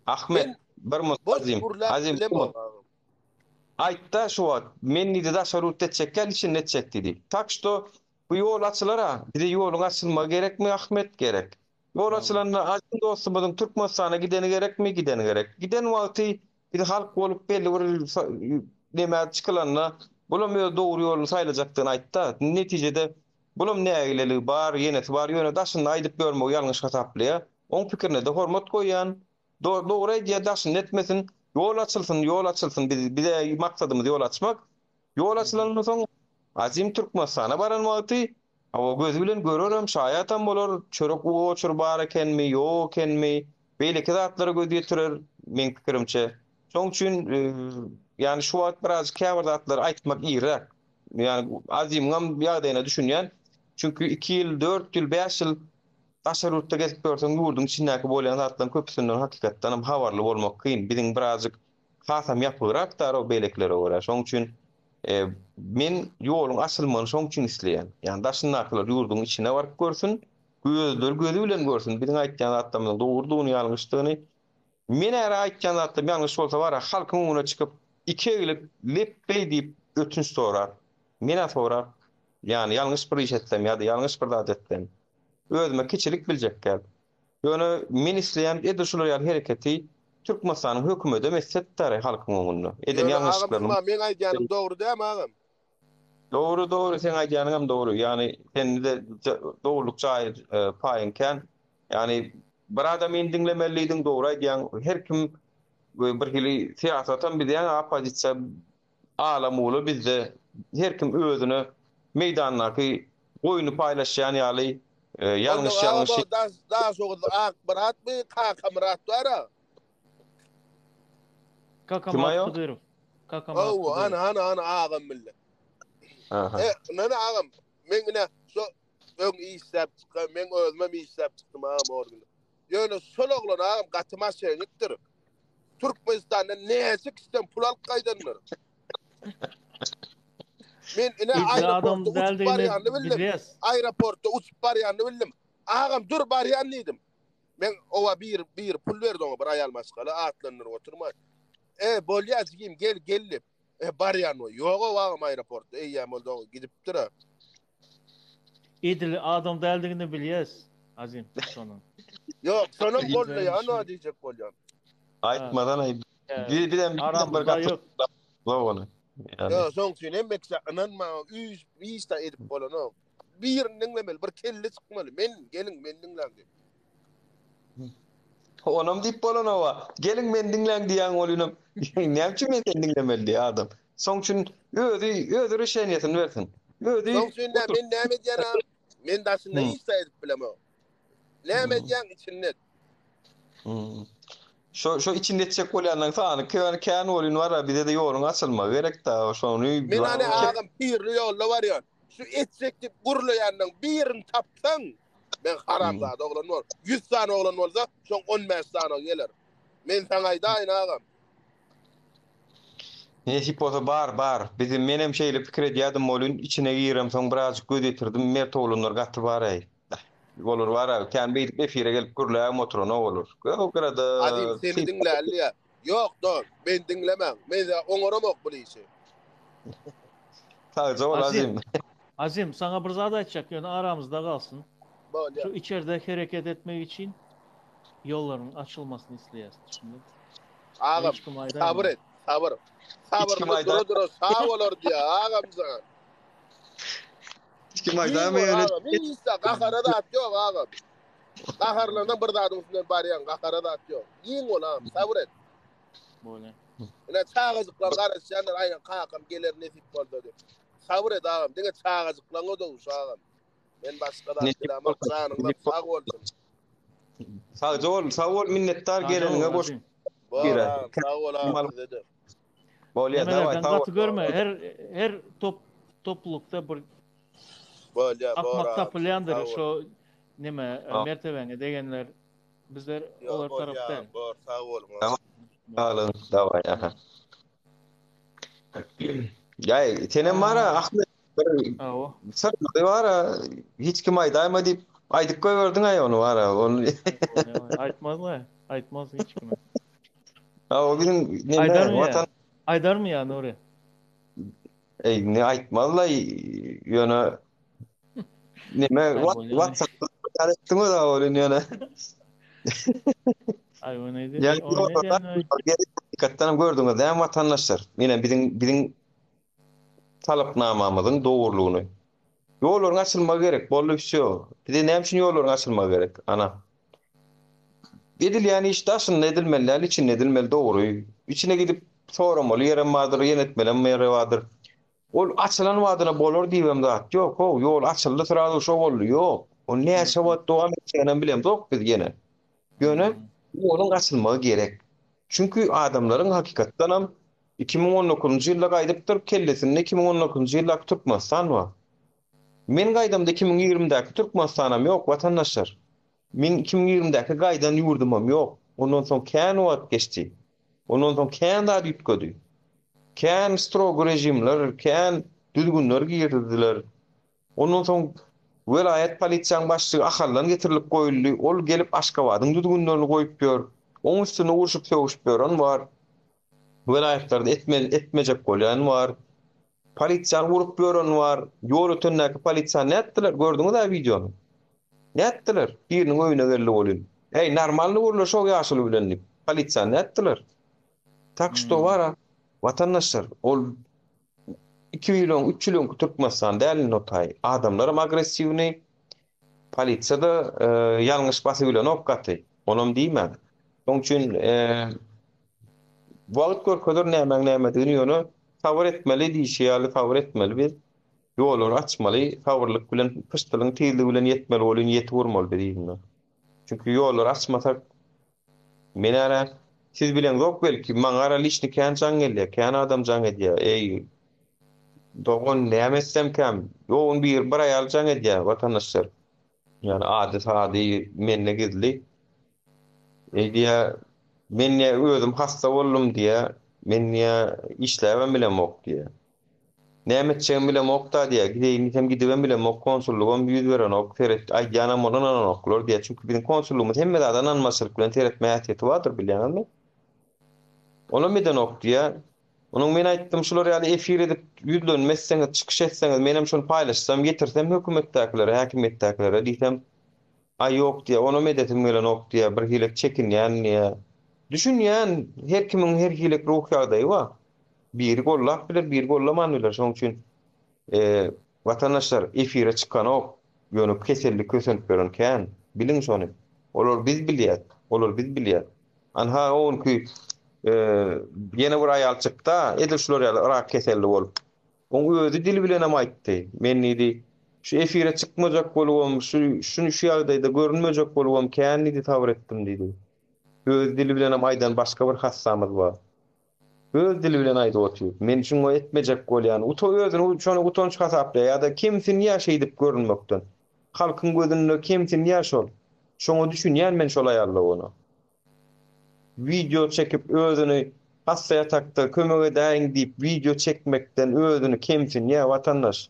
Ahmet, bir Azim. Aýtda şu wagt, men nide da şerut etjek gelişin etjek dedi. Tak şo bu ýol açylara, bir ýoluň açylma gerekmi Ahmet gerek. Ýol açylanda Azim dostumyzyň Türkmenistana gideni gerekmi? Gideni gerek. Giden wagty bir halk bolup belli bir näme çykylanna, bulam dogry ýoluny saýlajakdygyny aýtdy. Netijede bulam nägeligi bar, ýenesi bar ýöne daşyny aýdyp görmek ýalňyş hataply. Oň pikirine de hormat goýan. Dogry diýe daşyny etmesin. Yol açılsın. Bize maksadımız yol açmak. Yol açılandan soň Azim Türkmenistana baran wagty, o göz bilen görürem, şaýatam bolar, çörek oçur bar ekenmi, ýok ekenmi, beýleki zatlary göz ýetirer men pikirimçe. Şoň üçin yani şu wagt biraz käwirdatlar aýtmak iýrak. Yani azimgam ýagdaýyna düşünýän. Çünkü 2 ýyl, 4 ýyl, 5 ýyl taşarrutda gezip görsen ýurdun içindäki bolýan zatlaryň köpüsinden hakykatdan hem habarly bolmak kyn. Biziň birazjyk hasam ýapyrak da o beleklere görä. Şoň üçin men ýoluň açylmagyny şoň üçin isleýän. Yani daşyndakylar ýurdun içine baryp görsün, gözleri gözü bilen görsün. Biziň aýtýan zatlarymyň dogrudygyny, ýalňyşlygyny. Men ära aýtjan zatlar ýalňyş bolsa bara halkyň öňüne çykyp iki egilip leppey diýip ötünç sorar. Mena sorar. Yani ýalňyş bir iş etsem ýa-da ýalňyş bir zat etsem özüme keçilik biljek gel. Ýöne men isleýän ede şular ýaly hereketi Türkmenistanyň hökümeti messetdäri halkyň öňünde. Eden ýalňyşlyklaryny Men aýdýanym dogry däme agam? Doğru sen aýdýanyň hem dogry. Yani sende de dogruluk jaýy paýynken yani bir adam men dinlemeliýidiň dogry aýdýan her kim bir hili siýasatan bizden opozisiýa alam bolup bizde her kim özüne meýdanlaky goýuny paýlaşýan ýaly ýalňyş daha soňra akbarat mı kakamurat wara? Kakamurat Kudyrov. Kakamurat Kudyrov. Ana agam millet. Nana agam mengine so öň iýsap çykan men özüme iýsap çykdym agam orgun. Ýöne sol oglan agam gatyma şeýlikdir. Türkmenistanda näçe kisden pul alyp gaýdanlar. Men ine aeroportda uçup barýandy bildim. Agam dur barýan diýdim. Men owa bir pul berdi ona bir aýal maşgaly atlandyr oturma. Bolýazgym gelip barýan o. Ýok o agam aeroportda eýýäm boldy gidipdir. Edil adam däldigini bilýäs. Azim şonun. Ýok, şonun boldy ýa-da diýjek bolýan. Aýtmadan aýt. Birden bir gatlyk bolany. Ya soň üçin hem inanma üýstä edip bolany. Bir dinlemeli, bir kelle çykmaly. Men dinläň diýip. Onam diýip bolany wa. Gelin men dinläň diýen bolýan. Näçe men dinlemeli diýär adam. Soň üçin özü reşeniýetini bersin. Soň üçin men näme diýänem? Men daşynda üýstä edip bilemem. Näme diýän içinde? Şu içinde çek bolýandan sany kän bolýan bar, bize de ýoluň açylma gerek da şonu. Men ana agam pirli ýolda barýan. Şu etsekdip gurlaýandan birini tapsaň, men haramzat oglan bol. 100 tane oglan bolsa, şoň 15 tane geler. Men saňa aýdaýyn agam. Nesip bolsa bar. Bizim menem şeýle pikir edýärdim bolýan, içine girem, soň biraz göz etirdim, mer toglanlar gaty baray. Olur var abi. Kendi bir efire gelip gurlaya motoruna olur. O kadar da... Adim seni dinle ya. Yok dur. Ben dinlemem. Ben de onuramok bu işi. Sadece ol Azim. Azim sana bir zat açacak. Yani aramızda kalsın. Şu içeride hareket etmek için yolların açılmasını isteyesin şimdi. Ağam sabır et. Sabır. Dur. Sağ olur diye ağam sana. Kim ayda mı öyle? Neyse kakarada atıyor ağam. Kakarlarından bir daha üstünden baryan kakarada atıyor. Yiyin oğlum sabır et. Böyle. Ne çağızıklar karışanlar aynen kakam gelir nesip oldu diyor. Sabır et ağam. Dine çağızıklar o da uşağım. Ben başka da attıramam. Sağınızda sağ olsun. Sağ ol minnettar gelene boş. Sağ ol ağam dedim. Bolya davay sağ ol. Görme her toplulukta bir akmak tapılandır şu nime mertebene degenler bizler olar taraftan. Sağ olun. Sağ olun davay. Ya senin var Ahmet sırtı var hiç kim aydayma deyip aydık koyverdin ay onu var onu. Aytmaz hiç kim. O bizim Aydar mı yani oraya? Ne aytmalı yani nime WhatsApp'ta ettim da öyle yani. Ay o neydi? Yani dikkatlerim gördüğünüz hem vatandaşlar yine bizim talepnamamızın doğruluğunu. Yolların açılma gerek. Bollu bir şey yok. Bir de ne için yolların açılma gerek? Ana. Edil yani iş taşın edilmeli, için edilmeli doğru. İçine gidip soramalı, yerim vardır, yönetmeli, yeri vardır. Ol açılan vadına bolur diyem da. Yok o yol açıldı sırada şu oldu. Yok. O ne şabat doğan ettiğini bilem. Yok biz gene. Yöne yolun açılması gerek. Çünkü adamların hakikaten 2019-njy ýylda gaýdypdyr, kellesinde 2019-njy ýylda Türkmenistan bar. Men gaýdamda 2020-däki Türkmenistanam ýok watandaşlar. Men 2020-däki gaýdan ýurdumam ýok. Ondan soň kän wagt geçdi. Ondan soň kän da ýetgedi. Kän strog rejimler, kän düzgünler girdiler. Ondan soň vilayet polisiýasyň başçygy ahallan getirilip goýuldy. Ol gelip Aşgabatyň düzgünlerini goýup ber. Oň üstüne urşup söwüşip beran bar. Vilayetlerde etmejek bolýan bar. Polisiýa urup beran bar. Ýol ötendäki polisiýa näetdiler? Gördüňiz da videonu. Näetdiler? Biriniň öýüne gelip bolýan. Hey, normalny urlar şo ýaşyly bilen. Polisiýa näetdiler? Tak što bara vatandaşlar ol 2 ýyl 3 ýyl Türkmenistan däl notay. Adamlar agressiwni. Polisiýa da ýalňyş basy bilen opgaty. Onam diýmän. Şoň üçin wagt görkedir näme diýeni favor etmeli diýişýäli, favor etmeli biz. Ýolları açmaly, favorlyk bilen pyştylyň tezligi bilen ýetmeli bolýan ýeti vurmaly diýdim. Çünki ýolları açmasak men ara siz bilen zok belki maňa ara liçni kän jaň gelýär, kän adam jaň edýär. Ey dogon näme etsem käm? Ýogun bir aýal jaň edýär watandaşlar. Yani ady menne gizli. Diýär men özüm hasta boldum diýär. Men işläbem bilen mok diýär. Näme etjegim bilen mok da diýär. Gideýim gidibem bilen mok konsullugam ýüz beren ok teret aýjanam onan oklar diýär. Çünki bizim konsullugumuz hemme dadan anmaşylyk bilen teret mähiyeti bardyr bilýänmi? Ona meden ok diýär. Onuň men aýtdym şular ýaly efir edip ýüzlenmezseňiz, çykyş etseňiz, menem şonu paýlaşsam, getirsem hökümetdäkilere, häkimetdäkilere diýsem, ay ýok diýär, ona medetim bilen ok diýär, bir hilek çekinýän diýär. Düşünýän, her kimiň her hilek ruh ýagdaýy bar. Biri gollap biler, biri gollaman biler. Şoň üçin watandaşlar efire çykan ok, ýöne kesellik kösenip beren kän, biliň şonu. Olar biz bilýär, olar biz bilýär. Anha onky ýene bir aýal çykda, edil şular ýaly Irak keselli bolup. Oň özü dili bilen hem aýtdy. Men idi şu efire çykmajak bolubam, şunu şu ýagdaýda görünmejek bolubam, kän idi tabir etdim diýdi. Öz dili bilen hem aýdan başga bir hassamyz bar. Öz dili bilen aýdyp otyr. Men şunu etmejek bolýan, özüni şonu utanç hasapda ýa-da kimsin ýaşaý dip görünmekden. Halkyň gözünde kimsin ýaşol. Şoňa düşünýän men şol aýarla onu. Video çekip özünü hasta yatakta kömege däň diýip video çekmekden özünü kimsin ýa watandaş.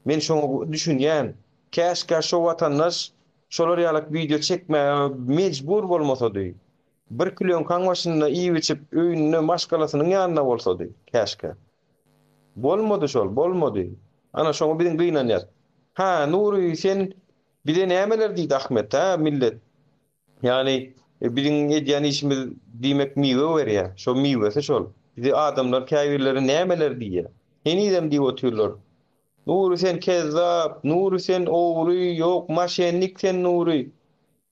Men şoňa düşünýän, käşkä şo watandaş şolar ýalyk video çekmäge mejbur bolmasady. 1 kilon kan başynda iýip içip öýüne başgalasynyň ýanyna bolsady, käşkä. Bolmady şol, bolmady. Ana şoňa biziň gynanýar. Ha, Nuri sen bir de nämeler diýdi Ahmet ha millet. Yani biziň edýän işimiz diýmek miwe berýär. Şo miwesi şol. Bizi adamlar käbirleri nämeler diýär. Henidem diýip otyrlar. Nuri sen kezzap, Nuri sen owry, ýok maşenlik sen Nuri.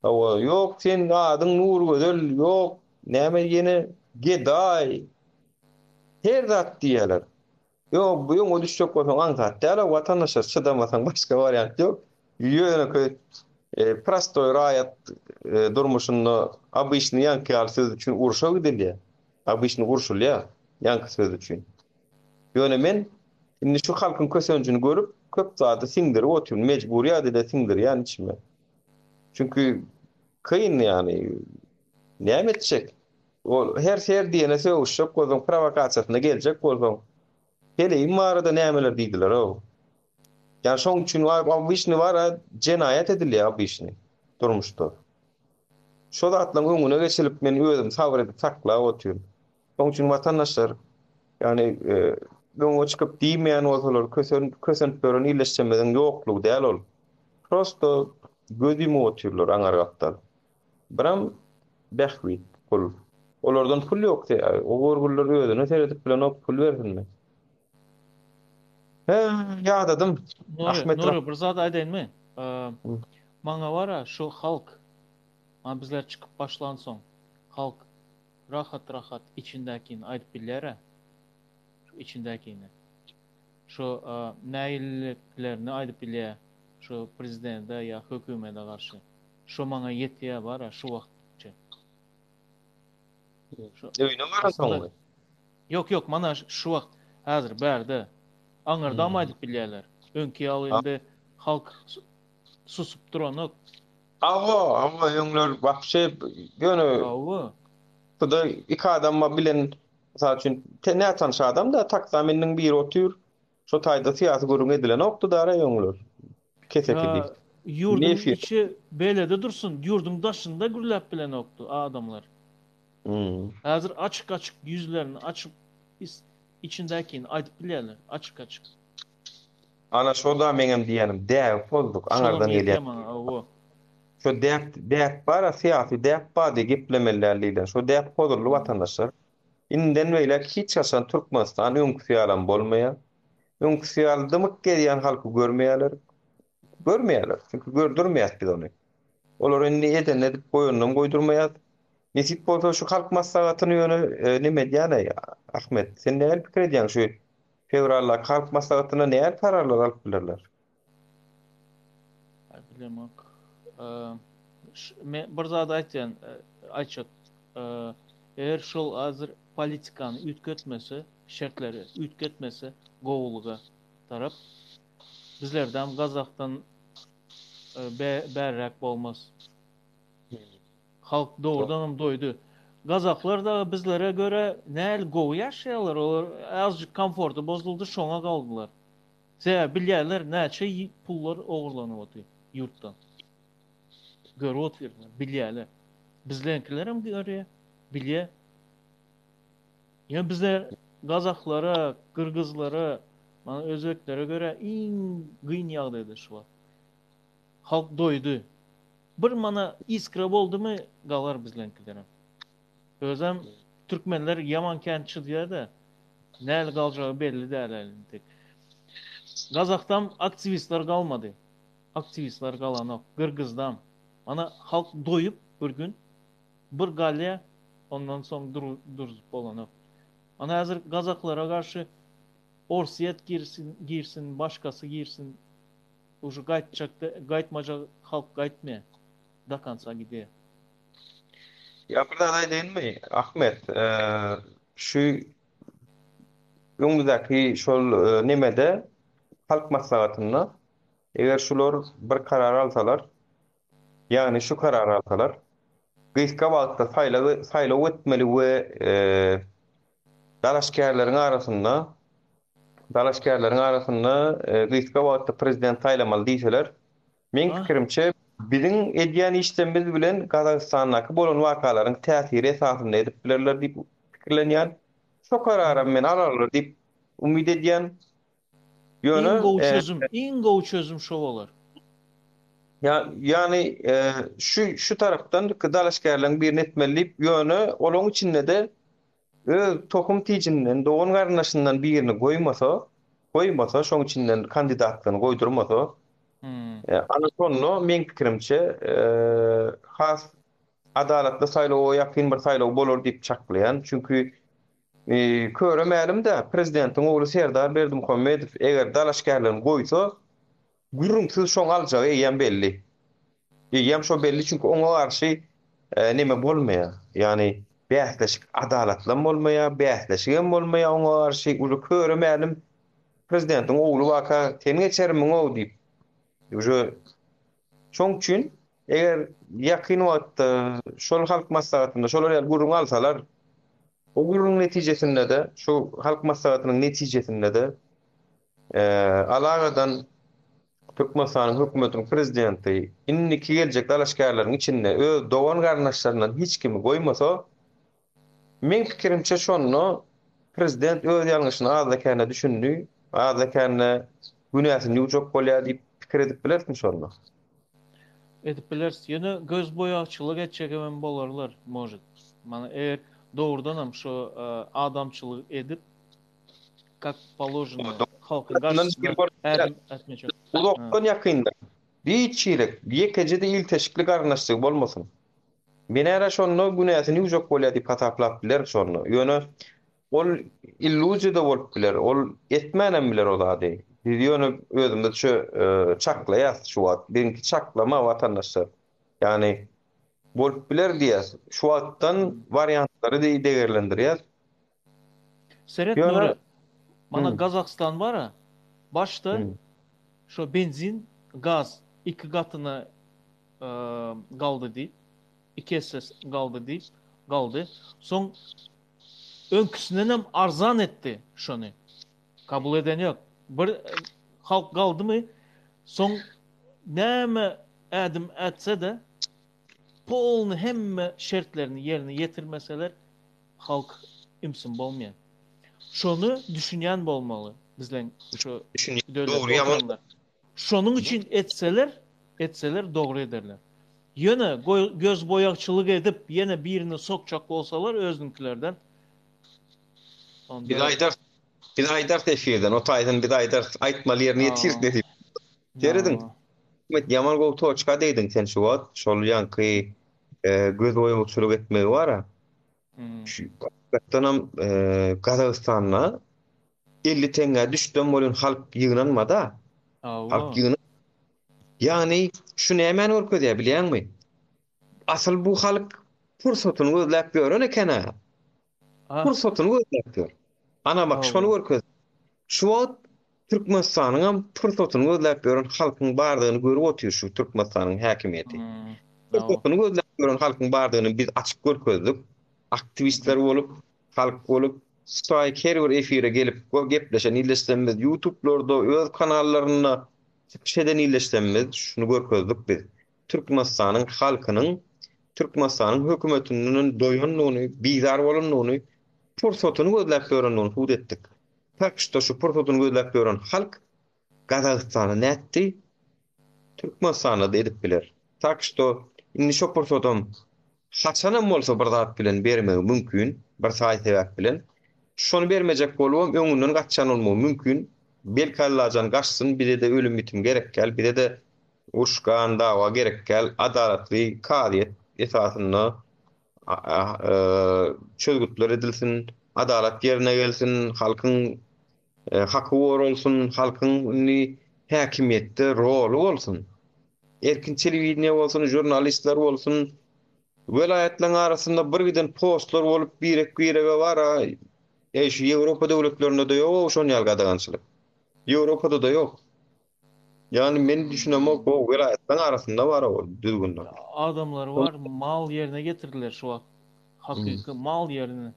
Awa ýok sen adyň Nuri gözel, ýok näme ýene geday. Her zat diýerler. Ýok bu ýoňa düşjek bolsaň aňsat däl watandaşa çydamasaň başga variant ýok. Ýöne prostoy raýat durmuşunda обычный ýanky söz üçin urşa gidilýär. Обычный urşulýar ýanky söz üçin. Ýöne men indi şu halkyň kösenjini görüp köp zady siňdirip otyr, mejburiyat ede siňdirýän içime. Çünkü kıyın yani näme etjek? O her diýene söwüşjek bolsaň provokasiýasyna geljek bolsaň. Hele immarada nämeler diýdiler o. Yani şoň üçin obişni bara jenaýat edilýär obişni durmuşda. Şo zatlaryň öňüne geçilip men özüm sabr edip saklap otyrum. Şoň üçin watandaşlar yani öňe çykyp diýmeýän bolsalar kösenip beren illeşmeden ýoklugy däl ol. Prosto gözüme otyrlar aňargatdan. Biram behwit pul. Olardan pul ýok diýär. O gorgullar özüne seredip bilen ok pul bersinmi? Ýadadım. Ahmet Nuri bir zat aýdaýynmy? Maňa wara şu halk bizler çıkıp başlansoň halk rahat içindäkini aýdyp bilýär. Şu içindäkini. Şu näýilliklerini aýdyp bilýär. Şu prezidente ýa hökümete garşy. Şu maňa ýetýär bara şu wagtça. Öýüne barasoň. Yok mana şu wagt hazır bärde. Aňardan aýdyp bilýärler. Öňki ýaly indi halk susup duranok. Ama ýöňler wahşy ýöne da iki adamma bilen mesela için ne tanış adam da taksaminin bir otur şu tayda siyasi gurun edilen oktudara ýöňler. Kesekili. Yurdun içi belede dursun. Yurdun daşında gürläp bilen oktu adamlar. Hazır açık yüzlerini açıp içindekini aýdyp bilýärler. Açık. Ana şoda meňem diýenim, däw bozduk, aňardan gelýär. Şo däp bara siyasi däp bady geplemelerliler. Şo däp pozurly watandaşlar. Inden beýle hiç hasan Türkmenistan öňküsýalan bolmaýar. Öňküsýal dymyk gelýän halky görmeýärler. Çünki gördürmeýär biz ony. Olar indi eden edip goýundan goýdurmaýar. Nesip bolsa şu halk maslahatyny ýöne nime diýär Ahmet, sen näme pikir edýäň şu fevrallar halk maslahatyna näme kararlar alyp bilerler? Bilemok. Bir zat aýtjak. Eger şol hazır politikany ütgetmese, şertleri ütgetmese gowuluga tarap bizlerden Gazak'tan berrak bolmaz. Halk doğrudan doydu. Gazaklar da bizlere göre näl gowy ýaşaýarlar, olar azjyk komfortu bozuldu, şoňa galdylar. Sebäbi bilýärler näçe pullar ogurlanyp otyr ýurtdan. Görüp otyrlar, bilýärler. Bizlenkiler hem görýär, bilýär. Ya bizler Gazaklara, Kırgızlara, mana Özbeklere göre iň gyn ýagdaýda şu var. Halk doydu. Bir mana iskra boldumy galar bizlenkiler. Özem Türkmenler yaman kentçi diýär de näle galjagy belli däl. Gazakdan aktivistler galmady. Aktivistler galanok, Kırgızdan. Ana halk doyup bir gün bir galya ondan soň durup bolanok. Ana hazır Gazaklara karşı orsiyet girsin, başkası girsin. Uşu gaytmaca halk gaytmaya. Da kansa gidiyor. Ya bir daha değil mi? Ahmet, şu öňündäki şol nemede halk maslahatyna eger şular bir karar alsalar, yani şu karar alsalar, gyska wagtda saýlaw etmeli we dalaşkärleriň arasynda gyska wagtda prezident saýlamaly diýseler, men pikirimçe biziň edýän işlemimiz bilen Gazakstandaky bolan wakalaryň täsiri esasynda edip bilerler diýip pikirlenýär. Şo karara men alarlar diýip umyt edýän. İň gowy çözüm şo bolar. Yani şu taraftan dalaşkärleriň birini etmeliyip ýöne olaň içinde de tohum tijinden, doğun garnaşyndan birini goýmasa, şoň içinden kandidatlygyny goýdurmasa, ana sonno men pikirimçe has adalatly saýlaw ýakyn bir saýlaw bolar diýip çaklaýan. Çünki köremälim de prezidentiň ogly Serdar Berdimuhammedow eger dalaşkärlerini goýsa, gürrüňsiz şoň aljagy ýa belli. Ýa şo belli çünki oňa garşy neme bolmaýar. Yani bähleşik adalatly bolmaýar, bähleşik bolmaýar oňa garşy uly köremälim prezidentiň ogly waka ten geçermiň o diýip. Şoň üçin eger ýakyn wagtda şol halk maslahatyna şolar gurrun alsalar, o gurrun netijesinde de şu halk maslahatynyň netijesinde de alagadan Türkmenistanyň hökümetiniň prezidenti inniki geljek dalaşkärleriň içinde dogan garnaşlaryndan hiç kimi goýmasa, men pikirimçe şonu prezident öz ýalňyşyny azakärne düşündi, azakärne günäsini ýujak bolýar diýip pikir edip bilersin şonu. Edip bilersin. Ýöne göz boýakçylyk etjek hem bolarlar, может. Mana eger doğrudan hem şu adamçylyk edip как положено halka garşy etmejek. Ulukdan ýakynda bir çeyrek, bir gecede il teşkillik arnaşdyk bolmasyn. Men ära şonu günäsini ýujak bolýar diýip hataplap biler şonu. Ýöne ol illuziyada bolup biler, ol etmänem biler o zady. Biz ýöne özümde şu çaklaýas şu wagt, benki çaklama watandaşlar. Yani bolup biler diýär. Şu wagtdan variantlary degerlendirýär. Seret Ýöne Nuri, mana Kazakistan bara başta şu benzin, gaz iki katına galdı deyip, iki SS galdı deyip, galdı. Son önküsünden hem arzan etti şunu. Kabul eden yok. Bir halk kaldı mı son näme adım etse de polnu hemme şertlerini yerine getirmeseler halk imsin bolmayan. Şonu düşünen bolmalı bizden şu doğru yaman. oturanlar. Şonun için etseler doğru ederler. Yine göz boyakçılık edip yine birini sokacak olsalar özünkilerden. Bir aydar tefirden, o taydan bir aydar aytmalı yerine yetir dedi. Deredin. Yaman gol toçka deydin sen şu wat, şol yankı göz boyakçılık etmegi var. Şu tanam Kazakistan'a 50 tenge düştüm bolun halk yığınanmada. Halk yığınan. Yani şunu hemen orkod ya bilen mi? Asıl bu halk fırsatını gözläp görün ekene. Fırsatını gözläp gör. Ana bak şonu orkod. Şu wagt Türkmenistanyň fırsatını gözläp görün halkyň bardygyny görüp otyr şu Türkmenistanyň häkimiýeti. Fırsatını gözläp görün halkyň bardygyny biz açyk görkezdik. Aktivistler bolup, halk bolup, strike her bir efire gelip gepleşen illeşdenmiz YouTube'larda öz kanallarına şeden illeşdenmiz şunu görkezdik biz. Türkmenistanyň halkynyň, Türkmenistanyň hökümetiniň doýanlygyny, bizar bolanlygyny fırsatyny gözläp görändigini hud etdik. Pakşda şu fırsatyny gözläp görän halk Kazakistana nätti? Türkmenistana da edip biler. Takşda indi şu fırsatym haçanam bolsa bir zat bilen bermegi mümkin, bir saýy sebäp bilen. Şonu bermejek bolubam öňünden gaçjan bolmagy mümkin. Belkallajan gaçsyn, bire de ölüm bitim gerek gel, bire de urşgan dawa gerek gel, adalatly kadyet esasyna çözgütler edilsin, adalat yerine gelsin, halkyň haky bolsun, halkyň häkimiýetde rolu bolsun. Erkinçilik ne bolsun, jurnalistler bolsun, velayetlerin arasında bir giden postlar bolup birege bara. Şu Ýewropa döwletlerinde de ýok, şonu ýalgadagançylyk. Ýewropada da ýok. Yani men düşünem o velayetlerin arasında bara o düzgünler. Adamlar var, mal yerine getirdiler şu an. Hakiki mal yerine.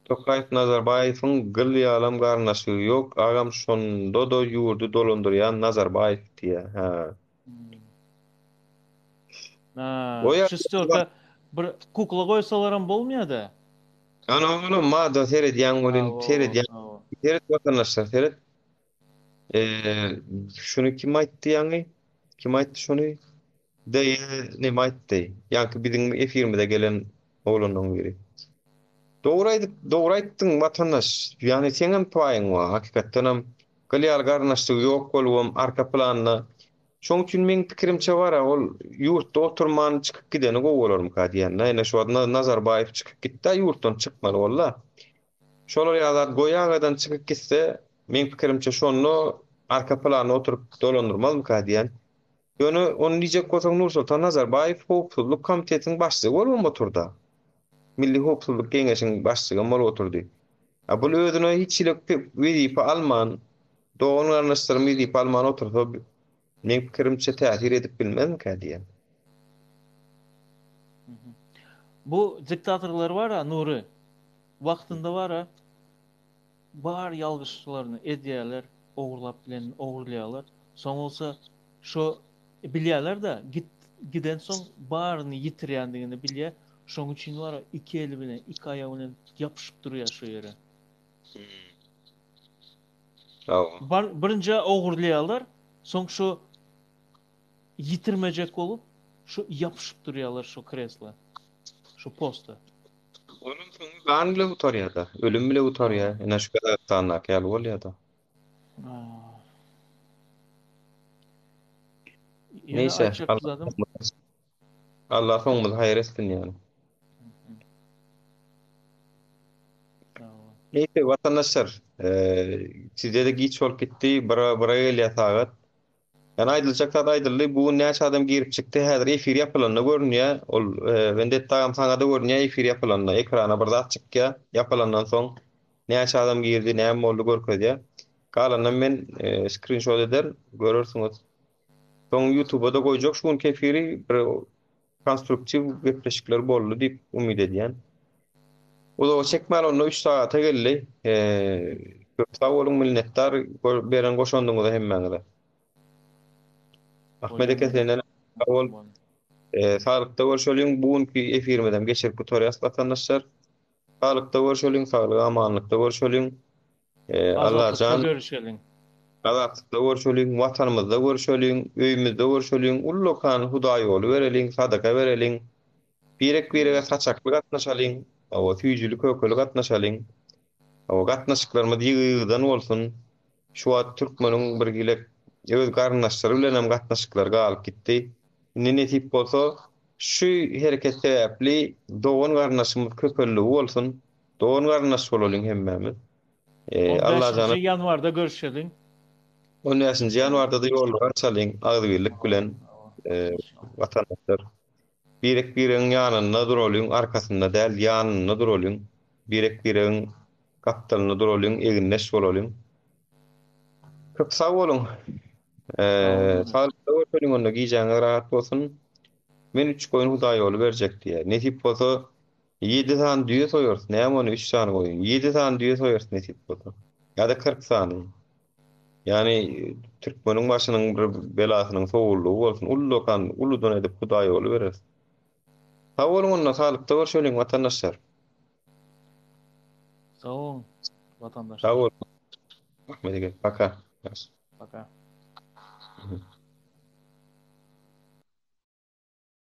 Tokaýew Nazarbaýewiň gylýalam garnaşygy ýok. Agam şonda da ýurdu dolandyrýan Nazarbaýew diýe. Şu störke bir kukla goýsalaram bolmaýady. Ana ma da seredýän bolyn, seredýän watandaşlar seret. Şunu kim aýtdy ýani? Kim aýtdy şunu? Ne aýtdy? Ýa-ki biziň efirimizde gelen oglanyň biri. Doğru aýtdyň watandaş. Ýani seňem paýyň bar. Hakykatdan hem gylýal garnaşygy ýok bolubam arka planda. Şoň üçin men pikirimçe bara ol ýurtda oturman çykyp gideni gowularym kadiýan. Näme şu adna Nazarbaýew çykyp gitdi, ýurtdan çykmaly bolla. Şolar ýa-da goýagadan çykyp gitse, men pikirimçe şonu arka planda oturup dolandyrmaly kadiýan. Ýöne onu diýjek bolsaň Nursultan Nazarbaýew Howpsuzlyk komitetiniň başçygy bolup oturdy. Milli Howpsuzlyk Geňeşiniň başçygy bolup oturdy. Bu özüne hiçlik wedipe alman, doğru arnaşdyrma wedipe alman otursa men pikirimçe täsir edip bilmem kadiýan. Bu diktatorlar var ha Nuri. Wagtynda var ha. Bar ýalgyşçylaryny edýärler, ogurlap bilen ogurlaýarlar. Soň bolsa şu bilýärler da giden soň baryny ýitirýändigini bilýär. Şoň üçin var ha iki eli bilen, iki aýagy bilen ýapyşyp durýar şu ýere. Birinji ogurlaýarlar, soň şu yitirmejek bolup şu ýapyşyp durýarlar şu kresla. Şu posta. Onun soňy gan bile utarýar-da, ölüm bile utarýar. Ene şu Kazakstanda ýaly bolýar-da. Neyse, Allah soňumuzy haýır etsin ýani. Neyse, watandaşlar, sizde de giç bolup gitdi, bira gelýär sagat. Yani aydılacak da aydılly bu näçe adam girip çykdy häzir efir yapylanna görünýär. Ol bende tagam saňa da görünýär efir yapylanna ekrana bir zat çykýar. Yapylandan soň näçe adam girdi, näme boldy görkezýär. Galandan men screenshot eder görürsiňiz. Soň YouTube'a da goýjak şuň kefiri bir konstruktiw gepleşikler boldy diýip umyt edýän. O da çekmäl onu 3 saata geldi. Köp sag bolun minnetdar beren goşandyňyza hemmeňize. Ahmet eke senden awol sağlıkta görüşelim. Bugünkü efirmeden geçerip bu toriyas vatandaşlar. Sağlıkta görüşelim, sağlık amanlıkta görüşelim. Allah Azatlıkta can görüşelim. azatlıkta görüşelim, vatanımızda görüşelim, öýümizde görüşelim. Ullokan Hudaý ýoly berelim, sadaka berelim. Birek birege saçakly gatnaşalyň, awa tüýjüli kökeli gatnaşalyň. Awa gatnaşyklarymyz ýygydan bolsun. Şu wagt türkmeniň birgilek öz garnaşlary bilen hem gatnaşyklar galyp gitdi. Nene tip bolsa şu hereket sebäpli dogan garnaşymyz köpelli bolsun. Dogan garnaş bolalım hemmemiz. Allah 15 jana yanvarda görüşelim. 15 yanvarda da ýol açalyň agdyrlyk bilen vatandaşlar. Birek biriň ýanynda duralım, arkasynda däl ýanynda duralım. Birek biriň gapdalyna duralım, eginleş bolalım. Köp sag bolun. Sağlıkta görüşelim onda giýjäňiz rahat bolsun. Men 3 goýun Hudaý ýoly berjek diýär. Netip bolsa 7 san düýe soýarsyn. Näme onu 3 san goýun? 7 san düýe soýarsyn netip bolsa. Ýa-da 40 san. Yani türkmeniň başynyň bir belasynyň sowullugy bolsun. Ullokan, uludan edip Hudaý ýoly berer. Sag bolun onda sağlıkta görüşelim vatandaşlar. Sağ olun vatandaşlar. Sag bolun. Ahmet ege, paka. Paka.